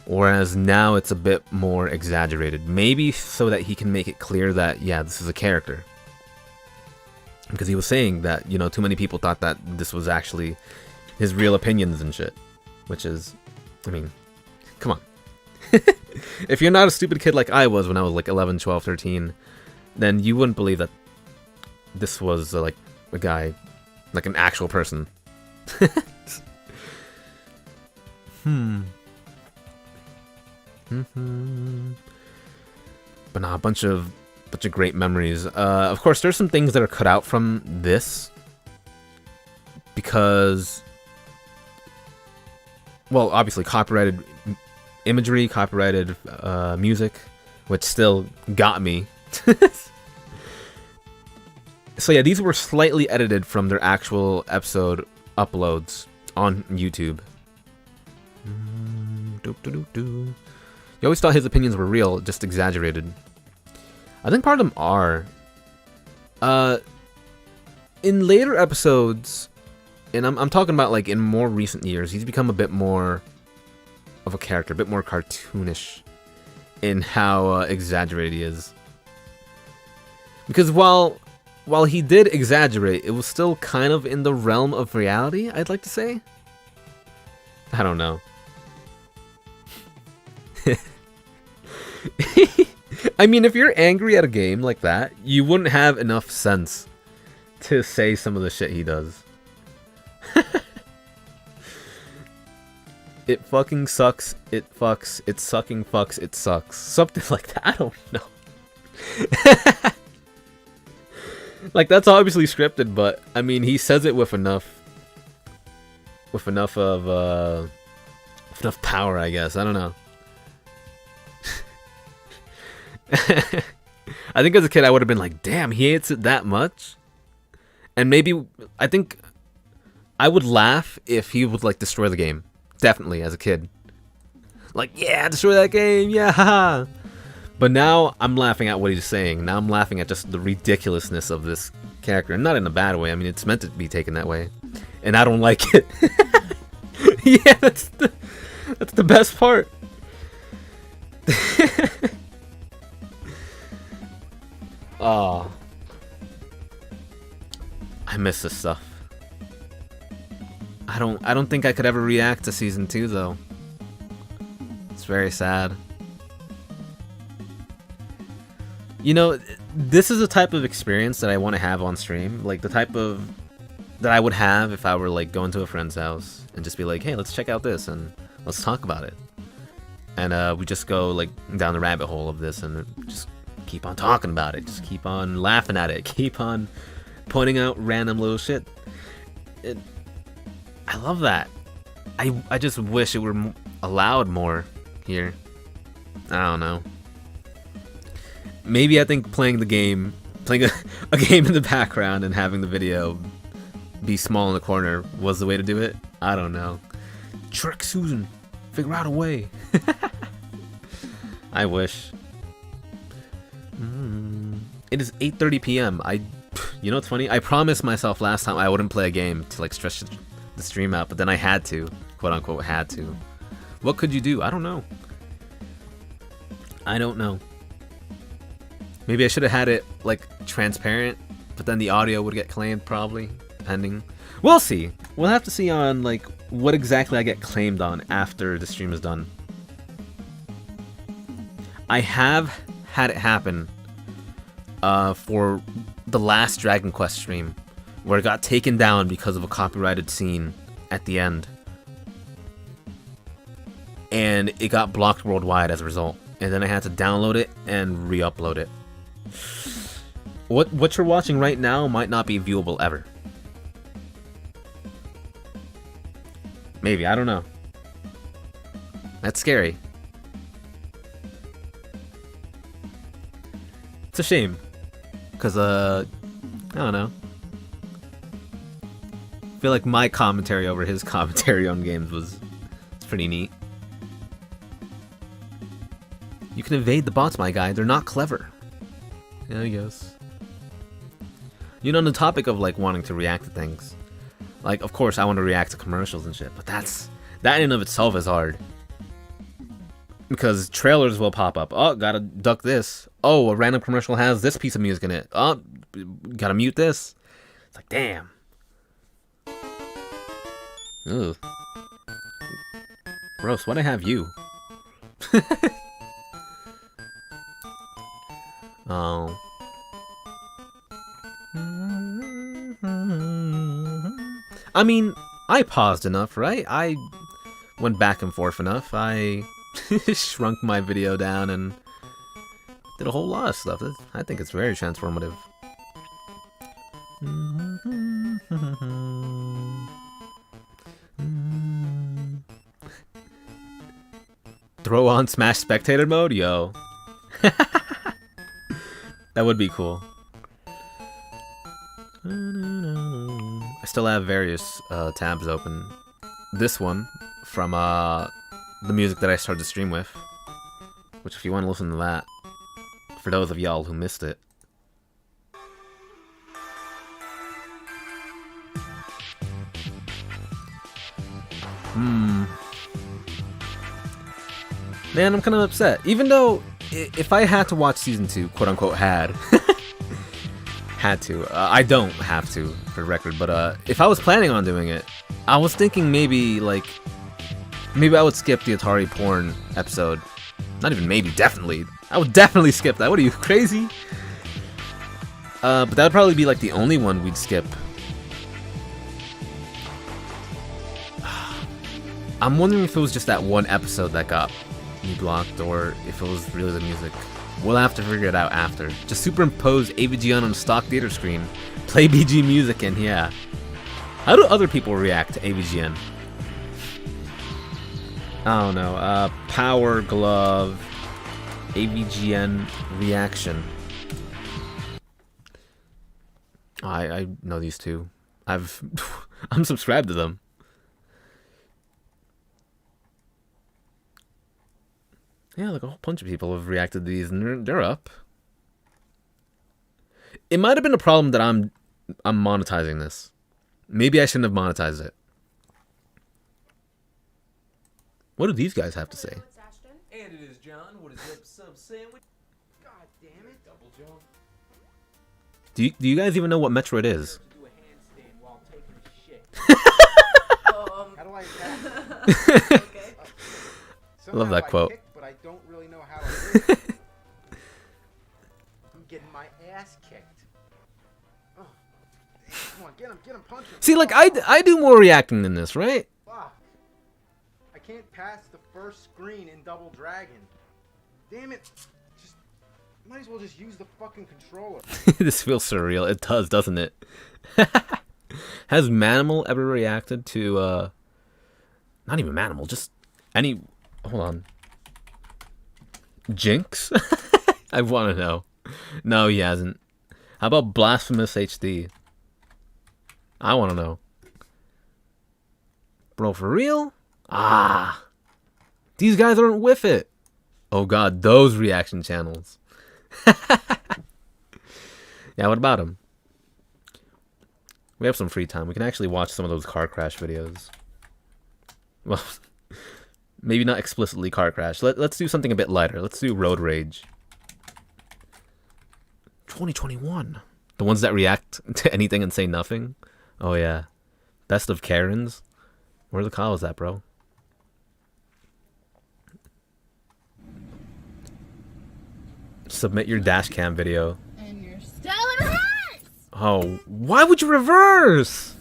Whereas now it's a bit more exaggerated. Maybe so that he can make it clear that, yeah, this is a character. Because he was saying that, too many people thought that this was actually his real opinions and shit. Which is, I mean, come on. If you're not a stupid kid like I was when I was like 11, 12, 13, then you wouldn't believe that this was like a guy, like an actual person. But nah, a bunch of great memories. Of course, there's some things that are cut out from this because, well, obviously copyrighted imagery, copyrighted music, which still got me. So yeah, these were slightly edited from their actual episode uploads on YouTube. You always thought his opinions were real, just exaggerated. I think part of them are. In later episodes, and I'm talking about like in more recent years, he's become a bit more of a character, a bit more cartoonish in how exaggerated he is. Because while he did exaggerate, it was still kind of in the realm of reality, I'd like to say. I don't know. I mean, if you're angry at a game like that, you wouldn't have enough sense to say some of the shit he does. It fucking sucks, it fucks, it sucking fucks, it sucks. Something like that, I don't know. Like, that's obviously scripted, but, I mean, he says it with enough of enough power, I guess. I don't know. I think as a kid I would have been like, damn, he hates it that much. And maybe, I think I would laugh if he would like destroy the game. Definitely, as a kid. Like, yeah, destroy that game, yeah, haha. But now I'm laughing at what he's saying. Now I'm laughing at just the ridiculousness of this character. And not in a bad way. I mean, it's meant to be taken that way. And I don't like it. Yeah, that's the best part. Oh, I miss this stuff. I don't think I could ever react to season 2 though. It's very sad. You know, this is the type of experience that I want to have on stream, like the type of that I would have if I were like going to a friend's house and just be like, hey, let's check out this and let's talk about it. And we just go like down the rabbit hole of this and just keep on talking about it, just keep on laughing at it, keep on pointing out random little shit. I love that. I just wish it were allowed more here. I don't know. Maybe I think playing a game in the background and having the video be small in the corner was the way to do it. I don't know. Trick Susan, figure out a way. I wish. It is 8:30 p.m. You know what's funny? I promised myself last time I wouldn't play a game to like stretch the stream out, but then I had to, quote unquote, had to. What could you do? I don't know. I don't know. Maybe I should have had it like transparent, but then the audio would get claimed probably, depending. We'll see. We'll have to see on like what exactly I get claimed on after the stream is done. I have had it happen for the last Dragon Quest stream, where it got taken down because of a copyrighted scene at the end. And it got blocked worldwide as a result. And then I had to download it and re-upload it. What you're watching right now might not be viewable ever. Maybe, I don't know. That's scary. It's a shame. Because, I don't know. I feel like my commentary over his commentary on games was pretty neat. You can evade the bots, my guy. They're not clever. Yeah, I guess. You know, on the topic of, like, wanting to react to things. Like, of course, I want to react to commercials and shit, but that in and of itself is hard. Because trailers will pop up. Oh, gotta duck this. Oh, a random commercial has this piece of music in it. Oh, gotta mute this. It's like, damn. Ugh. Gross, why'd I have you? Oh. I mean, I paused enough, right? I went back and forth enough. I shrunk my video down and did a whole lot of stuff. I think it's very transformative. Throw on Smash Spectator mode? Yo. That would be cool. I still have various tabs open. This one from the music that I started to stream with. Which, if you want to listen to that, for those of y'all who missed it. Man, I'm kind of upset. Even though, if I had to watch Season 2, quote-unquote had to. I don't have to, for the record, but if I was planning on doing it, I was thinking maybe I would skip the Atari porn episode. Not even maybe, definitely. I would definitely skip that. What are you, crazy? But that would probably be like the only one we'd skip. I'm wondering if it was just that one episode that got me blocked, or if it was really the music. We'll have to figure it out after. Just superimpose AVGN on a stock theater screen, play BG music, and yeah. How do other people react to AVGN? I don't know. Power Glove, AVGN reaction. I know these two. I'm subscribed to them. Yeah, like a whole bunch of people have reacted to these, and they're up. It might have been a problem that I'm monetizing this. Maybe I shouldn't have monetized it. What do these guys have to say? And it is John. What is up, sub sandwich? God damn it, Double John. Do you guys even know what Metroid is? How do I attack? Okay. I love that quote. But I don't really know how to do it. I'm getting my ass kicked. Oh. Come on, get him, punch him. See, like, I do more reacting than this, right? Fuck. I can't pass the first screen in Double Dragon. Damn it. Might as well just use the fucking controller. This feels surreal. It does, doesn't it? Has Manimal ever reacted to, not even Manimal, just any... Hold on. Jinx? I want to know. No, he hasn't. How about Blasphemous HD? I want to know. Bro, for real? Ah. These guys aren't with it. Oh god, those reaction channels. Yeah, what about them? We have some free time. We can actually watch some of those car crash videos. Well, maybe not explicitly car crash. Let's do something a bit lighter. Let's do road rage. 2021. The ones that react to anything and say nothing? Oh yeah. Best of Karens? Where the call is that, bro? Submit your dash cam video. And you're still in reverse! Oh, why would you reverse?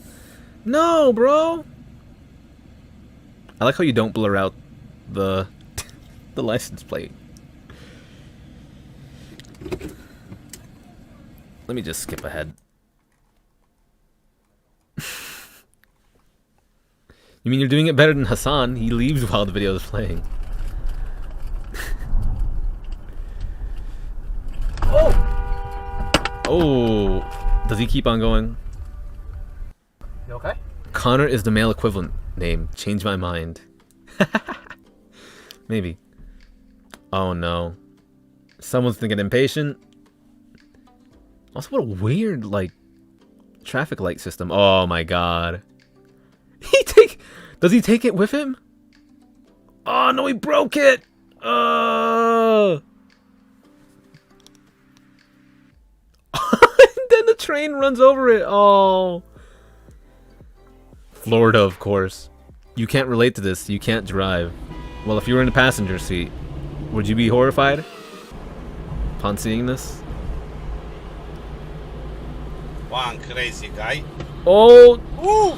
No, bro. I like how you don't blur out the license plate. Let me just skip ahead. You mean you're doing it better than Hassan? He leaves while the video is playing. Oh! Does he keep on going? You okay? Connor is the male equivalent name. Change my mind. Maybe. Oh no. Someone's thinking impatient. Also, what a weird, like, traffic light system. Oh my god. Does he take it with him? Oh no, he broke it! Then the train runs over it. Oh. Florida, of course. You can't relate to this. You can't drive. Well, if you were in the passenger seat, Would you be horrified upon seeing this? One crazy guy. Oh! Ooh!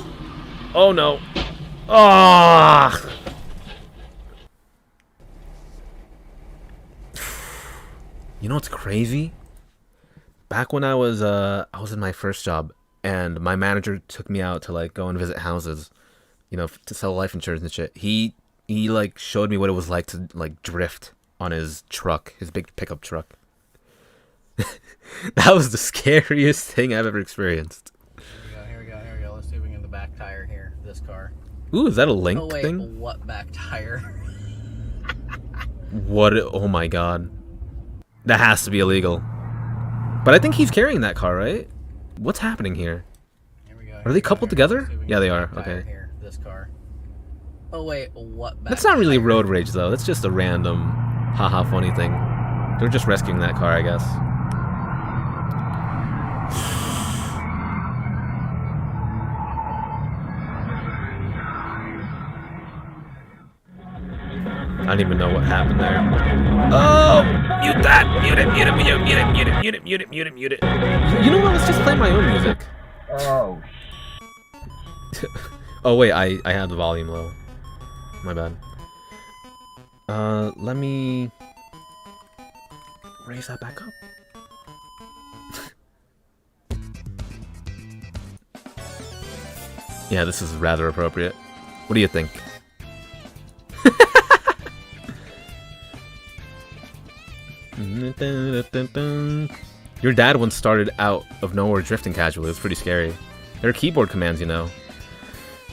Oh no. Ah! You know what's crazy? Back when I was in my first job, and my manager took me out to like go and visit houses, you know, to sell life insurance and shit. He like showed me what it was like to like drift on his truck, his big pickup truck. That was the scariest thing I've ever experienced. Here we go. Let's see if we can get the back tire here. This car. Ooh, is that a link oh, wait, thing? What back tire? What? Oh my god. That has to be illegal. But I think he's carrying that car, right? What's happening here? Are they coupled together? Yeah, they are. Okay. Here, this car. Oh wait, what back That's not really tire? road rage though. That's just a random haha funny thing. They're just rescuing that car, I guess. I don't even know what happened there. Oh! Mute that! Mute it! Mute it! Mute it! Mute it! Mute it! Mute it! Mute it! Mute it! Mute it! You know what? Let's just play my own music. Oh. Oh wait, I had the volume low. My bad. Let me raise that back up. Yeah, this is rather appropriate. What do you think? Your dad once started out of nowhere drifting casually. It was pretty scary. There are keyboard commands, you know.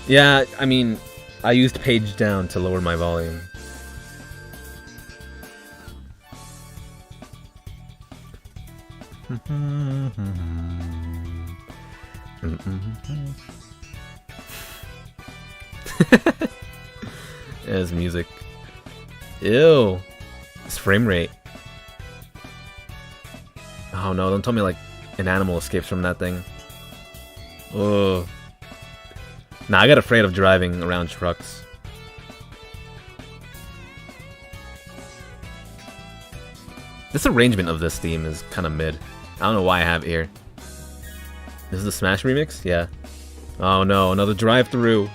Yeah, I mean, I used page down to lower my volume. There's music. Ew. This frame rate. Oh no, don't tell me like an animal escapes from that thing. Ugh. Nah, I got afraid of driving around trucks. This arrangement of this theme is kind of mid. I don't know why I have it here. This is the Smash remix? Yeah. Oh no, another drive-through.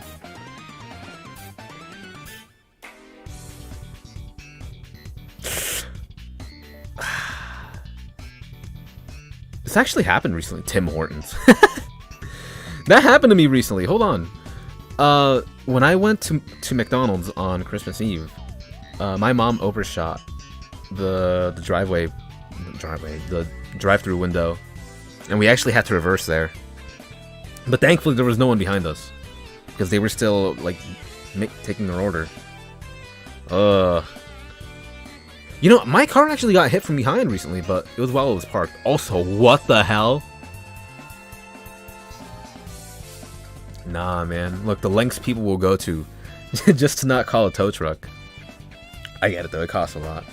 This actually happened recently. Tim Hortons. That happened to me recently. Hold on. When I went to McDonald's on Christmas Eve, my mom overshot the drive-through window, and we actually had to reverse there. But thankfully, there was no one behind us because they were still like taking their order. You know, my car actually got hit from behind recently, but it was while it was parked. Also, what the hell? Nah, man. Look, the lengths people will go to just to not call a tow truck. I get it, though. It costs a lot.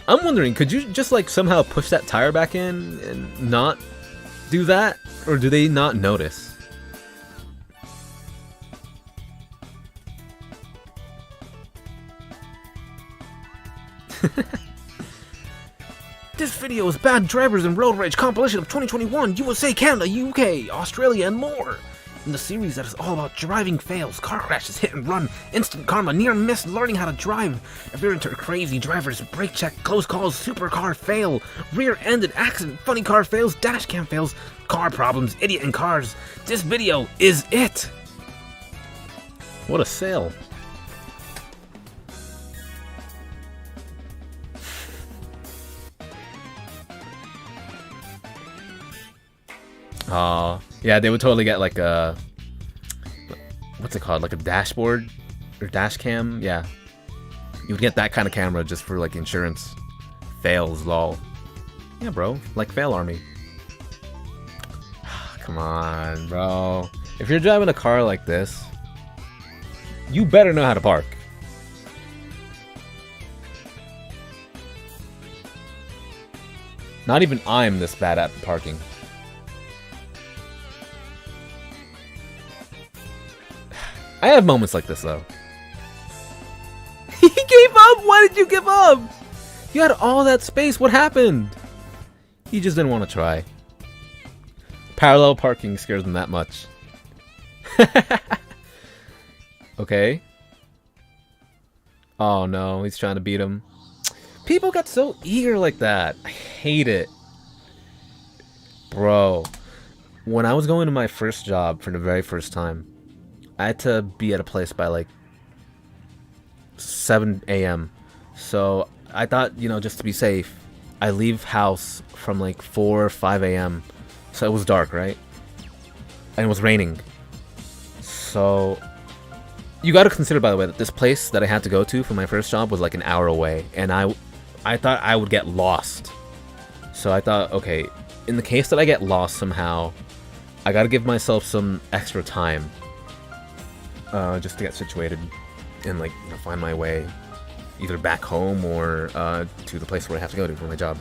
I'm wondering, could you just, like, somehow push that tire back in and not do that? Or do they not notice? This video is Bad Drivers and Road Rage compilation of 2021, USA, Canada, UK, Australia, and more. In the series that is all about driving fails, car crashes, hit and run, instant karma, near miss, learning how to drive, if you're into crazy drivers, brake check, close calls, supercar fail, rear-ended accident, funny car fails, dash cam fails, car problems, idiot in cars, this video is it. What a sale. Yeah, they would totally get like a, what's it called, like a dashboard or dash cam. Yeah, you would get that kind of camera just for like insurance. Fails, lol. Yeah, bro, like Fail Army. Come on, bro. If you're driving a car like this, you better know how to park. Not even I'm this bad at parking. I have moments like this though. He gave up. Why did you give up? You had all that space. What happened? He just didn't want to try. Parallel parking scares him that much. Okay. Oh no, he's trying to beat him. People got so eager like that. I hate it. Bro, when I was going to my first job for the very first time, I had to be at a place by like 7 a.m. So I thought, you know, just to be safe, I leave house from like 4 or 5 a.m. So it was dark, right? And it was raining. So you got to consider, by the way, that this place that I had to go to for my first job was like an hour away. And I thought I would get lost. So I thought, okay, in the case that I get lost somehow, I got to give myself some extra time. Just to get situated and like, you know, find my way either back home or to the place where I have to go to for my job.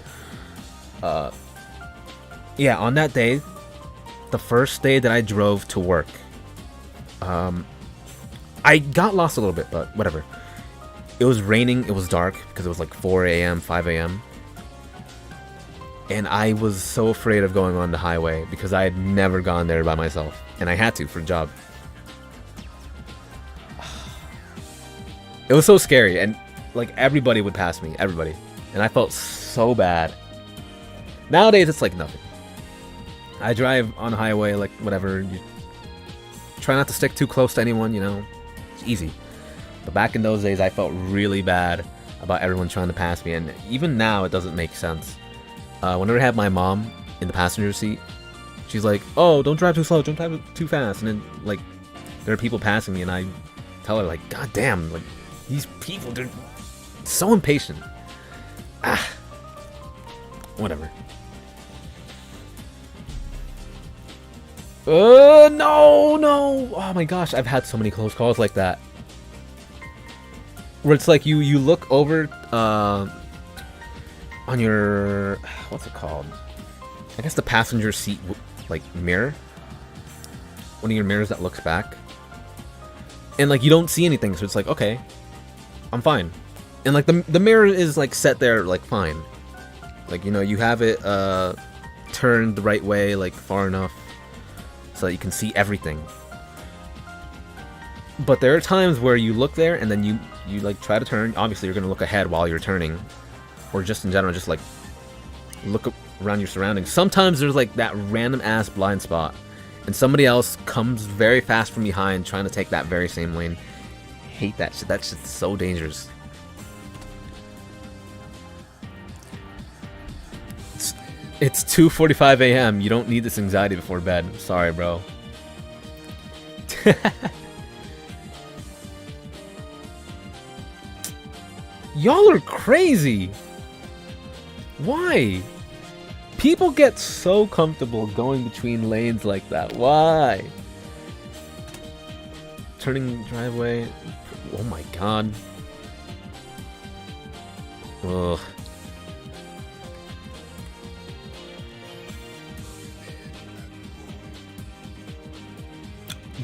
Yeah, on that day, the first day that I drove to work, I got lost a little bit, but whatever. It was raining, it was dark, because it was like 4 a.m., 5 a.m. And I was so afraid of going on the highway, because I had never gone there by myself. And I had to for a job. It was so scary, and like everybody would pass me, everybody. And I felt so bad. Nowadays, it's like nothing. I drive on a highway, like whatever. You try not to stick too close to anyone, you know. It's easy. But back in those days, I felt really bad about everyone trying to pass me. And even now, it doesn't make sense. Whenever I have my mom in the passenger seat, she's like, oh, don't drive too slow, don't drive too fast. And then, like, there are people passing me, and I tell her, like, God damn, like, these people, they're so impatient. Ah. Whatever. No! Oh my gosh, I've had so many close calls like that. Where it's like you look over on your, what's it called? I guess the passenger seat, like, mirror. One of your mirrors that looks back. And like you don't see anything, so it's like, okay, I'm fine. And like the mirror is like set there like fine. Like, you know, you have it turned the right way, like far enough so that you can see everything. But there are times where you look there and then you like try to turn. Obviously you're gonna look ahead while you're turning, or just in general, just like look around your surroundings. Sometimes there's like that random ass blind spot and somebody else comes very fast from behind trying to take that very same lane. Hate that shit. That shit's so dangerous. It's 2:45 a.m. You don't need this anxiety before bed. Sorry, bro. Y'all are crazy. Why? People get so comfortable going between lanes like that. Why? Turning driveway. Oh my god. Ugh.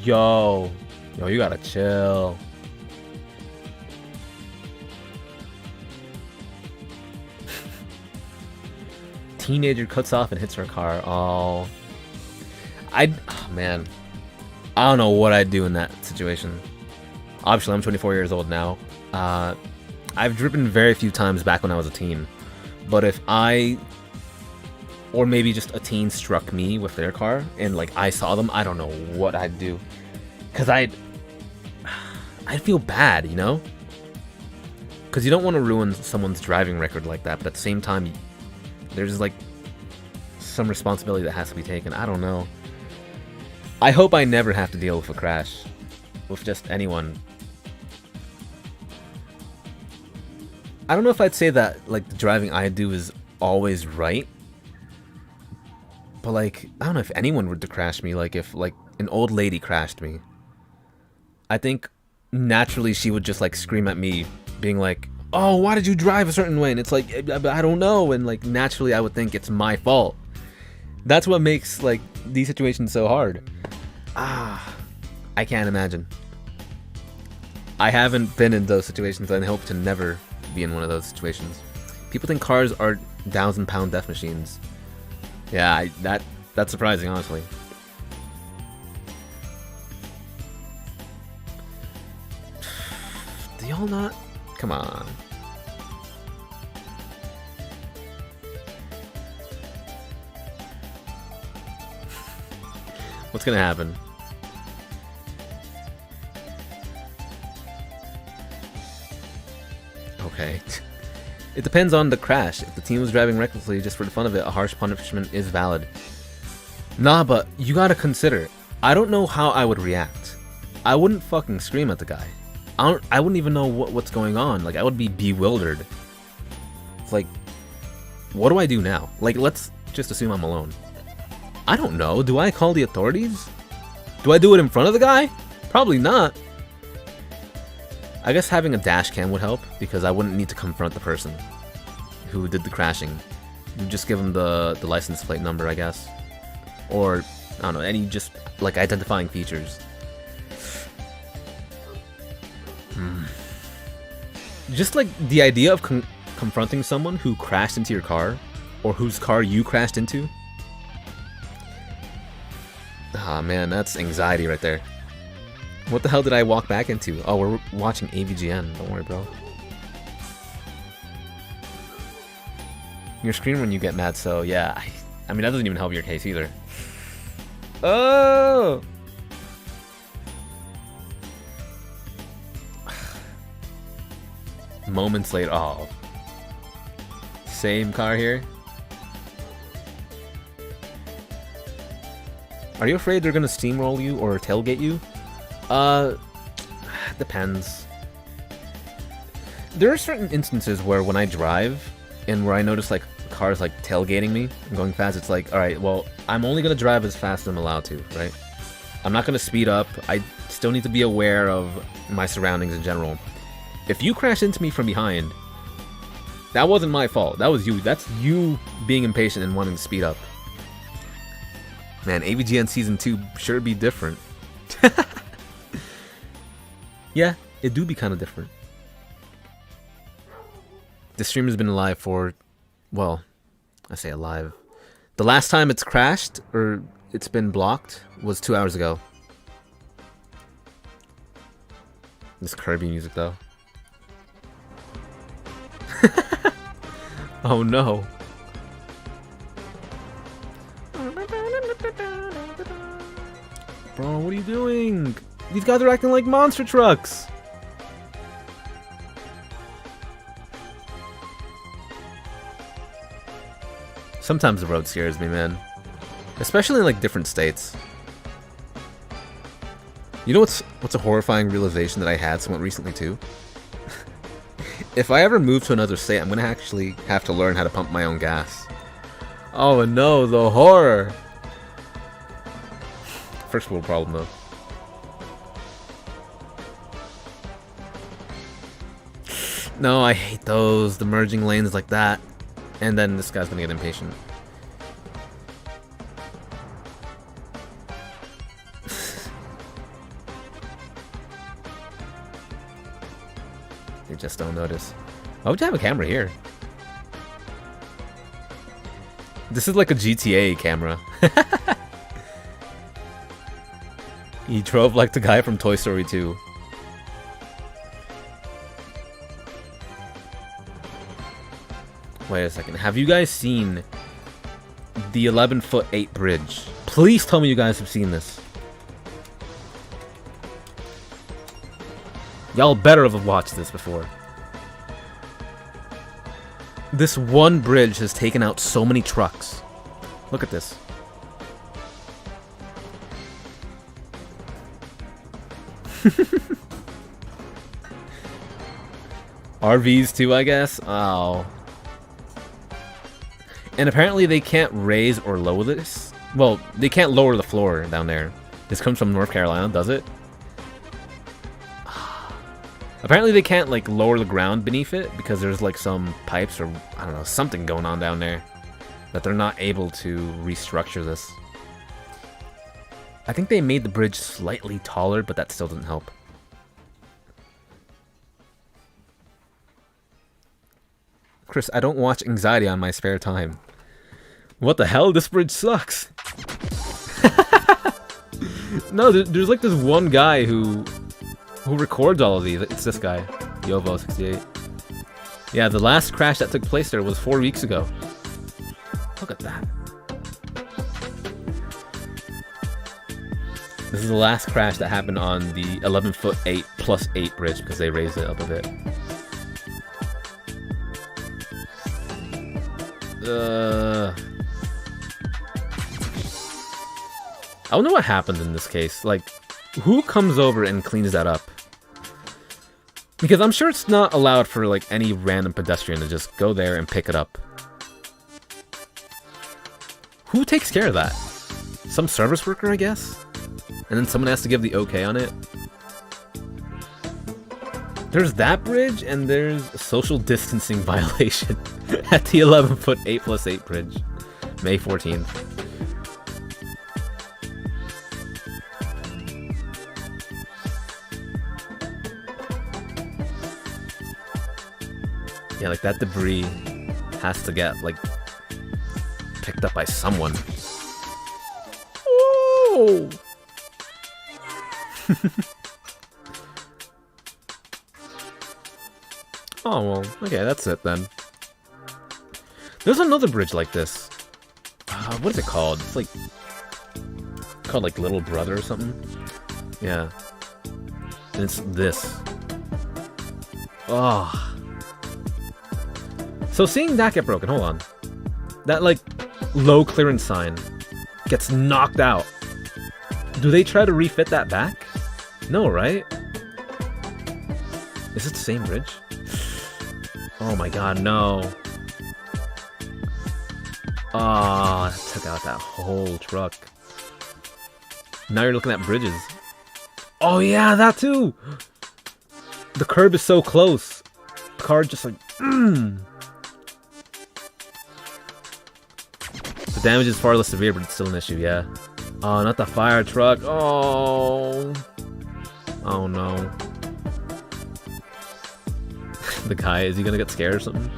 Yo, you gotta chill. Teenager cuts off and hits her car. Oh, man, I don't know what I'd do in that situation. Obviously, I'm 24 years old now. I've driven very few times back when I was a teen, but if I, or maybe just a teen, struck me with their car and like I saw them, I don't know what I'd do. Cause I'd feel bad, you know? Cause you don't want to ruin someone's driving record like that, but at the same time, there's like some responsibility that has to be taken. I don't know. I hope I never have to deal with a crash with just anyone. I don't know if I'd say that like the driving I do is always right. But like, I don't know if anyone were to crash me, like if like an old lady crashed me, I think naturally she would just like scream at me being like, oh, why did you drive a certain way? And it's like, I don't know. And like naturally I would think it's my fault. That's what makes like these situations so hard. I can't imagine. I haven't been in those situations and I hope to never be in one of those situations. People think cars are 1,000-pound death machines. Yeah, that's surprising, honestly. Do y'all not? Come on. What's gonna happen? Okay. It depends on the crash. If the team was driving recklessly just for the fun of it, a harsh punishment is valid. Nah, but you gotta consider, I don't know how I would react. I wouldn't fucking scream at the guy. I wouldn't even know what's going on. Like, I would be bewildered. It's like, what do I do now? Like, let's just assume I'm alone. I don't know. Do I call the authorities? Do I do it in front of the guy? Probably not. I guess having a dash cam would help, because I wouldn't need to confront the person who did the crashing. You just give them the license plate number, I guess. Or, I don't know, any just, like, identifying features. Just, like, the idea of confronting someone who crashed into your car, or whose car you crashed into. Ah, man, that's anxiety right there. What the hell did I walk back into? Oh, we're watching AVGN. Don't worry, bro. You're screaming when you get mad, so yeah. I mean, that doesn't even help your case either. Oh! Moments later. Oh. Same car here. Are you afraid they're gonna steamroll you or tailgate you? Depends. There are certain instances where when I drive and where I notice like cars like tailgating me and going fast, it's like, alright, well, I'm only gonna drive as fast as I'm allowed to, right? I'm not gonna speed up. I still need to be aware of my surroundings in general. If you crash into me from behind, that wasn't my fault. That was you. That's you being impatient and wanting to speed up. Man, AVGN Season 2 sure be different. Yeah, it do be kind of different. This stream has been alive for, well, I say alive. The last time it's crashed, or it's been blocked, was 2 hours ago. This Kirby music, though. Oh no. Bro, what are you doing? These guys are acting like monster trucks. Sometimes the road scares me, man. Especially in like different states. You know what's a horrifying realization that I had somewhat recently too? If I ever move to another state, I'm gonna actually have to learn how to pump my own gas. Oh no, the horror! First world problem though. No, I hate those. The merging lanes like that. And then this guy's gonna get impatient. They just don't notice. Why would you have a camera here? This is like a GTA camera. He drove like the guy from Toy Story 2. Wait a second. Have you guys seen the 11'8" bridge? Please tell me you guys have seen this. Y'all better have watched this before. This one bridge has taken out so many trucks. Look at this. RVs too, I guess? Oh. And apparently they can't raise or lower this. Well, they can't lower the floor down there. This comes from North Carolina, does it? Apparently they can't like lower the ground beneath it because there's like some pipes or I don't know, something going on down there that they're not able to restructure this. I think they made the bridge slightly taller, but that still doesn't help. Chris, I don't watch Anxiety on my spare time. What the hell? This bridge sucks. No, there's like this one guy who records all of these. It's this guy, Yovo68. Yeah, the last crash that took place there was 4 weeks ago. Look at that. This is the last crash that happened on the 11-foot 8+8 bridge because they raised it up a bit. I wonder what happened in this case. Like, who comes over and cleans that up? Because I'm sure it's not allowed for like any random pedestrian to just go there and pick it up. Who takes care of that? Some service worker, I guess? And then someone has to give the okay on it? There's that bridge, and there's a social distancing violation at the 11-foot 8+8 bridge. May 14th. Yeah, like that debris has to get, like, picked up by someone. Oh! Oh, well, okay, that's it then. There's another bridge like this. What is it called? It's like called like Little Brother or something. Yeah. And it's this. Oh. So seeing that get broken, hold on. That like low clearance sign gets knocked out. Do they try to refit that back? No, right? Is it the same bridge? Oh my god, no. Ah, that took out that whole truck. Now you're looking at bridges. Oh yeah, that too! The curb is so close. The car just like, The damage is far less severe, but it's still an issue, yeah. Oh, not the fire truck. Oh. Oh no. The guy, is he gonna get scared or something?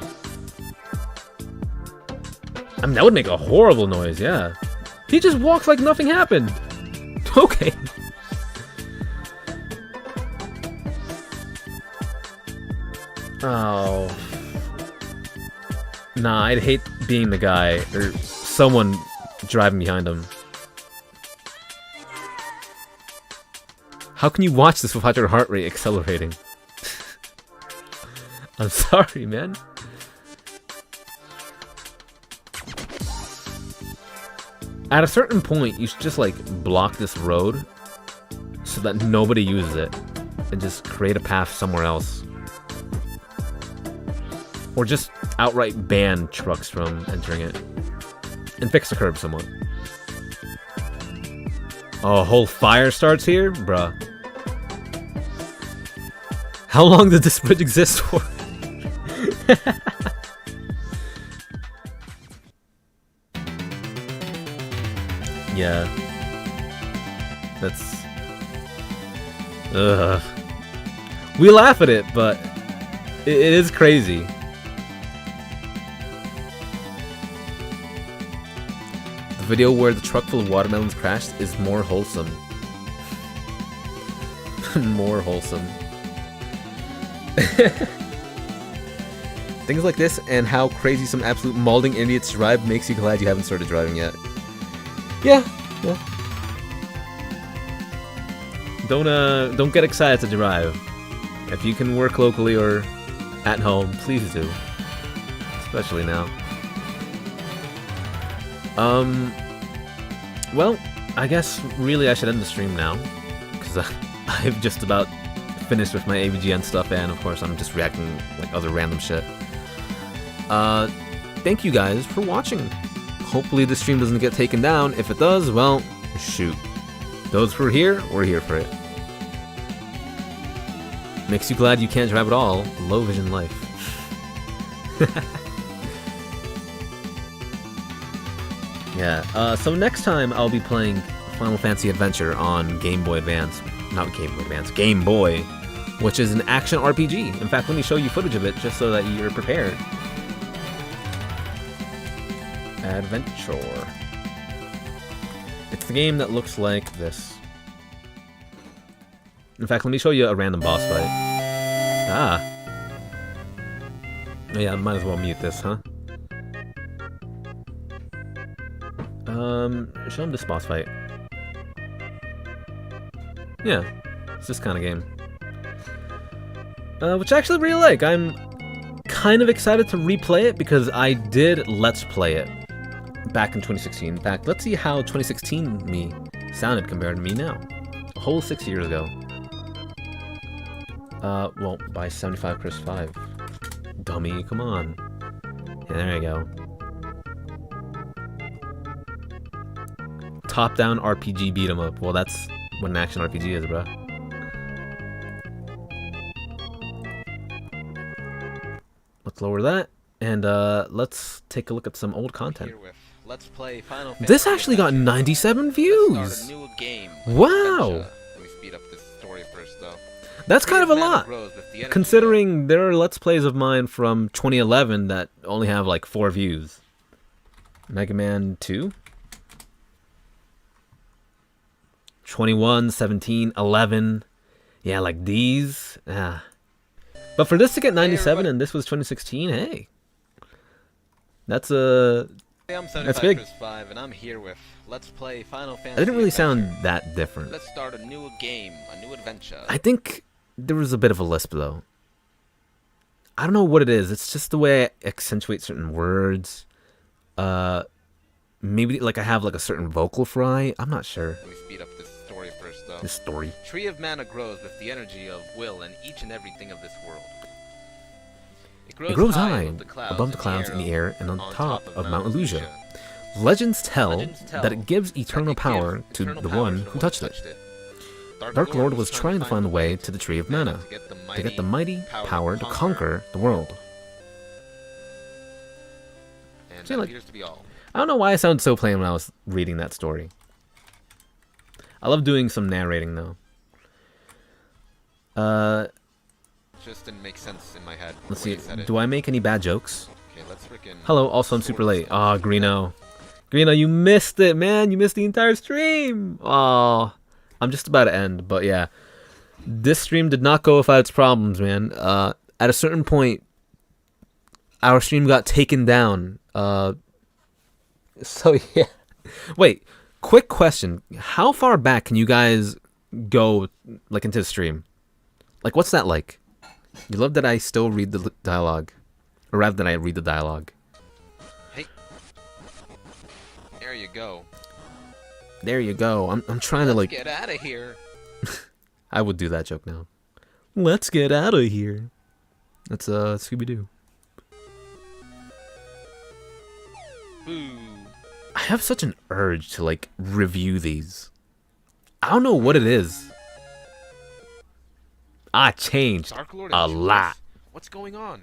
I mean, that would make a horrible noise, yeah. He just walks like nothing happened. Okay. Oh. Nah, I'd hate being the guy, or someone driving behind him. How can you watch this without your heart rate accelerating? I'm sorry, man. At a certain point, you should just like block this road so that nobody uses it and just create a path somewhere else. Or just outright ban trucks from entering it and fix the curb somewhat. Oh, a whole fire starts here? Bruh. How long did this bridge exist for? Yeah. That's... Ugh. We laugh at it, but it is crazy. The video where the truck full of watermelons crashed is more wholesome. More wholesome. Things like this and how crazy some absolute malding idiots drive makes you glad you haven't started driving yet. Yeah. Don't get excited to drive. If you can work locally or at home, please do. Especially now. Well, I guess really I should end the stream now, because I've just about finished with my AVGN stuff, and of course I'm just reacting like other random shit. Thank you guys for watching. Hopefully this stream doesn't get taken down. If it does, well, shoot. Those who are here, we're here for it. Makes you glad you can't drive at all. Low vision life. Yeah, so next time I'll be playing Final Fantasy Adventure on Game Boy Advance. Not Game Boy Advance, Game Boy, which is an action RPG. In fact, let me show you footage of it just so that you're prepared. Adventure. It's the game that looks like this. In fact, let me show you a random boss fight. Ah. Oh, yeah, I might as well mute this, huh? Show him this boss fight. Yeah, it's this kind of game. Which I actually really like. I'm kind of excited to replay it because I did Let's Play it back in 2016. In fact, let's see how 2016 me sounded compared to me now. A whole 6 years ago. Well, by 75 Chris 5. Dummy, come on. Yeah, there you go. Top-down RPG beat 'em up. Well, that's what an action RPG is, bro. Let's lower that, and let's take a look at some old content. Let's play Final This actually got 97 views! Wow! Let me speed up this story first, though. That's kind of a lot, considering there are Let's Plays of mine from 2011 that only have like 4 views. Mega Man 2? 21, 17, 11. Yeah, like these. Ah. But for this to get 97 and this was 2016, hey. That's that's big. Chris 5, and I'm here with Let's Play Final Fantasy. It didn't really Adventure. sound that different. Let's start a new game, a new adventure. I think there was a bit of a lisp though. I don't know what it is. It's just the way I accentuate certain words. Maybe like I have like a certain vocal fry. I'm not sure. Let me speed up this story first, though. This story. Tree of Mana grows with the energy of will and each and everything of this world. It grows high above the clouds in the air and on top of Mount Illusia. Legends tell that it gives eternal power to the one who touched it. Dark Lord was trying to find a way to the Tree of Mana to get the mighty power to conquer the world. And See, that like, appears to be all. I don't know why I sounded so plain when I was reading that story. I love doing some narrating though. Just didn't make sense in my head. Let's when see. you said it. Do I make any bad jokes? Okay, let's frickin' Hello. Also, I'm super late. Ah, Greeno. Greeno, you missed it, man. You missed the entire stream. Oh, I'm just about to end, but yeah, this stream did not go without its problems, man. At a certain point, our stream got taken down. So yeah. Wait. Quick question. How far back can you guys go, like, into the stream? Like, what's that like? You love that I still read the dialogue, or rather than I read the dialogue. Hey. There you go. There you go. I'm trying to like Get out of here. I would do that joke now. Let's get out of here. That's Scooby-Doo. Boo. I have such an urge to like review these. I don't know what it is. I changed Dark Lord a and Jules. lot. What's going on?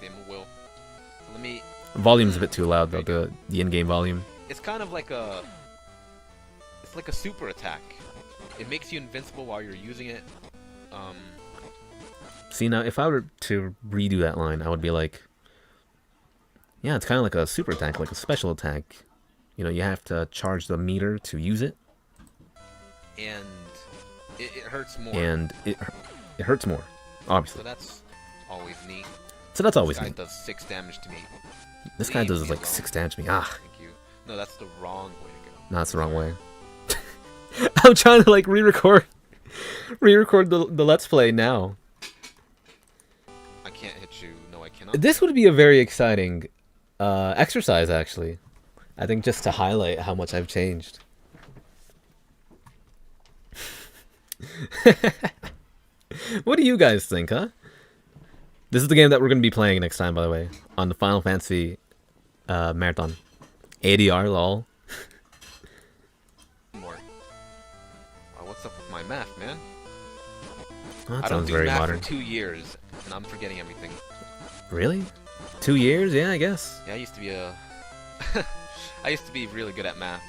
Damn will. Let me. Volume's a bit too loud though. The in-game volume. It's kind of like a. It's like a super attack. It makes you invincible while you're using it. See, now if I were to redo that line, I would be like, yeah, it's kind of like a super attack, like a special attack. You know, you have to charge the meter to use it. And it hurts more. And it hurts more, obviously. So that's always neat. So that's always this guy neat. does 6 damage to me. This guy does me like alone. 6 damage to me. Ah. Thank you. No, that's the wrong way to go. No, that's the wrong way. I'm trying to like re-record the Let's Play now. I can't hit you. No, I cannot. This would be a very exciting exercise, actually. I think just to highlight how much I've changed. What do you guys think, huh? This is the game that we're going to be playing next time, by the way, on the Final Fantasy Marathon. ADR, lol. More. What's up with my math, man? Well, that I don't sounds do very math modern. for 2 years, and I'm forgetting everything. Really? 2 years? Yeah, I guess. Yeah, I used to be a. I used to be really good at math.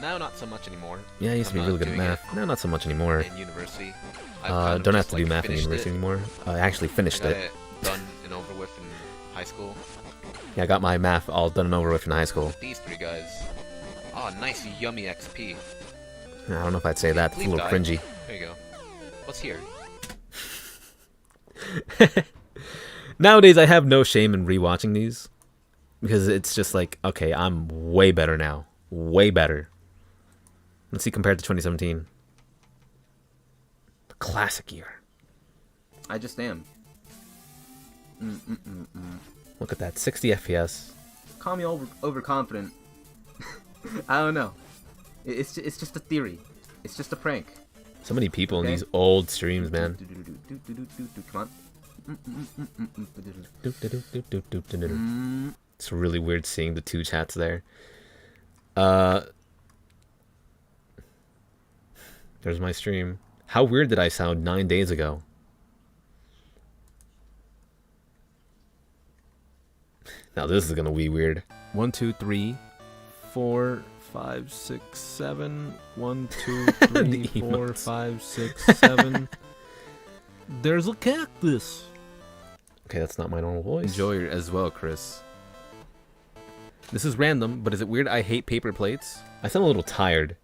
Now not so much anymore. Yeah, I used to be really good at math. No, not so much anymore. In university. I've kind of don't have just, to do like, math in finished university it. anymore. I actually finished I got it. done and over with in high school. Yeah, I got my math all done and over with in high school. These three guys. Oh, nice yummy XP. I don't know if I'd say that. It's a little cringy. There you go. What's here? Nowadays, I have no shame in rewatching these. Because it's just like, okay, I'm way better now. Way better. Let's see compared to 2017. The classic year. I just am. Look at that, 60 FPS. Call me overconfident. I don't know. It's just a theory. It's just a prank. So many people in these old streams, man. Come on. It's really weird seeing the two chats there. There's my stream. How weird did I sound 9 days ago? Now this is gonna be weird. 1, 2, 3, 4, 5, 6, 7. 1, 2, 3, 4, 5, 6, 7. There's a cactus. Okay, that's not my normal voice. Enjoy it as well, Chris. This is random, but is it weird I hate paper plates? I sound a little tired.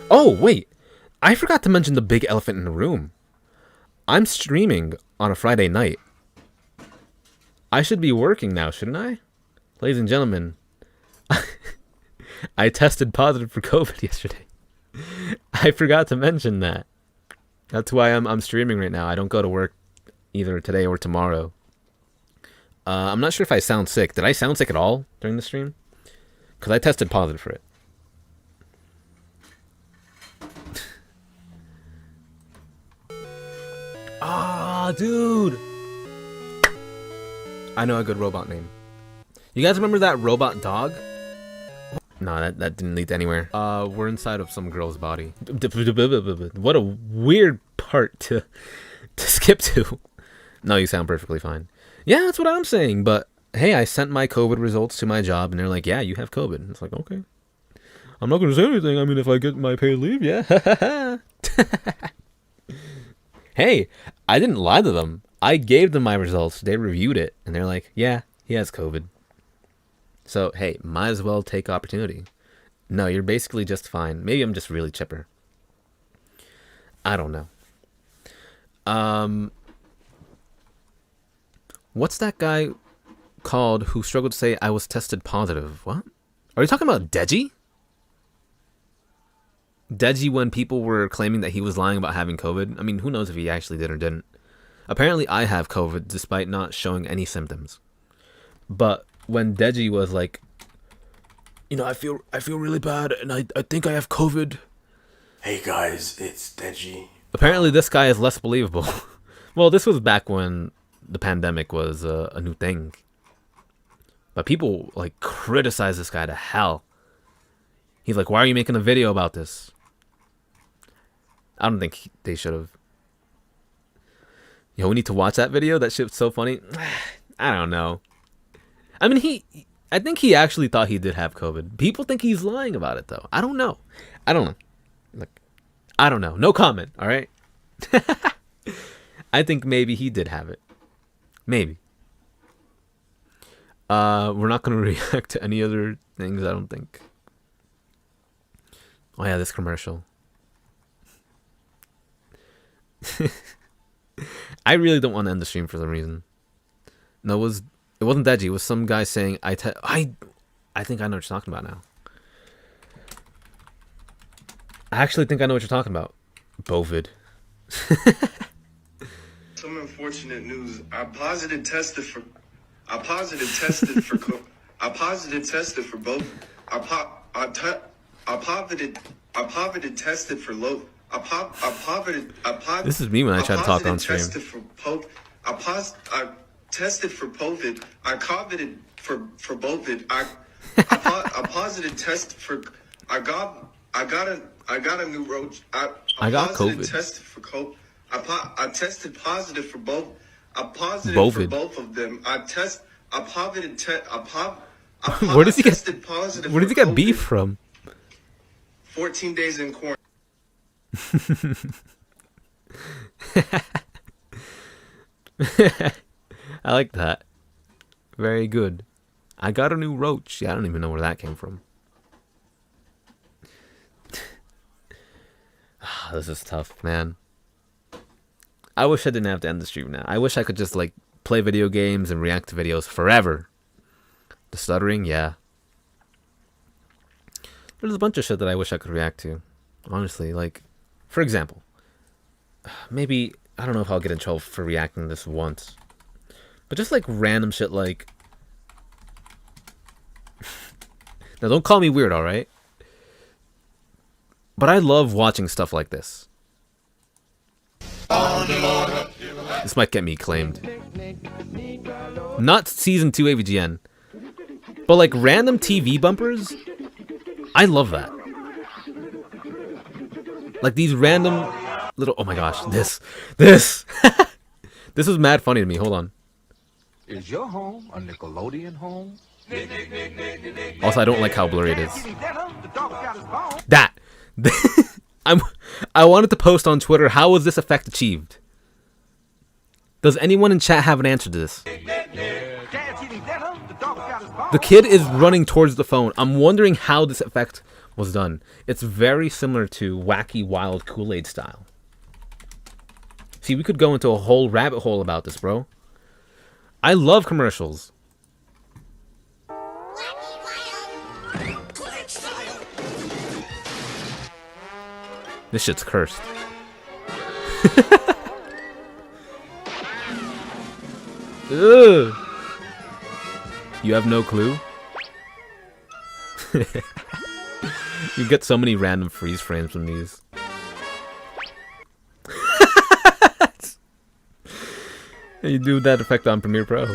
Oh, wait. I forgot to mention the big elephant in the room. I'm streaming on a Friday night. I should be working now, shouldn't I? Ladies and gentlemen, I tested positive for COVID yesterday. I forgot to mention that. That's why I'm streaming right now. I don't go to work either today or tomorrow. I'm not sure if I sound sick. Did I sound sick at all during the stream? Because I tested positive for it. Ah, dude. I know a good robot name. You guys remember that robot dog? No, that didn't lead to anywhere. We're inside of some girl's body. What a weird part to skip to. No, you sound perfectly fine. Yeah, that's what I'm saying. But hey, I sent my COVID results to my job, and they're like, "Yeah, you have COVID." And it's like, okay. I'm not gonna say anything. I mean, if I get my paid leave, yeah. Hey, I didn't lie to them. I gave them my results. They reviewed it, and they're like, "Yeah, he has COVID." So hey, might as well take opportunity. No, you're basically just fine. Maybe I'm just really chipper. I don't know. What's that guy called who struggled to say I was tested positive? What? Are you talking about Deji? Deji, when people were claiming that he was lying about having COVID? I mean, who knows if he actually did or didn't. Apparently, I have COVID despite not showing any symptoms. But when Deji was like, you know, I feel really bad and I think I have COVID. Hey guys, it's Deji. Apparently, this guy is less believable. Well, this was back when the pandemic was a new thing. But people like criticize this guy to hell. He's like, why are you making a video about this? I don't think they should have. Yo, we need to watch that video. That shit's so funny. I don't know. I mean, I think he actually thought he did have COVID. People think he's lying about it, though. I don't know. Like, I don't know. No comment, all right? I think maybe he did have it. Maybe. We're not going to react to any other things, I don't think. Oh, yeah, this commercial. I really don't want to end the stream for some reason. No, it wasn't Deji. It was some guy saying, I think I know what you're talking about now. I actually think I know what you're talking about. Bovid. Some unfortunate news. I positive tested for both. I positive tested for low. This is me when I try to talk on stream. I tested for COVID. I coveted for COVID. I positive test for. I got a new roach. I got COVID. Tested for COVID. I tested positive for both. I positive Bovid. for both of them. Where does he get beef from? 14 days in quarantine. I like that. Very good. I got a new roach. Yeah, I don't even know where that came from. This is tough, man. I wish I didn't have to end the stream now. I wish I could just, like, play video games and react to videos forever. The stuttering, yeah. There's a bunch of shit that I wish I could react to. Honestly, like, for example, maybe, I don't know if I'll get in trouble for reacting to this once, but just, like, random shit like... Now, don't call me weird, alright? But I love watching stuff like this. This might get me claimed. Not season 2 AVGN, but like random TV bumpers. I love that. Like these random little. Oh my gosh, this. This is mad funny to me. Hold on. Is your home a Nickelodeon home? Also, I don't like how blurry it is. That. I wanted to post on Twitter, how was this effect achieved? Does anyone in chat have an answer to this? The kid is running towards the phone. I'm wondering how this effect was done. It's very similar to Wacky Wild Kool-Aid style. See, we could go into a whole rabbit hole about this, bro. I love commercials. This shit's cursed. Ugh. You have no clue? You get so many random freeze frames from these. You do that effect on Premiere Pro.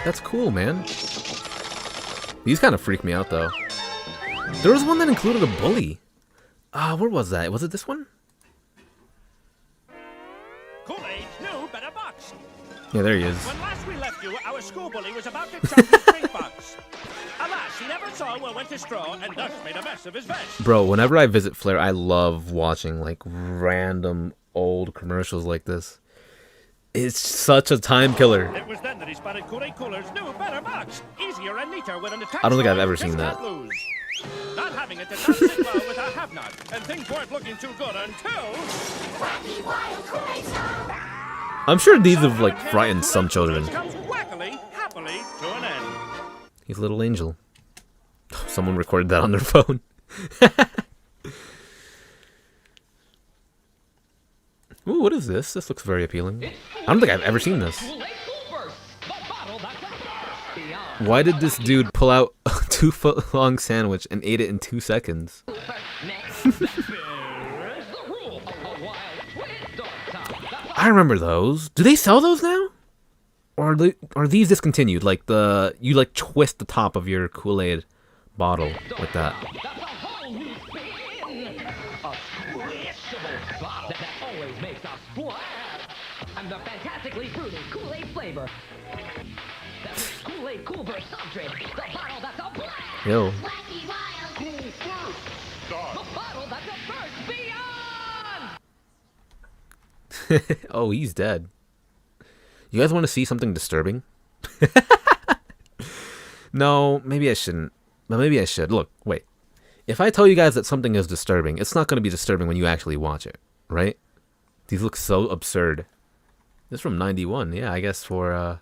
That's cool, man. These kind of freak me out, though. There was one that included a bully. Where was that? Was it this one? Kool-Aid, new, better box. Yeah, there he is. When last we left you, our school bully was about to chug his drink box. Alas, he never saw where went his straw and thus made a mess of his vest. Bro, whenever I visit Flair, I love watching, like, random old commercials like this. It's such a time killer. It was then that he spotted Kool-Aid Cooler's new, better box. Easier and neater with an attached I don't think I've ever just seen that. can't lose. Not having it did not sit well with a have-not, and things weren't looking too good until... I'm sure these have, like, frightened some children. ...comes wackily, happily to an end. He's a little angel. Someone recorded that on their phone. Ooh, what is this? This looks very appealing. I don't think I've ever seen this. Why did this dude pull out a 2-foot-long sandwich and ate it in 2 seconds? I remember those. Do they sell those now? Or are these discontinued? Like you like twist the top of your Kool-Aid bottle like that. And the fantastically fruity Kool-Aid flavor. That Kool-Aid Cool Burst soft drink. The bottle that's a blast. Yo. Wacky Wild Cool Burst. The bottle that's a burst beyond. Oh, he's dead. You guys want to see something disturbing? No, maybe I shouldn't. But maybe I should. Look, wait. If I tell you guys that something is disturbing, it's not going to be disturbing when you actually watch it, right? These look so absurd. This is from 91. Yeah, I guess for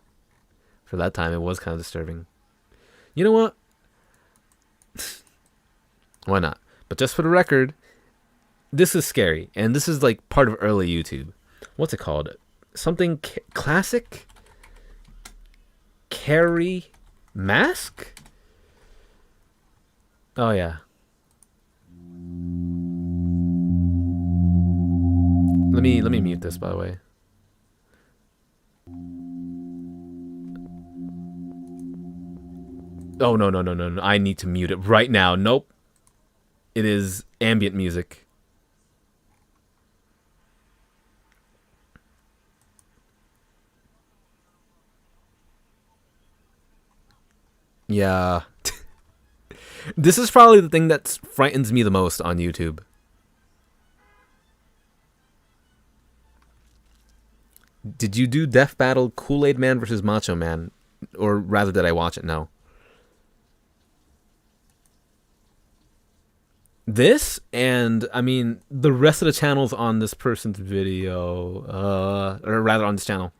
that time it was kind of disturbing. You know what? Why not? But just for the record, this is scary. And this is like part of early YouTube. What's it called? Something classic? Carry mask? Oh, yeah. Let me mute this, by the way. Oh, no. I need to mute it right now. Nope. It is ambient music. Yeah. This is probably the thing that frightens me the most on YouTube. Did you do Death Battle Kool-Aid Man versus Macho Man? Or rather, did I watch it? No. This, and I mean, the rest of the channels on this person's video, or rather on this channel.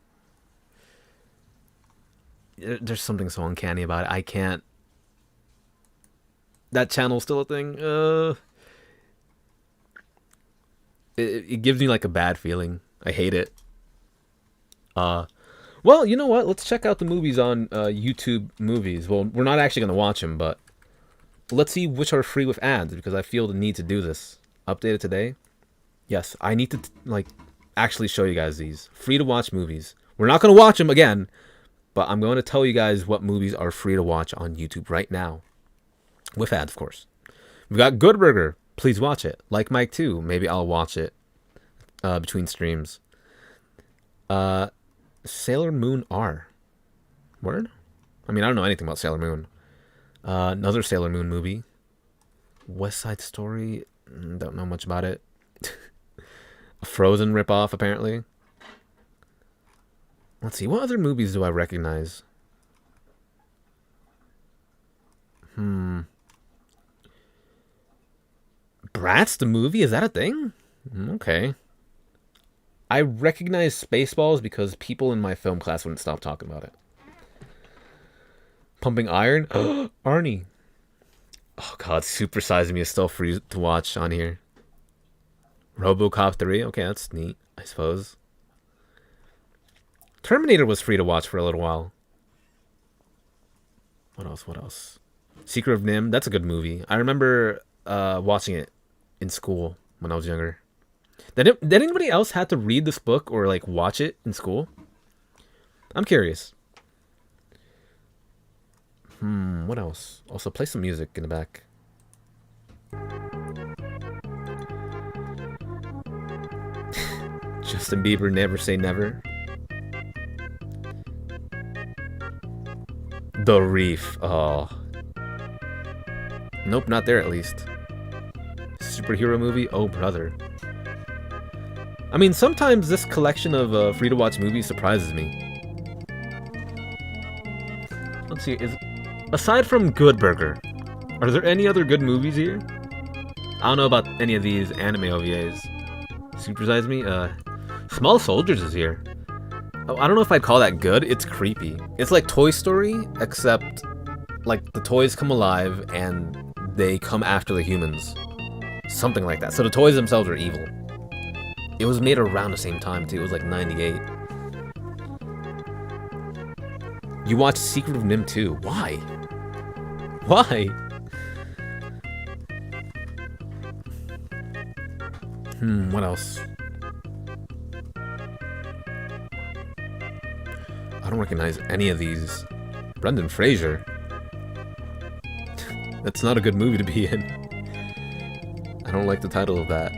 There's something so uncanny about it. I can't. That channel's still a thing. It gives me like a bad feeling. I hate it. Well, you know what? Let's check out the movies on YouTube Movies. Well, we're not actually going to watch them, but let's see which are free with ads, because I feel the need to do this. Updated today? Yes, I need to like actually show you guys these. Free to watch movies. We're not going to watch them again, but I'm going to tell you guys what movies are free to watch on YouTube right now. With ads, of course. We've got Good Burger. Please watch it. Like Mike 2. Maybe I'll watch it between streams. Sailor Moon R. Word? I mean, I don't know anything about Sailor Moon. Another Sailor Moon movie. West Side Story. Don't know much about it. A Frozen ripoff, apparently. Let's see. What other movies do I recognize? Bratz the movie? Is that a thing? Okay. I recognize Spaceballs because people in my film class wouldn't stop talking about it. Pumping Iron? Arnie. Oh god, Super Size Me is still free to watch on here. RoboCop 3? Okay, that's neat, I suppose. Terminator was free to watch for a little while. What else? Secret of Nim? That's a good movie. I remember watching it in school when I was younger. Did anybody else have to read this book or like watch it in school? I'm curious. What else? Also, play some music in the back. Justin Bieber, Never Say Never. The Reef. Oh. Nope, not there at least. Superhero movie? Oh, brother. I mean, sometimes this collection of free-to-watch movies surprises me. Let's see, aside from Good Burger, are there any other good movies here? I don't know about any of these anime OVAs. Super Size Me? Small Soldiers is here. Oh, I don't know if I'd call that good. It's creepy. It's like Toy Story, except like the toys come alive and they come after the humans. Something like that. So the toys themselves are evil. It was made around the same time too. It was like 98. You watched Secret of Nim too. Why? Why? What else? I don't recognize any of these. Brendan Fraser. That's not a good movie to be in. I don't like the title of that.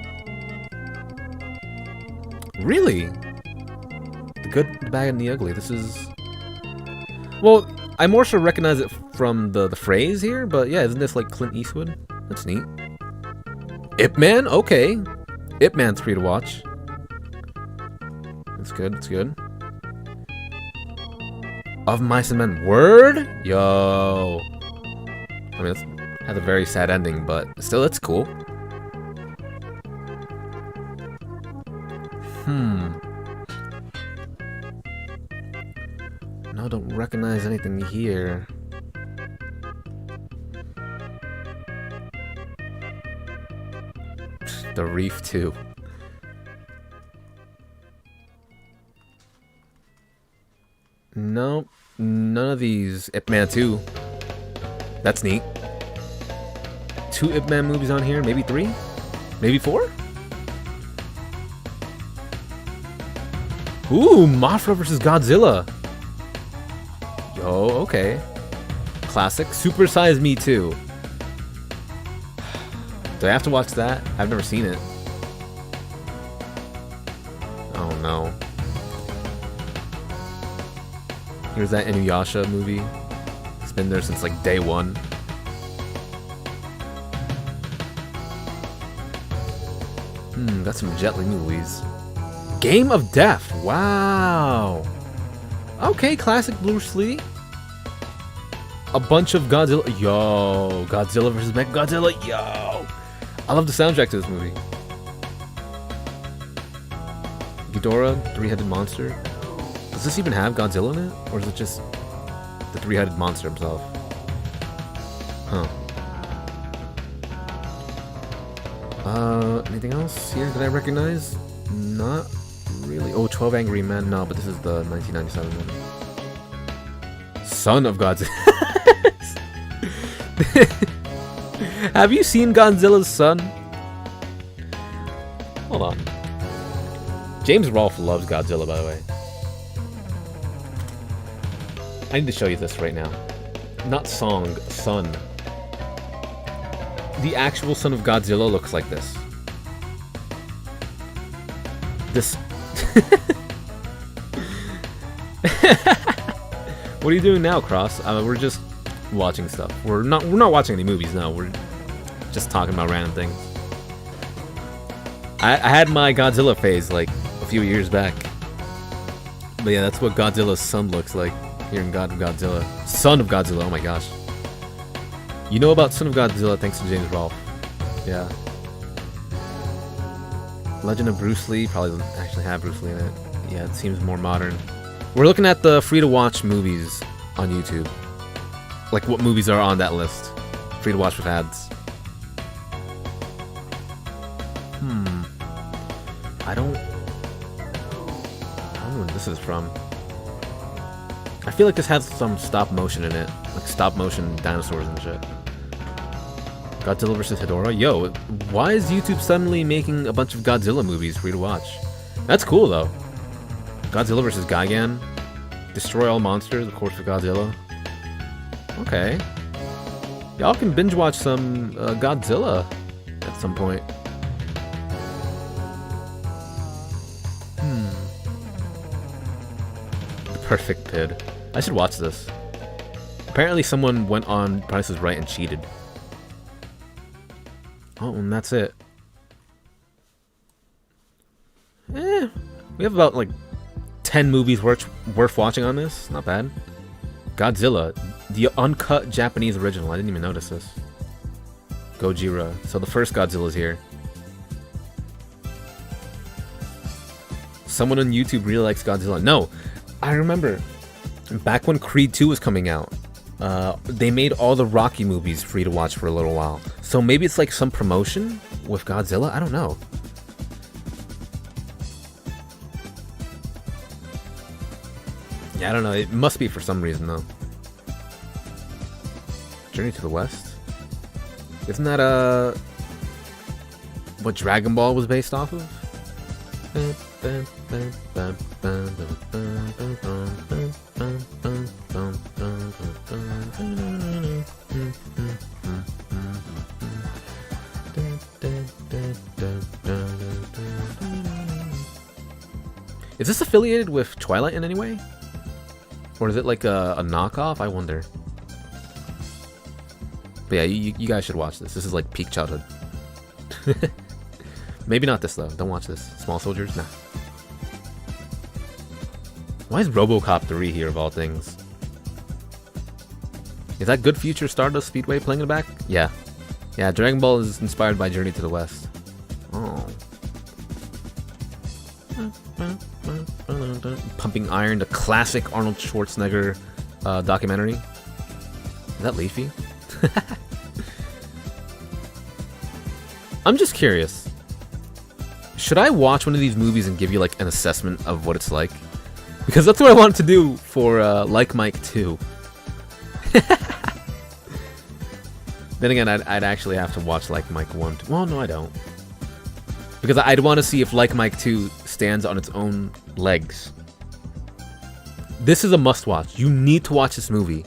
Really? The Good, the Bad, and the Ugly. This is... Well, I more so recognize it from the phrase here, but yeah, isn't this like Clint Eastwood? That's neat. Ip Man? Okay. Ip Man's free to watch. That's good, that's good. Of Mice and Men. Word? Yo. I mean, it has a very sad ending, but still, it's cool. No, don't recognize anything here. The Reef 2. Nope, none of these. Ip Man 2. That's neat. 2 Ip Man movies on here, maybe 3? Maybe 4? Ooh, Mothra vs. Godzilla. Yo, okay. Classic. Super Size Me 2. Do I have to watch that? I've never seen it. Oh no. Here's that Inuyasha movie. It's been there since like day one. Got some Jet Li movies. Game of Death. Wow. Okay, classic Bruce Lee. A bunch of Godzilla. Yo, Godzilla vs. Mechagodzilla. Yo. I love the soundtrack to this movie. Ghidorah, three-headed monster. Does this even have Godzilla in it? Or is it just the three-headed monster himself? Huh. Anything else here that I recognize? Not really. Oh, 12 Angry Men. No, but this is the 1997 one. Son of Godzilla. Have you seen Godzilla's son? Hold on. James Rolfe loves Godzilla, by the way. I need to show you this right now. Not song, son. The actual son of Godzilla looks like this. This. What are you doing now, Cross? We're just watching stuff. We're not watching any movies. No, we're just talking about random things. I had my Godzilla phase like a few years back. But yeah, that's what Godzilla's son looks like here in God of Godzilla. Son of Godzilla. Oh my gosh. You know about Son of Godzilla thanks to James Rolfe. Yeah. Legend of Bruce Lee probably doesn't actually have Bruce Lee in it. Yeah, it seems more modern. We're looking at the free-to-watch movies on YouTube. Like what movies are on that list. Free to watch with ads. I don't know where this is from. I feel like this has some stop motion in it. Like stop motion dinosaurs and shit. Godzilla vs. Hedorah? Yo, why is YouTube suddenly making a bunch of Godzilla movies free to watch? That's cool though. Godzilla vs. Gigan. Destroy all monsters, of course, for Godzilla. Okay. Y'all can binge watch some Godzilla at some point. The Perfect Pid. I should watch this. Apparently someone went on Price is Right and cheated. Oh, and that's it. We have about like 10 movies worth watching on this. Not bad. Godzilla, the uncut Japanese original. I didn't even notice this. Gojira. So the first Godzilla's here. Someone on YouTube really likes Godzilla. No, I remember back when Creed 2 was coming out. They made all the Rocky movies free to watch for a little while. So maybe it's like some promotion with Godzilla? I don't know. Yeah, I don't know. It must be for some reason, though. Journey to the West? Isn't that, what Dragon Ball was based off of? Is this affiliated with Twilight in any way? Or is it like a knockoff? I wonder. But yeah, you guys should watch this. This is like peak childhood. Maybe not this though. Don't watch this. Small Soldiers? Nah. Why is RoboCop 3 here of all things? Is that Good Future Stardust Speedway playing in the back? Yeah. Yeah, Dragon Ball is inspired by Journey to the West. Oh. Pumping Iron, the classic Arnold Schwarzenegger documentary. Is that Leafy? I'm just curious. Should I watch one of these movies and give you like an assessment of what it's like? Because that's what I wanted to do for Like Mike 2. Then again, I'd actually have to watch Like Mike 1. Well, no, I don't. Because I'd want to see if Like Mike 2 stands on its own legs. This is a must-watch. You need to watch this movie.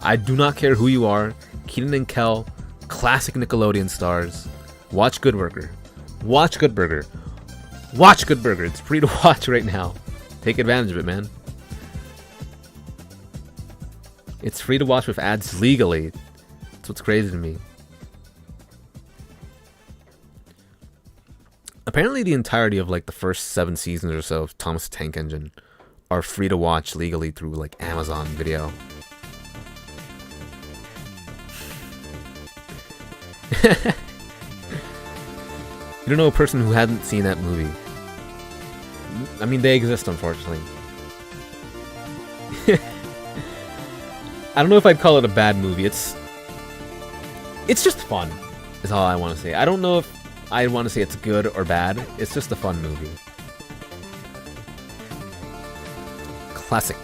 I do not care who you are. Kenan and Kel, classic Nickelodeon stars. Watch Good Burger. Watch Good Burger. Watch Good Burger. It's free to watch right now. Take advantage of it, man. It's free to watch with ads legally. That's what's crazy to me. Apparently the entirety of like the first 7 seasons or so of Thomas the Tank Engine are free to watch legally through like Amazon Video. You don't know a person who hadn't seen that movie. I mean, they exist, unfortunately. I don't know if I'd call it a bad movie. It's just fun, is all I want to say. I don't know if I want to say it's good or bad. It's just a fun movie. Classic.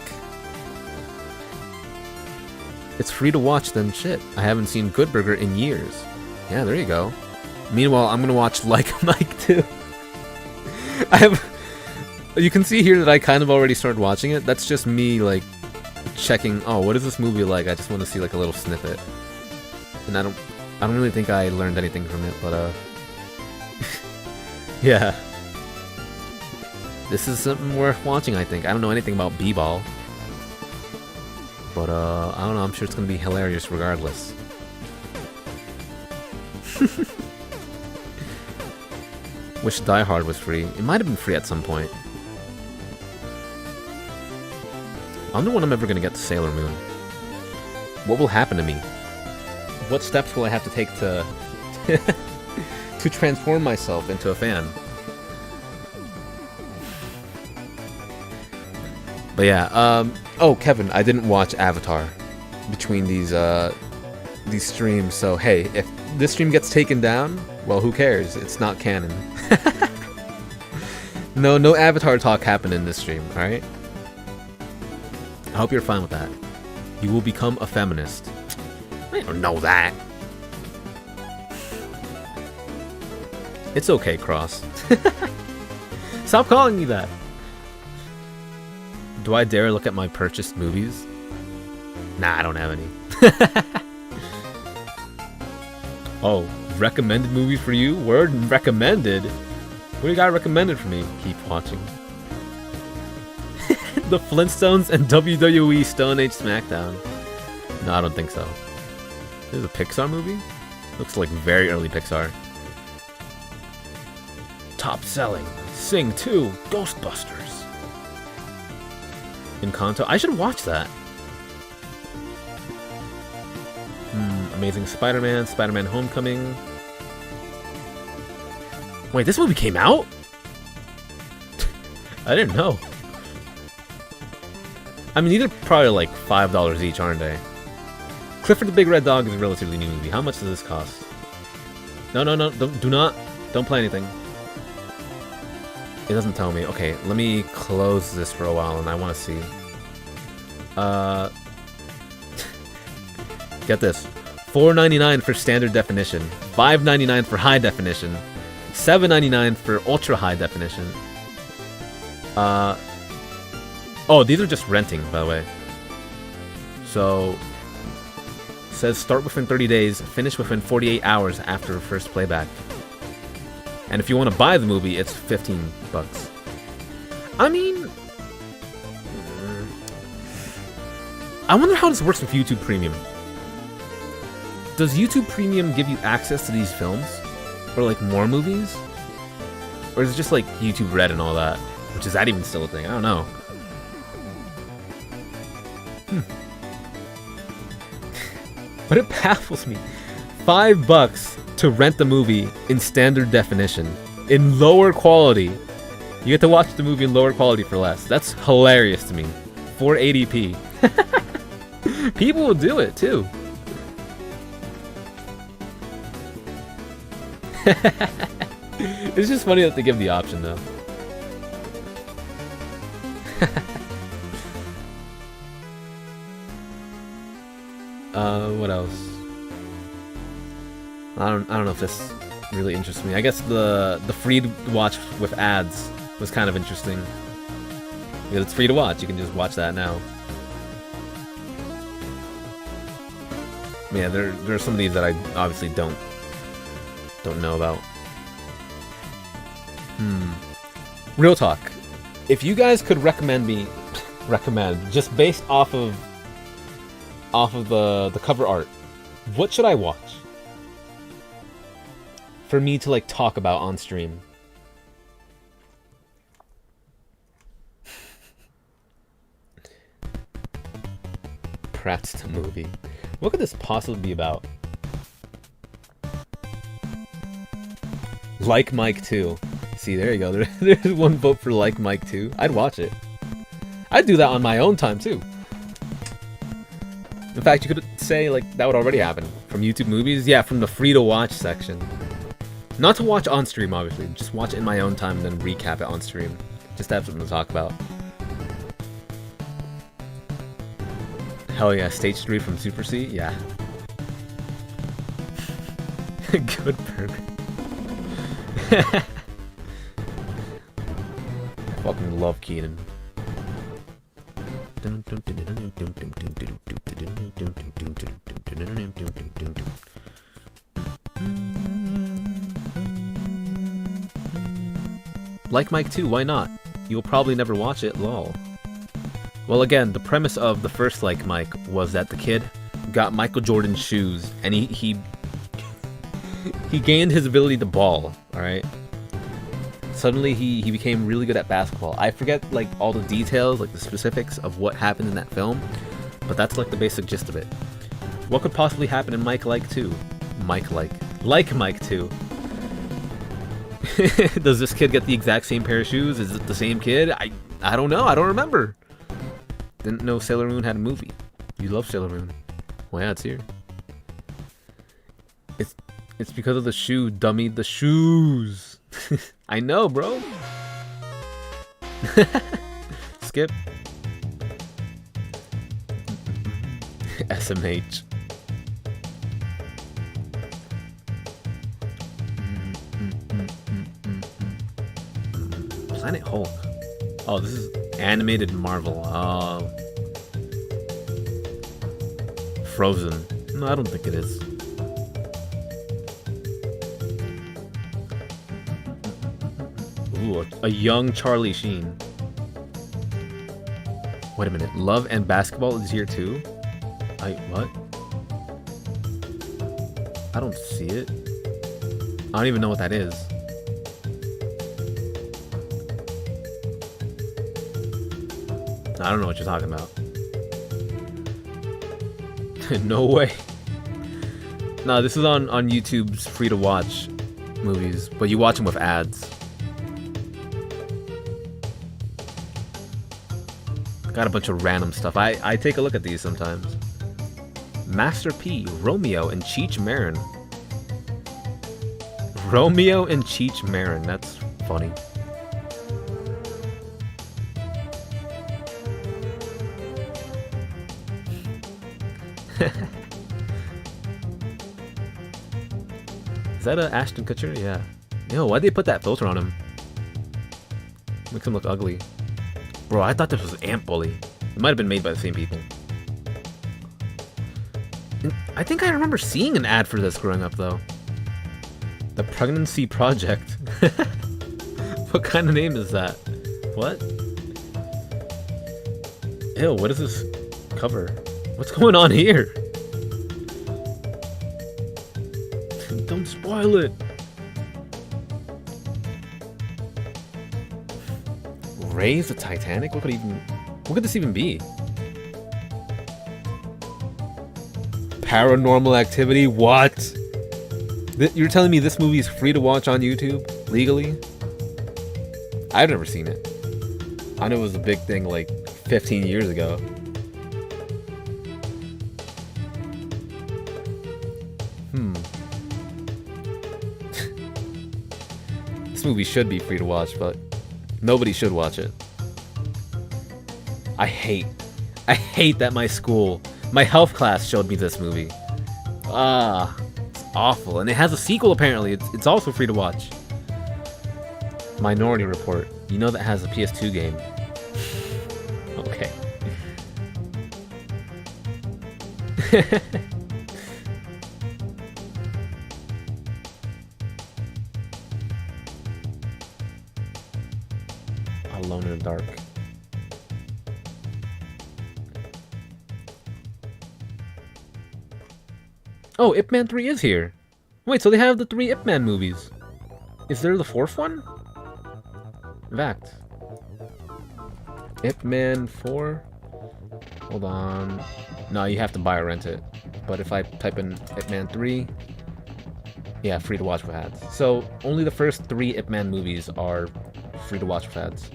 It's free to watch, then shit. I haven't seen Good Burger in years. Yeah, there you go. Meanwhile, I'm gonna watch Like Mike too. You can see here that I kind of already started watching it. That's just me like checking. Oh, what is this movie like? I just want to see like a little snippet. And I don't really think I learned anything from it, but yeah. This is something worth watching, I think. I don't know anything about B-ball. But I don't know, I'm sure it's gonna be hilarious regardless. Wish Die Hard was free. It might have been free at some point. I wonder when I'm ever gonna get to Sailor Moon. What will happen to me? What steps will I have to take to to transform myself into a fan? But yeah, oh Kevin, I didn't watch Avatar between these streams, so hey, if this stream gets taken down, well, who cares? It's not canon. No Avatar talk happened in this stream, alright? I hope you're fine with that. You will become a feminist. I don't know that. It's okay, Cross. Stop calling me that. Do I dare look at my purchased movies? Nah, I don't have any. Oh, recommended movie for you? Word recommended? What do you got recommended for me? Keep watching. The Flintstones and WWE Stone Age SmackDown. No, I don't think so. This is a Pixar movie? Looks like very early Pixar. Top selling. Sing 2. Ghostbusters. Encanto. I should watch that. Amazing Spider-Man, Spider-Man Homecoming. Wait, this movie came out? I didn't know. I mean, these are probably like $5 each, aren't they? Clifford the Big Red Dog is a relatively new movie. How much does this cost? No, don't play anything. It doesn't tell me. Okay, let me close this for a while, and I want to see. Get this. $4.99 for standard definition, $5.99 for high definition, $7.99 for ultra high definition. Oh, these are just renting, by the way. So, it says start within 30 days, finish within 48 hours after first playback. And if you want to buy the movie, it's $15. I mean, I wonder how this works with YouTube Premium. Does YouTube Premium give you access to these films? Or like more movies? Or is it just like YouTube Red and all that? Which is that even still a thing? I don't know. But it baffles me. $5 to rent the movie in standard definition. In lower quality. You get to watch the movie in lower quality for less. That's hilarious to me. 480p. People will do it too. It's just funny that they give the option though. What else? I don't know if this really interests me. I guess the free to watch with ads was kind of interesting. Because it's free to watch, you can just watch that now. Yeah, there are some of these that I obviously don't know about. Real talk. If you guys could recommend just based off of off of the cover art. What should I watch for me to like talk about on stream? Pratt's the movie. What could this possibly be about? Like Mike 2. See, there you go. There's one vote for Like Mike 2. I'd watch it. I'd do that on my own time too. In fact, you could say like that would already happen from YouTube movies. Yeah, from the free to watch section. Not to watch on stream, obviously. Just watch it in my own time and then recap it on stream. Just to have something to talk about. Hell yeah, Stage 3 from Super C? Yeah. Good burger. I fucking love Keenan. Like Mike 2, why not? You'll probably never watch it, lol. Well, again, the premise of the first Like Mike was that the kid got Michael Jordan's shoes, and he gained his ability to ball, alright? Suddenly, he became really good at basketball. I forget, like, all the details, like, the specifics of what happened in that film, but that's, like, the basic gist of it. What could possibly happen in Like 2? Like Mike 2. Does this kid get the exact same pair of shoes? Is it the same kid? I don't know. I don't remember. Didn't know Sailor Moon had a movie. You love Sailor Moon. Well, yeah, it's here. It's because of the shoe, dummy. The shoes. I know, bro. Skip. SMH. Planet Hulk. Oh, this is animated Marvel. Oh. Frozen. No, I don't think it is. Ooh, a young Charlie Sheen. Wait a minute. Love and Basketball is here too? What? I don't see it. I don't even know what that is. I don't know what you're talking about. No way. No, this is on YouTube's free to watch movies, but you watch them with ads. Got a bunch of random stuff. I take a look at these sometimes. Master P, Romeo, and Cheech Marin. Romeo and Cheech Marin. That's funny. Is that a Ashton Kutcher? Yeah. Yo, why'd they put that filter on him? Makes him look ugly. Bro, I thought this was Ant Bully. It might have been made by the same people. I think I remember seeing an ad for this growing up, though. The Pregnancy Project. What kind of name is that? What? Ew, what is this cover? What's going on here? Don't spoil it. Raise the Titanic? What could this even be? Paranormal Activity? What? You're telling me this movie is free to watch on YouTube legally? I've never seen it. I know it was a big thing like 15 years ago. This movie should be free to watch, but nobody should watch it. I hate that my school, my health class showed me this movie. It's awful. And it has a sequel apparently. It's also free to watch. Minority Report. You know that has a PS2 game. Okay. Alone in the Dark. Oh, Ip Man 3 is here. Wait, so they have the 3 Ip Man movies. Is there the 4th one? Vact. Ip Man 4? Hold on. No, you have to buy or rent it. But if I type in Ip Man 3, yeah, free to watch with ads. So only the first 3 Ip Man movies are free to watch with ads.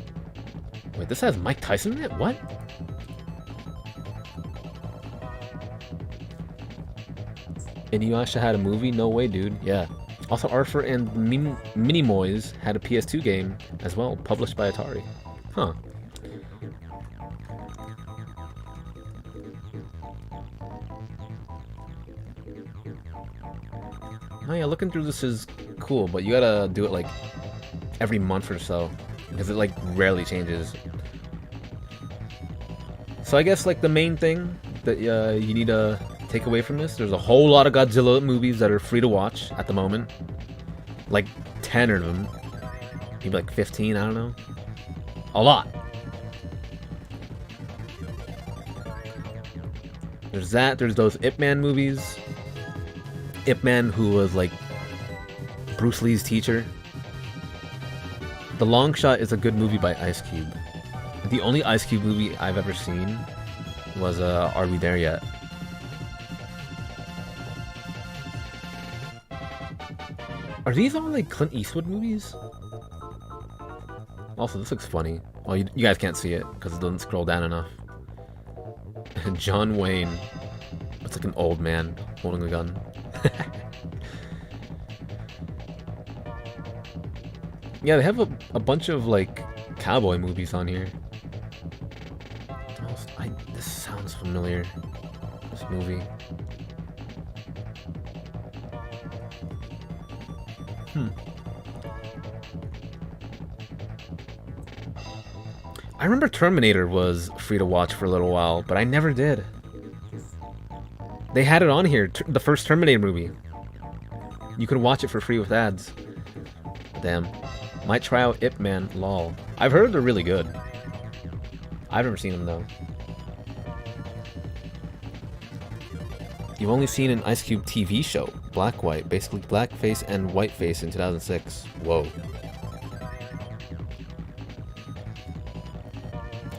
Wait, this has Mike Tyson in it? What? Inuyasha had a movie? No way, dude. Yeah. Also, Arthur and Minimoys had a PS2 game as well, published by Atari. Huh. Oh yeah, looking through this is cool, but you gotta do it like every month or so, because it like rarely changes. So I guess like the main thing that you need to take away from this, there's a whole lot of Godzilla movies that are free to watch at the moment. Like 10 of them. Maybe like 15, I don't know. A lot. There's that, there's those Ip Man movies. Ip Man, who was like Bruce Lee's teacher. The Long Shot is a good movie by Ice Cube. The only Ice Cube movie I've ever seen was Are We There Yet? Are these all like Clint Eastwood movies? Also, this looks funny. Oh, you guys can't see it because it doesn't scroll down enough. John Wayne. It's like an old man holding a gun. Yeah, they have a bunch of like cowboy movies on here. This sounds familiar. This movie. I remember Terminator was free to watch for a little while, but I never did. They had it on here, the first Terminator movie. You could watch it for free with ads. Damn. Might try out Ip Man, lol. I've heard they're really good. I've never seen them though. You've only seen an Ice Cube TV show, Black White, basically blackface and whiteface in 2006. Whoa.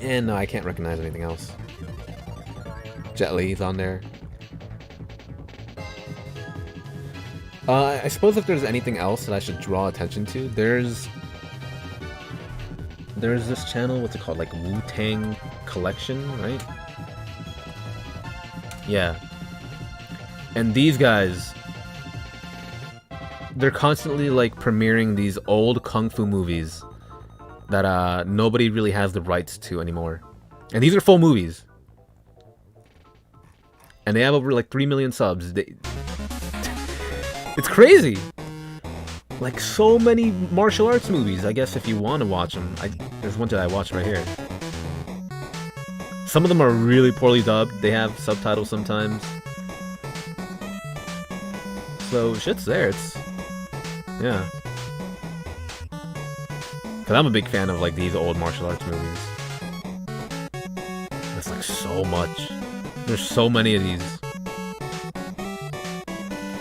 And no, I can't recognize anything else. Jet Li's on there. I suppose if there's anything else that I should draw attention to, there's this channel, what's it called, like Wu-Tang Collection, right? Yeah. And these guys, they're constantly like premiering these old kung fu movies that nobody really has the rights to anymore. And these are full movies. And they have over like 3 million subs. It's crazy! Like so many martial arts movies, I guess if you want to watch them. There's one that I watched right here. Some of them are really poorly dubbed. They have subtitles sometimes. So shit's there. It's... yeah. Cause I'm a big fan of like these old martial arts movies. There's like so much. There's so many of these.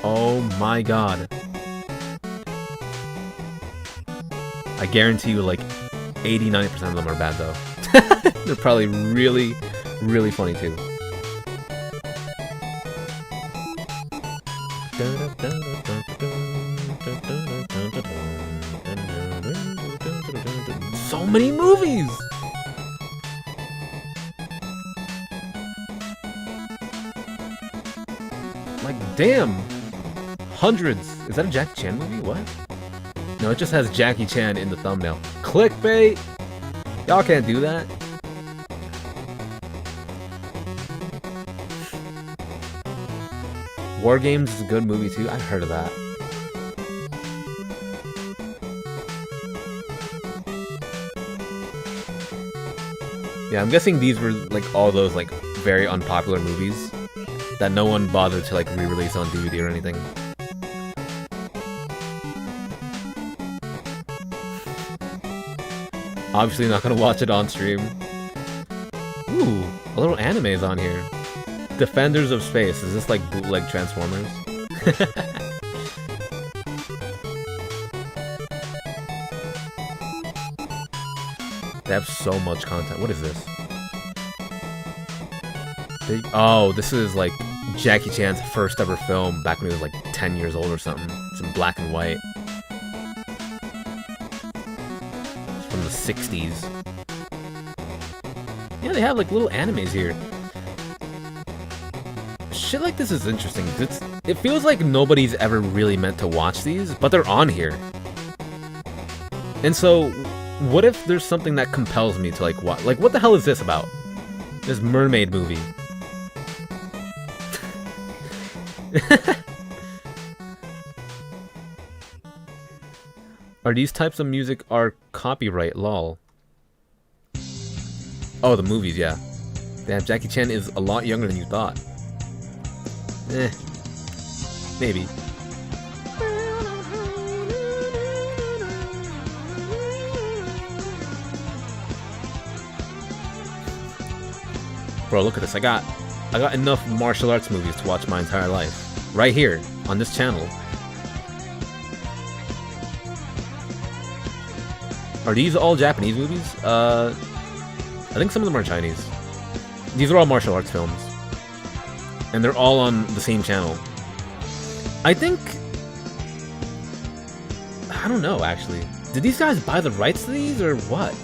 Oh my god. I guarantee you like 80-90% of them are bad though. They're probably really, really funny too. So many movies! Like, damn! Hundreds! Is that a Jackie Chan movie? What? No, it just has Jackie Chan in the thumbnail. Clickbait! Y'all can't do that. War Games is a good movie too. I've heard of that. Yeah, I'm guessing these were like all those like very unpopular movies that no one bothered to like re-release on DVD or anything. Obviously not gonna watch it on stream. Ooh, a little anime's on here. Defenders of Space. Is this like bootleg Transformers? They have so much content. What is this? Oh, this is like Jackie Chan's first ever film back when he was like 10 years old or something. It's in black and white. It's from the 60s. Yeah, they have like little animes here. Shit like this is interesting. It feels like nobody's ever really meant to watch these, but they're on here. And so, what if there's something that compels me to like watch? Like, what the hell is this about? This mermaid movie. Are these types of music are copyright? Lol. Oh, the movies, yeah. Damn, Jackie Chan is a lot younger than you thought. Maybe. Bro, look at this. I got enough martial arts movies to watch my entire life. Right here, on this channel. Are these all Japanese movies? I think some of them are Chinese. These are all martial arts films. And they're all on the same channel. I think... I don't know, actually. Did these guys buy the rights to these, or what?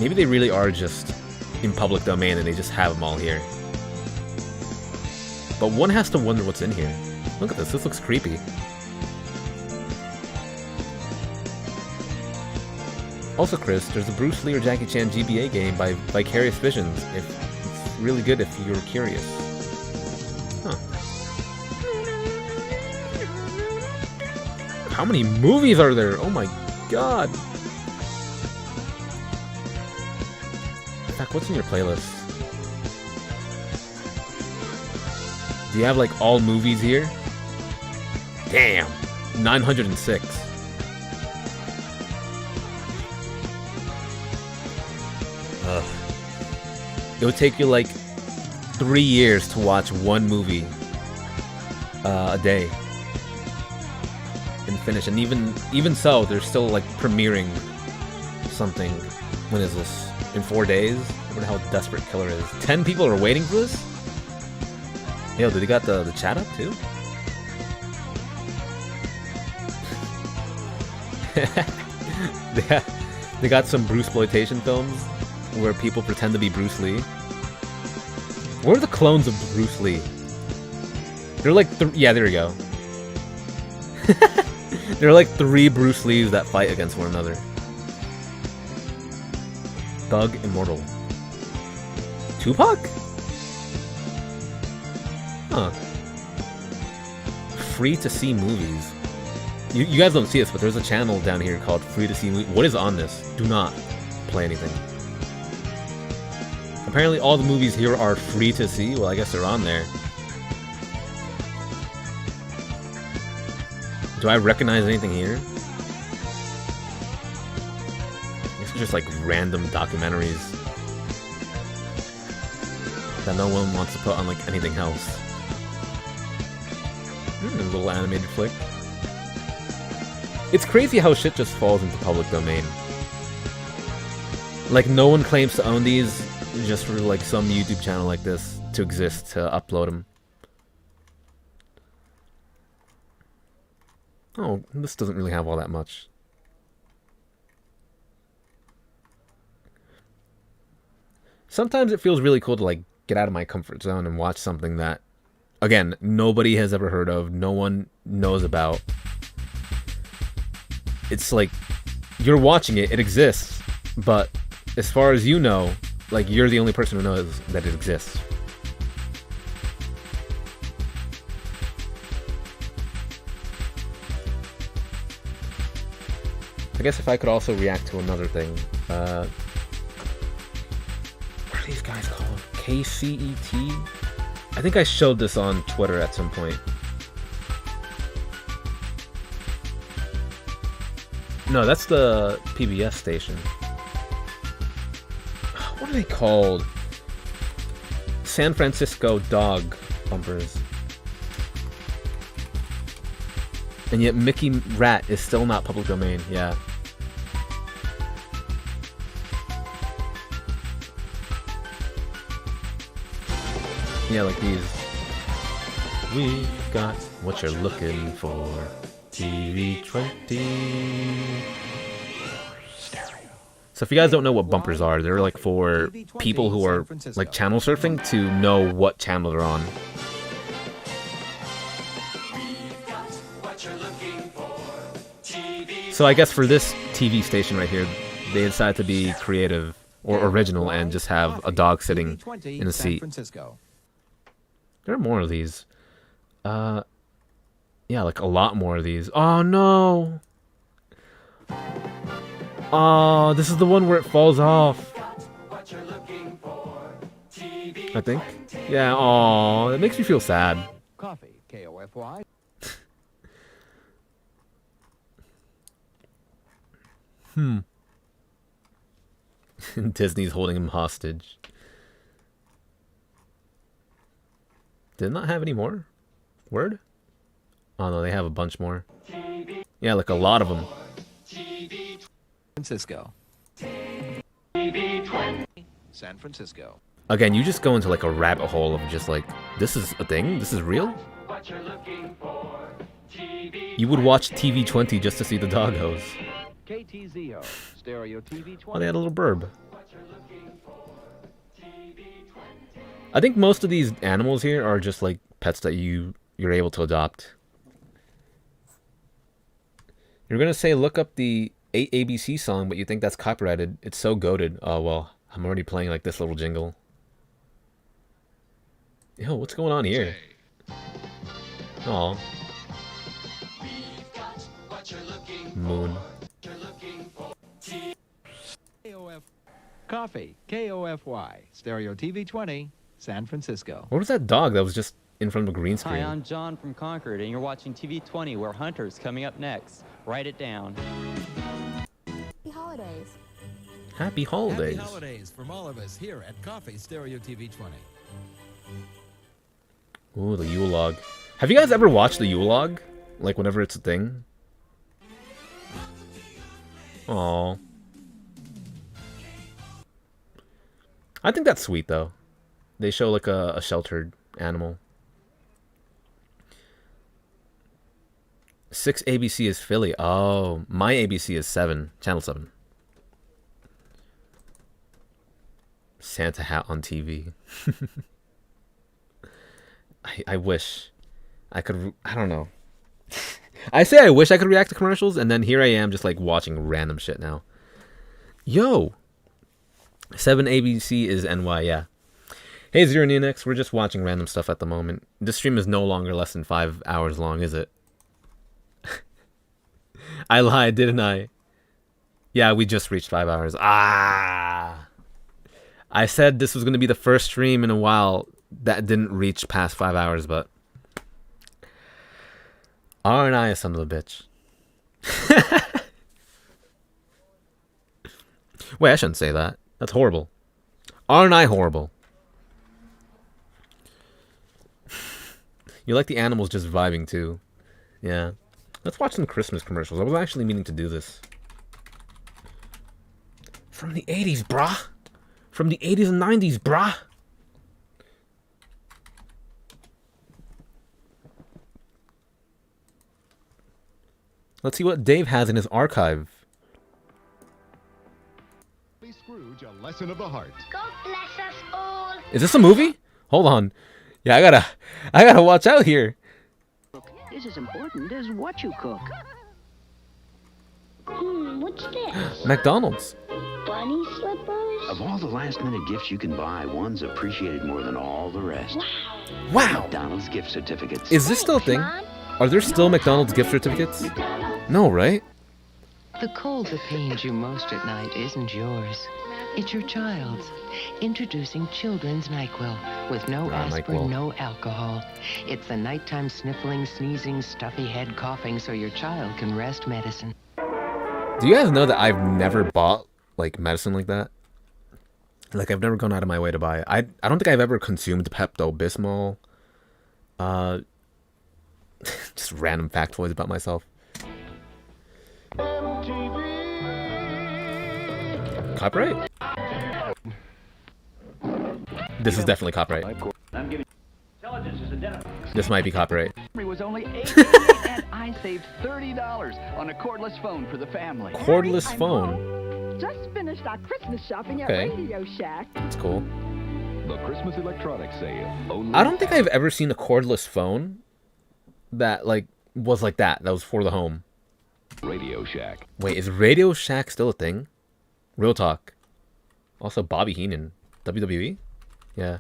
Maybe they really are just in public domain and they just have them all here. But one has to wonder what's in here. Look at this, this looks creepy. Also, Chris, there's a Bruce Lee or Jackie Chan GBA game by Vicarious Visions. It's really good if you're curious. Huh. How many movies are there? Oh my god. In fact, what's in your playlist? Do you have like all movies here? Damn. 906. Ugh. It would take you like 3 years to watch one movie a day and finish. And even so, they're still like premiering something. When is this? In 4 days? I wonder how desperate Killer is. 10 people are waiting for this? Yo, did they got the chat up too? They got some Bruceploitation films where people pretend to be Bruce Lee. What are the clones of Bruce Lee? They're like, yeah, there we go. There are like 3 Bruce Lees that fight against one another. Thug Immortal. Tupac? Huh. Free to see movies. You guys don't see this, but there's a channel down here called Free to See Movies. What is on this? Do not play anything. Apparently all the movies here are free to see. Well, I guess they're on there. Do I recognize anything here? These are just like random documentaries that no one wants to put on like anything else. A little animated flick. It's crazy how shit just falls into public domain. Like no one claims to own these just for like some YouTube channel like this to exist to upload them. Oh, this doesn't really have all that much. Sometimes it feels really cool to like get out of my comfort zone and watch something that, again, nobody has ever heard of, no one knows about. It's like, you're watching it, it exists, but as far as you know, like you're the only person who knows that it exists. I guess if I could also react to another thing. What are these guys called? KCET? I think I showed this on Twitter at some point. No, that's the PBS station. What are they called? San Francisco Dog Bumpers. And yet Mickey Rat is still not public domain. Yeah. Yeah, like these. We got what you're looking for. TV 20. So if you guys don't know what bumpers are, they're like for people who are like channel surfing to know what channel they're on. So I guess for this TV station right here, they decided to be creative or original and just have a dog sitting in a seat. There are more of these. Yeah, like a lot more of these. Oh no! Oh, this is the one where it falls off. I think. Yeah, oh, that makes me feel sad. Coffee, K-O-F-Y. Disney's holding him hostage. Did it not have any more? Word? Oh no, they have a bunch more. Yeah, like a lot of them. Francisco. San Francisco. Again, you just go into like a rabbit hole of just like, this is a thing? This is real? You would watch TV 20 just to see the doggos. KTZO, Stereo TV 20. Oh, they had a little burb. I think most of these animals here are just like pets that you're able to adopt. You're gonna say look up the 8ABC song, but you think that's copyrighted. It's so goated. Oh well, I'm already playing like this little jingle. Yo, what's going on here? Aw. Moon. Coffee, K-O-F-Y, Stereo TV 20, San Francisco. What was that dog that was just in front of a green screen? Hi, I'm John from Concord, and you're watching TV 20, where Hunter's coming up next. Write it down. Happy holidays. Happy holidays. Happy holidays from all of us here at Coffee Stereo TV 20. Ooh, the Yule log. Have you guys ever watched the Yule log? Like whenever it's a thing? Aww. I think that's sweet though. They show like a sheltered animal. 6 ABC is Philly. Oh, my ABC is 7. Channel 7. Santa hat on TV. I wish I could. I don't know. I say I wish I could react to commercials, and then here I am just like watching random shit now. Yo! 7 ABC is NY, yeah. Hey, Zero Neonix, we're just watching random stuff at the moment. This stream is no longer less than 5 hours long, is it? I lied, didn't I? Yeah, we just reached 5 hours. Ah! I said this was going to be the first stream in a while that didn't reach past 5 hours, but... Aren't I a son of a bitch? Wait, I shouldn't say that. That's horrible. Aren't I horrible? You like the animals just vibing too. Yeah. Let's watch some Christmas commercials. I was actually meaning to do this. From the 80s, brah. From the 80s and 90s, brah. Let's see what Dave has in his archive. Scrooge, a lesson of the heart. God bless us all. Is this a movie? Hold on. Yeah, I gotta watch out here. Is as important as what you cook. What's this? McDonald's. Bunny slippers? Of all the last-minute gifts you can buy, one's appreciated more than all the rest. Wow. McDonald's gift certificates. Is this still a thing? Are there still McDonald's gift certificates? No, right? The cold that pains you most at night isn't yours. It's your child's. Introducing Children's NyQuil with no aspirin, NyQuil. no alcohol. It's the nighttime sniffling, sneezing, stuffy head coughing so your child can rest medicine. Do you guys know that I've never bought like medicine like that? Like I've never gone out of my way to buy it. I don't think I've ever consumed Pepto-Bismol. Just random factoids about myself. Copyright? This is definitely copyright. This might be copyright. Was only $8.88 and I saved $30 on a cordless phone for the family. Cordless phone? Just finished our Christmas shopping at Okay. Radio Shack. That's cool. The Christmas electronics sale. Only I don't think I've ever seen a cordless phone that like was like that. That was for the home. Radio Shack. Wait, is Radio Shack still a thing? Real talk. Also, Bobby Heenan, WWE. Yeah.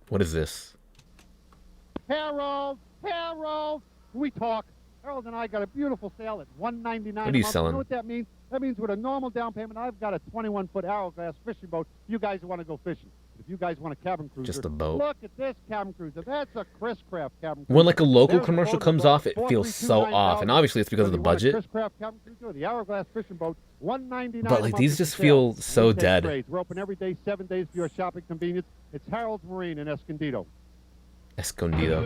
What is this? Harold, we talk. Harold and I got a beautiful sale at $199. What are you selling? You know what that means? That means with a normal down payment, I've got a 21-foot hourglass fishing boat. You guys want to go fishing. If you guys want a cabin cruiser, Just a boat. Look at this cabin cruiser. That's a Chris Craft cabin cruiser. When like a local There's commercial boat comes that's off, it feels so off, and obviously it's because of the budget. Chris Craft cabin cruiser, the hourglass fishing boat, $199. But like these just sale. feel so Weekday dead. trades. We're open every day, 7 days for your shopping convenience. It's Harold's Marine in Escondido. Escondido.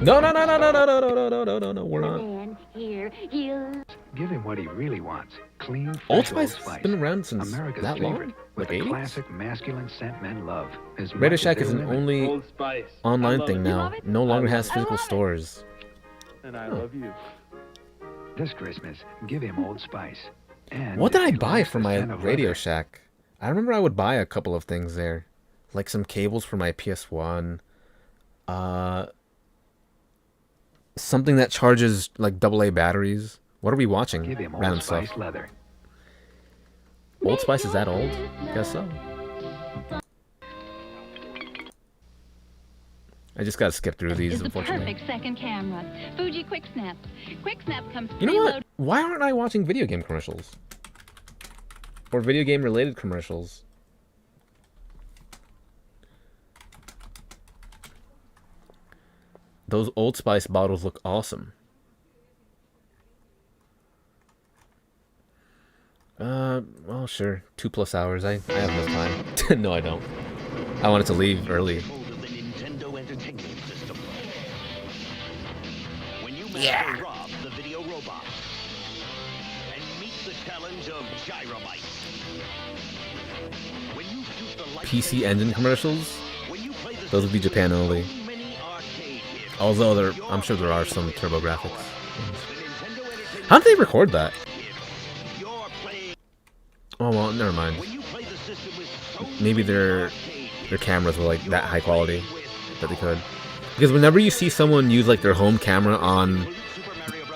No, we're not. And here you Give him what he really wants. Clean, Old fresh Spice has been around since America's that favorite, long? with Like the 80s? classic masculine scent men love. As Radio much as Shack they is an limit. only Old Spice. online I love thing it. now. You love it? No longer I has love physical it. stores. And I love you. This Christmas, give him Old Spice. And What did if I he buy likes for the my scent of Radio leather, Shack? I remember I would buy a couple of things there. Like some cables for my PS1. Something that charges like AA batteries. What are we watching? Give him Old Random Spice stuff. leather. Old Spice is that old? Guess so. I just gotta skip through these, Is the unfortunately. perfect second camera. Fuji Quick Snap. Quick Snap comes You know what? preloaded. Why aren't I watching video game commercials? Or video game related commercials? Those Old Spice bottles look awesome. Well, sure. 2+ hours. I have enough time. No, I don't. I wanted to leave early. Yeah. Rob, the video robot, and meet the challenge of Gyrobite. When you shoot the light PC Engine commercials? Those would be Japan only. Although I'm sure there are some TurboGrafx. How did they record that? Oh well, never mind. Maybe their cameras were like that high quality that they could. Because whenever you see someone use like their home camera on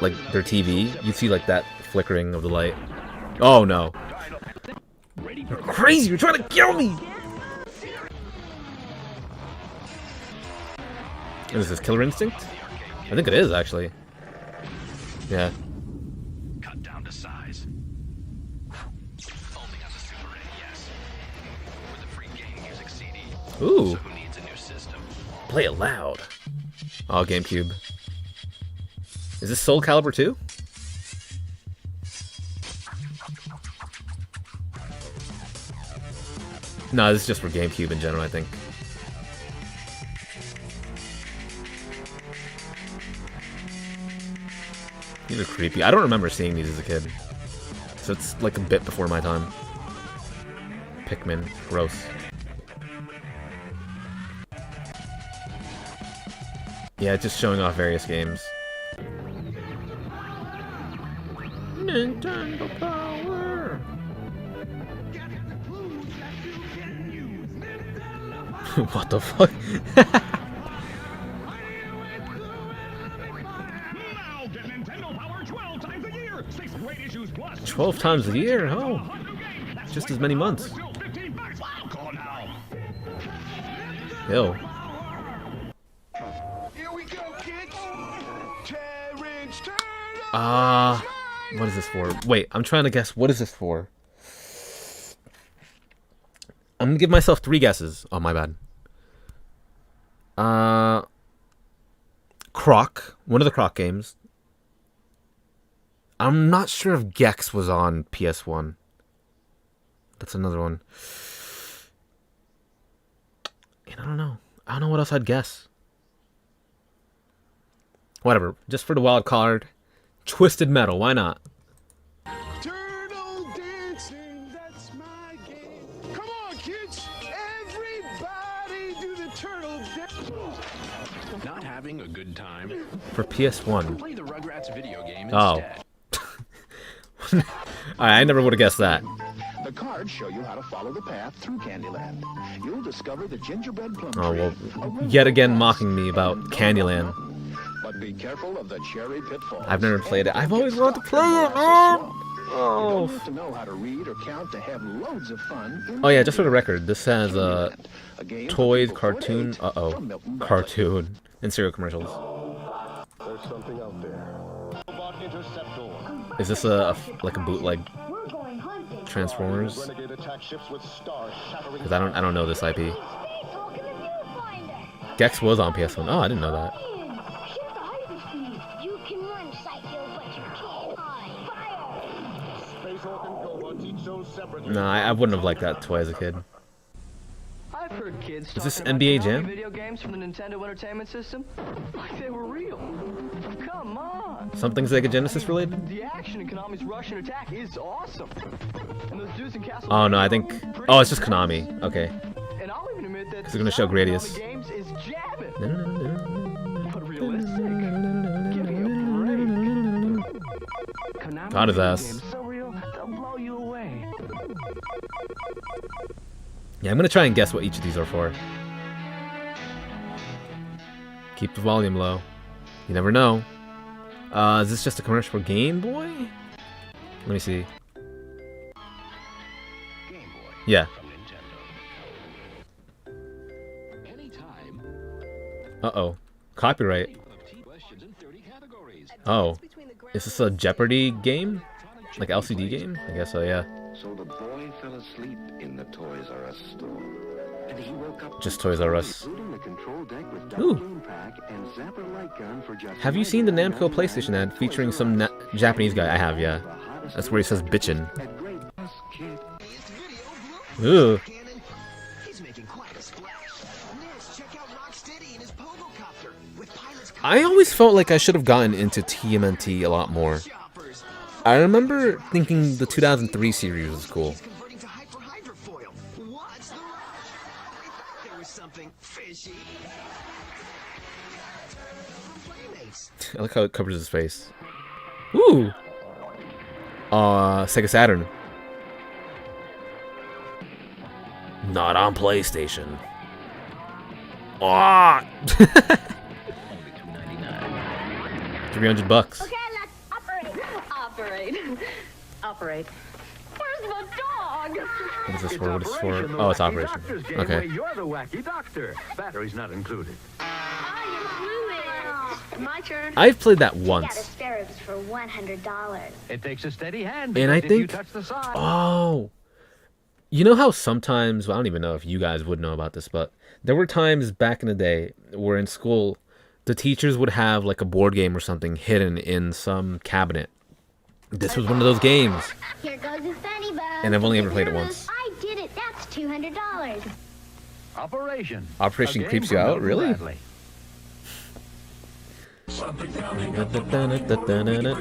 like their TV, you see like that flickering of the light. Oh no. You're crazy, you're trying to kill me! Is this Killer Instinct? I think it is actually. Yeah. cut down to size. Only on the Super NES. With a free game music CD. Ooh. So who needs a new system? Play it loud. Oh, GameCube. Is this Soul Calibur 2? No, this is just for GameCube in general, I think. These are creepy. I don't remember seeing these as a kid. So it's like a bit before my time. Pikmin. Gross. Yeah, just showing off various games. Nintendo Power! What the fuck? Now get Nintendo Power 12 times a year. 6 great issues plus. 12 times a year? Oh. Just as many months. Ew. What is this for? Wait, I'm trying to guess. What is this for? I'm gonna give myself 3 guesses. Oh, my bad. Croc. One of the Croc games. I'm not sure if Gex was on PS1. That's another one. And I don't know. I don't know what else I'd guess. Whatever. Just for the wild card. Twisted Metal. Why not? Turtle dancing, that's my game. Come on, kids. Everybody do the turtle dance. Not having a good time. For PS1. Play the Rugrats video game Oh. instead. I never would have guessed that. The cards show you how to follow the path through Candyland. You'll discover the gingerbread plum Oh, tree. well, yet again mocking me about Candyland. But be careful of the cherry pitfalls. I've never played it. I've always wanted to play it, man! You Oh. don't have to know how to read or count to have loads of fun. Oh yeah, just for the record, this has toys, cartoon, cartoon, and cereal commercials. There's something out there. Robot Interceptor. Is this like a bootleg Transformers? Renegade attack ships with star-shattering. Because I don't know this IP. Gex was on PS1. Oh, I didn't know that. You can run, Psycho, but you can't hide. Space Hulk and Cobra teach those separately. No, I wouldn't have liked that toy as a kid. I've heard kids Is this talking about NBA Konami Jam? video games from the Nintendo Entertainment System like they were real. Come on. Something Sega Genesis related? The action in Konami's Russian attack is awesome. And those dudes in Castle Oh no, I think. Oh, it's just Konami. Okay. And I'll even admit that Because they're gonna show Gradius. games is jabbing. But realistic. Give me a break. Konami Got his video ass. games so real, they'll blow you away. Yeah, I'm gonna try and guess what each of these are for. Keep the volume low. You never know. Is this just a commercial for Game Boy? Let me see. Yeah. Uh-oh. Copyright. Oh. Is this a Jeopardy game? Like LCD game? I guess so, yeah. So the boy fell asleep in the Toys R Us store. And he woke up Just Toys R Us. including the control deck with Ooh. double boom pack and zapper light gun for just Have you seen the Namco PlayStation ad featuring some Japanese guy? I have, yeah. That's where he says bitchin'. Ooh. I always felt like I should have gotten into TMNT a lot more. I remember thinking the 2003 series was cool. I like how it covers his face. Ooh! Sega Saturn. Not on PlayStation. Ah! $300 bucks. Okay, let's operate. Operate. Where's the dog? What is this for? What is this for? Oh, it's Operation. Okay. You're the wacky doctor. Battery's not included. My turn. I've played that Got once. asparagus for $100. It takes a steady hand. And I because if you think... touch the side, Oh! You know how sometimes... Well, I don't even know if you guys would know about this, but there were times back in the day where in school, the teachers would have like a board game or something hidden in some cabinet. This was one of those games. Here goes the funny bone. And I've only ever played it once. I did it. That's $200. Operation. Operation A game creeps you from out? Milton Really? Bradley.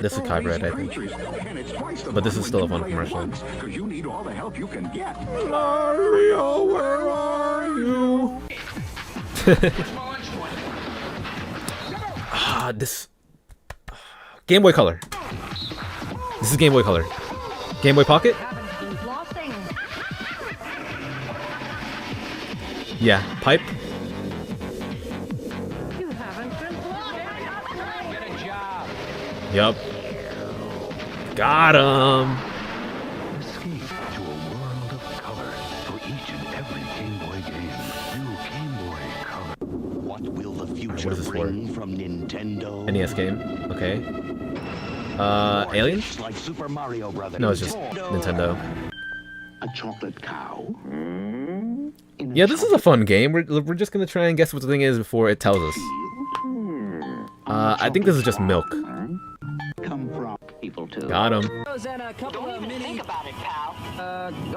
This is copyright, I think. But this is still a fun commercial. Because you need all the help you can get. Mario, where are you? This... Game Boy Color. This is Game Boy Color. Game Boy Pocket? Yeah, pipe. Yup. Got him. Escape to a world of color for each and every Game Boy game. New Game Boy Color. What will the future What is this for? bring from Nintendo? NES game. Okay. Aliens? Like Super Mario Brothers. No, it's just Nintendo. A chocolate cow. Yeah, this is a fun game. We're just gonna try and guess what the thing is before it tells us. I think this is just milk. Come from people too. Got him. And a couple of mini... think about it, pal.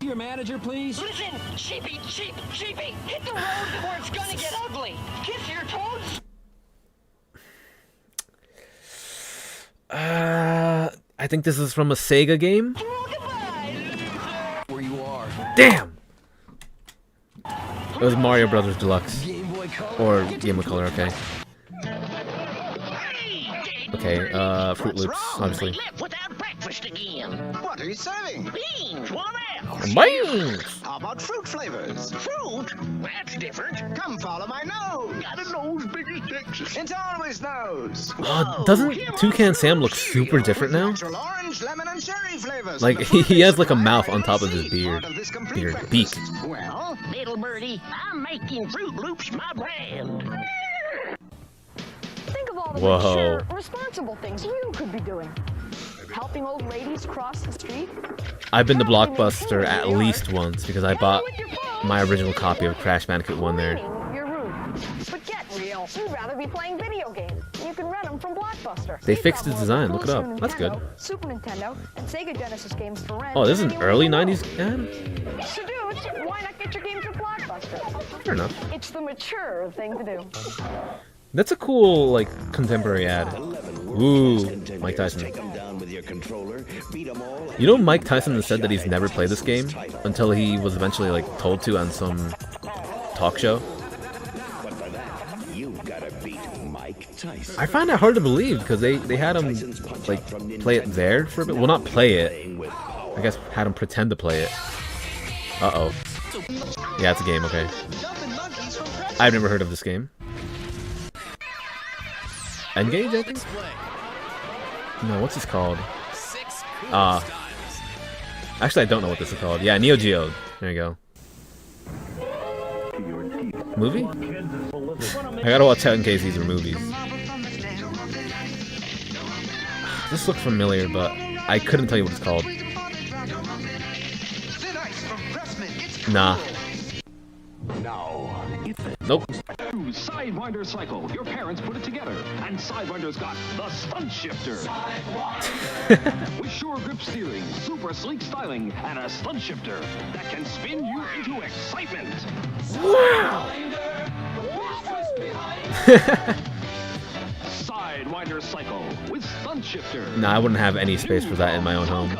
Your manager, please. Listen, sheepy, hit the road before it's gonna get ugly. Kiss your toes. I think this is from a Sega game. Where you are. Damn! It was Mario Brothers Deluxe. Or Game Boy Color, okay. Okay, Fruit Loops, obviously. What are you serving? Beans, one out. Beans! How about fruit flavors? Fruit? That's different. Come follow my nose. Got a nose big as Texas. It's always nose. Doesn't Toucan Sam look super different now? Orange, lemon, and cherry flavors. Like, he has like a mouth on top of his beard. Beak. Well, little birdie, I'm making Fruit Loops my brand. Think of all the Whoa. mature, responsible things you could be doing. Helping old ladies cross the street. I've been to Blockbuster at least once because I bought my original copy of Crash Bandicoot 1 there. You're rude. But get real. You'd rather be playing video games. You can rent them from Blockbuster. They fixed its design. Look it up. That's good. Super Nintendo and Sega Genesis games for rent. Oh, this is an early 90s ad? So dudes, why not get your games at Blockbuster? Fair enough. It's the mature thing to do. That's a cool, like, contemporary ad. Ooh, Mike Tyson. You know, Mike Tyson has said that he's never played this game until he was eventually, like, told to on some talk show. I find that hard to believe because they had him, like, play it there for a bit. Well, not play it. I guess had him pretend to play it. Uh-oh. Yeah, it's a game, okay. I've never heard of this game. Engage, I think? No, what's this called? Actually, I don't know what this is called. Yeah, Neo Geo. There you go. Movie? I gotta watch out in case these are movies. This looks familiar, but I couldn't tell you what it's called. Nah. Nope. Sidewinder Cycle. Your parents put it together, and Sidewinder's got the stunt shifter. With sure grip steering, super sleek styling, and a stunt shifter that can spin you into excitement. Wow! Sidewinder Cycle with stunt shifter. Nah, I wouldn't have any space for that in my own home.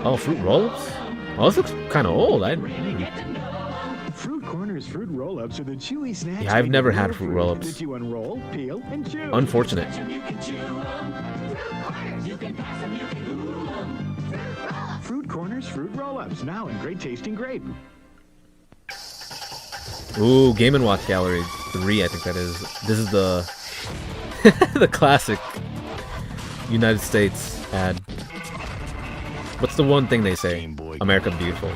Oh, Fruit Roll-Ups? Oh, this looks kind of old. Fruit Corners fruit roll-ups are the chewy snacks. Yeah, I've never had fruit roll-ups. That you unroll, peel, and chew. Unfortunate. Fruit Corners fruit roll-ups, now in great tasting grape. Ooh, Game & Watch Gallery 3, I think that is. This is the the classic United States ad. What's the one thing they say? America Beautiful.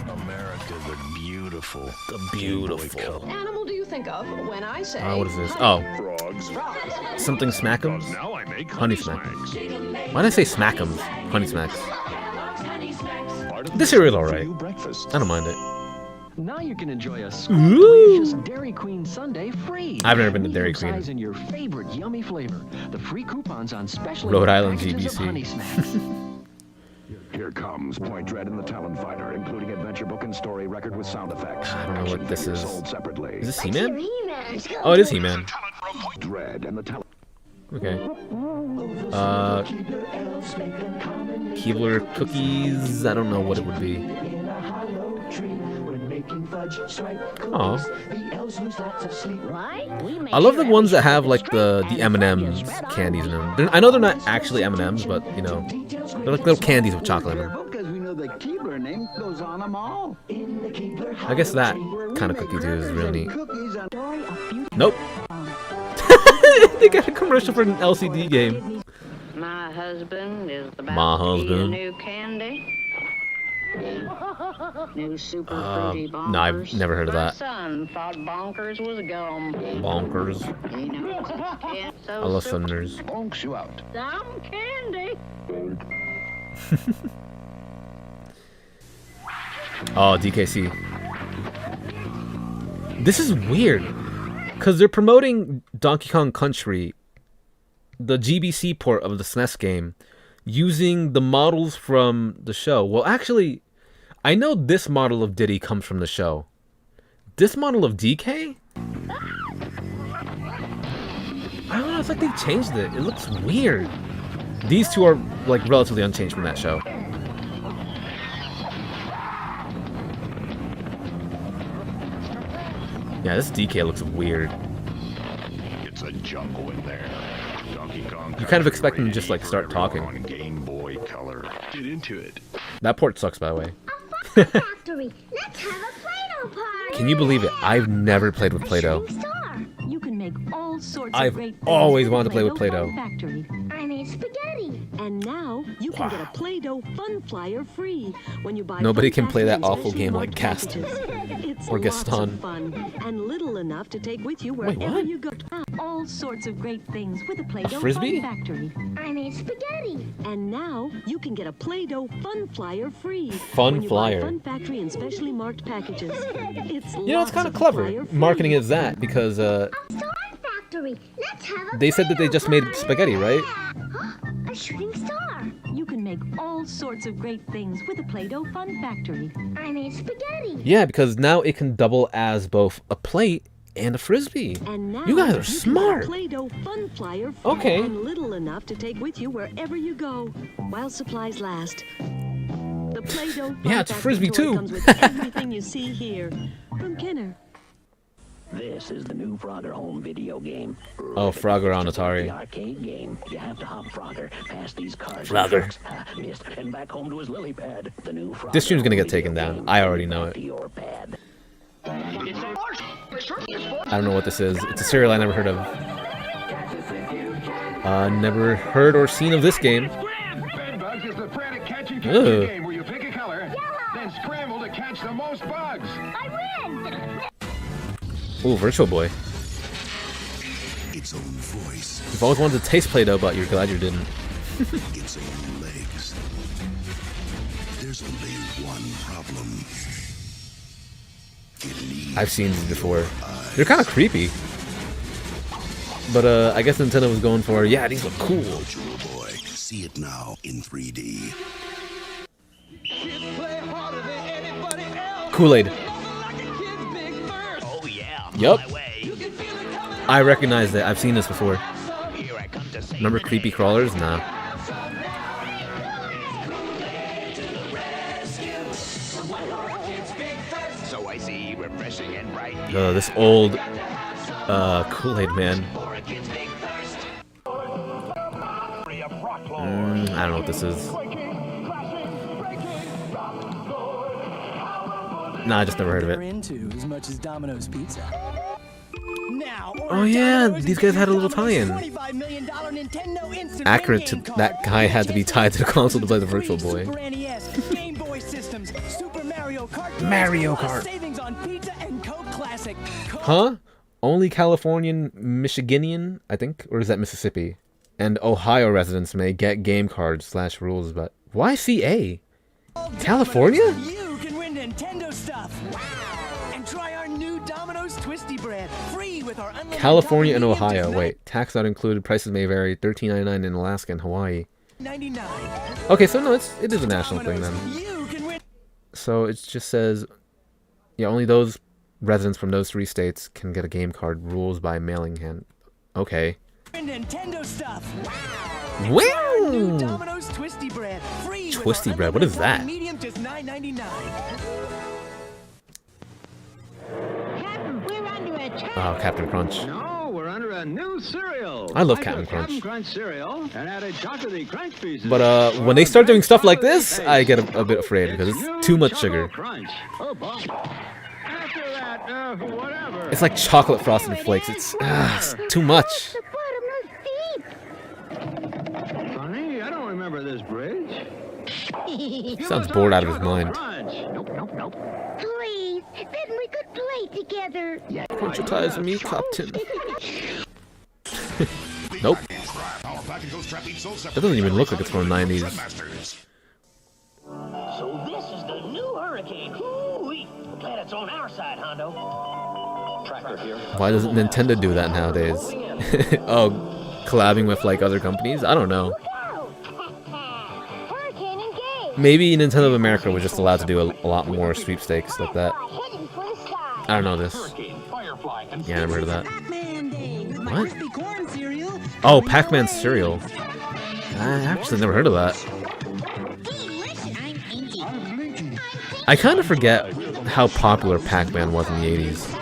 America the Beautiful. The Beautiful. Animal do you think of when I say? What is this? Oh. Frogs. Something Smack'ems? Now I make Honey Smacks. Why did I say Smack'ems? Honey Smacks. This cereal's alright. I don't mind it. Now you can enjoy a delicious Dairy Queen sundae free. I've never been to Dairy Queen. Size in your favorite yummy flavor. The free coupons on special Rhode Island packages of Honey Smacks. GBC. Here comes Point Dread and the Talon Fighter, including adventure book and story record with sound effects. I don't know what this is. Sold separately. Is this He-Man? Oh, it is He-Man. Dread and the Talon. Okay. Keebler cookies. I don't know what it would be. Aw. I love the ones that have like the M&M's candies in them. I know they're not actually M&M's, but you know, they're like little candies with chocolate in them. Because we know the Keebler name goes on them all. I guess that kind of cookie too is really neat. Nope. They got a commercial for an LCD game. My husband is about My to husband. eat a new candy. New super fruity bonkers. No, I've never heard of My that. son thought bonkers was gum. Bonkers. He knows it's so I love super Southerners. Bonks you out. Some candy. Oh, DKC. This is weird. Because they're promoting Donkey Kong Country, the GBC port of the SNES game, using the models from the show. Well, actually, I know this model of Diddy comes from the show. This model of DK? I don't know, it's like they changed it. It looks weird. These two are like relatively unchanged from that show. Yeah, this DK looks weird. It's a jungle in there. Donkey Kong. You kind of expect them to just like start talking. On Game Boy Color. Get into it. That port sucks, by the way. Factory. Let's have a Play-Doh party. Can you believe it? I've never played with Play-Doh. You can make all sorts I've of great always wanted to play with Play-Doh. Factory. I made spaghetti. And now you can get a Play-Doh Fun Flyer free when you buy. Nobody Fun can play that Factory awful game like Cast. Cast. It's Or lots Gaston. of fun and little enough to take with you Wait, wherever what? you go. All sorts of great things with a Play-Doh Frisbee? Fun Factory. I made spaghetti. And now you can get a Play-Doh Fun Flyer free. Fun when you Flyer. Buy Fun Factory in specially marked packages. It's You know, it's kind of clever. Marketing is that because Factory. Let's have a they said that they just made spaghetti, right? a shooting star. You can make all sorts of great things with a Play-Doh Fun Factory. I made spaghetti. Yeah, because now it can double as both a plate and a frisbee. And now You guys are you can smart. get a Play-Doh Fun Flyer free Okay. and little enough to take with you wherever you go while supplies last. The Play-Doh Fun Yeah, it's Factory Frisbee toy too. comes with everything you see here. From Kenner. This is the new Frogger home video game. Oh, Frogger on The Atari. arcade game. You have to hop Frogger past these cars. Frogger. And trucks, missed, and back home to his lily pad. The new Frogger This stream's gonna get home taken video down. game. I already know it. To your pad. I don't know what this is. It's a cereal I never heard of. Never heard or seen of this game. Bedbugs is the frantic catch and Ugh. capture game where you pick a color, then scramble to catch the most bugs. I win. Ooh, Virtual Boy. Its own voice. You've always wanted to taste Play-Doh, but you're glad you didn't. Its own legs. There's only one problem. I've seen these before. They're kind of creepy. But I guess Nintendo was going for, yeah, these look cool. Virtual Boy. See it now in 3D. Kool-Aid. Oh yeah. Yup. I recognize that. I've seen this before. Remember creepy crawlers? Nah. So I see refreshing and bright. This old Kool-Aid man. I don't know what this is. Nah, I just never heard of it. Into as much as Domino's Pizza. Now, Oh yeah, these guys had a little tie-in. Accurate to that guy had to be tied to the console to play the Virtual Boy. Game Boy systems, Super Mario Kart, Mario Kart. savings on pizza and Coke Classic. Huh? Only Californian, Michiganian, I think, or is that Mississippi? And Ohio residents may get game cards / rules, but why CA? California? You can win Nintendo stuff. And try our new Domino's Twisty Bread, free with our unlimited California and double Ohio. medium Wait, tax not included. Prices may vary. $13.99 in Alaska and Hawaii. $9.99. Okay, so no, it is a national thing then. You can win. So it just says, yeah, only those residents from those 3 states can get a game card. Rules by mailing hand. Okay. Nintendo stuff. Wow! New Domino's Twisty Bread, free with Twisty our bread, what is unlimited that? Medium, just $9.99. Oh, Captain Crunch. No, we're under a new cereal. I love took Captain Crunch. Captain Crunch cereal and added chocolatey crunch pieces. But when they start doing stuff like this, I get a bit afraid because it's too much sugar. Crunch. Oh, boy. After that, whatever. It's like chocolate frosted flakes. It's too much. Honey, I don't remember this bridge. Sounds bored out of his mind. Nope, nope, nope. Please, then we could play together. Crunchitize me, Captain. Nope. That doesn't even look like it's from the 90s. So this is the new hurricane. Hoo-wee. Glad it's on our side, Hondo. Why doesn't Nintendo do that nowadays? Oh, collabing with like other companies? I don't know. Maybe Nintendo of America was just allowed to do a lot more sweepstakes like that. I don't know this. Yeah, I never heard of that. What? Oh, Pac-Man cereal. I actually never heard of that. I kind of forget how popular Pac-Man was in the 80s.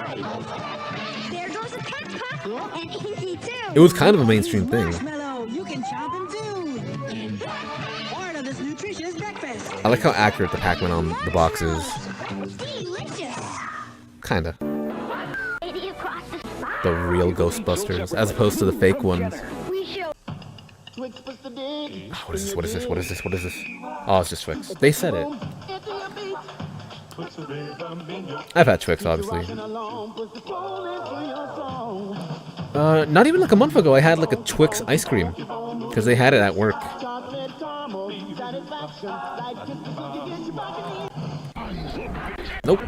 It was kind of a mainstream thing. I like how accurate the Pac-Man on the box is. Kinda. The real Ghostbusters, as opposed to the fake ones. Oh, what is this? What is this? What is this? What is this? Oh, it's just Twix. They said it. I've had Twix, obviously. Not even like a month ago, I had like a Twix ice cream. Because they had it at work. Nope.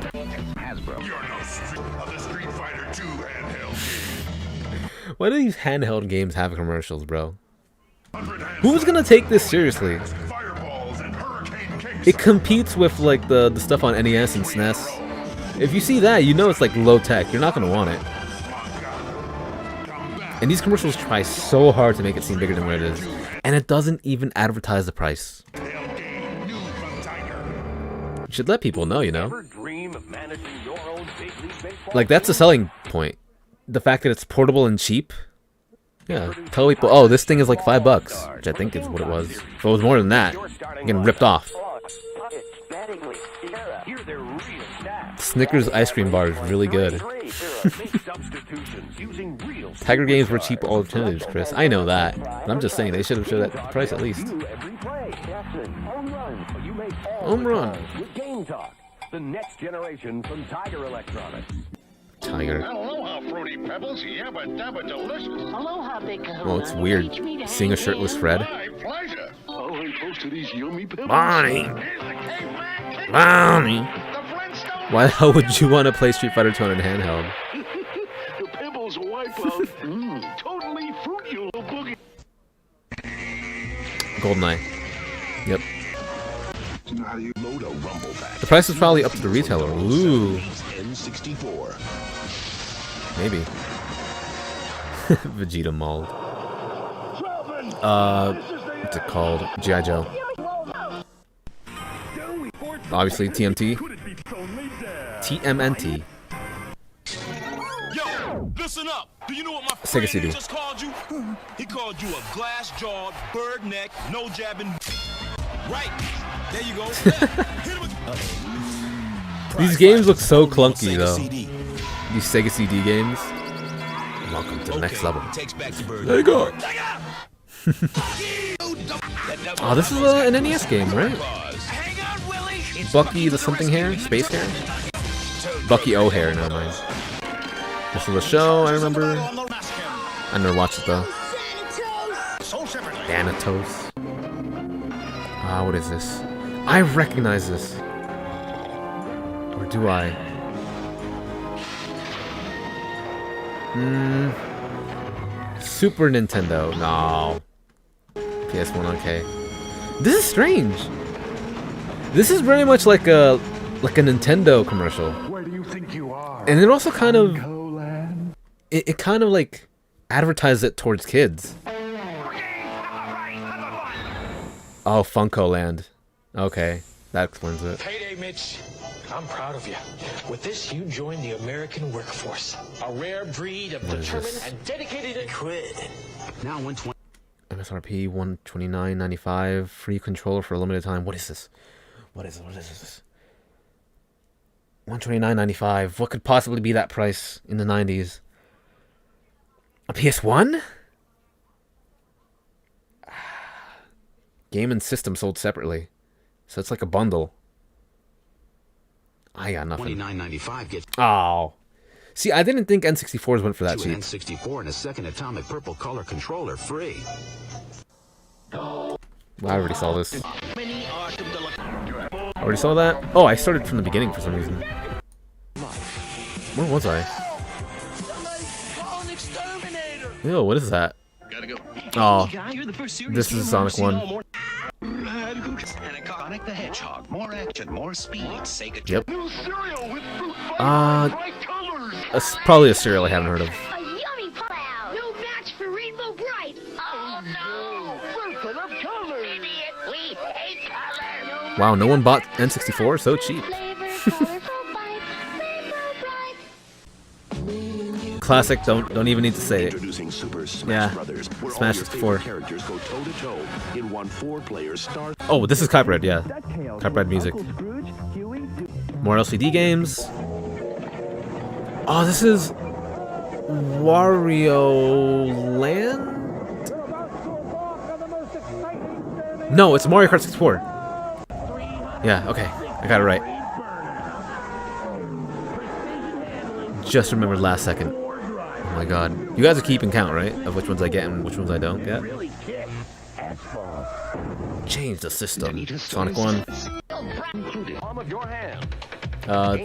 Why do these handheld games have commercials, bro? Who's gonna take this seriously? It competes with like the stuff on NES and SNES. If you see that, you know it's like low tech. You're not gonna want it. And these commercials try so hard to make it seem bigger than what it is. And it doesn't even advertise the price. You should let people know, you know? Like, that's the selling point. The fact that it's portable and cheap. Yeah, tell people, oh, this thing is like $5, which I think is what it was. If it was more than that, you're getting ripped off. Snickers ice cream bar is really good. Tiger games were cheap alternatives, Chris. I know that, but I'm just saying they should have showed that price at least. Home run. The next generation from Tiger Electronics. Tiger. Aloha, Fruity Pebbles. Yabba dabba delicious. Aloha, big Well, it's weird seeing a shirtless Fred. My pleasure. I'll hang close to these yummy pebbles. Bonnie. Bonnie. Why the hell would you want to play Street Fighter 2 on a handheld? The pebbles wipe out. Totally fruit, you little boogie. GoldenEye. Yep. You know how you load a rumble pack. The price is probably up to the retailer. Ooh. N64. Maybe. Vegeta mold. What's it called? G.I. Joe. Obviously, TMT. TMNT. Yo, listen up. Do you know what my Sega CD. just called you? He called you a glass-jawed, bird neck, no jabbing. Right. There you go. These games look so clunky, though. These Sega CD games. Welcome to the next level. There you go. Oh, this is an NES game, right? Bucky the something hair? Space hair? Bucky O'Hare, never mind. This is a show, I remember. I never watched it, though. Thanatos. Ah, what is this? I recognize this. Or do I? Super Nintendo. No. PS1, okay. This is strange. This is very much like a Nintendo commercial. Where do you think you are? And it also kind of it kind of like advertises it towards kids. Oh, Funko Land. Okay, that explains it. Payday, Mitch. I'm proud of you. With this, you join the American workforce. A rare breed of determined and dedicated quid. Now 120. MSRP $129.95. Free controller for a limited time. What is this? What is this? $129.95. What could possibly be that price in the 90s? A PS1? Game and system sold separately. So it's like a bundle. I got nothing. $29.95 gets. Oh. See, I didn't think N64s went for that cheap. N64 and a second atomic purple color controller free. Well, I already saw this. Already saw that? Oh, I started from the beginning for some reason. Where was I? exterminator. Ew, what is that? Gotta go. Oh, You're the first serious this is gamer I've Sonic seen 1. all morning. Sonic the Hedgehog. More action, more speed. Sega. Yep. New cereal with fruit flavor, bright colors. It's probably a cereal I haven't heard of. A yummy plow. No match for Rainbow Bright. Oh no! We're full of colors. Idiot, we hate color. Wow, no one bought N64, so cheap. Classic, don't even need to say it. Introducing Super Smash Yeah, Brothers, where Smash all your 64. favorite characters go toe to toe in one 4-player star. Oh, this is copyright, yeah. Copyright music. More LCD games. Oh, this is Wario Land? No, it's Mario Kart 64. Yeah, okay. I got it right. Just remembered last second. Oh my god. You guys are keeping count, right? Of which ones I get and which ones I don't get? Change the system. Sonic 1.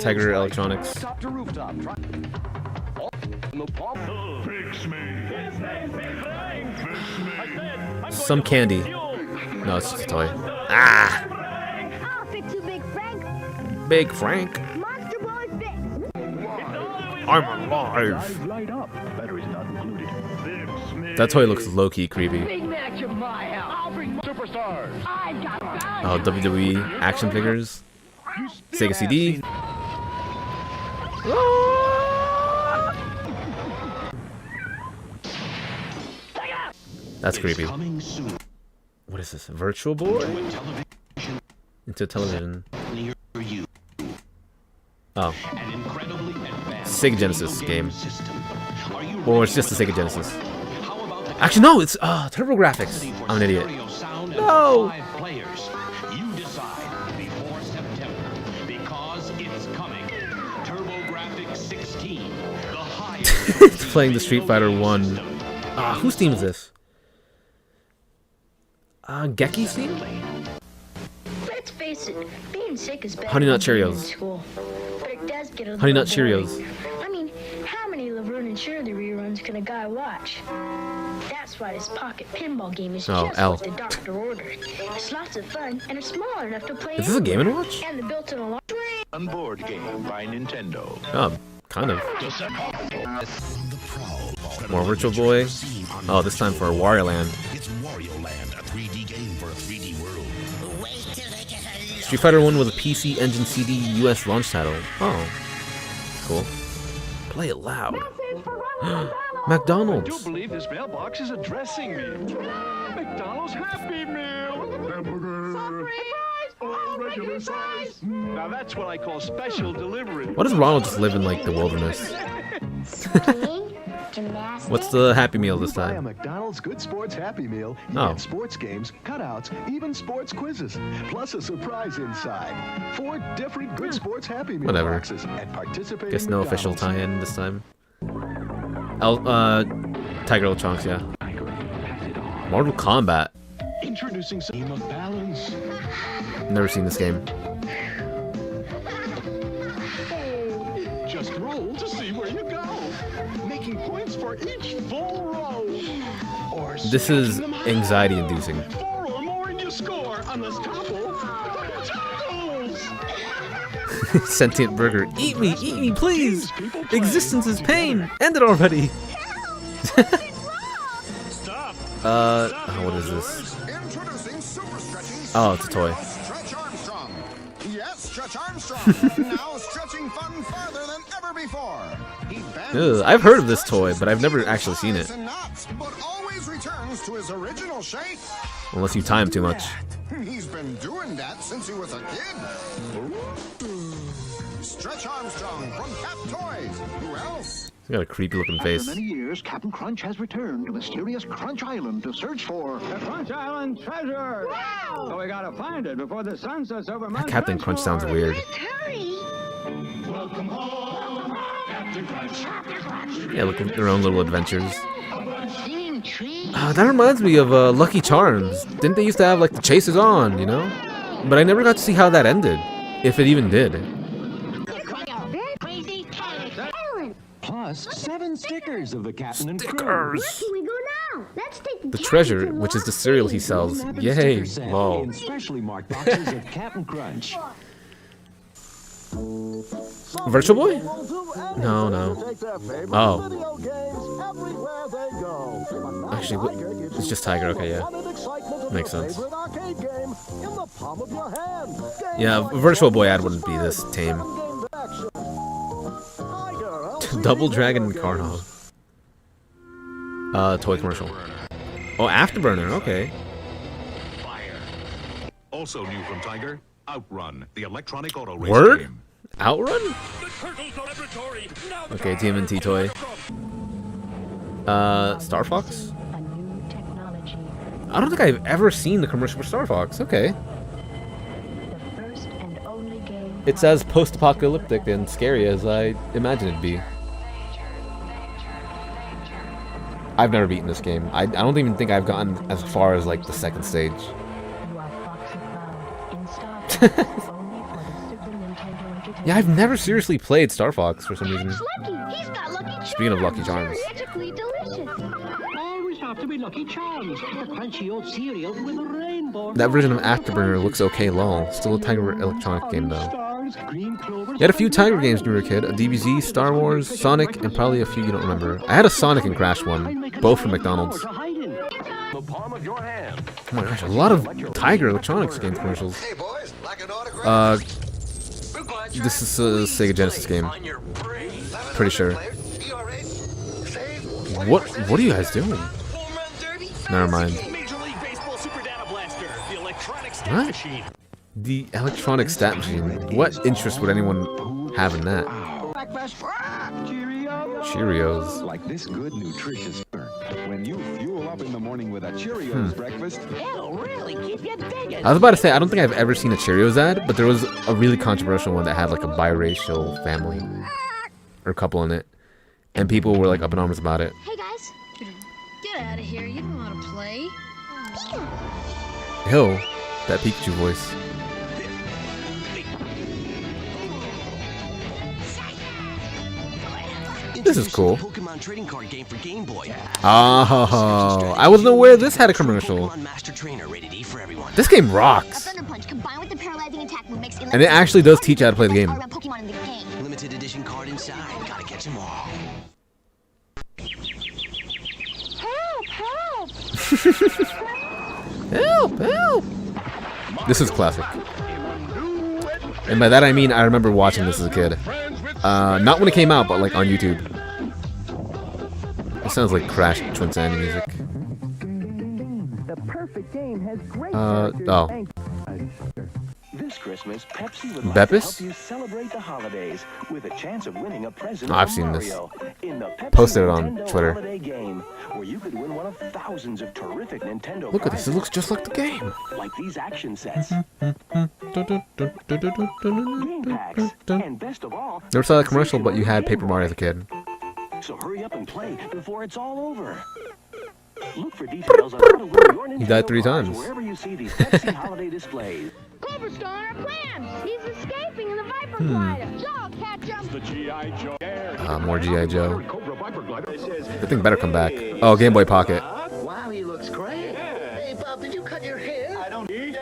Tiger Electronics. Some candy. No, it's just a toy. Ah! I'll fix you, Big Frank. Big Frank. Monster Ball is fixed. I'm alive. That toy looks low-key creepy. Big match at my house. I'll bring superstars. I've got Oh, WWE action figures. Sega CD. That's creepy. What is this? Virtual Boy? Into television. Oh. Sega Genesis game. Or it's just the Sega Genesis. Actually, no, it's TurboGrafx. I'm an idiot. No! It's playing the Street Fighter 1. Whose team is this? Geki's team? Let's face it, being sick is better Honey Nut than being in Cheerios. school. But it does get a Honey little Nut Cheerios. boring. I mean, how many Laverne and Shirley reruns can a guy watch? That's why this pocket pinball game is Oh, just L. what the doctor ordered. It's lots of fun, and it's small enough to play Is this a Game & Watch? And the built-in alarm. Board game by Nintendo. Oh, kind of. More Virtual Boy. Oh, this time for Wario Land. It's Wario Land, a 3D game for a 3D world. Street Fighter 1 was a PC Engine CD US launch title. Oh, cool. Play it loud. McDonald's. I do believe this mailbox is addressing me. McDonald's Happy Meal. Hamburger. Regular size. Now that's what I call special delivery. Why does Ronald just live in like the wilderness? What's the Happy Meal this Buy a time? McDonald's Good Sports Happy Meal. You Oh. get sports games, cutouts, even sports quizzes, plus a surprise inside. 4 different Good Sports Happy Meal Whatever. boxes and participating Guess no official McDonald's. tie-in this time. Tiger Electronics, yeah. Mortal Kombat. Introducing Game of Balance. Never seen this game. Just roll to see where you go. Making points for each full row. Or This is anxiety-inducing. 4 or more and you score on this couple. Tacos! Sentient burger. Eat me, please! Existence is pain! End it already! What is this? Oh, it's a toy. Yes, Stretch Armstrong. Now stretching fun farther than ever before. He Ugh, I've heard of this toy, but I've never actually seen it. but always returns to his original shape. Unless you time too much. He's been doing that since he was a kid. Stretch Armstrong from Cap Toys. Who else? He's got a creepy looking After face. many years, Captain Crunch has returned to mysterious Crunch Island to search for The Crunch Island treasure! Wow! So we gotta find it before the sun sets over Mount Captain Crunch sounds weird. Welcome home, Captain Crunch. Yeah, look at their own little adventures. That reminds me of Lucky Charms. Didn't they used to have like the Chasers on, you know? But I never got to see how that ended. If it even did. Plus 7 stickers. stickers of the captain and crew. Where can we go now? Let's take The treasure, which is the cereal he sells. Yay! Lol. In specially marked boxes of Captain Crunch. Virtual Boy? No, no. Oh. Actually, what? It's just Tiger. Okay, yeah. Makes sense. Yeah, Virtual Boy ad wouldn't be this tame. Double Dragon and Carnage. Toy commercial. Oh, Afterburner. Okay. Also new from Tiger, Outrun, the electronic auto race Word? game. Outrun? Okay, TMNT toy. Star Fox? I don't think I've ever seen the commercial for Star Fox. Okay. It's as post-apocalyptic and scary as I imagine it'd be. I've never beaten this game. I don't even think I've gotten as far as like the second stage. Yeah, I've never seriously played Star Fox for some reason. Speaking of Lucky Charms. Always have to be Lucky Charms, the crunchy old cereal with a rainbow. That version of Afterburner looks okay, lol. Still a Tiger electronic game though. You had a few Tiger games when you were a kid. A DBZ, Star Wars, Sonic, and probably a few you don't remember. I had a Sonic and Crash one, both from McDonald's. Oh my gosh, a lot of Tiger electronics game commercials. This is a Sega Genesis game. Pretty sure. What are you guys doing? Never mind. What? The electronic stat machine. What interest would anyone have in that? Cheerios. Like this good nutritious when you fuel up in the morning with a Cheerios breakfast. It'll really keep you digging. I was about to say, I don't think I've ever seen a Cheerios ad, but there was a really controversial one that had like a biracial family or couple in it, and people were like up in arms about it. Hey guys, get out of here. You don't know how to play. Ew, that Pikachu voice. This is cool. Pokemon trading card game for Game Boy. Oh, I wasn't aware this had a commercial. This game rocks. And it actually does teach you how to play the game. Limited edition card inside. Gotta catch them all. Help! Help! Help! Help! This is classic. And by that I mean I remember watching this as a kid. Not when it came out, but like on YouTube. It sounds like Crash Twin Sandy music. The perfect game has great oh. This Christmas, Pepsi would like to help you celebrate the holidays with a chance of winning a present I've from seen this. Mario in the Pepsi Posted it on Nintendo Twitter. Holiday game, where you could win one of thousands of terrific Nintendo Look at this, it prizes, looks just like the game. like these action sets, game packs, and best of all, Never saw that commercial, but you had Paper Mario as a kid. so hurry up and play before it's all over. Look for details on how to win your He died Nintendo 3 cards times. wherever you see these Pepsi holiday displays. Clover's still on our plans. He's escaping in the Viper glider. Y'all catch him. The G.I. Joe. More G.I. Joe. That thing better come back. Oh, Game Boy Pocket. Wow, he looks great. Hey, Bob, did you cut your hair? I don't need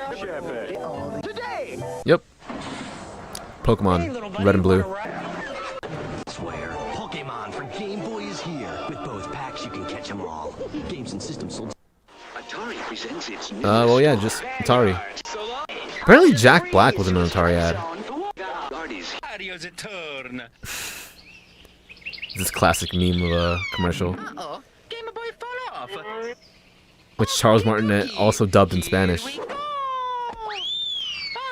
Today. Yep. Pokemon, Red and Blue. Swear, Pokemon for Game Boy is here. With both packs, you can catch them all. Games and systems sold. Atari presents its new Well yeah, just Atari. Apparently Jack Black was in an Atari ad. This classic meme of a commercial. Which Charles Martinet also dubbed in Spanish.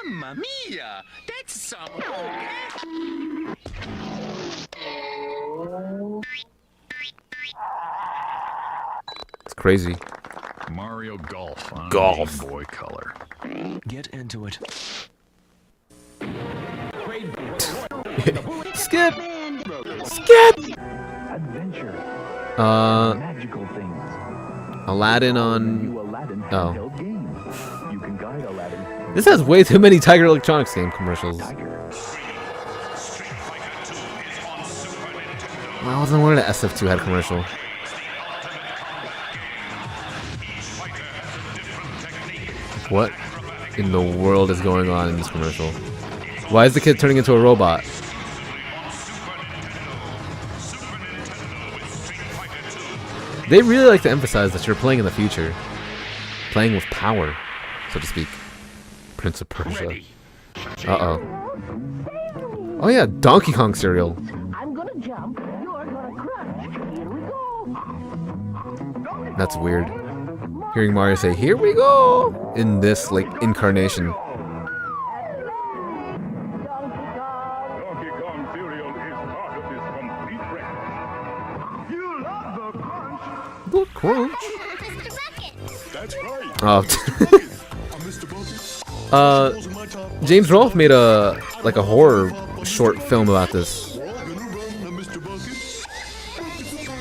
Mamma mia! That's some. It's crazy. Mario Golf on Golf. Game Boy Color. Get into it. Skip! Skip! Adventure. Magical things. Aladdin on... Oh. You can guide Aladdin. This has way too many Tiger Electronics game commercials. I wasn't aware that SF2 had a commercial. What in the world is going on in this commercial? Why is the kid turning into a robot? They really like to emphasize that you're playing in the future. Playing with power, so to speak. Prince of Persia. Uh-oh. Oh yeah, Donkey Kong cereal. I'm gonna jump, you're gonna crunch. Here we go. That's weird. Hearing Mario say, "Here we go!" in this, like, incarnation. The crunch. That's right. Oh. James Rolfe made a horror short film about this.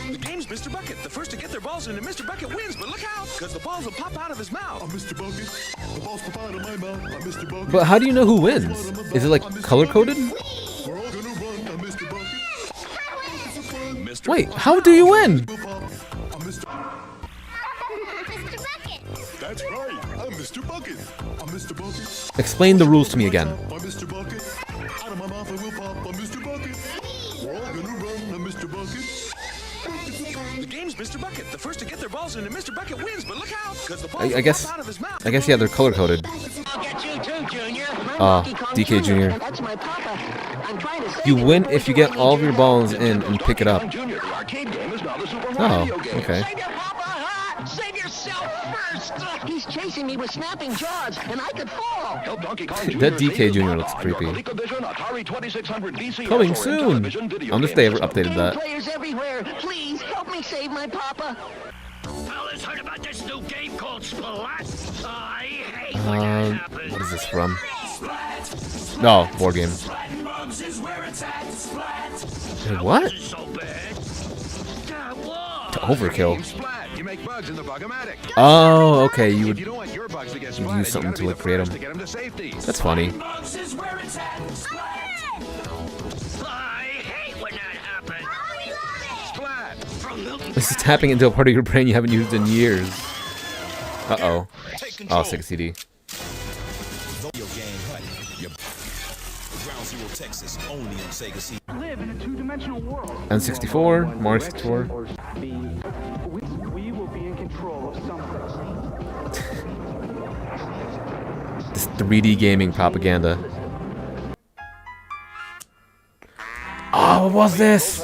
The game's Mr. Bucket. The first to get their balls in, and Mr. Bucket wins. But look out, because the balls will pop out of his mouth. I'm Mr. Bucket. The balls pop out of my mouth. I'm Mr. Bucket. But how do you know who wins? Is it like color coded? Wait, how do you win? That's right. I'm Mr. Bucket. I'm Mr. Bucket. Explain the rules to me again. I'm Mr. Bucket. Out of my mouth I will pop. I'm Mr. Bucket. We're all gonna run. I'm Mr. Bucket. The game's Mr. Bucket. The first to get their balls in, and Mr. Bucket wins. But look out, because the balls I guess will pop out of his mouth. yeah, they're color coded. I'll get you too, Junior. DK Jr. That's my papa. I'm trying to You win if you get all of your balls in and pick it up. Oh, okay. Save yourself first! He's chasing me with snapping jaws, and I could fall! That DK Jr. looks creepy. Coming soon! I wonder if they ever updated that. Players everywhere, please help me save my papa! Fellas, heard about this new game called Splat? I hate What is this from? No, board game. Wait, what? Overkill. You make bugs in the Bug-O-Matic. Oh, okay. You would If you don't want your bugs to get use splatted, something you to gotta be like the create first them. to get 'em to safety. That's funny. I hate when that happens. Splat. This is tapping into a part of your brain you haven't used in years. Uh-oh. Oh, Sega CD. Video game Hut. Ground Zero Texas, only on Sega CD. Live in a two-dimensional world. N64, Mario 64. We will be in control of something. This 3D gaming propaganda. Oh, what was this?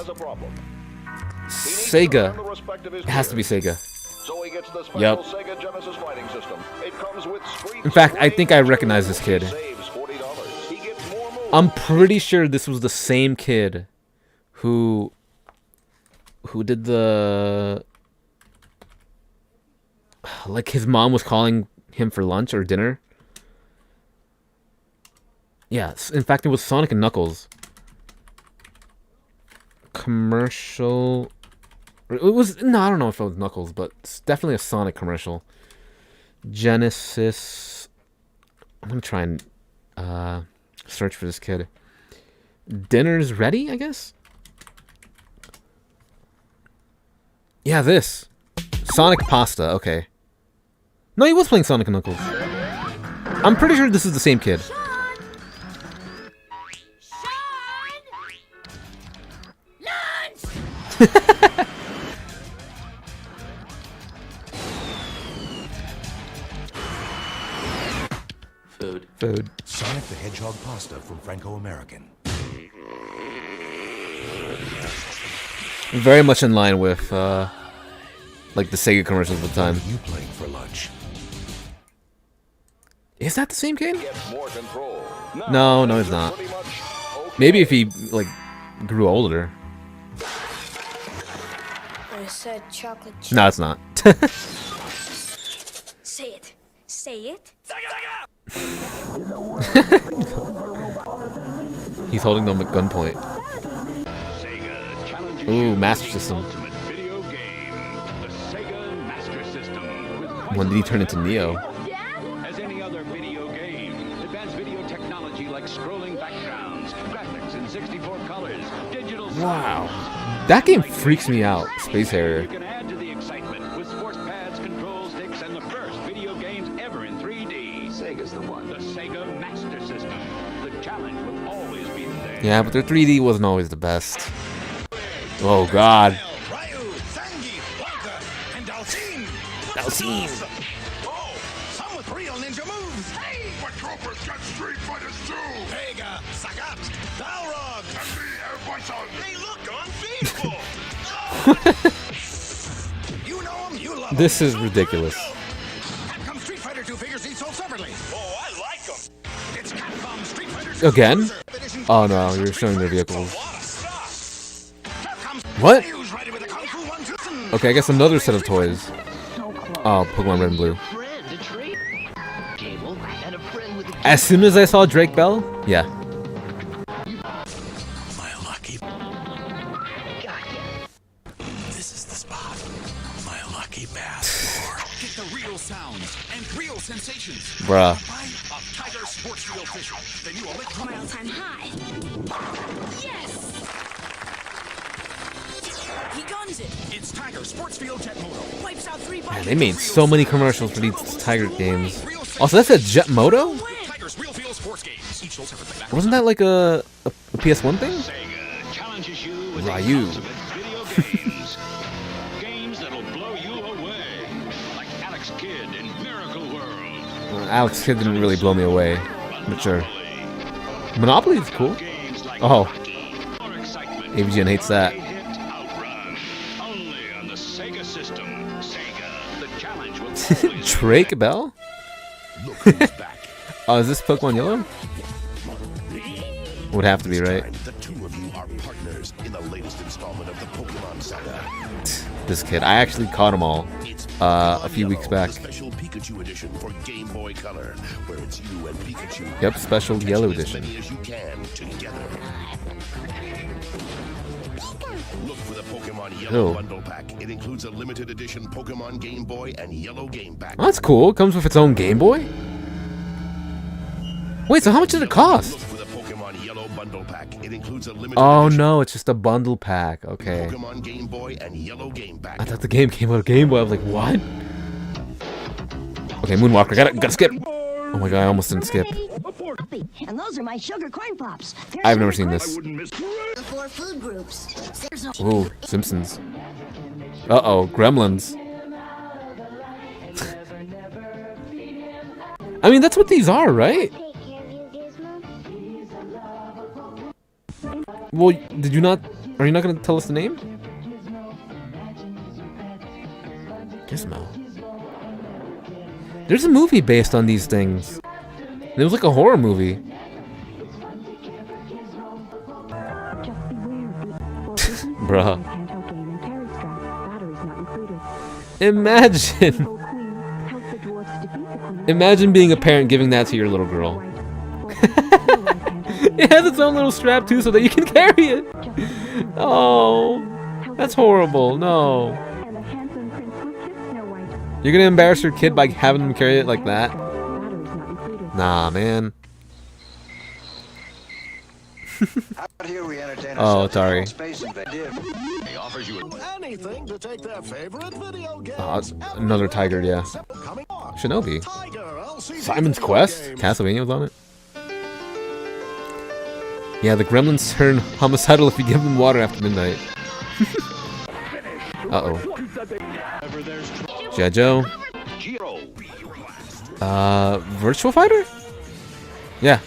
Sega. It has to be Sega. Yep. In fact, I think I recognize this kid. I'm pretty sure this was the same kid who did the, like, his mom was calling him for lunch or dinner. Yes, in fact, it was Sonic and Knuckles. Commercial. It was, no, I don't know if it was Knuckles, but it's definitely a Sonic commercial. Genesis. I'm gonna try and search for this kid. Dinner's ready, I guess? Yeah, this. Sonic Pasta, okay. No, he was playing Sonic and Knuckles. I'm pretty sure this is the same kid. Food. Sonic the Hedgehog pasta from Franco-American. Very much in line with, like, the Sega commercials of the time. You playing for lunch? Is that the same kid? No, he's not. Maybe if he, like, grew older. I said chocolate chip. No, it's not. Say it. Say it. He's holding them at gunpoint. Ooh, Master System. When did he turn into Neo? As any other video game, advanced video technology like scrolling backgrounds, graphics in 64 colors, digital Wow. That game freaks me out. Space Harrier. You can add to the excitement with sports pads, control sticks, and the first video games ever in 3D. Sega's the one. The Sega Master System. The challenge will always be there. Yeah, but their 3D wasn't always the best. Oh God. Dalcine. Oh, some with real ninja moves. Hey, my troopers got Street Fighters too. Vega, Sagat, Balrog, and me, Bison. They look unbeatable. You know them, you love them. This is ridiculous. Capcom Street Fighter 2 figures each sold separately. Oh, I like them. It's Capcom Street Fighter 2 Again? Oh no, you're showing their vehicles. What? Okay, I guess another set of toys. Oh, Pokemon Red and Blue. As soon as I saw Drake Bell, yeah. My lucky. This is the spot. My lucky bath. Get the real sounds and real sensations. Bruh. Of Tiger Sports Wheel Fishing, the new electronic all-time high. Yes. He guns it. It's Tiger Sports Field Jet Moto. Wipes out 3 Man, they made so many commercials for these Tiger games. Also, that's a Jet Moto? Tiger's Real Field Sports Games. Each sold separately. Wasn't that like a PS1 thing? Sega challenges you with Ryu. video games. Games that'll blow you away. Like Alex Kidd in Miracle World. Alex Kidd didn't really blow me away, but sure. Monopoly is cool. Oh. AVGN hates that. Drake Bell? Oh, is this Pokemon Yellow? Would have to be, right? The two of you are partners in the latest installment of the Pokemon saga. This kid. I actually caught them all a few weeks back. Special Pikachu edition for Game Boy Color, where it's you and Pikachu. Yep, special Yellow edition. As many as you can together. Look for the Pokemon Yellow Bundle Pack. It includes a limited edition Pokemon Game Boy and Yellow Game Pack. Oh, that's cool. It comes with its own Game Boy? Wait, so how much did it cost? Look for the Pokemon Yellow Bundle Pack. It includes a limited Oh edition no, it's just a bundle pack. Okay. Pokemon Game Boy and Yellow Game Pack. I thought the game came out of Game Boy. I was like, what? Okay, Moonwalker. Gotta skip. Oh my god, I almost didn't skip. And those are my sugar corn pops. I've never seen this. The 4 food groups. Ooh, Simpsons. Uh-oh, Gremlins. I mean, that's what these are, right? Well, did you not... Are you not going to tell us the name? Gizmo. There's a movie based on these things. It was like a horror movie. Bruh. Imagine. Imagine being a parent giving that to your little girl. It has its own little strap too so that you can carry it. Oh, that's horrible. No. You're gonna embarrass your kid by having them carry it like that? Nah, man. Oh, sorry. Anything to take their favorite video game. Another Tiger, yeah. Shinobi. Simon's Quest? Castlevania was on it? Yeah, the gremlins turn homicidal if you give them water after midnight. Uh-oh. G.I. Joe. Virtual Fighter? Yeah.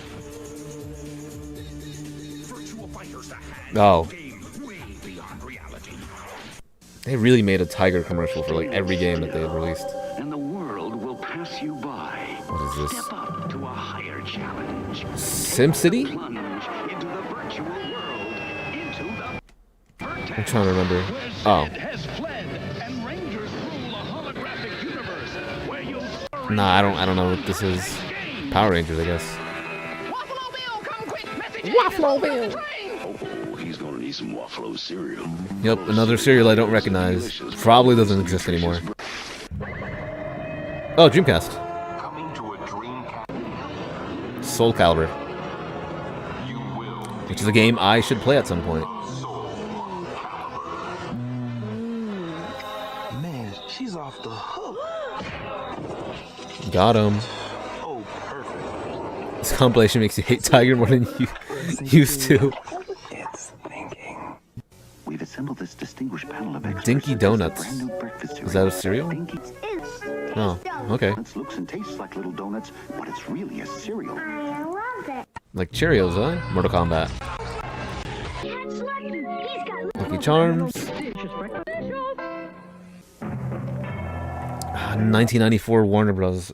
Oh. They really made a Tiger commercial for like every game that they had released. And the world will pass you by. What is this? Step up to a higher challenge. SimCity? Into the virtual world. Into the I'm trying to remember. Oh. Nah, I don't know what this is. Power Rangers, I guess. Waffle-o-Bill! Oh, he's gonna need some Waffle cereal. Yep, another cereal I don't recognize. Probably doesn't exist anymore. Oh, Dreamcast. Soul Calibur. Which is a game I should play at some point. She's off the hook. Got him. Oh, perfect. This compilation makes you hate Tiger more than you used to. It's thinking. We've assembled this distinguished panel of experts. Dinky Donuts. Is that a cereal? Oh, okay. It looks and tastes like little donuts, but it's really a cereal. I love it. Like Cheerios, huh? Mortal Kombat. That's lucky. He's got Lucky Charms. 1994 Warner Bros.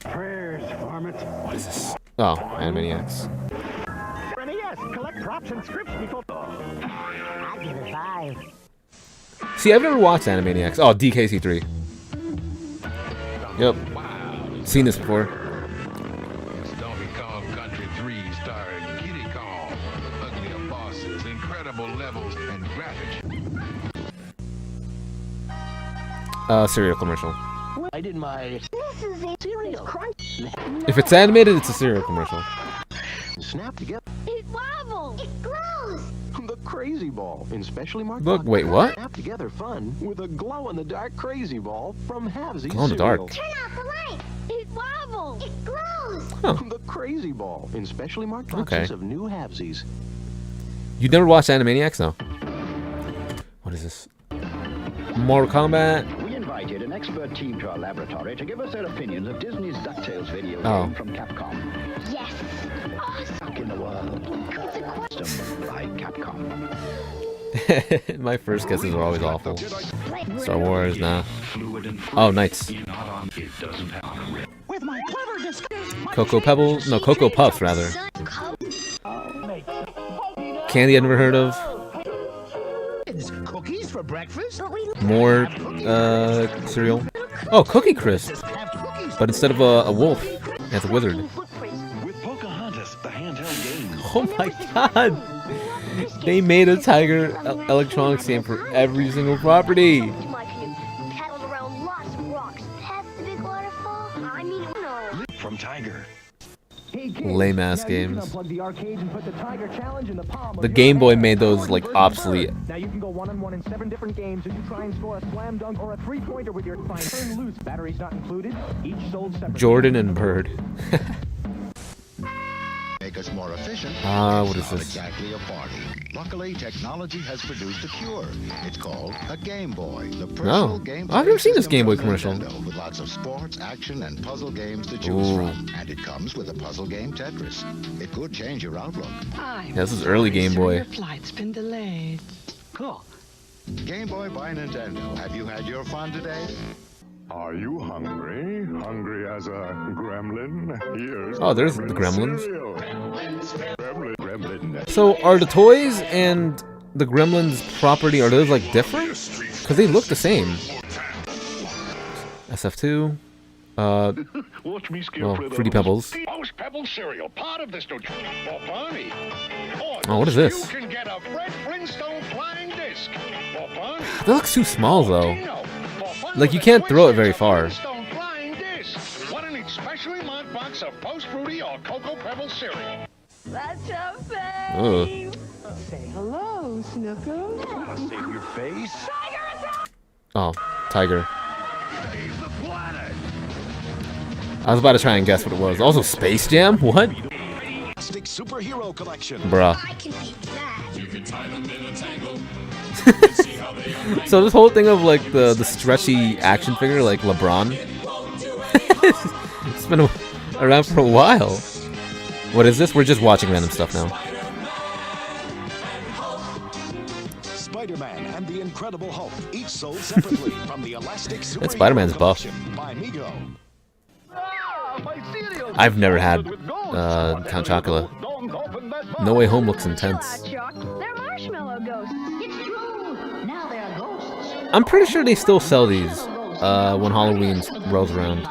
Prayers, varmint. What is this? Oh, Animaniacs. NES, collect props and scripts before. I'll give it 5. See, I've never watched Animaniacs. Oh, DKC3. Yep. Seen this before. It's Donkey Kong Country 3 starring Kiddy Kong, uglier bosses, incredible levels, and graphics. Cereal commercial. I did my. This is a cereal. If it's animated, it's a cereal commercial. Snap together. It wobbles. It glows. The Crazy Ball in specially marked. Look, wait, what? Snap together fun with a glow-in-the-dark Crazy Ball from Havsy. Glow in the dark. Turn off the light. It wobbles. It glows. Huh. The Crazy Ball in specially marked boxes Okay. of new Havsies. You never watched Animaniacs? No. What is this? Mortal Kombat. We invited an expert team to our laboratory to give us their opinions of Disney's DuckTales video Oh. game from Capcom. Yes. Awesome. Stuck in the world. Custom by Capcom. My first guesses are always awful. Star Wars, nah. Oh, Knights. With my clever Cocoa Pebbles? No, Cocoa Puffs, rather. Candy I've never heard of. Cookies for breakfast? More cereal. Oh, Cookie Crisp. But instead of a wolf, it's a wizard. With Pocahontas, the handheld game. Oh my god! They made a Tiger Electronics game for every single property. Paddled around lots of rocks. Past the big waterfall. I mean, no. From Tiger. Lame ass games. Unplug the arcade and put the Tiger Challenge in the palm of The your Game Boy hand. made those like obsolete. Now you can go one-on-one in 7 different games, and you try and score a slam dunk or a three-pointer with your fine. Turn loose. Batteries not included. Each sold separately. Jordan and Bird. Make us more efficient. What is It's not this? exactly a party. Luckily, technology has produced a cure. It's called a Game Boy. The personal game I've never seen this system Game Boy from commercial. Nintendo, with lots of sports, action, and puzzle games to choose Ooh. from. And it comes with a puzzle game Tetris. It could change your outlook. Yeah, this is early Game Boy. Your flight's been delayed. Cool. Game Boy by Nintendo. Have you had your fun today? Are you hungry? Hungry as a gremlin? Here's Oh, there's the Gremlins. cereal. Gremlin. So are the toys and the Gremlins property, are those like different? Because they look the same. SF2. Watch me Well, Fruity Pebbles. Most Pebble cereal, part of this new. Well, Barney. Oh, what is this? You can get a Fred Flintstone flying disc. Well, Barney. That looks too small though. Like you can't throw it very far. Flintstone flying disc. What an especially marked box of Post Fruity or Cocoa Pebble cereal. That's a Ugh. Say hello, Snooker. Save your face. Oh, Tiger. I was about to try and guess what it was. Also, Space Jam? What? Stick superhero collection. Bruh. I can beat that. You can tie them in a tangle. So this whole thing of like the stretchy action figure, like LeBron, it's been around for a while. What is this? We're just watching random stuff now. Spider-Man and the Incredible Hulk, each sold separately from the Elastic Superhero That Spider-Man's buff. Collection by Mego. I've never had Count Chocula. No Way Home looks intense. Chuck, they're marshmallow ghosts. It's true. Now they are ghosts. I'm pretty sure they still sell these when Halloween rolls around.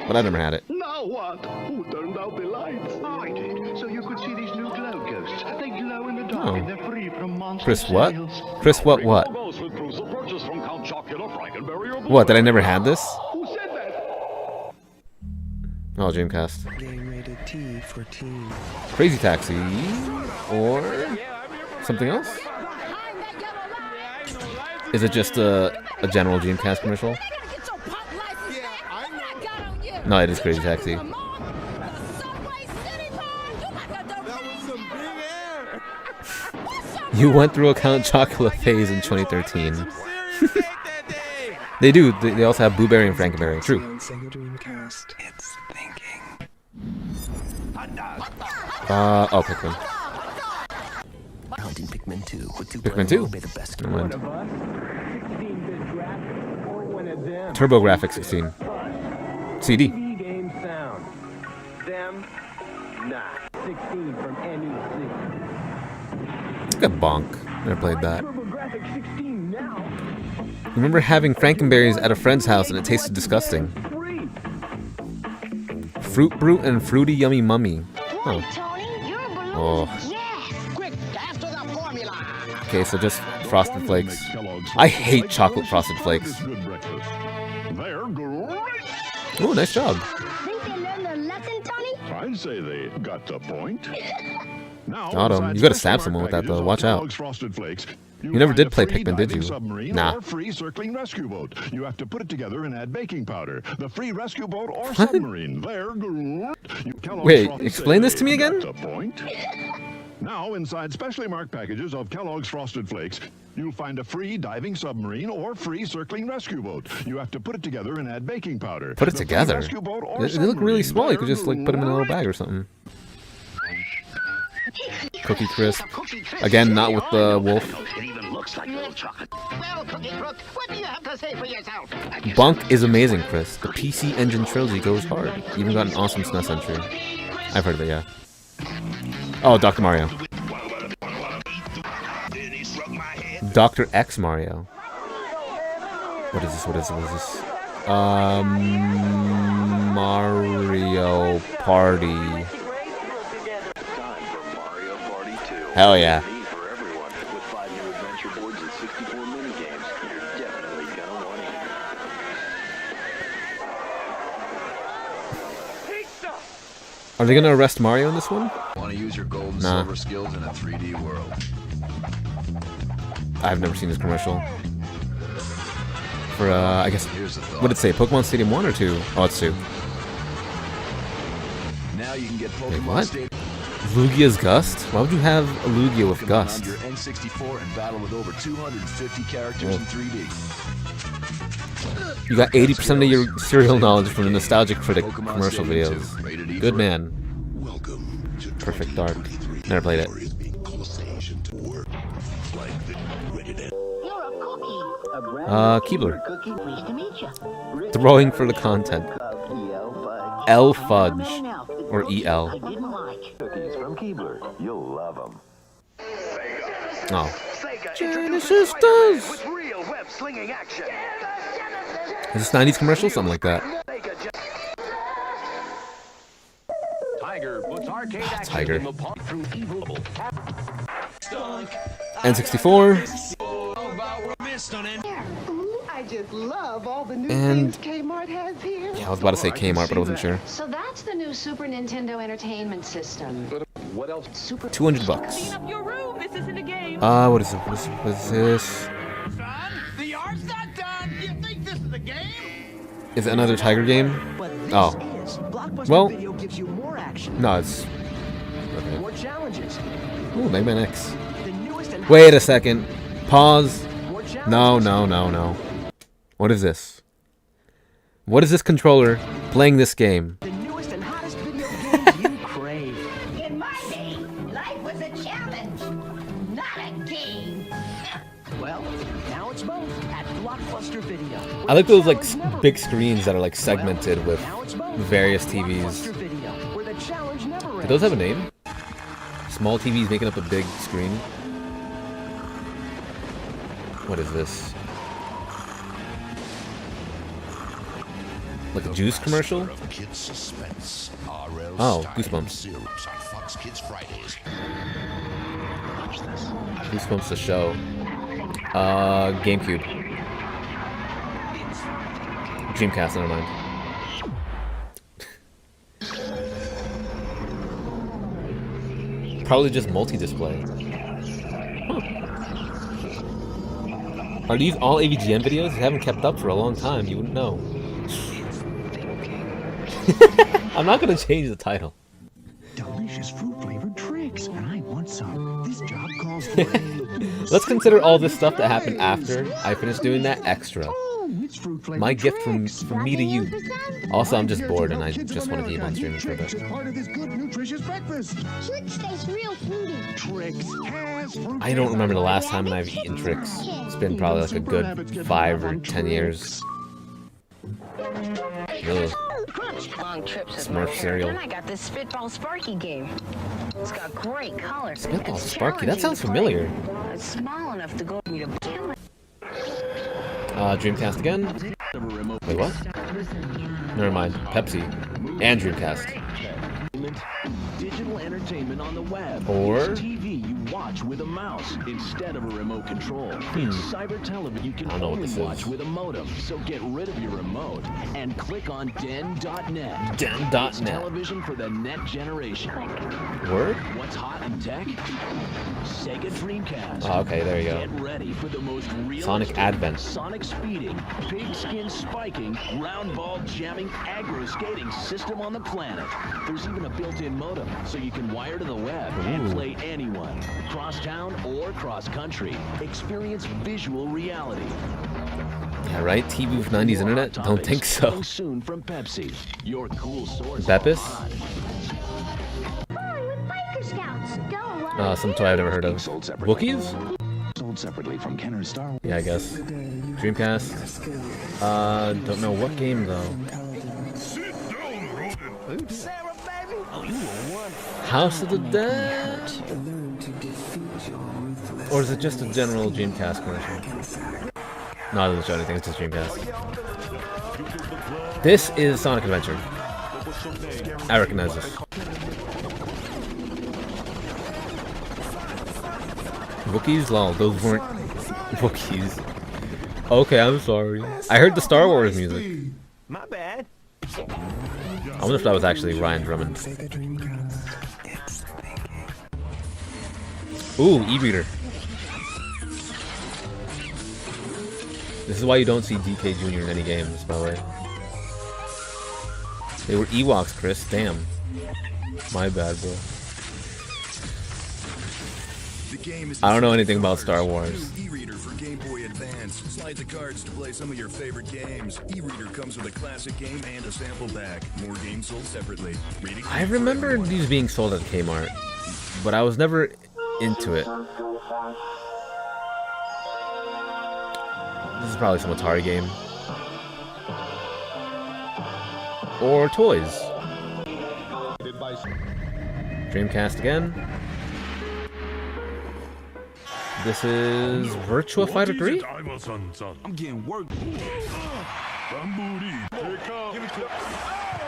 But I never had it. Now what? Who turned out the lights? I did, so you could see these new glow ghosts. They glow in the dark Oh. and they're free from monster Chris what? sales. Chris what? Goes with proofs of purchase from Count Chocula, Frankenberry, or What? Did I never had this? Who said that? Oh, Dreamcast. Game rated T for teen. Crazy Taxi. Or something else? Is it just a general Dreamcast commercial? No, it is Crazy Taxi. You went through a Count Chocula phase in 2013. They do. They also have Blueberry and Frankenberry. True. Oh, Pikmin. Pikmin 2. Pikmin 2? Never mind. TurboGrafx 16. CD. Game sound. Them, nah. 16 from NEC. Look at Bonk. Never played that. Remember having Frankenberries at a friend's house and it tasted disgusting. Fruit Brute and Fruity Yummy Mummy. Oh. Oh. Okay, so just Frosted Flakes. I hate chocolate Frosted Flakes. Oh, nice job. Think they learned their lesson, Tony? I'd say they got the point. Now, Got him. You gotta stab someone with that though. Watch out. You never did play Pikmin, did you? Nah. Free circling rescue boat. You have to put it together and add baking powder. The free rescue boat or What? submarine. Wait, explain this to me again? The point. Now, inside specially marked packages of Kellogg's Frosted Flakes, you'll find a free diving submarine or free circling rescue boat. You have to put it together and add baking powder. Put it together? They look really small. You could just like put them in a little bag or something. Cookie Crisp. Again, not with the wolf. It even looks like little chocolate. Well, Cookie Crook, what do you have to say for yourself? Bonk is amazing, Chris. The PC Engine trilogy goes hard. Even got an awesome SNES entry. I've heard of it, yeah. Oh, Dr. Mario. Dr. X Mario. What is this? What is this? What is this? Mario Party. Hell yeah. Are they gonna arrest Mario in this one? Want to use your gold and Nah. silver skills in a 3D world? I've never seen this commercial. For, I guess, what did it say? Pokemon Stadium 1 or 2? Oh, it's 2. Now you can get Pokemon Wait, what? Stadium Lugia's Gust? Why would you have a Lugia with Gust? on your N64 and battle with over 250 characters in 3D. You got 80% of your serial knowledge from the Nostalgic Critic commercial videos. Good man. Perfect Dark. Never played it. Keebler. Pleased to meet you. Throwing for the content. L Fudge. Or EL. Cookies from Keebler. You'll love them. Oh. Genesis does. With real web slinging action. Is this 90s commercial? Something like that. Tiger puts arcade action Tiger. in the park through evil. N64. I just love all the new And- things Kmart has here. Yeah, I was about to say Kmart, but I wasn't sure. So that's the new Super Nintendo Entertainment System. What else? Super. $200. Your room. This isn't a game. What is it? What is this? The art's not done. You think this is a game? Is it another Tiger game? Oh. Blockbuster Well, Video gives you more action. no, it's... Okay. More challenges. Ooh, Mega Man X. The newest and Wait a second. Pause. No, no, no, no. What is this? What is this controller playing this game? the newest and hottest video games you crave. In my day, life was a challenge, not a game. Well, now it's both at Blockbuster Video. I like those like big screens that are like segmented with Now it's both various at TVs. Blockbuster Video, where the challenge never Do ends. those have a name? Small TVs making up a big screen? What is this? Like a juice commercial? Oh, Goosebumps. Goosebumps the show. GameCube. Dreamcast, never mind. Probably just multi-display. Huh. Are these all AVGN videos? You haven't kept up for a long time. You wouldn't know. I'm not gonna change the title. Delicious fruit-flavored tricks, and I want some. This job calls for Let's consider all this stuff that happened after I finished doing that extra. My gift from me to you. Also, I'm just bored and I just want to keep on streaming for a bit. part of this good, nutritious breakfast. Trix tastes real fruity. Trix has fruit. I don't remember the last time I've eaten Trix. It's been probably like a good 5 or 10 years. Ugh. Long trips with Smurf my cereal. Then I got this Spitball Sparky game. It's got great colors. Spitball It's Sparky? That sounds challenging to familiar. play. It's small enough to go me to kill it. Dreamcast again? Wait, what? Never mind. Pepsi. And Dreamcast. Digital entertainment on the web. Or- It's TV you watch with a mouse instead of a remote control. It's cyber television you can I don't know what only this watch is. with a modem. So get rid of your remote and click on den.net. Den.net. It's television for the net generation. Word? What's hot in tech? Sega Dreamcast. Oh, okay, there you go. Get ready for the most realistic Sonic Advent. Sonic speeding, pigskin spiking, round ball jamming, aggro skating system on the planet. There's even a built-in modem, so you can wire to the web and Ooh. play anyone, cross-town or cross-country. Experience visual reality. Yeah, right? TV with 90s internet? Don't think so. Coming soon from Pepsi. Your cool source. Beppis? Fun with biker scouts. Go Some toy I've never heard of. Wookiees? Sold separately from Kenner's Star Wars. Yeah, I guess. Dreamcast. Don't know what game though. House of the Dead? Or is it just a general Dreamcast commercial? No, it doesn't show anything, it's just Dreamcast. This is Sonic Adventure. I recognize this. Wookiees? Lol, those weren't Wookiees. Okay, I'm sorry. I heard the Star Wars music. My bad. I wonder if that was actually Ryan Drummond. Ooh, e-reader. This is why you don't see DK Jr. in any games, by the way. They were Ewoks, Chris. Damn. My bad, bro. I don't know anything about Star Wars. E-reader for Game Boy Advance. Slide the cards to play some of your favorite games. E-reader comes with a classic game and a sample pack. More games sold separately. Reading I remember these being sold at Kmart, but I was never into it. This is probably some Atari game. Or toys. Dreamcast again. This is Virtua Fighter 3? I'm getting work.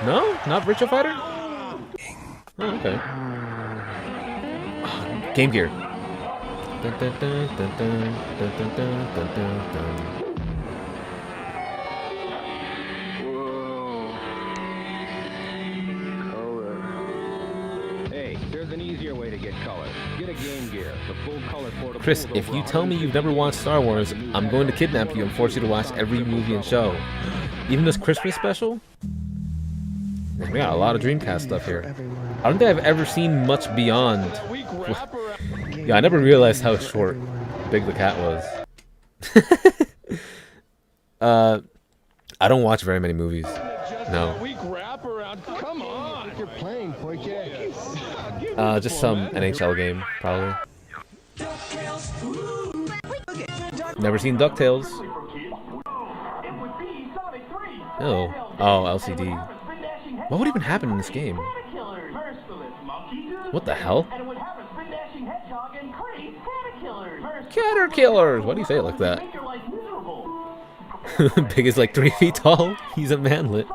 No? Not Virtua Fighter? Oh, okay. Game Gear. Dun, dun, dun, dun, dun, dun, dun, dun, dun, dun. Hey, there's an easier way to get color. Get a Game Gear, the full color portable. Chris, if you tell me you've never watched Star Wars, I'm going to kidnap you and force you to watch every movie and show. Even this Christmas special? Man, we got a lot of Dreamcast stuff here. I don't think I've ever seen much beyond... Yeah, I never realized how short Big the Cat was. I don't watch very many movies. No. Come on. You're playing, Just some NHL game, probably. Never seen DuckTales. Oh. Oh, LCD. What would even happen in this game? What the hell? Catter killers! Why do you say it like that? Big is like 3 feet tall. He's a manlet.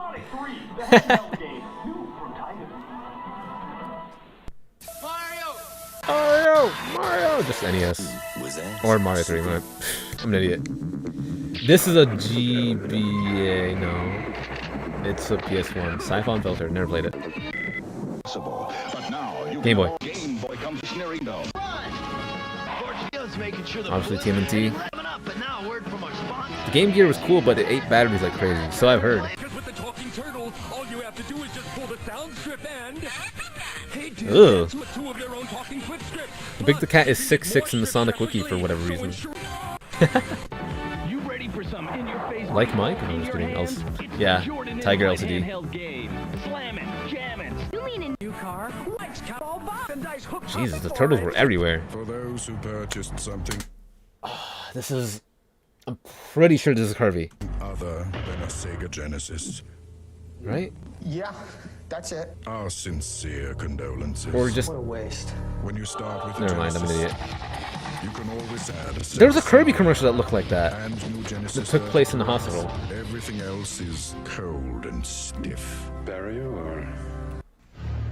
Mario! Just NES. Or Mario 3. I'm an idiot. This is a GBA. No. It's a PS1. Siphon Filter. Never played it. Game Boy. Obviously TMNT. Now, word from our sponsor. The Game Gear was cool, but it ate batteries like crazy, so I've heard. Because with the talking turtle, all you have to do is just pull the sound strip and... Hey, dude, Ugh. that's what 2 of their own talking clip strips. Big the Cat is 6'6" in the Sonic Wiki for whatever reason. You ready for some in-your-face? Like Mike? I'm just kidding. Yeah, Tiger LCD. Slam it, jam it. You mean a new car? Let's cut all box and dice hooked up Jesus, the for turtles it. were everywhere. For those who purchased something This is... I'm pretty sure this is Harvey. other than a Sega Genesis. Right? Yeah, that's it. Our sincere condolences. Or just... What a waste. When you start with Never mind, I'm an idiot. you can always add a There was a Sega Kirby CD commercial that looked like that. and new Genesis That took place in the hospital. Everything else is cold and stiff. Barrier or...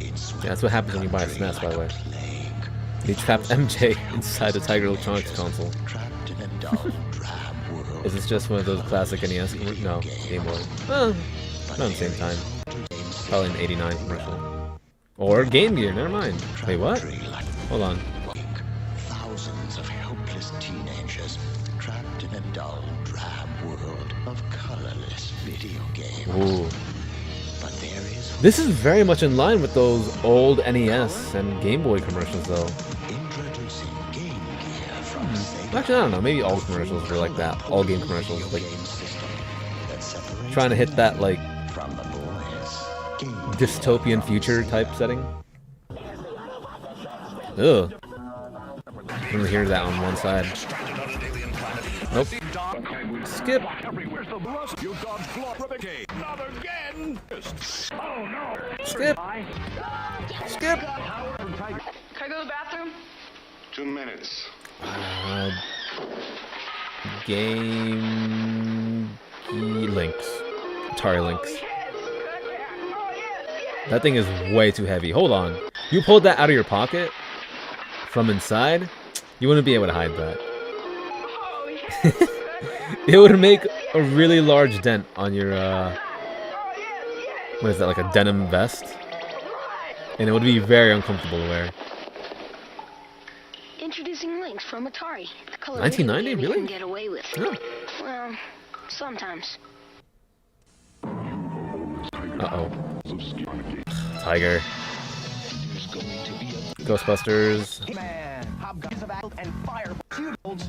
Yeah, that's what happens when you buy a SNES, by the way. They trapped MJ inside the Tiger Electronics console. Is this just one of those classic NES? No, Game Boy. Well, not at the same time. Probably an '89 commercial. Or Game Gear, never mind. Wait, what? Hold on. Thousands of helpless teenagers trapped in a dull, drab world of colorless video games. Ooh. But there is This is very much in line with those old NES and Game Boy commercials, though. introducing Game Gear from Sega. Actually, I don't know. Maybe all commercials were like that. All game commercials, like That separates trying to hit that like from the boys. Game dystopian future type setting. Ugh. I only hear that on one side. Nope. Skip. Skip. Skip. Can I go to the bathroom? 2 minutes. Game Links. Atari Links. That thing is way too heavy. Hold on. You pulled that out of your pocket from inside? You wouldn't be able to hide that. It would make a really large dent on your, what is that, like a denim vest? And it would be very uncomfortable to wear. Introducing Links from Atari. The color 1990? you Really? can get away with. No. Well, sometimes. Uh-oh. Tiger. Ghostbusters.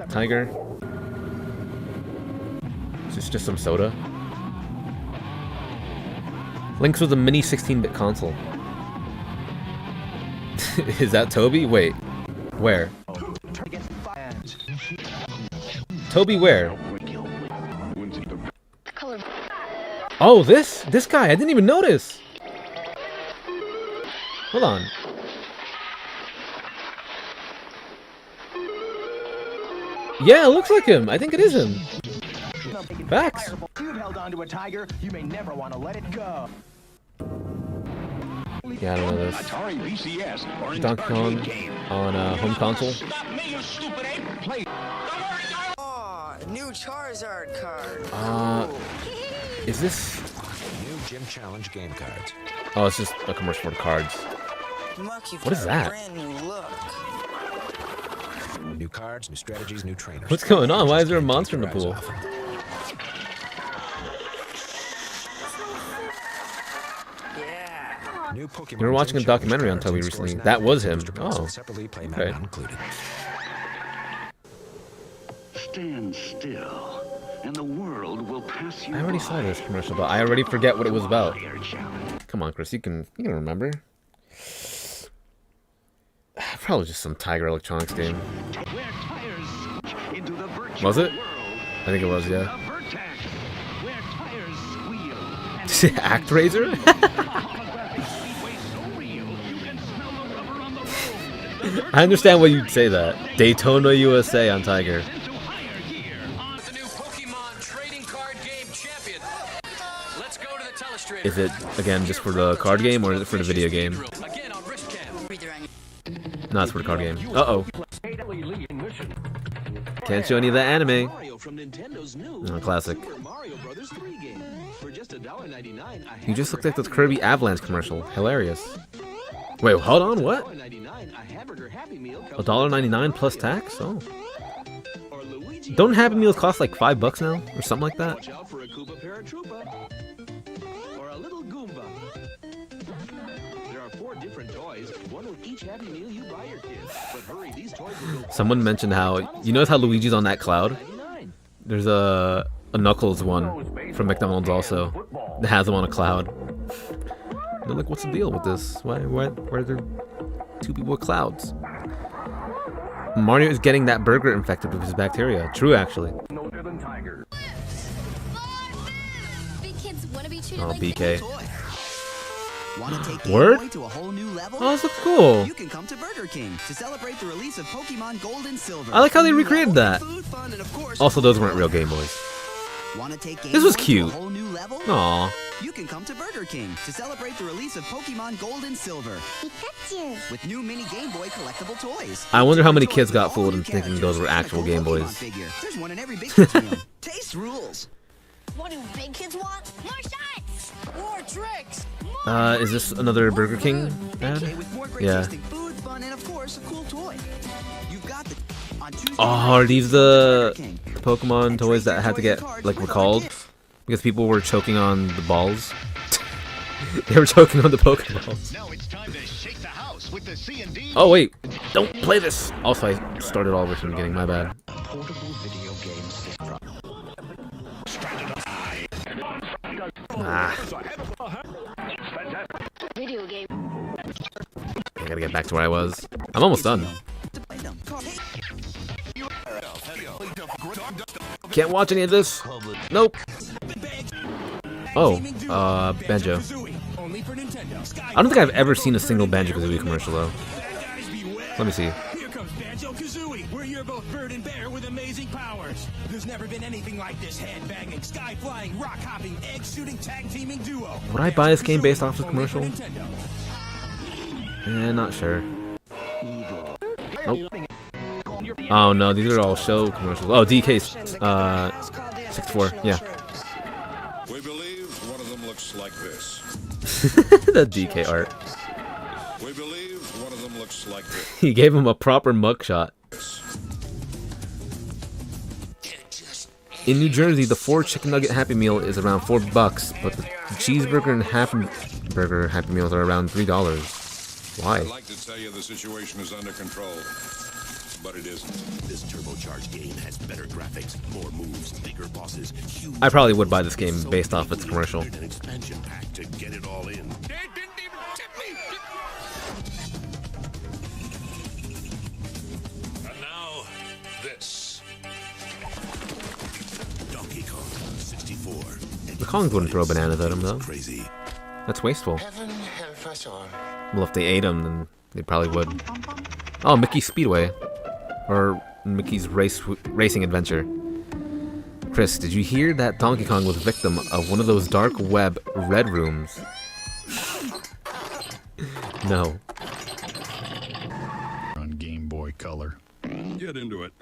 Tiger. Is this just some soda? Links was a mini 16-bit console. Is that Toby? Wait. Where? Toby where? Oh, this guy. I didn't even notice. Hold on. Yeah, it looks like him. I think it is him. Facts. You've held onto a tiger, you may never want to let it go. Yeah, I don't know this. Atari VCS or an Donkey Kong arcade game. on home console. Stop me, you stupid ape! Play. Aw, new Charizard card. Is this? New Gym Challenge game cards. Oh, it's just a commercial for cards. Muck, you've What is got a that? brand new look. New cards, new strategies, new trainers. What's going on? Why is there a monster in the pool? New Pokemon You were watching a Gym documentary on Challenge Toby cards and recently. scores That was him. Booster packs Oh. and separately, play mat Okay. not included. Stand still, and the world will pass you I already by. saw this commercial, but I already forget what it was about. Come on, Chris, you can remember. Probably just some Tiger Electronics game. Was it? I think it was, yeah. ActRaiser? I understand why you'd say that. Daytona USA on Tiger. Is it, again, just for the card game, or is it for the video game? No, it's for the card game. Uh-oh. Can't show any of the anime. Oh, classic. You just looked like the Kirby Avalanche commercial. Hilarious. Wait, hold on, what? $1.99 plus tax? Oh. Don't Happy Meals cost like $5 now or something like that? Watch out for a Koopa Paratroopa. Or a little Goomba. There are 4 different toys, one with each Happy Meal you buy your kids. But hurry, these toys will go. Someone mentioned how, you notice how Luigi's on that cloud? There's a Knuckles one from McDonald's also that has him on a cloud. They're like, what's the deal with this? Why are there 2 people with clouds? Mario is getting that burger infected with his bacteria. True, actually. Oh, BK. Word? To a whole new level? Oh, this looks cool. You can come to Burger King to celebrate the release of Pokemon Gold and Silver. I like how they recreated that. Also, those weren't real Game Boys. This was cute. Aww. You can come to Burger King to celebrate the release of Pokemon Gold and Silver. With new mini Game Boy collectible toys. I wonder how many kids got fooled in thinking those were actual Game Boys. There's one in every big kids meal. Taste rules. What do big kids want? More shots! More tricks! Is this another Burger King ad? Yeah. Food, fun, and of course, a cool toy. You've got the Oh, are these the Pokemon toys that had to get like recalled because people were choking on the balls? They were choking on the Pokeballs. Now it's time to shake the house with the C&D. Oh wait, don't play this. Also, I started all over from the beginning. My bad. Portable video game system. Video game. I gotta get back to where I was. I'm almost done. Can't watch any of this. Nope. Oh, Banjo. I don't think I've ever seen a single Banjo-Kazooie commercial though. Let me see. Here comes Banjo-Kazooie, where you're both bird and bear with amazing powers. There's never been anything like this head-banging, sky-flying, rock-hopping, egg-shooting, tag-teaming duo. Would I buy this game based off this commercial? Not sure. Nope. Oh no, these are all show commercials. Oh, DK's 64, yeah. We believe one of them looks like this. The DK art. We believe one of them looks like this. He gave him a proper mugshot. In New Jersey, the 4 chicken nugget Happy Meal is around $4, but the cheeseburger and hamburger Happy Meals are around $3. Why? I'd like to tell you the situation is under control, but it isn't. This turbocharged game has better graphics, more moves, bigger bosses, huge. I probably would buy this game based off its commercial. An expansion pack to get it all in. And now, this. Donkey Kong 64. The Kongs wouldn't throw bananas at him though. Crazy. That's wasteful. Heaven help us all. Well, if they ate them, then they probably would. Oh, Mickey's Speedway. Or Mickey's Racing Adventure. Chris, did you hear that Donkey Kong was a victim of one of those dark web red rooms? No. On Game Boy Color. Get into it.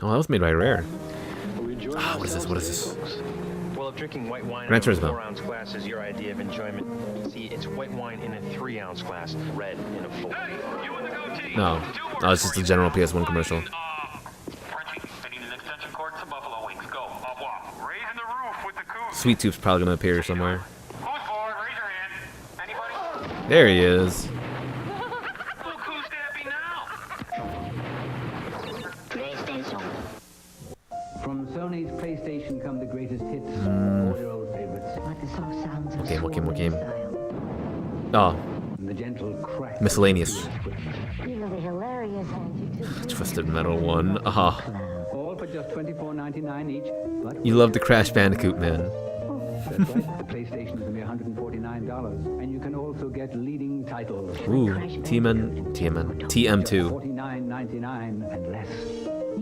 Oh, that was made by Rare. What is this? What is this? Well, if drinking white wine Gran in a Turismo. 4-ounce glass is your idea of enjoyment, see, it's white wine in a 3-ounce glass, red in a 4. No. Oh, it's just a general PS1 commercial. Sweet Tooth's probably gonna appear somewhere. There he is. From Sony's PlayStation come the greatest hits, all your old favorites. What game? Oh. The gentle crack. Miscellaneous. Really hilarious, Twisted Metal 1. Ah. All for just $24.99 each. But You love the Crash Bandicoot, man. that's right, the PlayStation is only $149, and you can also get leading titles. Ooh, TM2. $49.99 and less.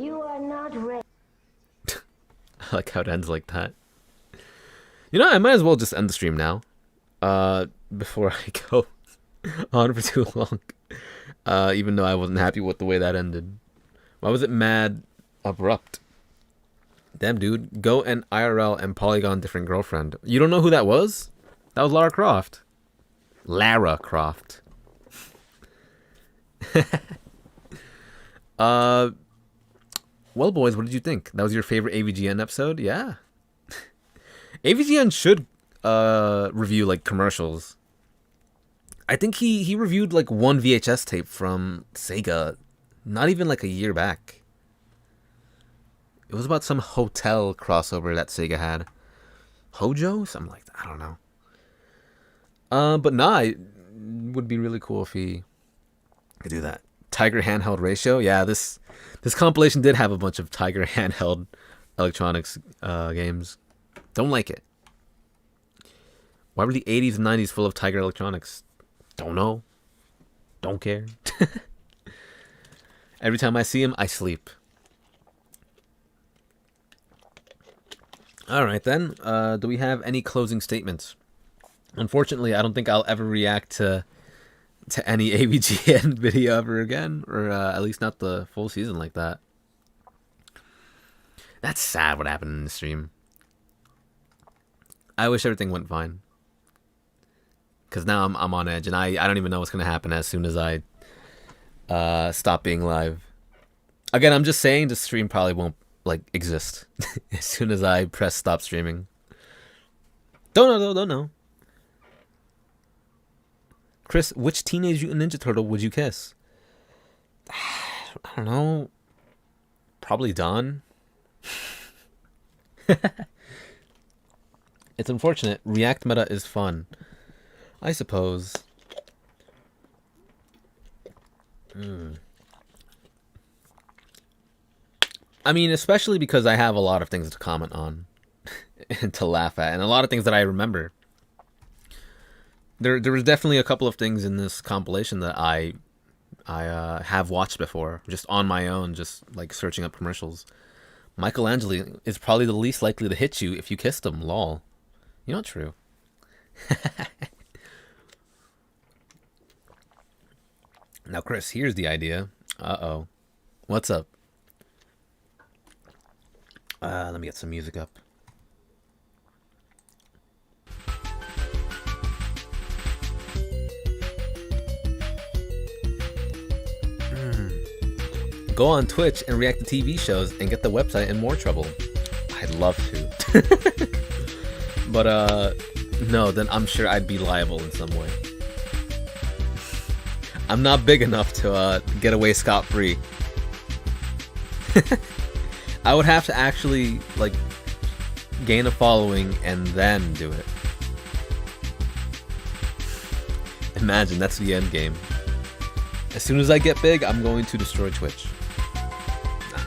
You are not ready. I like how it ends like that. You know, I might as well just end the stream now. Before I go on for too long. Even though I wasn't happy with the way that ended. Why was it mad abrupt? Damn, dude. Go and IRL and Polygon different girlfriend. You don't know who that was? That was Lara Croft. Lara Croft. Well, boys, what did you think? That was your favorite AVGN episode? Yeah. AVGN should review like commercials. I think he reviewed like one VHS tape from Sega, not even like a year back. It was about some hotel crossover that Sega had. Hojo? Something like that. I don't know. But nah, it would be really cool if he could do that. Tiger handheld ratio? Yeah, this compilation did have a bunch of Tiger handheld electronics games. Don't like it. Why were the 80s and 90s full of Tiger electronics? Don't know. Don't care. Every time I see him, I sleep. Alright then, do we have any closing statements? Unfortunately, I don't think I'll ever react to any AVGN video ever again, or at least not the full season like that. That's sad what happened in the stream. I wish everything went fine. Because now I'm on edge, and I don't even know what's going to happen as soon as I stop being live. Again, I'm just saying the stream probably won't like exist as soon as I press stop streaming. Don't know. Chris, which Teenage Mutant Ninja Turtle would you kiss? I don't know. Probably Dawn. It's unfortunate. React meta is fun, I suppose. I mean, especially because I have a lot of things to comment on and to laugh at, and a lot of things that I remember. There was definitely a couple of things in this compilation that I have watched before, just on my own, just like searching up commercials. Michelangelo is probably the least likely to hit you if you kissed him, lol. You're not true. Now, Chris, here's the idea. Uh-oh. What's up? Let me get some music up. Go on Twitch and react to TV shows and get the website in more trouble. I'd love to. But, no, then I'm sure I'd be liable in some way. I'm not big enough to get away scot-free. I would have to actually, like, gain a following and then do it. Imagine, that's the end game. As soon as I get big, I'm going to destroy Twitch. Nah.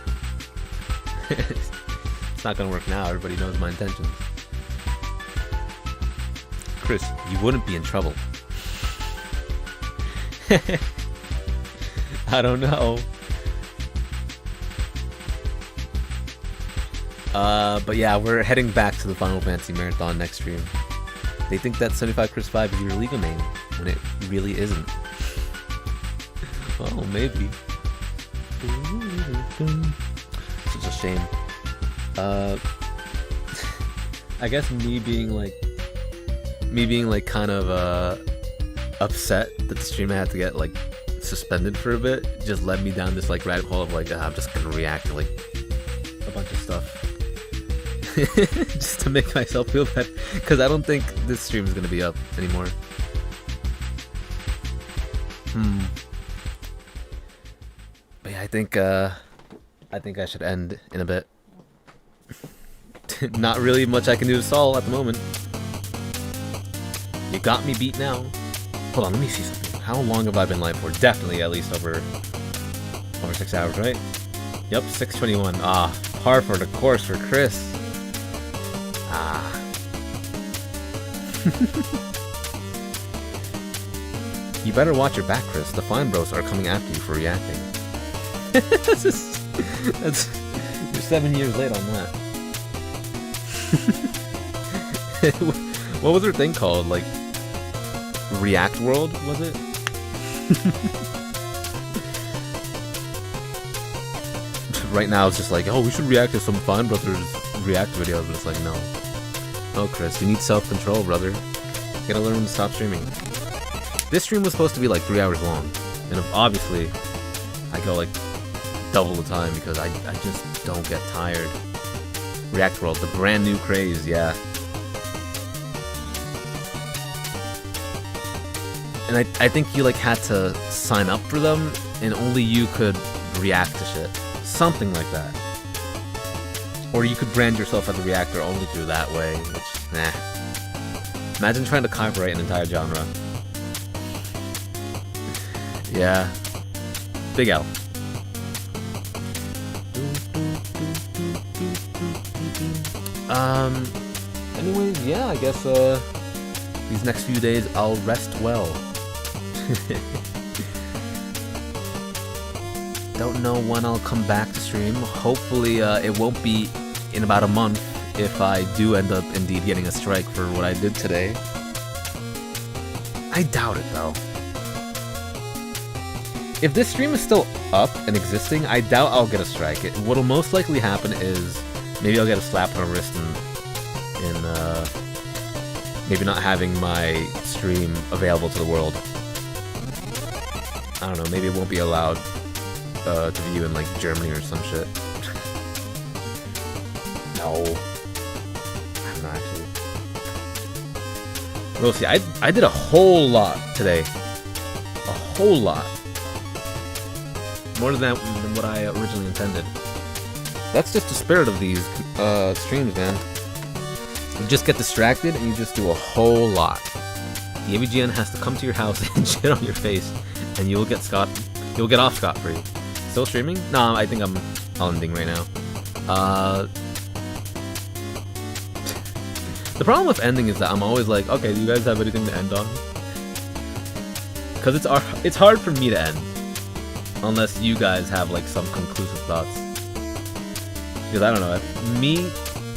It's not gonna work now, everybody knows my intentions. Chris, you wouldn't be in trouble. I don't know. But yeah, we're heading back to the Final Fantasy Marathon next stream. They think that 75 Chris 5 is your legal name, when it really isn't. Oh, maybe. Such a shame. I guess me being like kind of upset that the stream had to get like suspended for a bit just led me down this like rabbit hole of like I'm just gonna react to like a bunch of stuff just to make myself feel better, because I don't think this stream is gonna be up anymore. But yeah, I think I should end in a bit. Not really much I can do to Saul at the moment. You got me beat now. Hold on, let me see something. How long have I been live for? Definitely at least over 6 hours, right? Yep, 6:21. Ah, par for the course for Chris. Ah. You better watch your back, Chris. The Fine Bros are coming after you for reacting. That's you're 7 years late on that. What was her thing called? Like React World, was it? Right now it's just like, oh, we should react to some Fine Brothers React videos, but it's like, no. Oh, Chris, you need self-control, brother. You gotta learn when to stop streaming. This stream was supposed to be like 3 hours long, and obviously I go like double the time because I just don't get tired. React World, the brand new craze, yeah. And I think you like had to sign up for them and only you could react to shit. Something like that. Or you could brand yourself as a reactor only through that way, which, nah. Imagine trying to copyright an entire genre. Yeah. Big L. Anyways, yeah, I guess, these next few days I'll rest well. Don't know when I'll come back to stream. Hopefully, it won't be in about a month if I do end up indeed getting a strike for what I did today. I doubt it, though. If this stream is still up and existing, I doubt I'll get a strike. What'll most likely happen is maybe I'll get a slap on the wrist and maybe not having my stream available to the world. I don't know, maybe it won't be allowed to view in like Germany or some shit. No. I don't know, actually. We'll see. I did a whole lot today. A whole lot. More than what I originally intended. That's just the spirit of these streams, man. You just get distracted and you just do a whole lot. The AVGN has to come to your house and shit on your face, and you'll get off scot-free. Still streaming? No, I think I'm ending right now. The problem with ending is that I'm always like, okay, do you guys have anything to end on? Because it's hard for me to end, unless you guys have like some conclusive thoughts. Because I don't know, me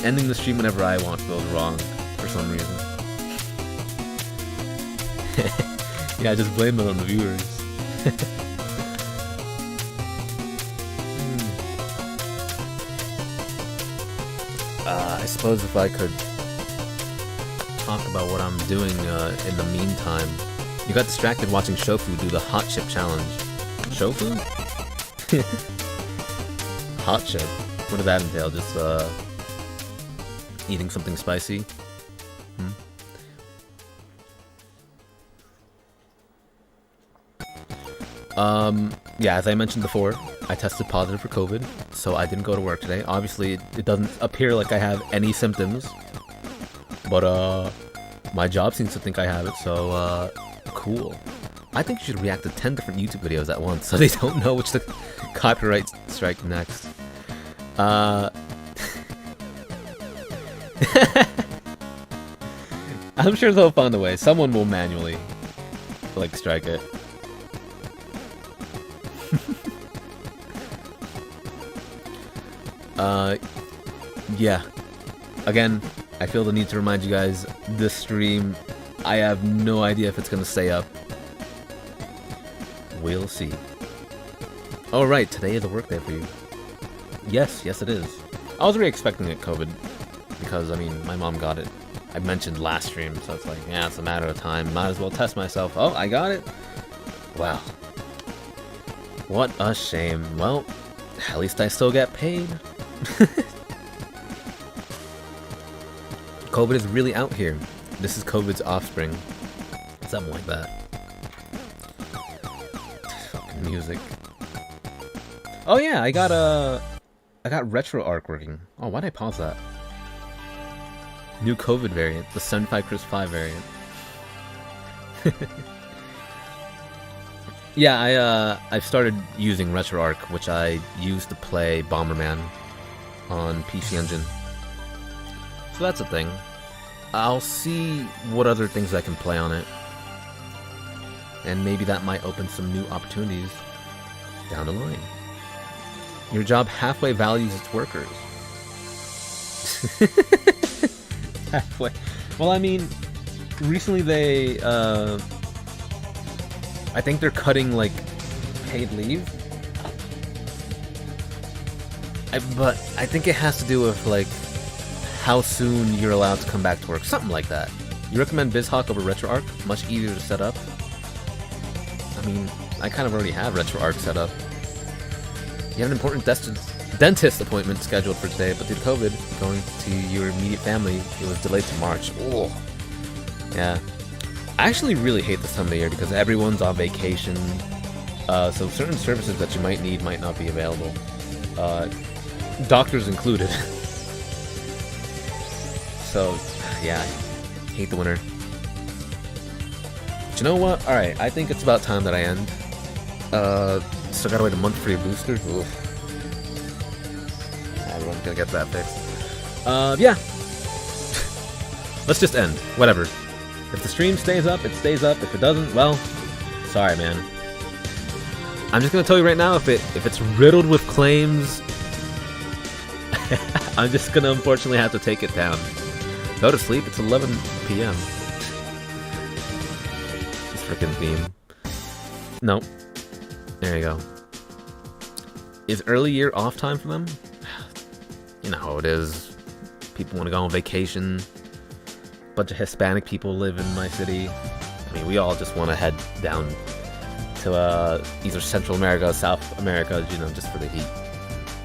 ending the stream whenever I want feels wrong for some reason. Yeah, just blame it on the viewers. I suppose if I could talk about what I'm doing in the meantime. You got distracted watching Shofu do the hot chip challenge. Shofu? Hot chip? What did that entail? Just eating something spicy? Yeah, as I mentioned before, I tested positive for COVID, so I didn't go to work today. Obviously, it doesn't appear like I have any symptoms, but my job seems to think I have it, so cool. I think you should react to 10 different YouTube videos at once, so they don't know which to copyright strike next. I'm sure they'll find a way. Someone will manually, like, strike it. Yeah. Again, I feel the need to remind you guys, this stream, I have no idea if it's gonna stay up. We'll see. Oh right, today is a work day for you. Yes, it is. I was really expecting it, COVID, because, I mean, my mom got it. I mentioned last stream, so it's like, yeah, it's a matter of time. Might as well test myself. Oh, I got it? Wow. What a shame. Well, at least I still get paid. COVID is really out here. This is COVID's offspring. Something like that. Fucking music. Oh yeah, I got RetroArch working. Oh, why'd I pause that? New COVID variant, the 75 Crisp 5 variant. Yeah, I've started using RetroArch, which I used to play Bomberman on PC Engine. So that's a thing. I'll see what other things I can play on it. And maybe that might open some new opportunities down the line. Your job halfway values its workers. Halfway. Well, I mean, recently they, I think they're cutting, like, paid leave. But I think it has to do with, like, how soon you're allowed to come back to work. Something like that. You recommend BizHawk over RetroArch? Much easier to set up. I mean, I kind of already have RetroArch set up. You have an important dentist appointment scheduled for today, but due to COVID, going to your immediate family, it was delayed to March. Oh, yeah. I actually really hate this time of the year because everyone's on vacation, so certain services that you might need might not be available. Doctors included. So, yeah, I hate the winter. But you know what? Alright, I think it's about time that I end. Still gotta wait a month for your booster. Oof. Everyone's gonna get that fixed. Yeah. Let's just end. Whatever. If the stream stays up, it stays up. If it doesn't, well, sorry, man. I'm just gonna tell you right now, if it's riddled with claims, I'm just gonna unfortunately have to take it down. Go to sleep. It's 11 p.m. This freaking theme. Nope. There you go. Is early year off time for them? You know how it is. People want to go on vacation. Bunch of Hispanic people live in my city. I mean, we all just want to head down to either Central America or South America, you know, just for the heat.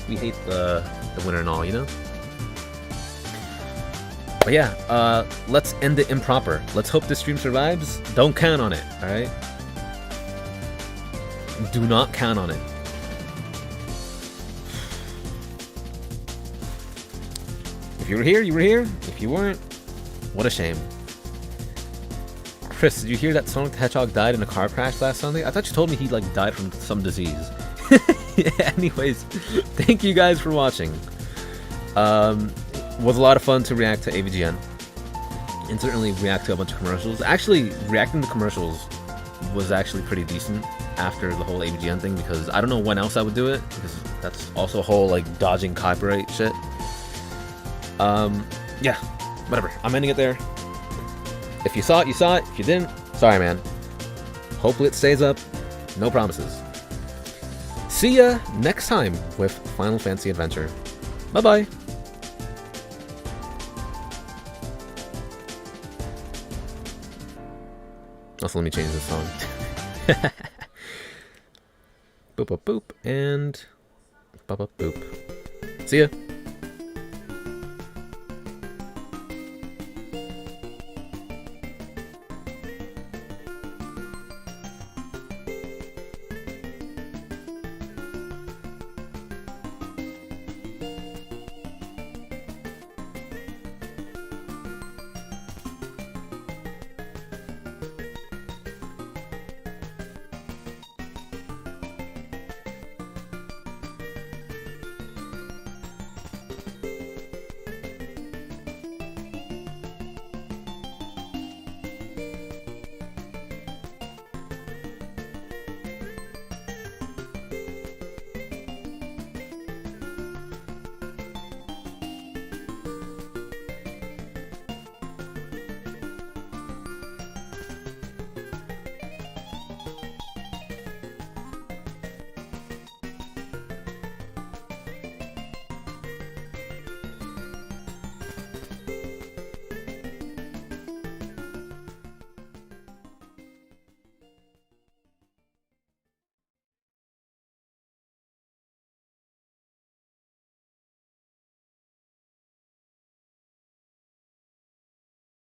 We hate the winter and all, you know? But yeah, let's end it improper. Let's hope this stream survives. Don't count on it, alright? Do not count on it. If you were here, you were here. If you weren't, what a shame. Chris, did you hear that Sonic the Hedgehog died in a car crash last Sunday? I thought you told me he like died from some disease. Yeah, anyways, thank you guys for watching. Was a lot of fun to react to AVGN. And certainly react to a bunch of commercials. Actually, reacting to commercials was actually pretty decent after the whole AVGN thing, because I don't know when else I would do it, because that's also a whole like dodging copyright shit. Yeah, whatever. I'm ending it there. If you saw it, you saw it. If you didn't, sorry, man. Hopefully it stays up. No promises. See ya next time with Final Fantasy Adventure. Bye-bye. Also, let me change this song. Boop, boop, boop, and boop, boop, boop. See ya.